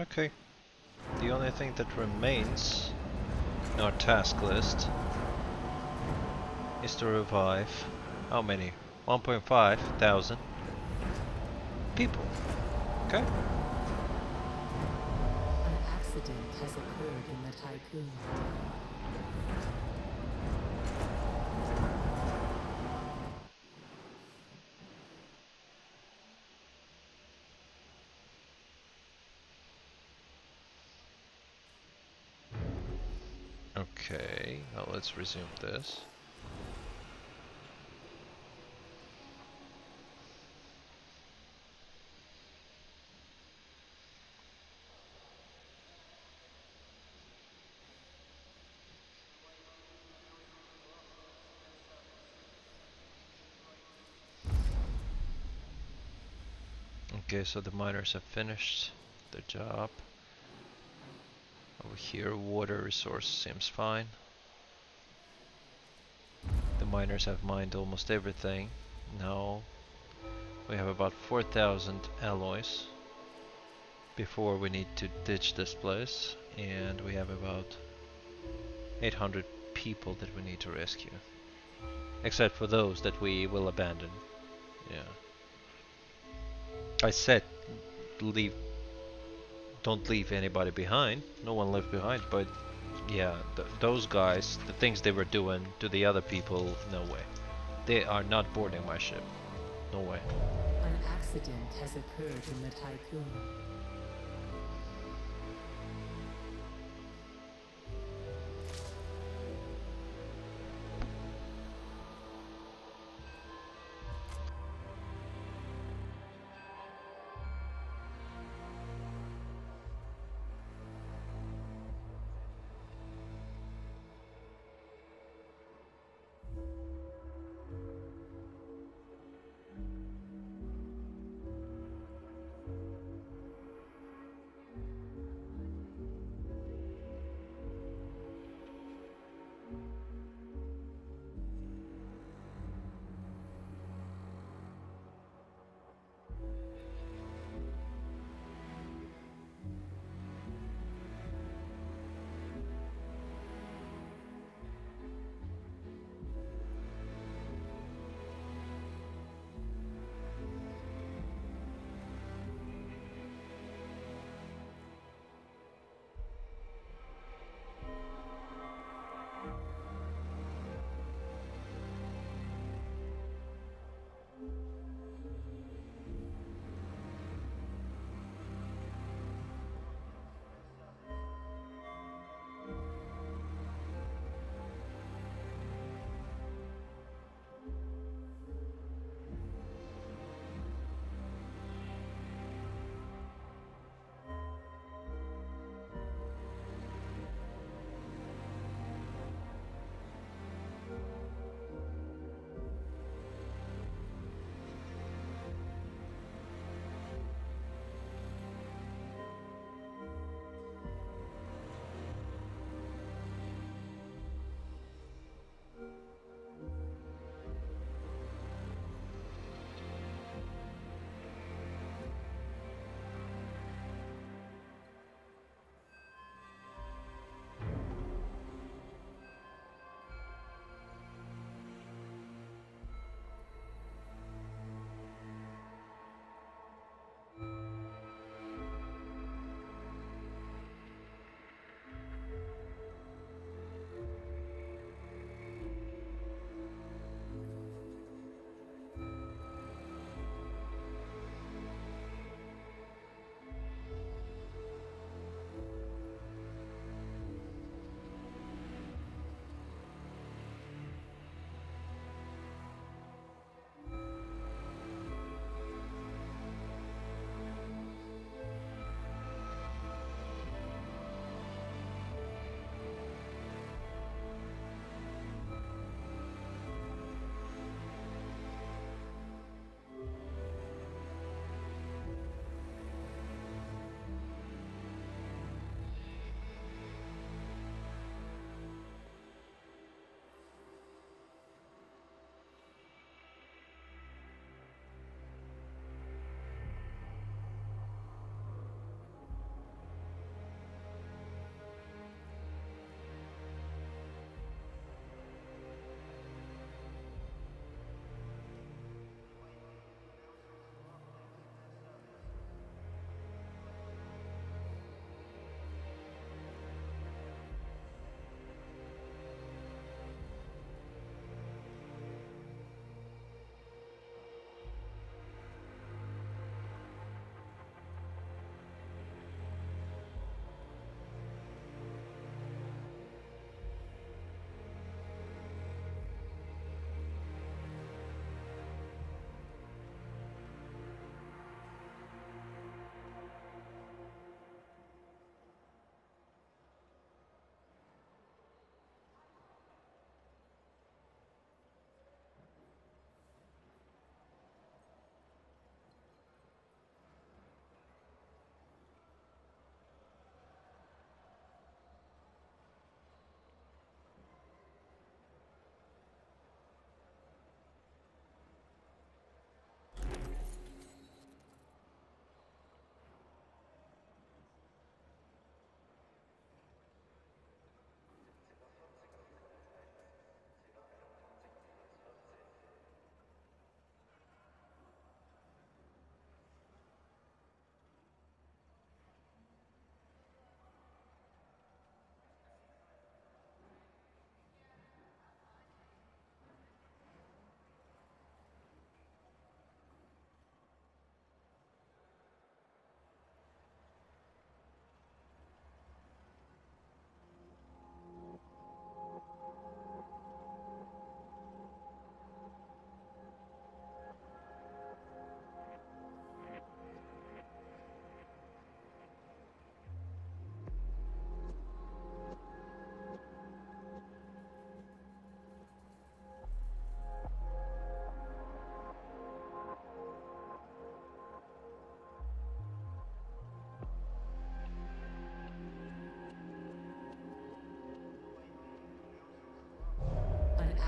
Okay. The only thing that remains in our task list is to revive how many? 1.5 thousand people. Okay. An accident has occurred in the tycoon. Okay, now let's resume this. Okay, so the miners have finished their job. Over here, water resource seems fine. The miners have mined almost everything. Now we have about 4,000 alloys before we need to ditch this place, and we have about 800 people that we need to rescue. Except for those that we will abandon. Yeah. I said leave, don't leave anybody behind. No one left behind, but yeah, those guys, the things they were doing to the other people, no way. They are not boarding my ship. No way. An accident has occurred in the tycoon.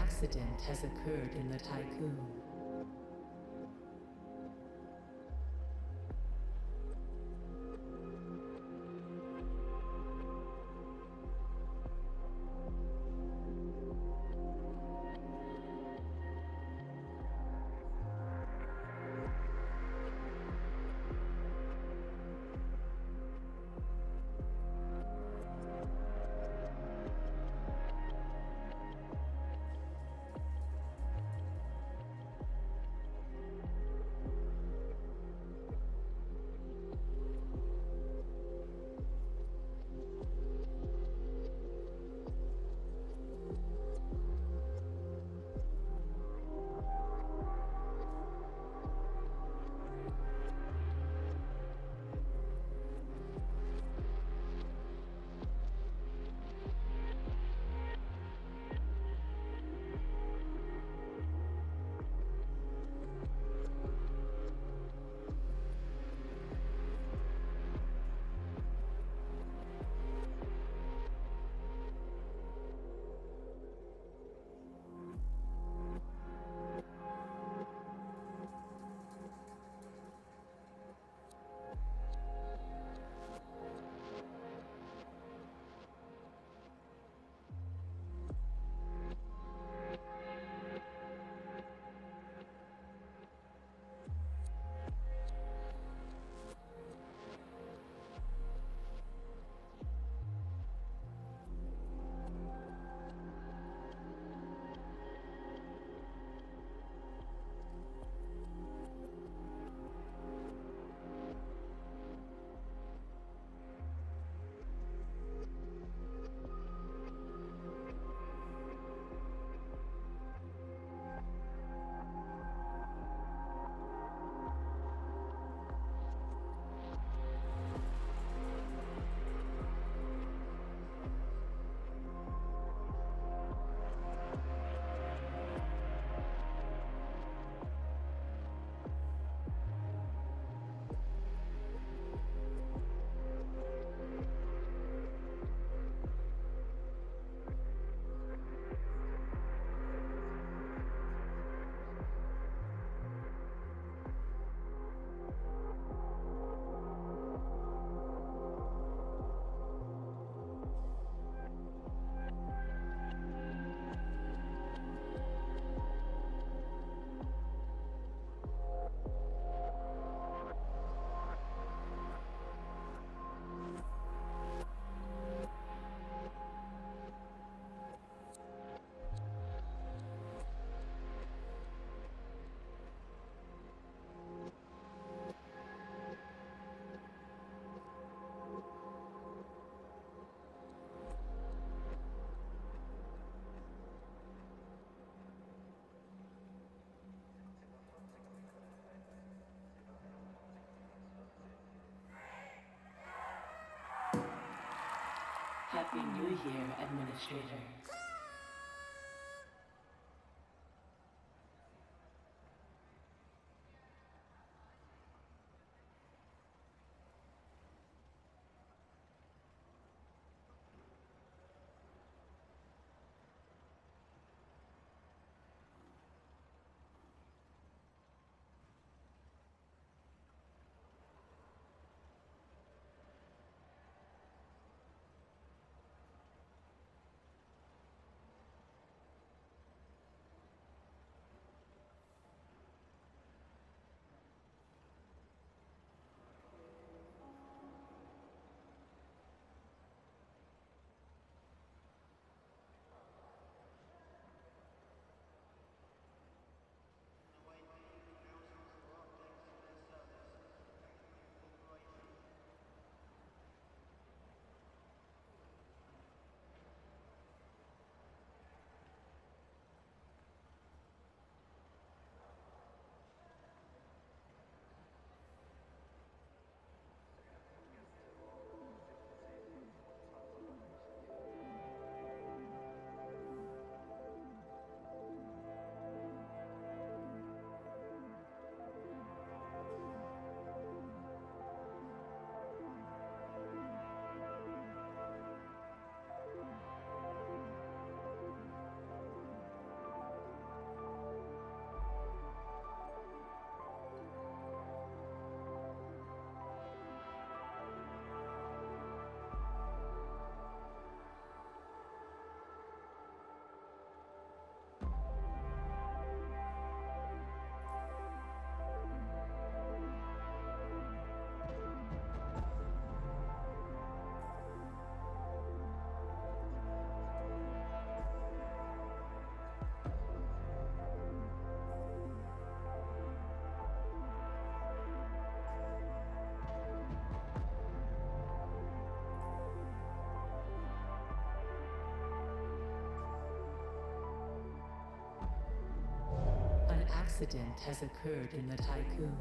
accident has occurred in the Tycoon. Happy New Year, Administrator. accident has occurred in the Tycoon.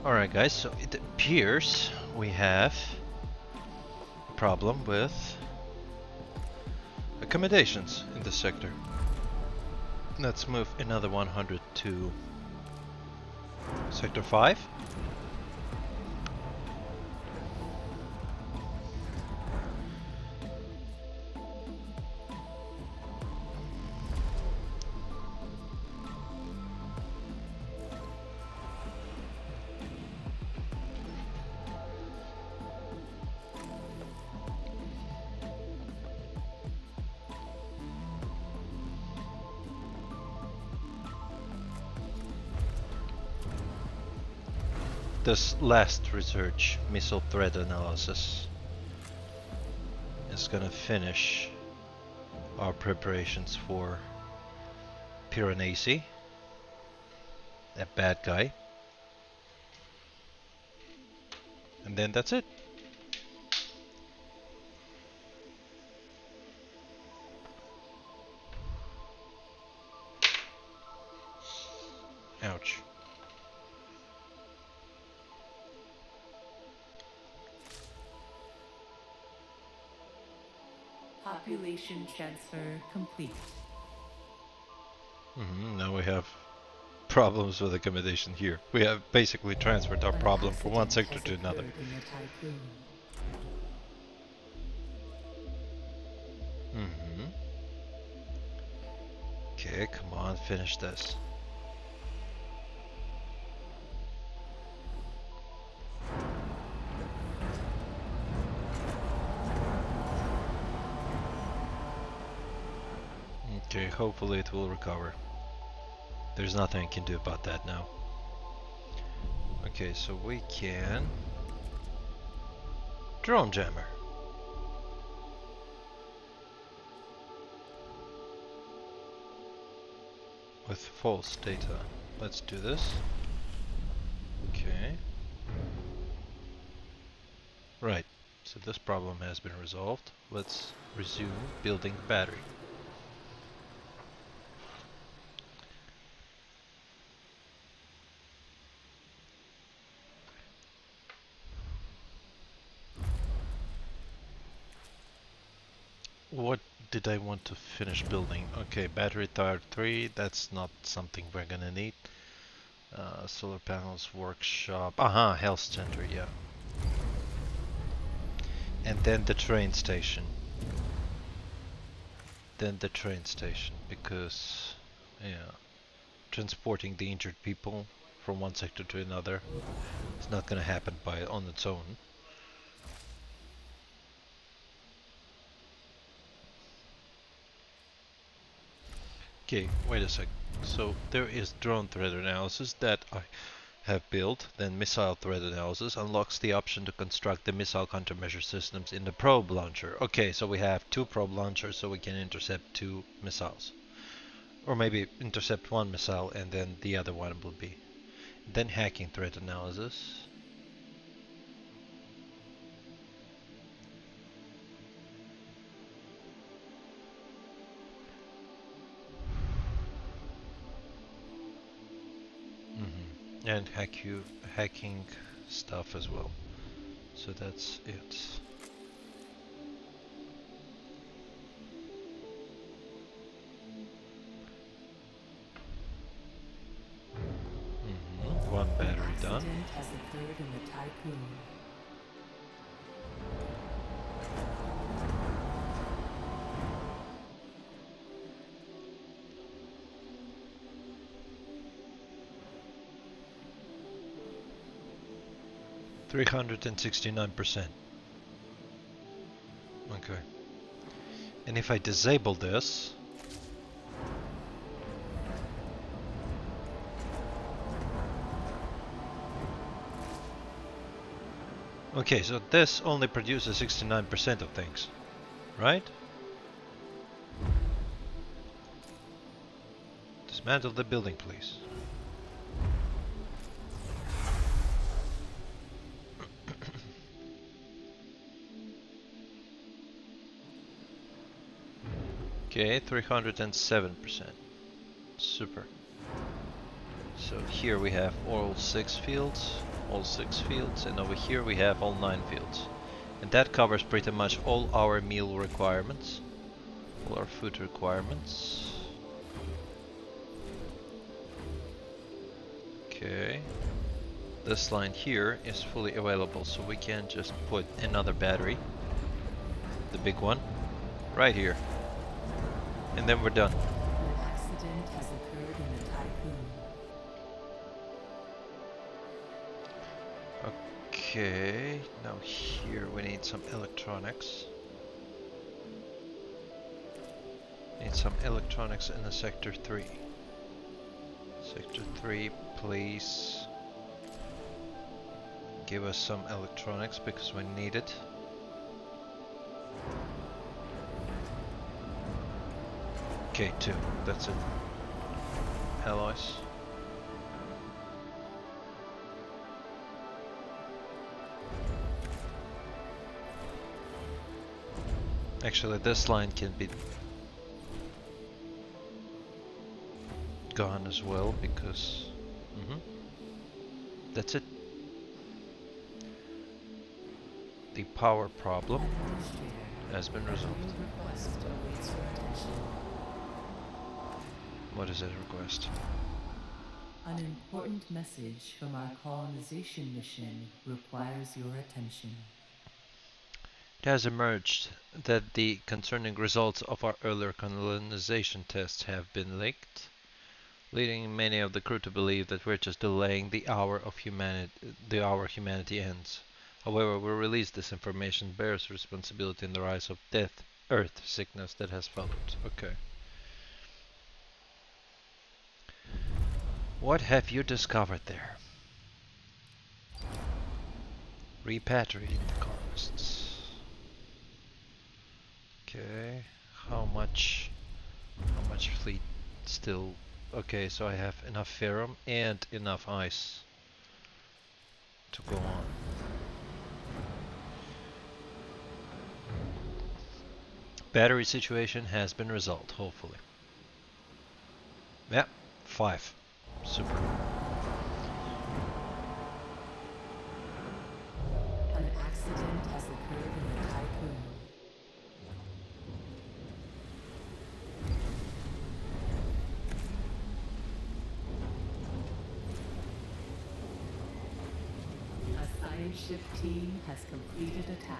Alright guys, so it appears we have a problem with accommodations in this sector. Let's move another 100 to Sector 5. This last research, missile threat analysis, is gonna finish our preparations for Piranesi, that bad guy. And then that's it. Ouch. Population transfer complete. Now we have problems with accommodation here. We have basically transferred our problem from one sector to another. Okay, come on, finish this. Okay, hopefully it will recover. There's nothing I can do about that now. Okay, so we can... Drone jammer. With false data. Let's do this. Okay. Right, so this problem has been resolved. Let's resume building the battery. What did I want to finish building? Okay, battery tire 3, that's not something we're gonna need. Solar panels, workshop, health center, yeah. And then the train station. Because, yeah, transporting the injured people from one sector to another is not gonna happen on its own. Okay, wait a sec. So there is drone threat analysis that I have built, then missile threat analysis unlocks the option to construct the missile countermeasure systems in the probe launcher. Okay, so we have 2 probe launchers so we can intercept 2 missiles. Or maybe intercept 1 missile and then the other one will be. Then hacking threat analysis. And hacking stuff as well. So that's it. One battery done. Accident has occurred in the tycoon. %369%. Okay. And if I disable this, okay, so this only produces 69% of things, right? Dismantle the building, please. Okay, 307%. Super. So here we have all 6 fields, and over here we have all 9 fields. And that covers pretty much all our meal requirements, all our food requirements. Okay. This line here is fully available, so we can just put another battery, the big one, right here. And then we're done. An accident has occurred in the tycoon. Okay, now here we need some electronics. Need some electronics in the sector 3. Sector 3, please give us some electronics because we need it. Okay, 2, that's it. Alloys. Actually, this line can be gone as well because that's it. The power problem has been resolved. What is that request? An important message from our colonization mission requires your attention. It has emerged that the concerning results of our earlier colonization tests have been leaked, leading many of the crew to believe that we're just delaying the hour humanity ends. However, we release this information bears responsibility in the rise of death, earth sickness that has followed. Okay. What have you discovered there? Repatriating the colonists. Okay. How much fleet still? Okay, so I have enough ferrum and enough ice to go on. Battery situation has been resolved, hopefully. Yeah, 5. Super. An accident has occurred in the tycoon. A science ship team has completed a task.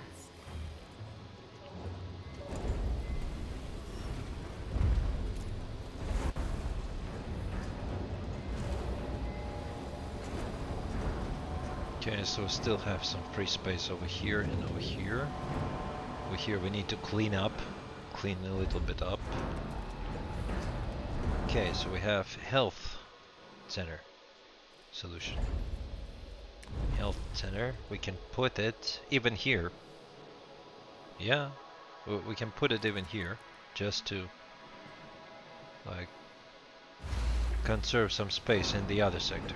Okay, so we still have some free space over here and over here. Over here we need to clean a little bit up. Okay, so we have health center solution. Health center, we can put it even here. Yeah, we can put it even here just to like conserve some space in the other sector.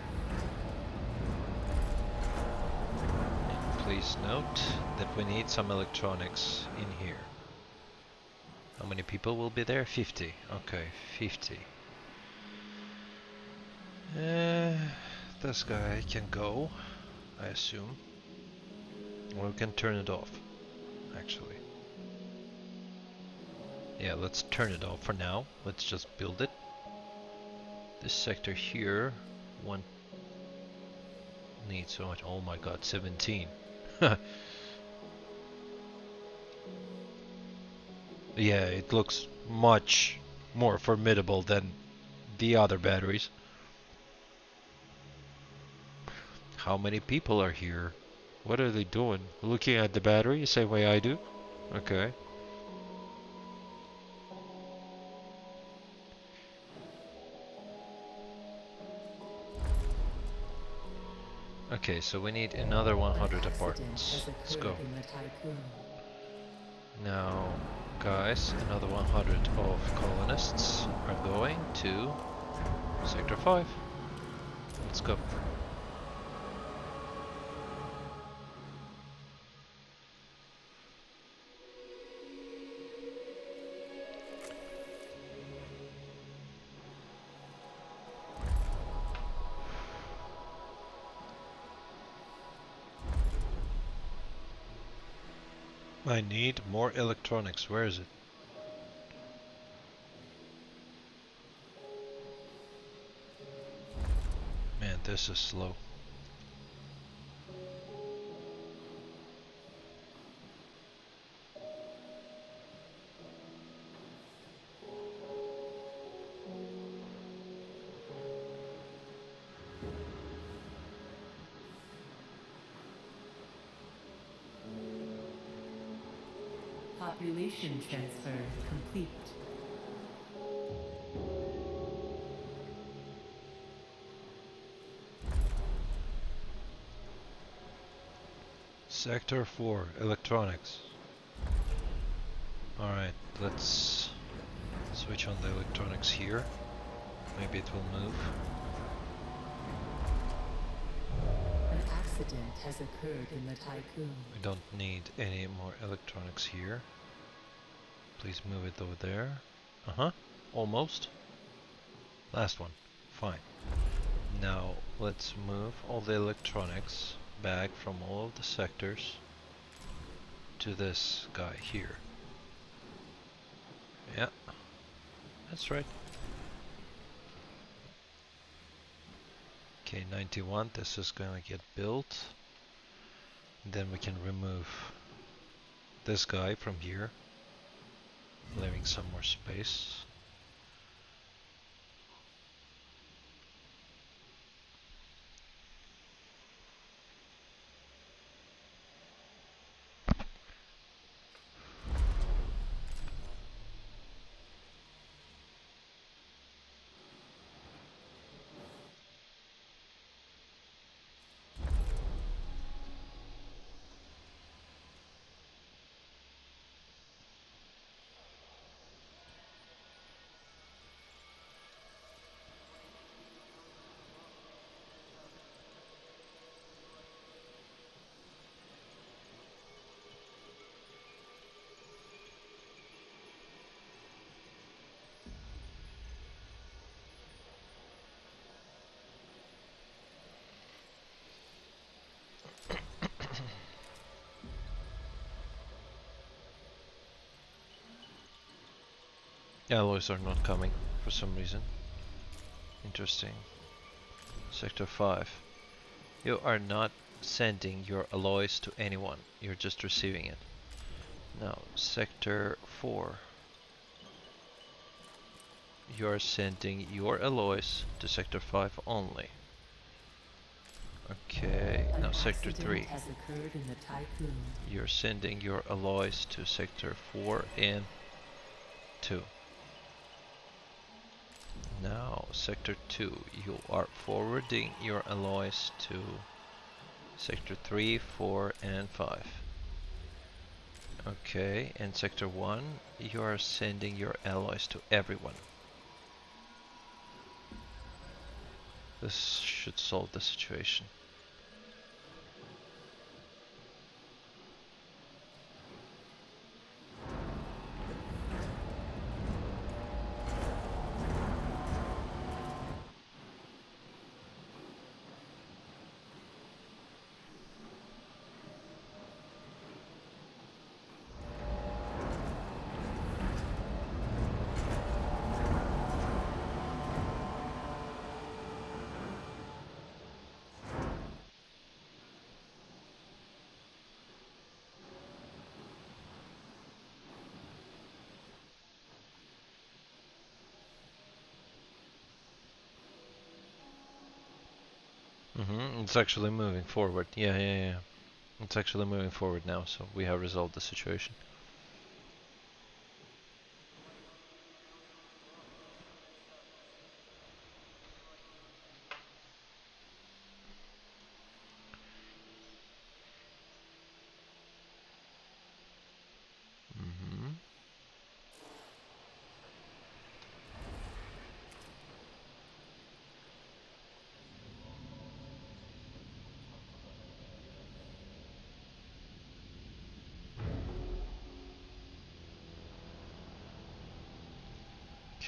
Please note that we need some electronics in here. How many people will be there? 50. Okay, 50. 30 This guy can go, I assume. Or we can turn it off, actually. Yeah, let's turn it off for now. Let's just build it. This sector here, one needs so much. Oh my god, 17. Yeah, it looks much more formidable than the other batteries. How many people are here? What are they doing? Looking at the battery the same way I do? Okay. Okay, so we need another 100 apartments. Let's go. Now, guys, another 100 of colonists are going to Sector 5. Let's go. I need more electronics. Where is it? Man, this is slow. Population transfer complete. Sector 4, electronics. Alright, let's switch on the electronics here. Maybe it will move. An accident has occurred in the Tycoon. We don't need any more electronics here. Please move it over there. Uh-huh, almost. Last one, fine. Now let's move all the electronics back from all of the sectors to this guy here. Yeah, that's right. Okay, 91, this is gonna get built. Then we can remove this guy from here, leaving some more space. Alloys are not coming for some reason. Interesting. Sector 5. You are not sending your alloys to anyone, you're just receiving it. Now, Sector 4. You are sending your alloys to Sector 5 only. Okay, now Sector 3. You're sending your alloys to Sector 4 and 2. Now, Sector 2, you are forwarding your alloys to Sector 3, 4 and 5. Okay, and Sector 1, you are sending your alloys to everyone. This should solve the situation. It's actually moving forward. Yeah. It's actually moving forward now, so we have resolved the situation.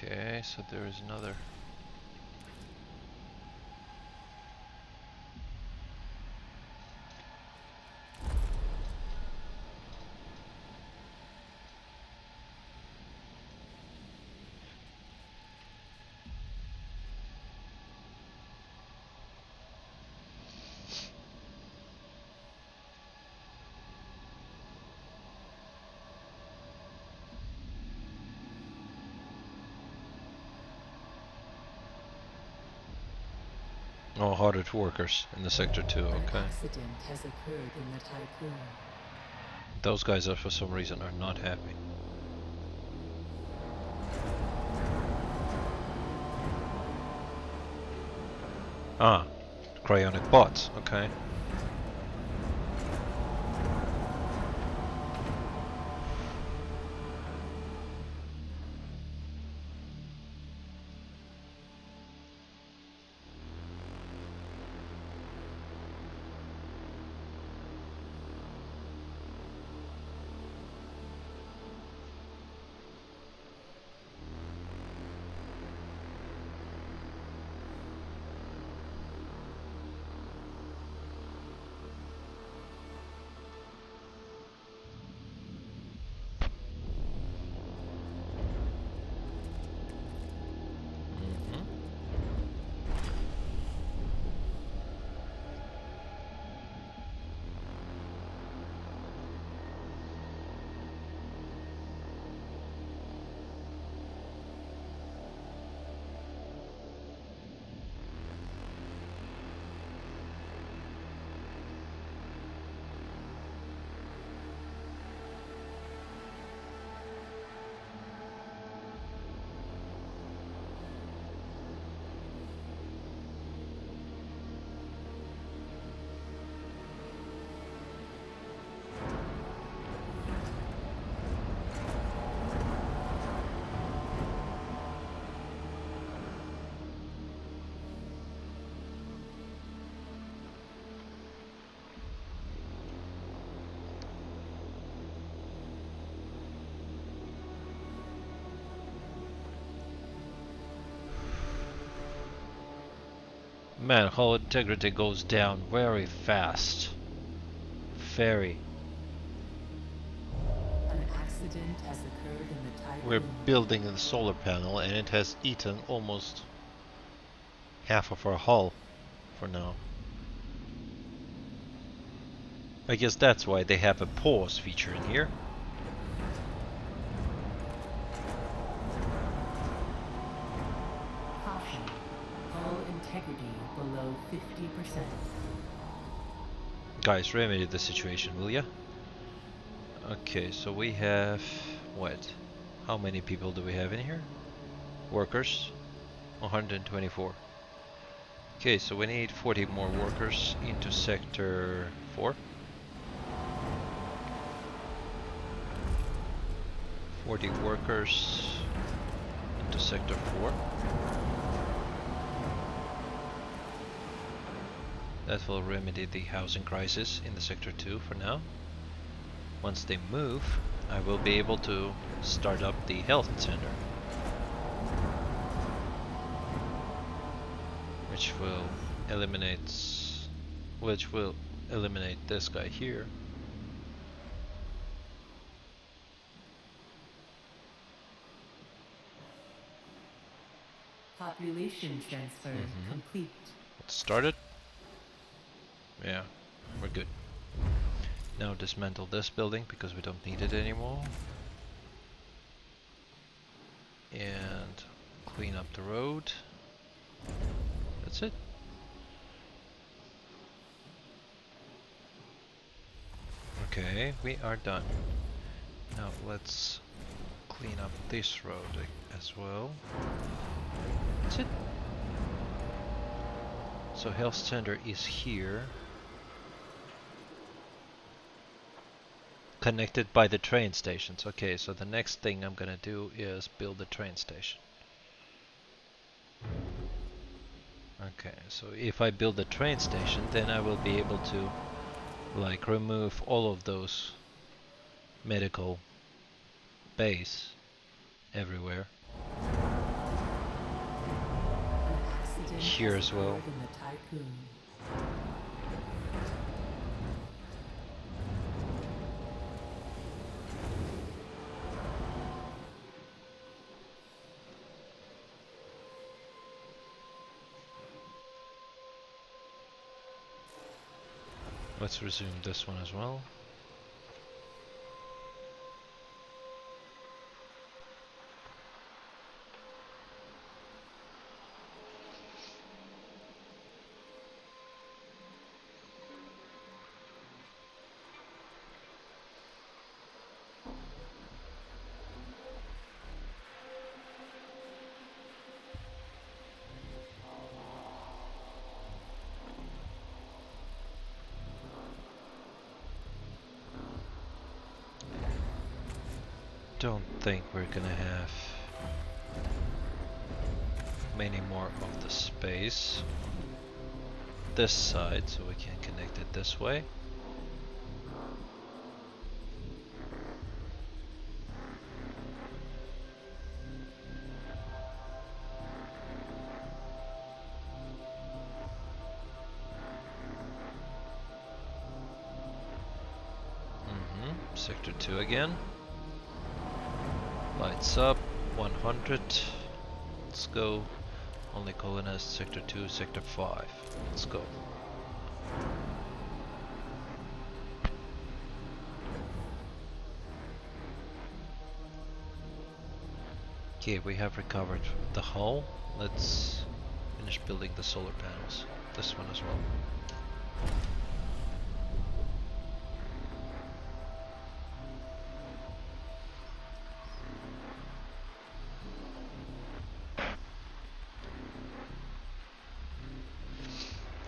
Okay, so there is another. Oh, hardened workers in the sector 2, okay. An accident has occurred in the typhoon. Those guys are, for some reason, are not happy. Ah, cryonic bots, okay. Man, hull integrity goes down very fast. Very. An accident has occurred in the typhoon. We're building the solar panel and it has eaten almost half of our hull for now. I guess that's why they have a pause feature in here. Caution. Hull integrity below 50%. Guys, remedy the situation, will ya? Okay, so we have... what? How many people do we have in here? Workers? 124. Okay, so we need 40 more workers into sector 4. 40 workers into sector 4. That will remedy the housing crisis in the sector 2 for now. Once they move, I will be able to start up the health center, which will eliminate this guy here. Population transfer complete. Let's start it. Yeah, we're good. Now dismantle this building because we don't need it anymore. And clean up the road. That's it. Okay, we are done. Now let's clean up this road as well. Is it? So health center is here. Connected by the train stations. Okay, so the next thing I'm gonna do is build a train station. Okay, so if I build a train station, then I will be able to like remove all of those medical bays everywhere. Here as well. Let's resume this one as well. Don't think we're gonna have many more of the space on this side, so we can connect it this way. Sector 2 again. Lights up, 100. Let's go. Only colonist, sector 2, sector 5. Let's go. Okay, we have recovered the hull. Let's finish building the solar panels. This one as well.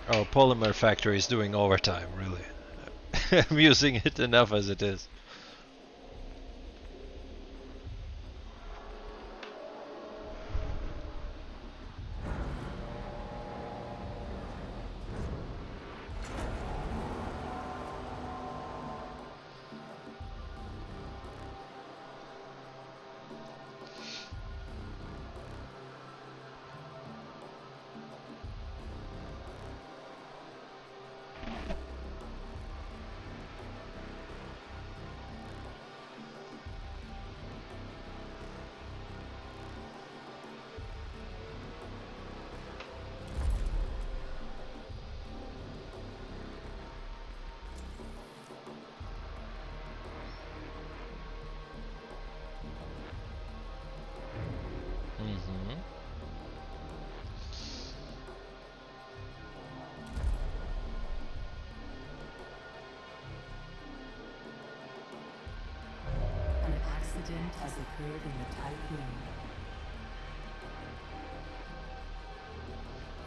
Our polymer factory is doing overtime, really. I'm using it enough as it is. Has occurred in the typhoon.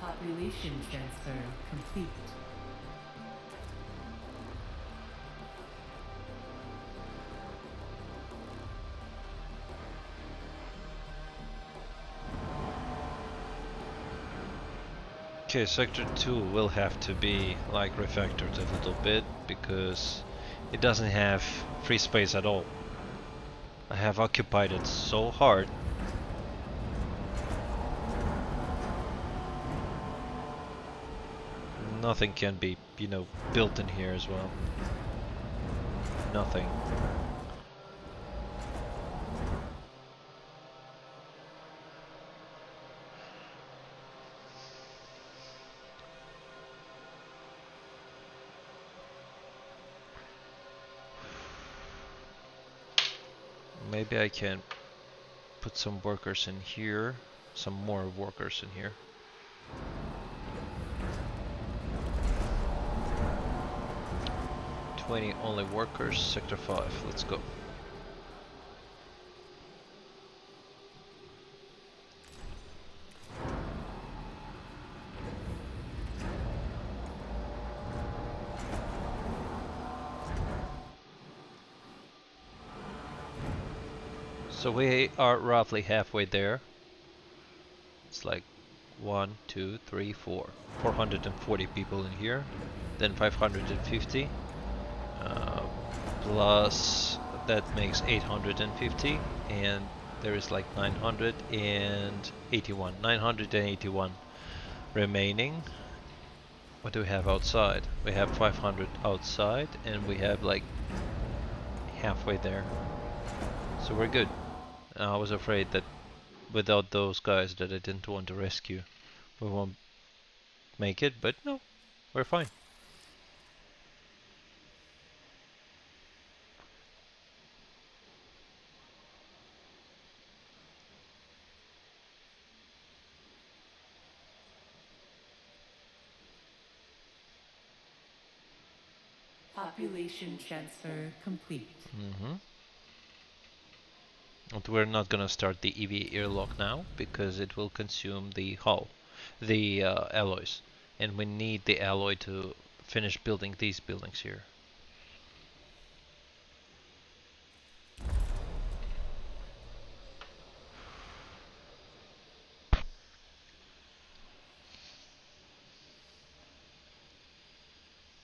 Population transfer complete. Okay, sector 2 will have to be like refactored a little bit because it doesn't have free space at all. I have occupied it so hard. Nothing can be, built in here as well. Nothing. Maybe I can put some workers in here, some more workers in here. To 20 only workers, sector 5, let's go. So we are roughly halfway there. It's like 1, 2, 3, 4. 440 people in here. Then 550. Plus that makes 850. And there is like 981. 981 remaining. What do we have outside? We have 500 outside and we have like halfway there. So we're good. I was afraid that without those guys that I didn't want to rescue, we won't make it, but no, we're fine. Population transfer complete. But we're not gonna start the EV airlock now because it will consume the hull, the alloys, and we need the alloy to finish building these buildings here.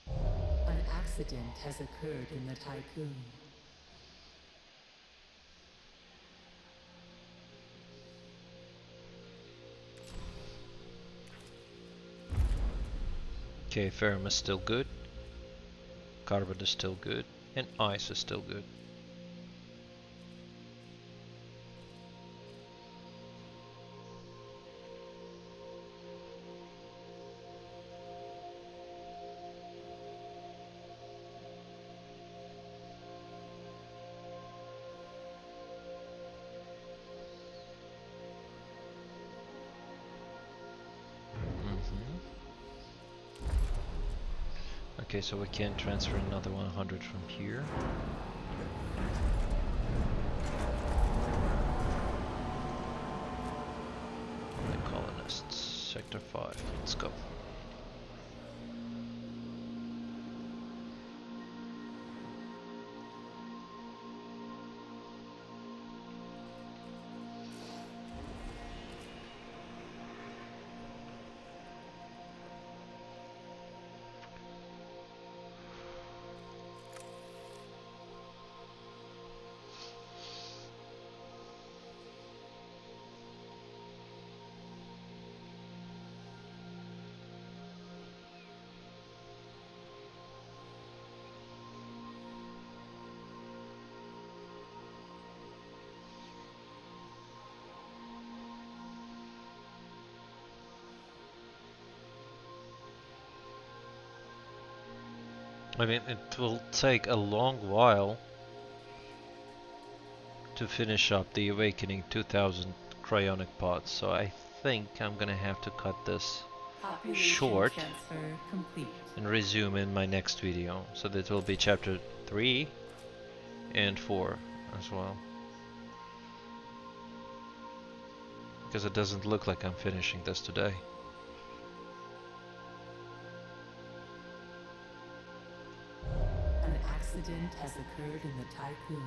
An accident has occurred in the Tycoon. Okay, ferrum is still good, carbon is still good, and ice is still good. Okay, so we can transfer another 100 from here. The colonists, sector 5, let's go. I mean, it will take a long while to finish up the Awakening 2000 cryonic pods, so I think I'm gonna have to cut this short and resume in my next video. So that will be chapter 3 and 4 as well. Because it doesn't look like I'm finishing this today. An accident has occurred in the Tycoon.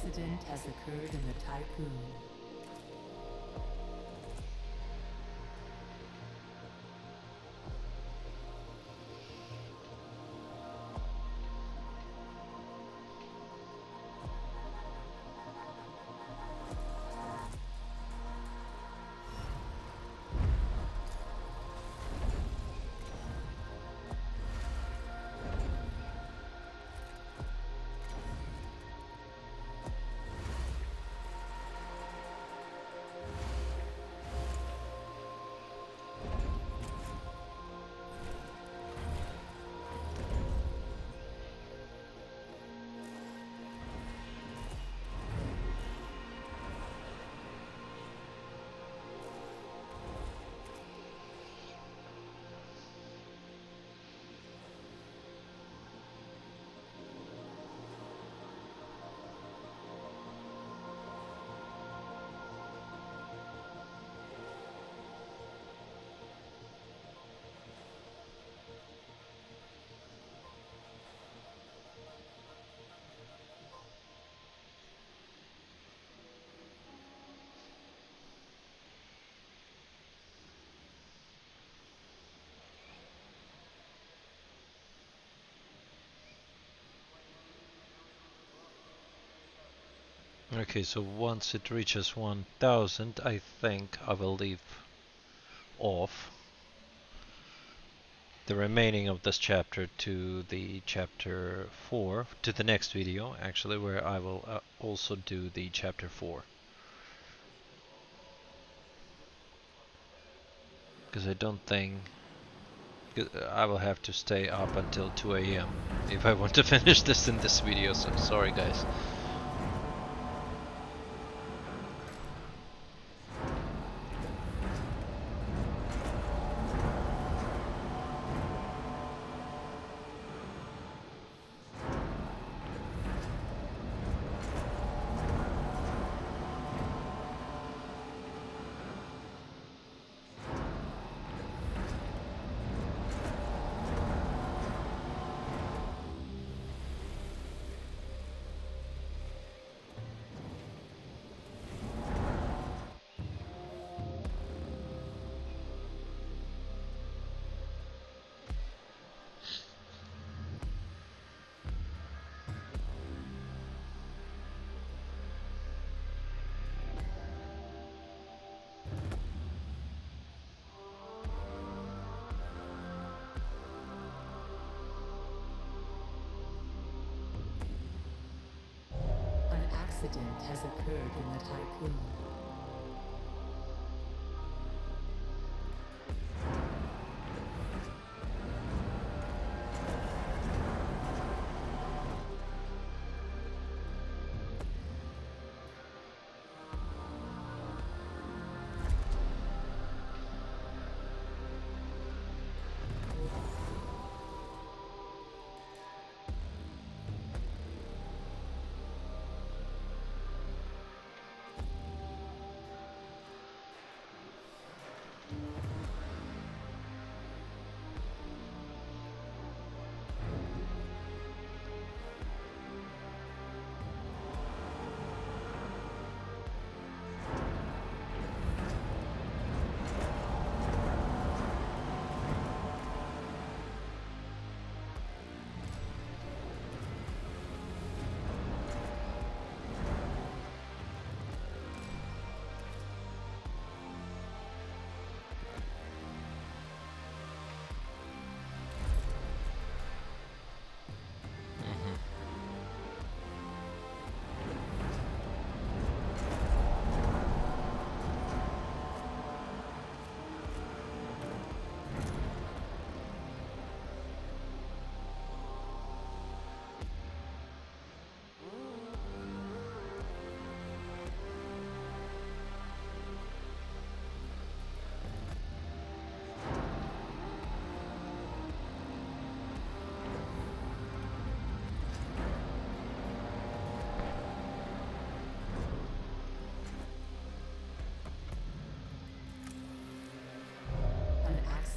accident has occurred in the Typhoon. Okay, so once it reaches 1000, I think I will leave off the remaining of this chapter to the chapter 4, to the next video actually, where I will also do the chapter 4. Because I don't think I will have to stay up until 2 AM if I want to finish this in this video, so sorry guys. Accident has occurred in the Typhoon.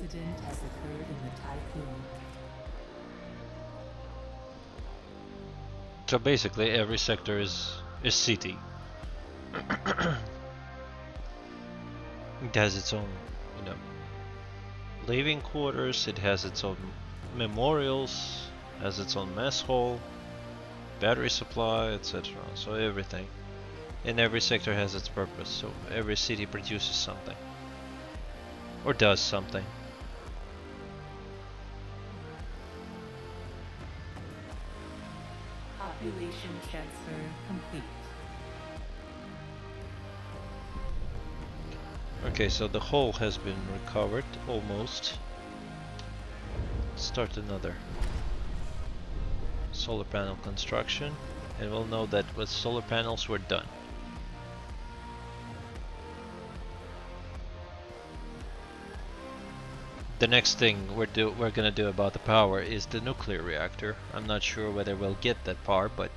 Accident has occurred in the Typhoon. So basically every sector is a city. It has its own, you know, living quarters. It has its own memorials, has its own mess hall, battery supply, etc. So everything. And every sector has its purpose. So every city produces something. Or does something. Population transfer complete. Okay, so the hull has been recovered, almost. Let's start another solar panel construction, and we'll know that with solar panels we're done. The next thing we're gonna do about the power is the nuclear reactor. I'm not sure whether we'll get that far, but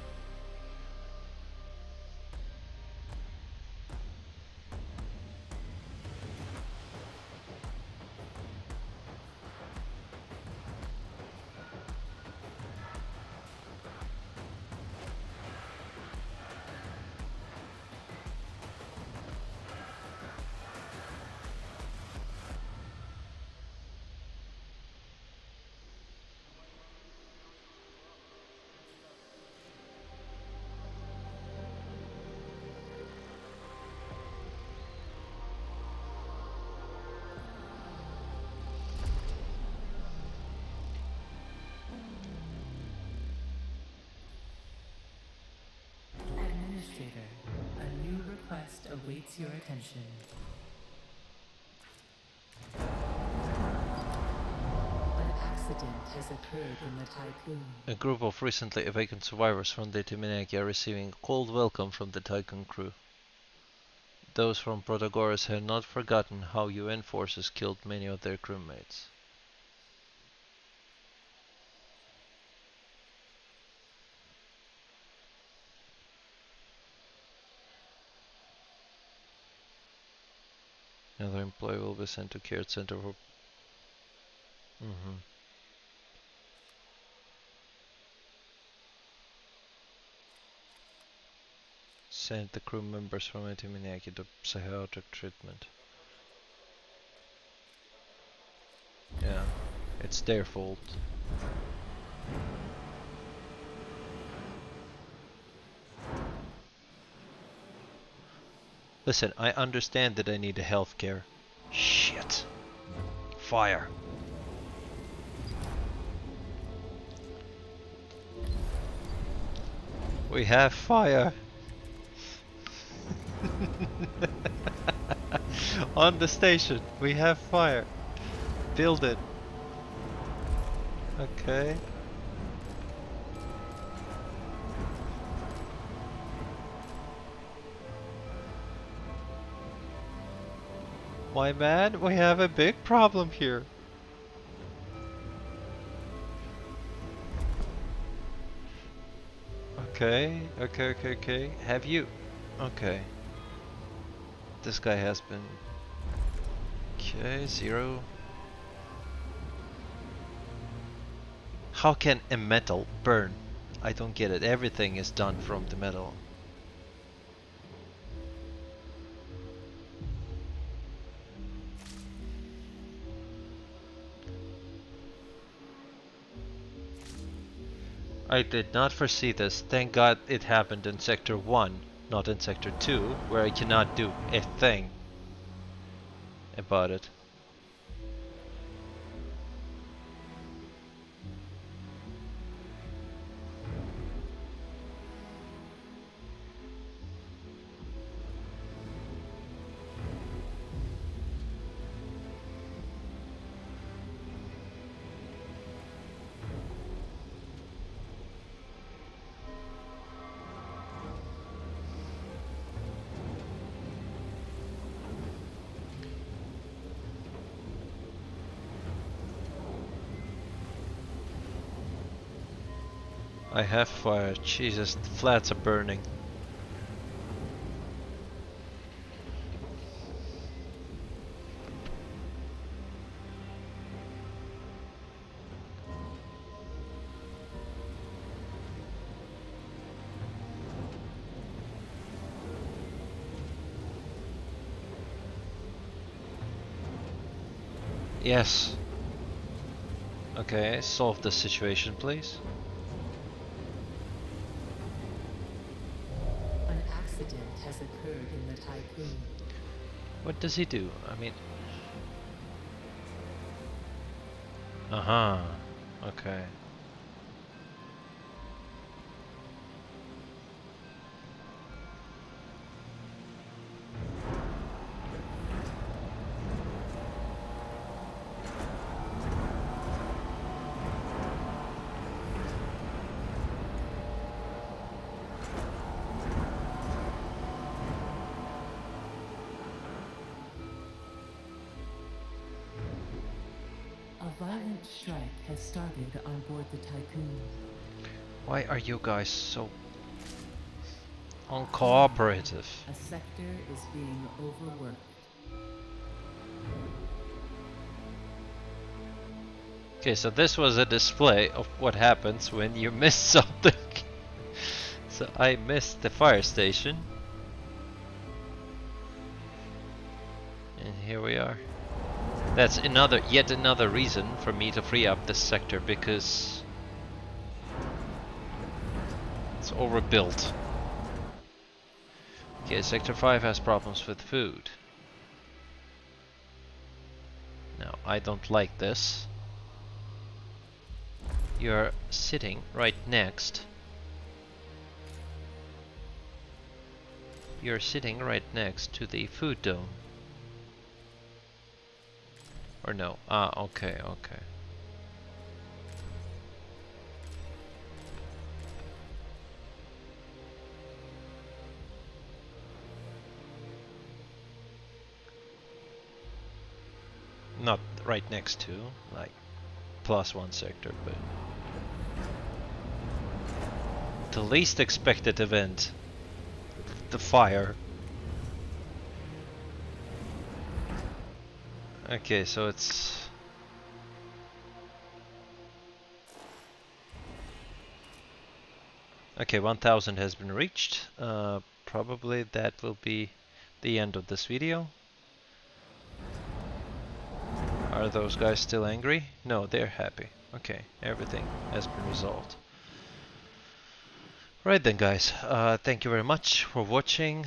Administrator, a new request awaits your attention. An accident has occurred in the Tycoon. a group of recently awakened survivors from the Timinaki are receiving a cold welcome from the Tycoon crew. Those from Protagoras have not forgotten how UN forces killed many of their crewmates. Another employee will be sent to care center for... Sent the crew members from Timinaki to psychiatric treatment. Yeah, it's their fault. Listen, I understand that I need a healthcare. Shit. Fire. We have fire. On the station, we have fire. Build it. Okay. My man, we have a big problem here. Okay. Have you? Okay. This guy has been... Okay, 0. How can a metal burn? I don't get it. Everything is done from the metal. I did not foresee this. Thank God it happened in Sector 1, not in Sector 2, where I cannot do a thing about it. I have fire. Jesus, the flats are burning. Yes. Okay, solve the situation, please. An accident has occurred in the tycoon. What does he do? I mean... Uh-huh. Okay. A violent strike has started on board the tycoon. Why are you guys so uncooperative? A sector is being overworked. Okay, so this was a display of what happens when you miss something. So I missed the fire station. And here we are. That's yet another reason for me to free up this sector, because it's overbuilt. Okay, Sector 5 has problems with food. Now, I don't like this. You're sitting right next. You're sitting right next to the food dome. Or no? Ah, okay, okay. Not right next to, like, +1 sector, but the least expected event, the fire. Okay, so it's... Okay, 1000 has been reached. Probably that will be the end of this video. Are those guys still angry? No, they're happy. Okay, everything has been resolved. Right then, guys, thank you very much for watching.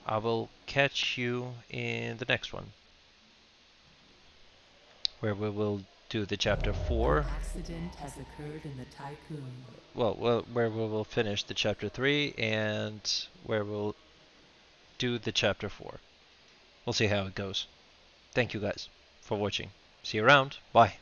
I will catch you in the next one, where we will do the chapter 4. An accident has occurred in the tycoon. Well, where we will finish the chapter 3 and where we'll do the chapter 4. We'll see how it goes. Thank you guys for watching. See you around. Bye.